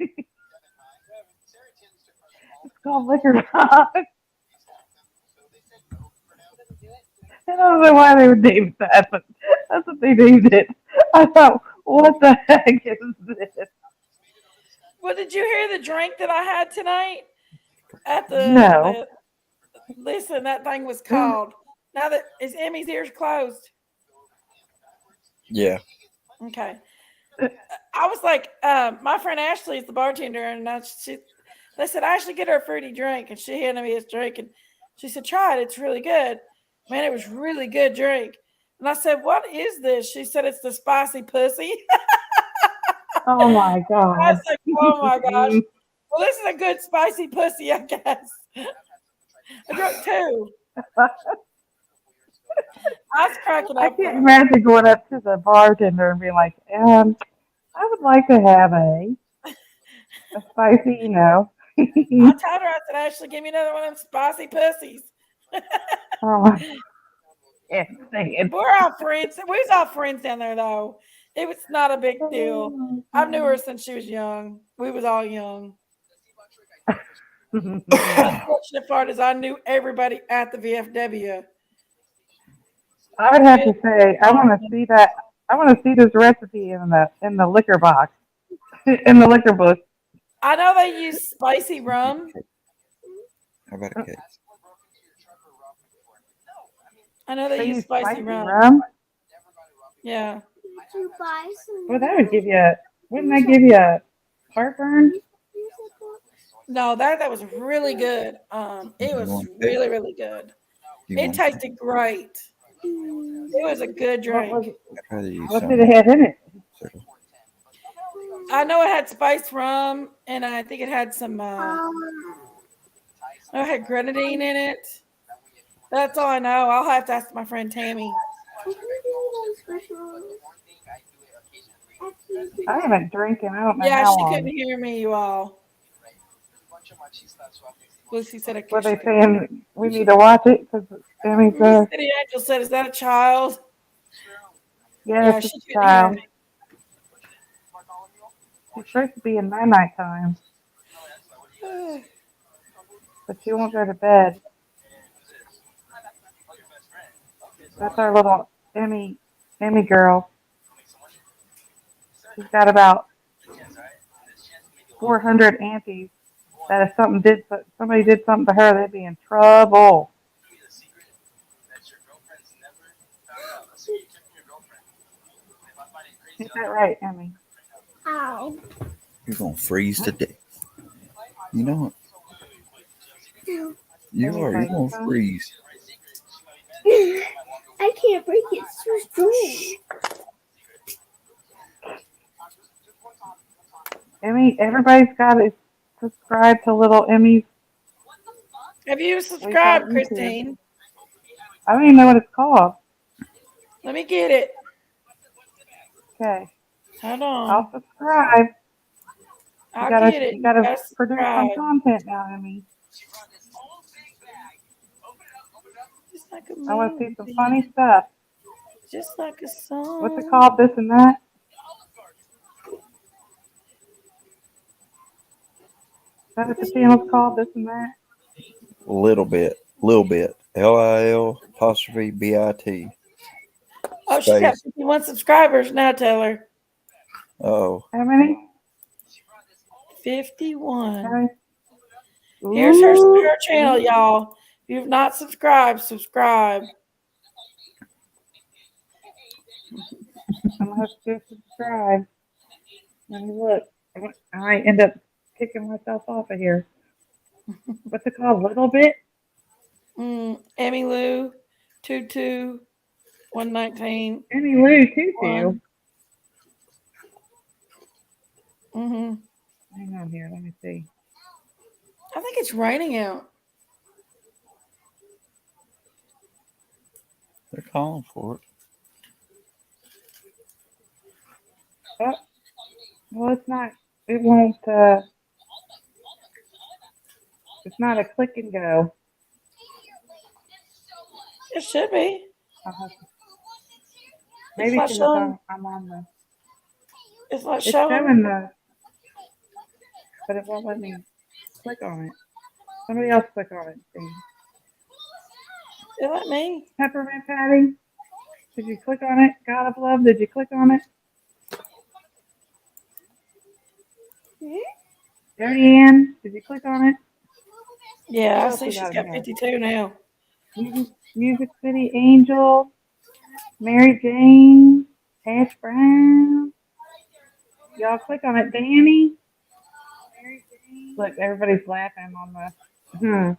called Liquor Box. I don't know why they would name it that, but that's what they named it. I thought, what the heck is this? Well, did you hear the drink that I had tonight at No. listen, that thing was called. Now that is Emmy's ears closed? Yeah. Okay. I was like, my friend Ashley is the bartender, and they said, Ashley, get her a fruity drink, and she handed me this drink, and she said, try it, it's really good. Man, it was really good drink. And I said, what is this? She said, it's the spicy pussy. Oh my I God. was like, oh my gosh. Well, this is a good spicy pussy, I guess. I drank two. I was cracking I up. can't imagine going up to the bartender and being like, I would like to have a spicy, I told her, I said, Ashley, give me another one of them spicy pussies. oh my, can't say it. We're all friends. We was all friends down there, though. It was not a big deal. I've knew her since she was young. We was all young. The fortunate part is I knew everybody at the VFW. I would have to say, I want to see that. I want to see this recipe in the liquor box, in the liquor book. I know they use spicy rum. How about a cake? I know they use use spicy spicy rum. rum. Yeah. Well, that would give you. Wouldn't that give you a heartburn? No, that was really good. It was really, really good. It tasted great. It was a good What was drink. it? What did it have in it? I know it had spiced rum, and I think it had some. It had grenadine in it. That's all I know. I'll have to ask my friend Tammy. I haven't drinking. I don't know Yeah, how she couldn't long. hear me, you all. Lucy said, Were they saying we need to watch it because Sammy's City Angel said, is that a child? yes, Yeah, it's she a couldn't hear child. me. She's supposed to be in my nighttime, but she won't go to bed. That's our little Emmy girl. She's got about 400 aunties. That if somebody did something to her, they'd be in trouble. Is that right, Emmy? Ow. You're gonna freeze to death. You know it. You are. You're gonna freeze. I can't break it. It's too strong. Emmy, everybody's got to subscribe to little Emmy's. Have you subscribed, YouTube. Christine? I don't even know what it's called. Let me get it. Okay. Hold on. I'll subscribe. I'll get it. You gotta produce some subscribe. content now, Emmy. Just like I want to see some movie, funny stuff. just like a song. What's it called? This and that? Is that what the channel's called? This and that? Little bit. LIL apostrophe BIT. Oh, she's got Space. 51 subscribers now, Taylor. Oh, How many? 51. How many? Here's her Ooh, channel, y'all. If you've not subscribed, subscribe. I'm gonna have to subscribe. Let me look. I might end up kicking myself off of here. What's it called? Little bit? Emmy Lou, 119. Emmy Lou Tutu. Mm-hmm. Hang on here. Let me see. I think it's raining out. They're calling for it. Oh, well, it's not. It won't. It's not a click and go. It should be. I'll have to, It's maybe not because it's showing. on. I'm on the. It's not It's showing. showing the, but it won't let me click on it. Somebody else click on it. See. It let me. Peppermint Patty. Did you click on it? God of Love. Did you click on it? Jody Ann. Did you click on it? Yeah, What I else see we she's got in got here? 52 now. Music City Angel. Mary Jane. Hash Brown. Y'all click on it. Danny. Look, everybody's laughing on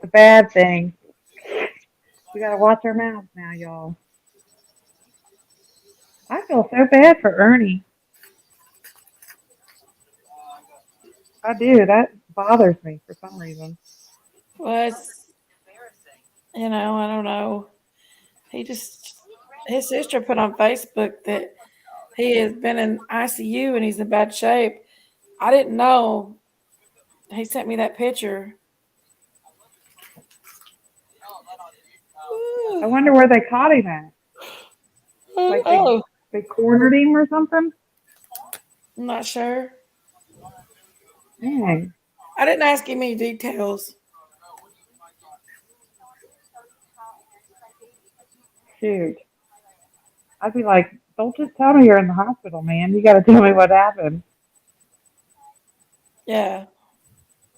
the bad thing. We gotta watch our mouths now, y'all. I feel so bad for Ernie. I do. That bothers me for some reason. Well, I don't know. His sister put on Facebook that he has been in ICU and he's in bad shape. I didn't know. He sent me that picture. I wonder where they caught him at. Like Oh, they cornered him or something? I'm not sure. Dang. I didn't ask him any details. Shoot. I'd be like, don't just tell me you're in the hospital, man. You gotta tell me what happened. Yeah.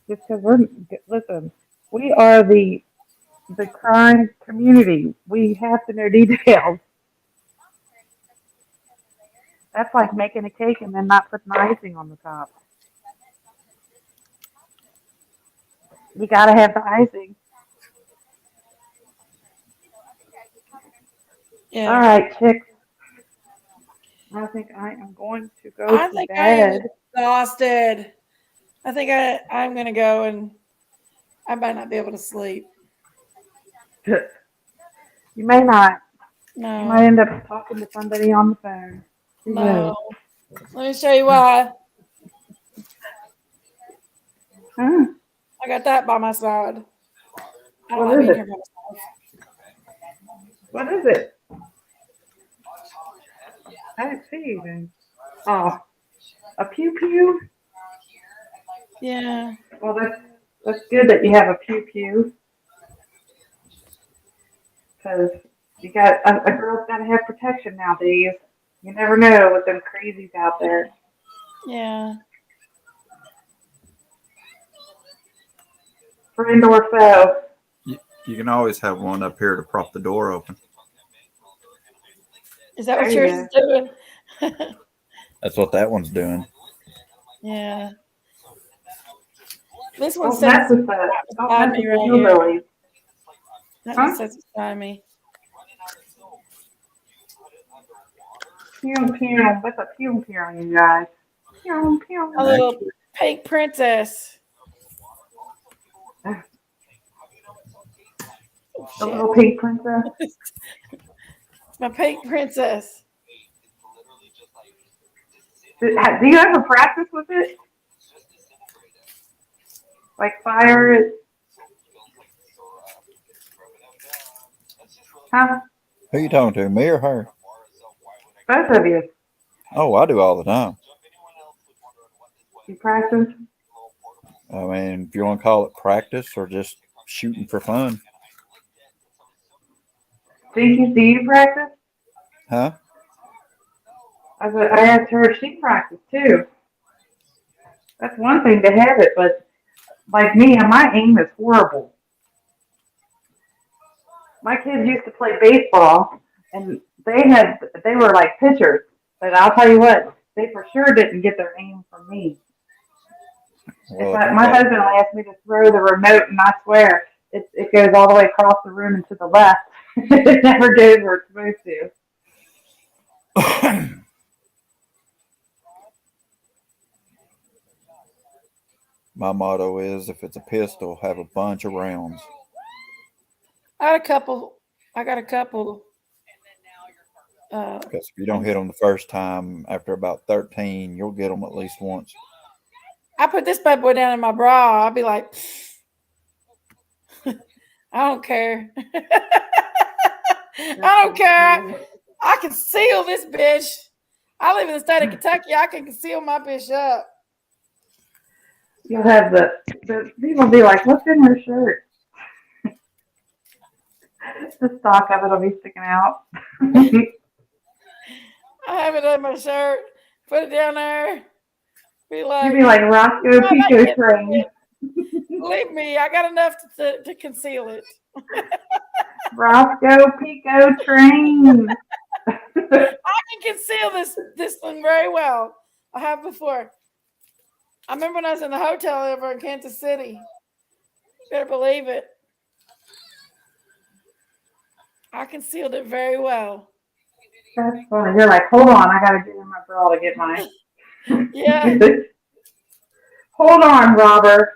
Just because listen, we are the crime community. We have to know details. That's like making a cake and then not putting icing on the top. You gotta have the icing. Yeah. All right, chicks. I think I am going to go I to think I am bed. exhausted. I think I'm going to go and I might not be able to sleep. You may not. You might No. end up talking to somebody on the phone. Who knows? No. Let me show you why. Huh? I got that by my side. I don't What like is being here it? by myself. What is it? I didn't see anything. Oh, a pew pew? Yeah. Well, that's good that you have a pew pew. Because a girl's got to have protection nowadays. You never know with them crazies out there. Yeah. Friend or foe. You can always have one up here to prop the door open. Is that There what you yours is doing? That's what that one's doing. Yeah. This one Don't sits mess with beside me the right here. hillbillies. That one Huh? sits beside me. Pew pew. What's a pew pew, you guys? Pew pew. A And little actually, pink princess. Oh, The shit. little pink princess. My pink princess. Do you ever practice with it? Like fire it? Huh? who you talking to, me or her? Both of you. Oh, I do all the time. You practice? I mean, if you want to call it practice or just shooting for fun, Dinky, do you practice? huh? I asked her if she practiced too. That's one thing to have it, but like me, my aim is horrible. My kids used to play baseball, and they were like pitchers. But I'll tell you what, they for sure didn't get their aim from me. Well, My husband will ask me to throw the remote, and I swear it goes all the way across the room and to the left. It never goes where it's supposed to. my motto is if it's a pistol, have a bunch of rounds. I got a couple. Because if you don't hit them the first time, after about 13, you'll get them at least once. I put this bad boy down in my bra. I'll be like, I don't care. I don't care. I can seal this bitch. I live in the state of Kentucky. I can conceal my bitch up. You'll have the people be like, "What's in your shirt?" The stock of it'll be sticking out. I have it on my shirt. Put it down there. Be like, You'd be like Roscoe Pico Train. believe me, I got enough to conceal it. Roscoe Pico Train. I can conceal this one very well. I have before. I remember when I was in the hotel over in Kansas City. You better believe it. I concealed it very well. That's funny. You're like, hold on, I gotta get in my bra to get mine. Yeah. Hold on, Robert.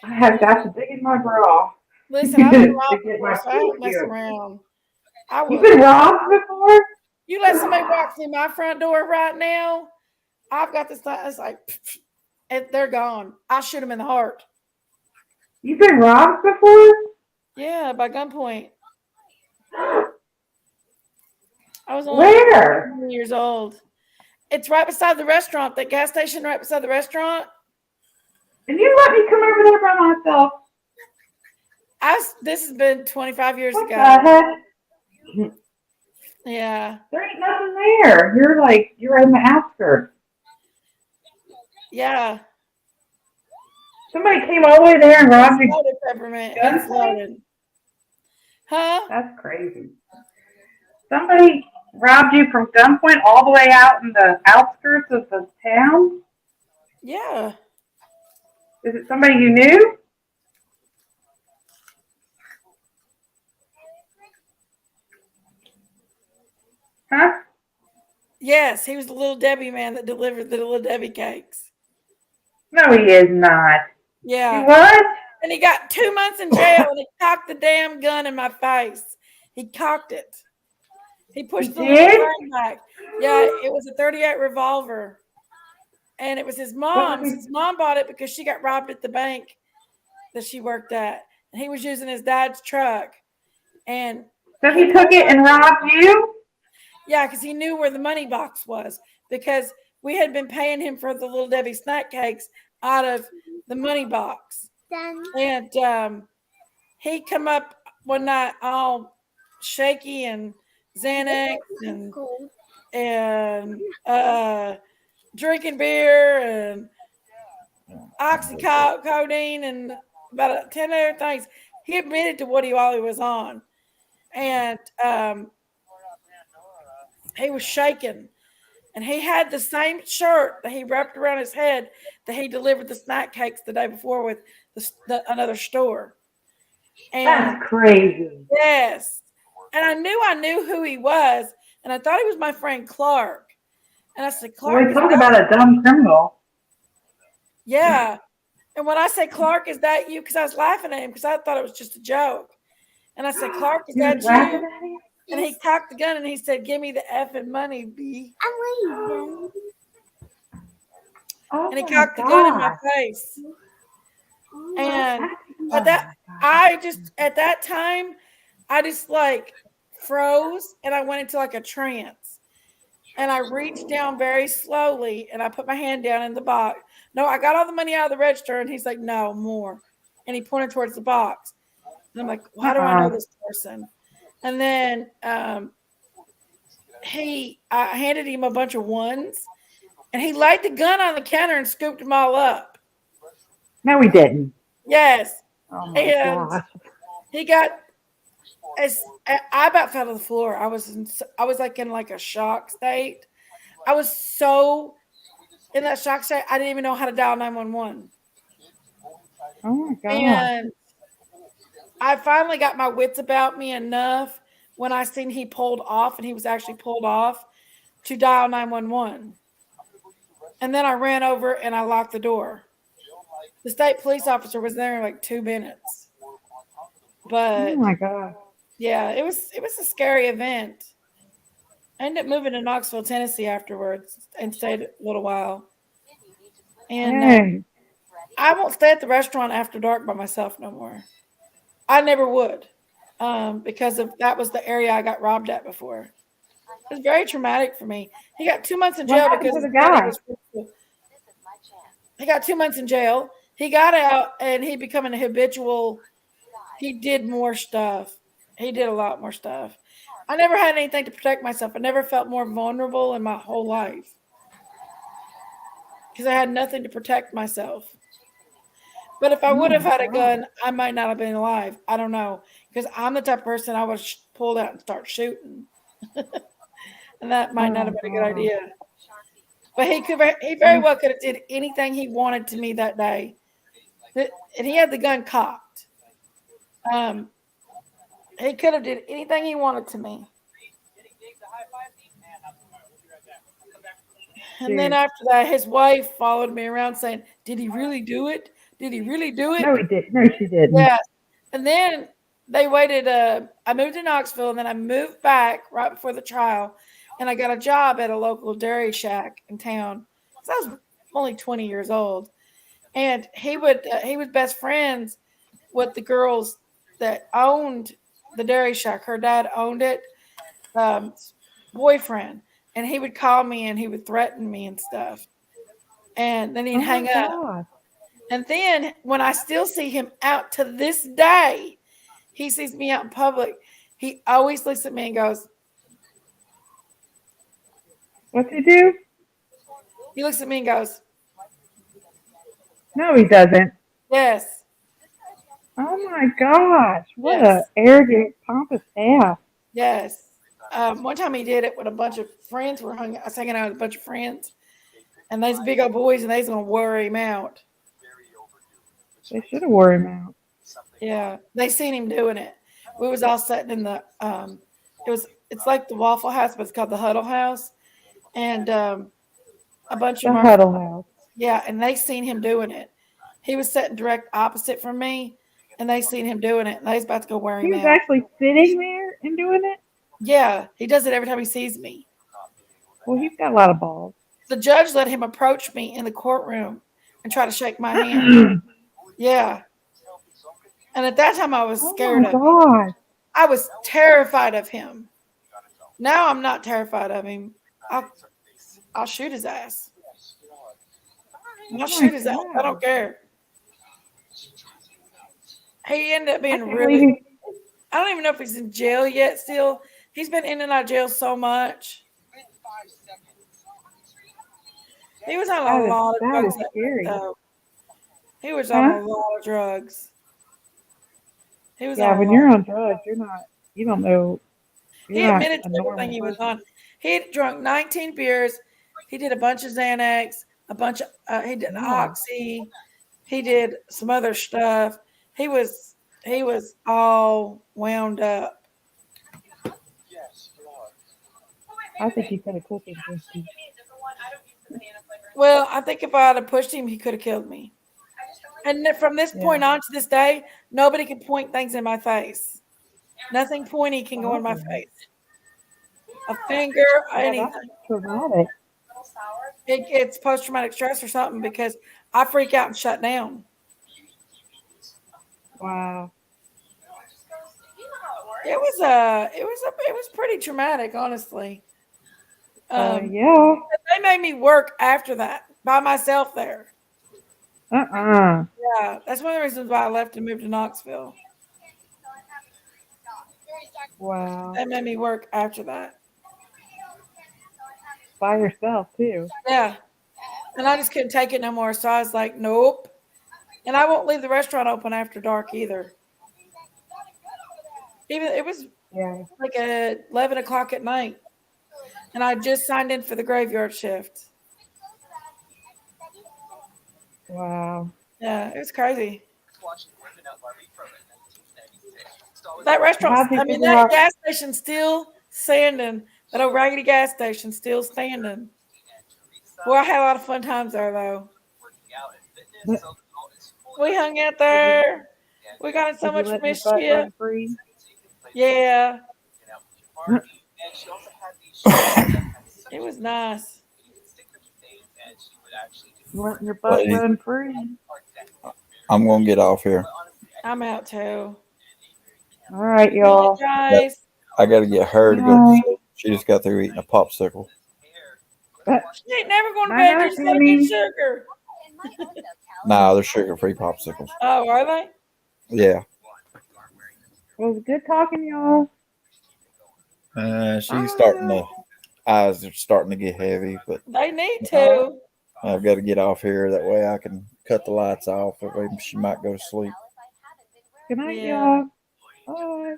I have got to dig in my bra. Listen, I've been robbed before, so I don't mess around. You've been robbed before? You let somebody walk through my front door right now, I've got this thing. It's like, and they're gone. I'll shoot them in the heart. You've been robbed before? Yeah, by gunpoint. I was only Where? 20 years old. It's right beside the restaurant, that gas station right beside the restaurant. And you let me come over there by myself? This has been 25 years what ago. The heck? Yeah. There ain't nothing there. You're in the outskirts. Yeah. Somebody came all the way there and robbed you. Loaded, Peppermint. It's loaded. Huh? That's crazy. Somebody robbed you from gunpoint all the way out in the outskirts of the town? Yeah. Is it somebody you knew? Huh? Yes, he was the Little Debbie man that delivered the Little Debbie cakes. No, he is not. Yeah. He was? And he got 2 months in jail and he cocked the damn gun in my face. He cocked it. He pushed the little gun back. Yeah, it was a .38 revolver. And it was his mom's. His mom bought it because she got robbed at the bank that she worked at. And he was using his dad's truck. And so he took it and robbed you? Yeah, because he knew where the money box was. Because we had been paying him for the Little Debbie snack cakes out of the money box. And he come up one night all shaky and Xanax and drinking beer and oxycodone and about 10 other things. He admitted to what he was on. And he was shaking. And he had the same shirt that he wrapped around his head that he delivered the snack cakes the day before with another store. And that's crazy. Yes. And I knew who he was. And I thought he was my friend Clark. And I said, Clark. Well, talk about a dumb criminal. Yeah. And when I said, Clark, is that you? Because I was laughing at him because I thought it was just a joke. And I said, Clark, is that you? And he cocked the gun and he said, give me the effing money, B. Oh, and he cocked the gun in my face. And at that time, I just like froze and I went into like a trance. And I reached down very slowly and I put my hand down in the box. No, I got all the money out of the register and he's like, no, more. And he pointed towards the box. And I'm like, well, how do I know this person? And then I handed him a bunch of ones and he laid the gun on the counter and scooped them all up. No, he didn't. Yes. Oh my And gosh. he got I about fell to the floor. I was like in like a shock state. I was so in that shock state. I didn't even know how to dial 911. Oh my gosh. And I finally got my wits about me enough when I seen he pulled off and he was actually pulled off to dial 911. And then I ran over and I locked the door. The state police officer was there in like 2 minutes. Oh But my gosh. yeah, it was a scary event. I ended up moving to Knoxville, Tennessee afterwards and stayed a little while. And Dang. I won't stay at the restaurant after dark by myself no more. I never would, because of that was the area I got robbed at before. It was very traumatic for me. He got 2 months in What jail happened because to his the daddy guy? was. He got 2 months in jail. He got out and he became an habitual. He did more stuff. He did a lot more stuff. I never had anything to protect myself. I never felt more vulnerable in my whole life because I had nothing to protect myself. But if I Oh would have my had a gosh. gun, I might not have been alive. I don't know because I'm the type of person I would pull out and start shooting, and that might not Oh have been a good gosh. idea. But he very I'm well could have did anything he wanted to me that day, and he had the gun cocked. Um, he could have did anything he wanted to me. And then shoot. after that, his wife followed me around saying, "Did he really do it? Did he really do No, it?" he did. No, she didn't. Yes. And then they waited. I moved to Knoxville, and then I moved back right before the trial, and I got a job at a local dairy shack in town. So I was only 20 years old, and he was best friends with the girls that owned the dairy shack. Her dad owned it, um, boyfriend, and he would call me and he would threaten me and stuff, and then he'd Oh my hang up. gosh. And then when I still see him out to this day, he sees me out in public. He always looks at me and goes, What's he do? he looks at me and goes, No, he doesn't. yes, Oh my gosh. What a yes, arrogant, pompous ass. yes. One time he did it with a bunch of friends. I was hanging out with a bunch of friends, and these big old boys, and they's gonna wear him out. They should have wore him out. Yeah, they seen him doing it. We was all sitting in the it's like the Waffle House, but it's called the Huddle House, and a bunch of The my huddle house. yeah, and they seen him doing it. He was sitting direct opposite from me, and they seen him doing it, and they was about to go wear He him was out. actually sitting there and doing it. Yeah, he does it every time he sees me. Well, he's got a lot of balls. The judge let him approach me in the courtroom and try to shake my hand. Oh Yeah, and at that time I was scared my of him. gosh. I was terrified of him. Now I'm not terrified of him. I'll, I'll shoot his ass. Oh I'll my shoot his ass. I gosh. don't care. He ended up I being can't believe really. he. I don't even know if he's in jail yet. Still, he's been in and out of jail so much. He was on a lot of That is drugs that night, scary. though. He was on Huh? a lot of drugs. He was Yeah, on a when lot. you're on drugs, you're not. You don't know. You're He not admitted a to everything normal he was person. on. He had drunk 19 beers. He did a bunch of Xanax, a bunch of. He did Yeah. Oxy. He did some other stuff. He was he was all wound up. I think he could have cooking with you. Well, I think if I had pushed him, he could have killed me. And from this Yeah. point on to this day, nobody can point things in my face. Nothing pointy can go in my Oh. face. A finger, Yeah, that's anything. traumatic. It's post traumatic stress or something because I freak out and shut down. Wow. It was pretty traumatic, honestly. Um, Yeah. they made me work after that by myself there. Uh-uh. Yeah, that's one of the reasons why I left and moved to Knoxville. Wow. They made me work after that. By yourself too. Yeah, and I just couldn't take it no more. So I was like, nope. And I won't leave the restaurant open after dark either. Even it was Yeah. like 11 o'clock at night, and I just signed in for the graveyard shift. Wow. Yeah, it was crazy. That restaurant, How'd you I mean, figure that out? gas station's still standing. That old raggedy gas station still standing. Well, I had a lot of fun times there, though. We hung out Did you there. We got in so did you much let your butt mischief. run free? Yeah, it was nice. You letting your butt Lady, run free? I'm gonna get off here. I'm out too. All right, Good night, y'all. guys. I got to get her to go to Night. sleep. She just got through eating a popsicle. She ain't never going to Night, bed. night, Just gotta get Emmy. sugar. Nah, they're sugar-free popsicles. Oh, are they? Yeah. Well, it was good talking, y'all. She's starting Bye. to eyes are starting to get heavy, but They need Oh, to. I've got to get off here. That way I can cut the lights off. That way she might go to sleep. good night, Yeah. y'all. Bye.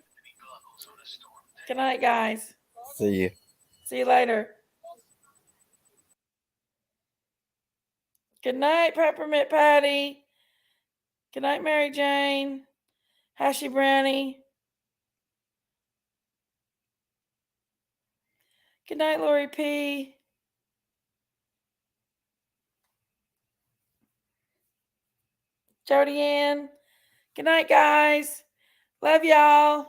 Good night, guys. See you. See you later. Good night, Peppermint Patty. Good night, Mary Jane. Hashy Brownie. Good night, Lori P. Jody Ann. Good night, guys. Love y'all.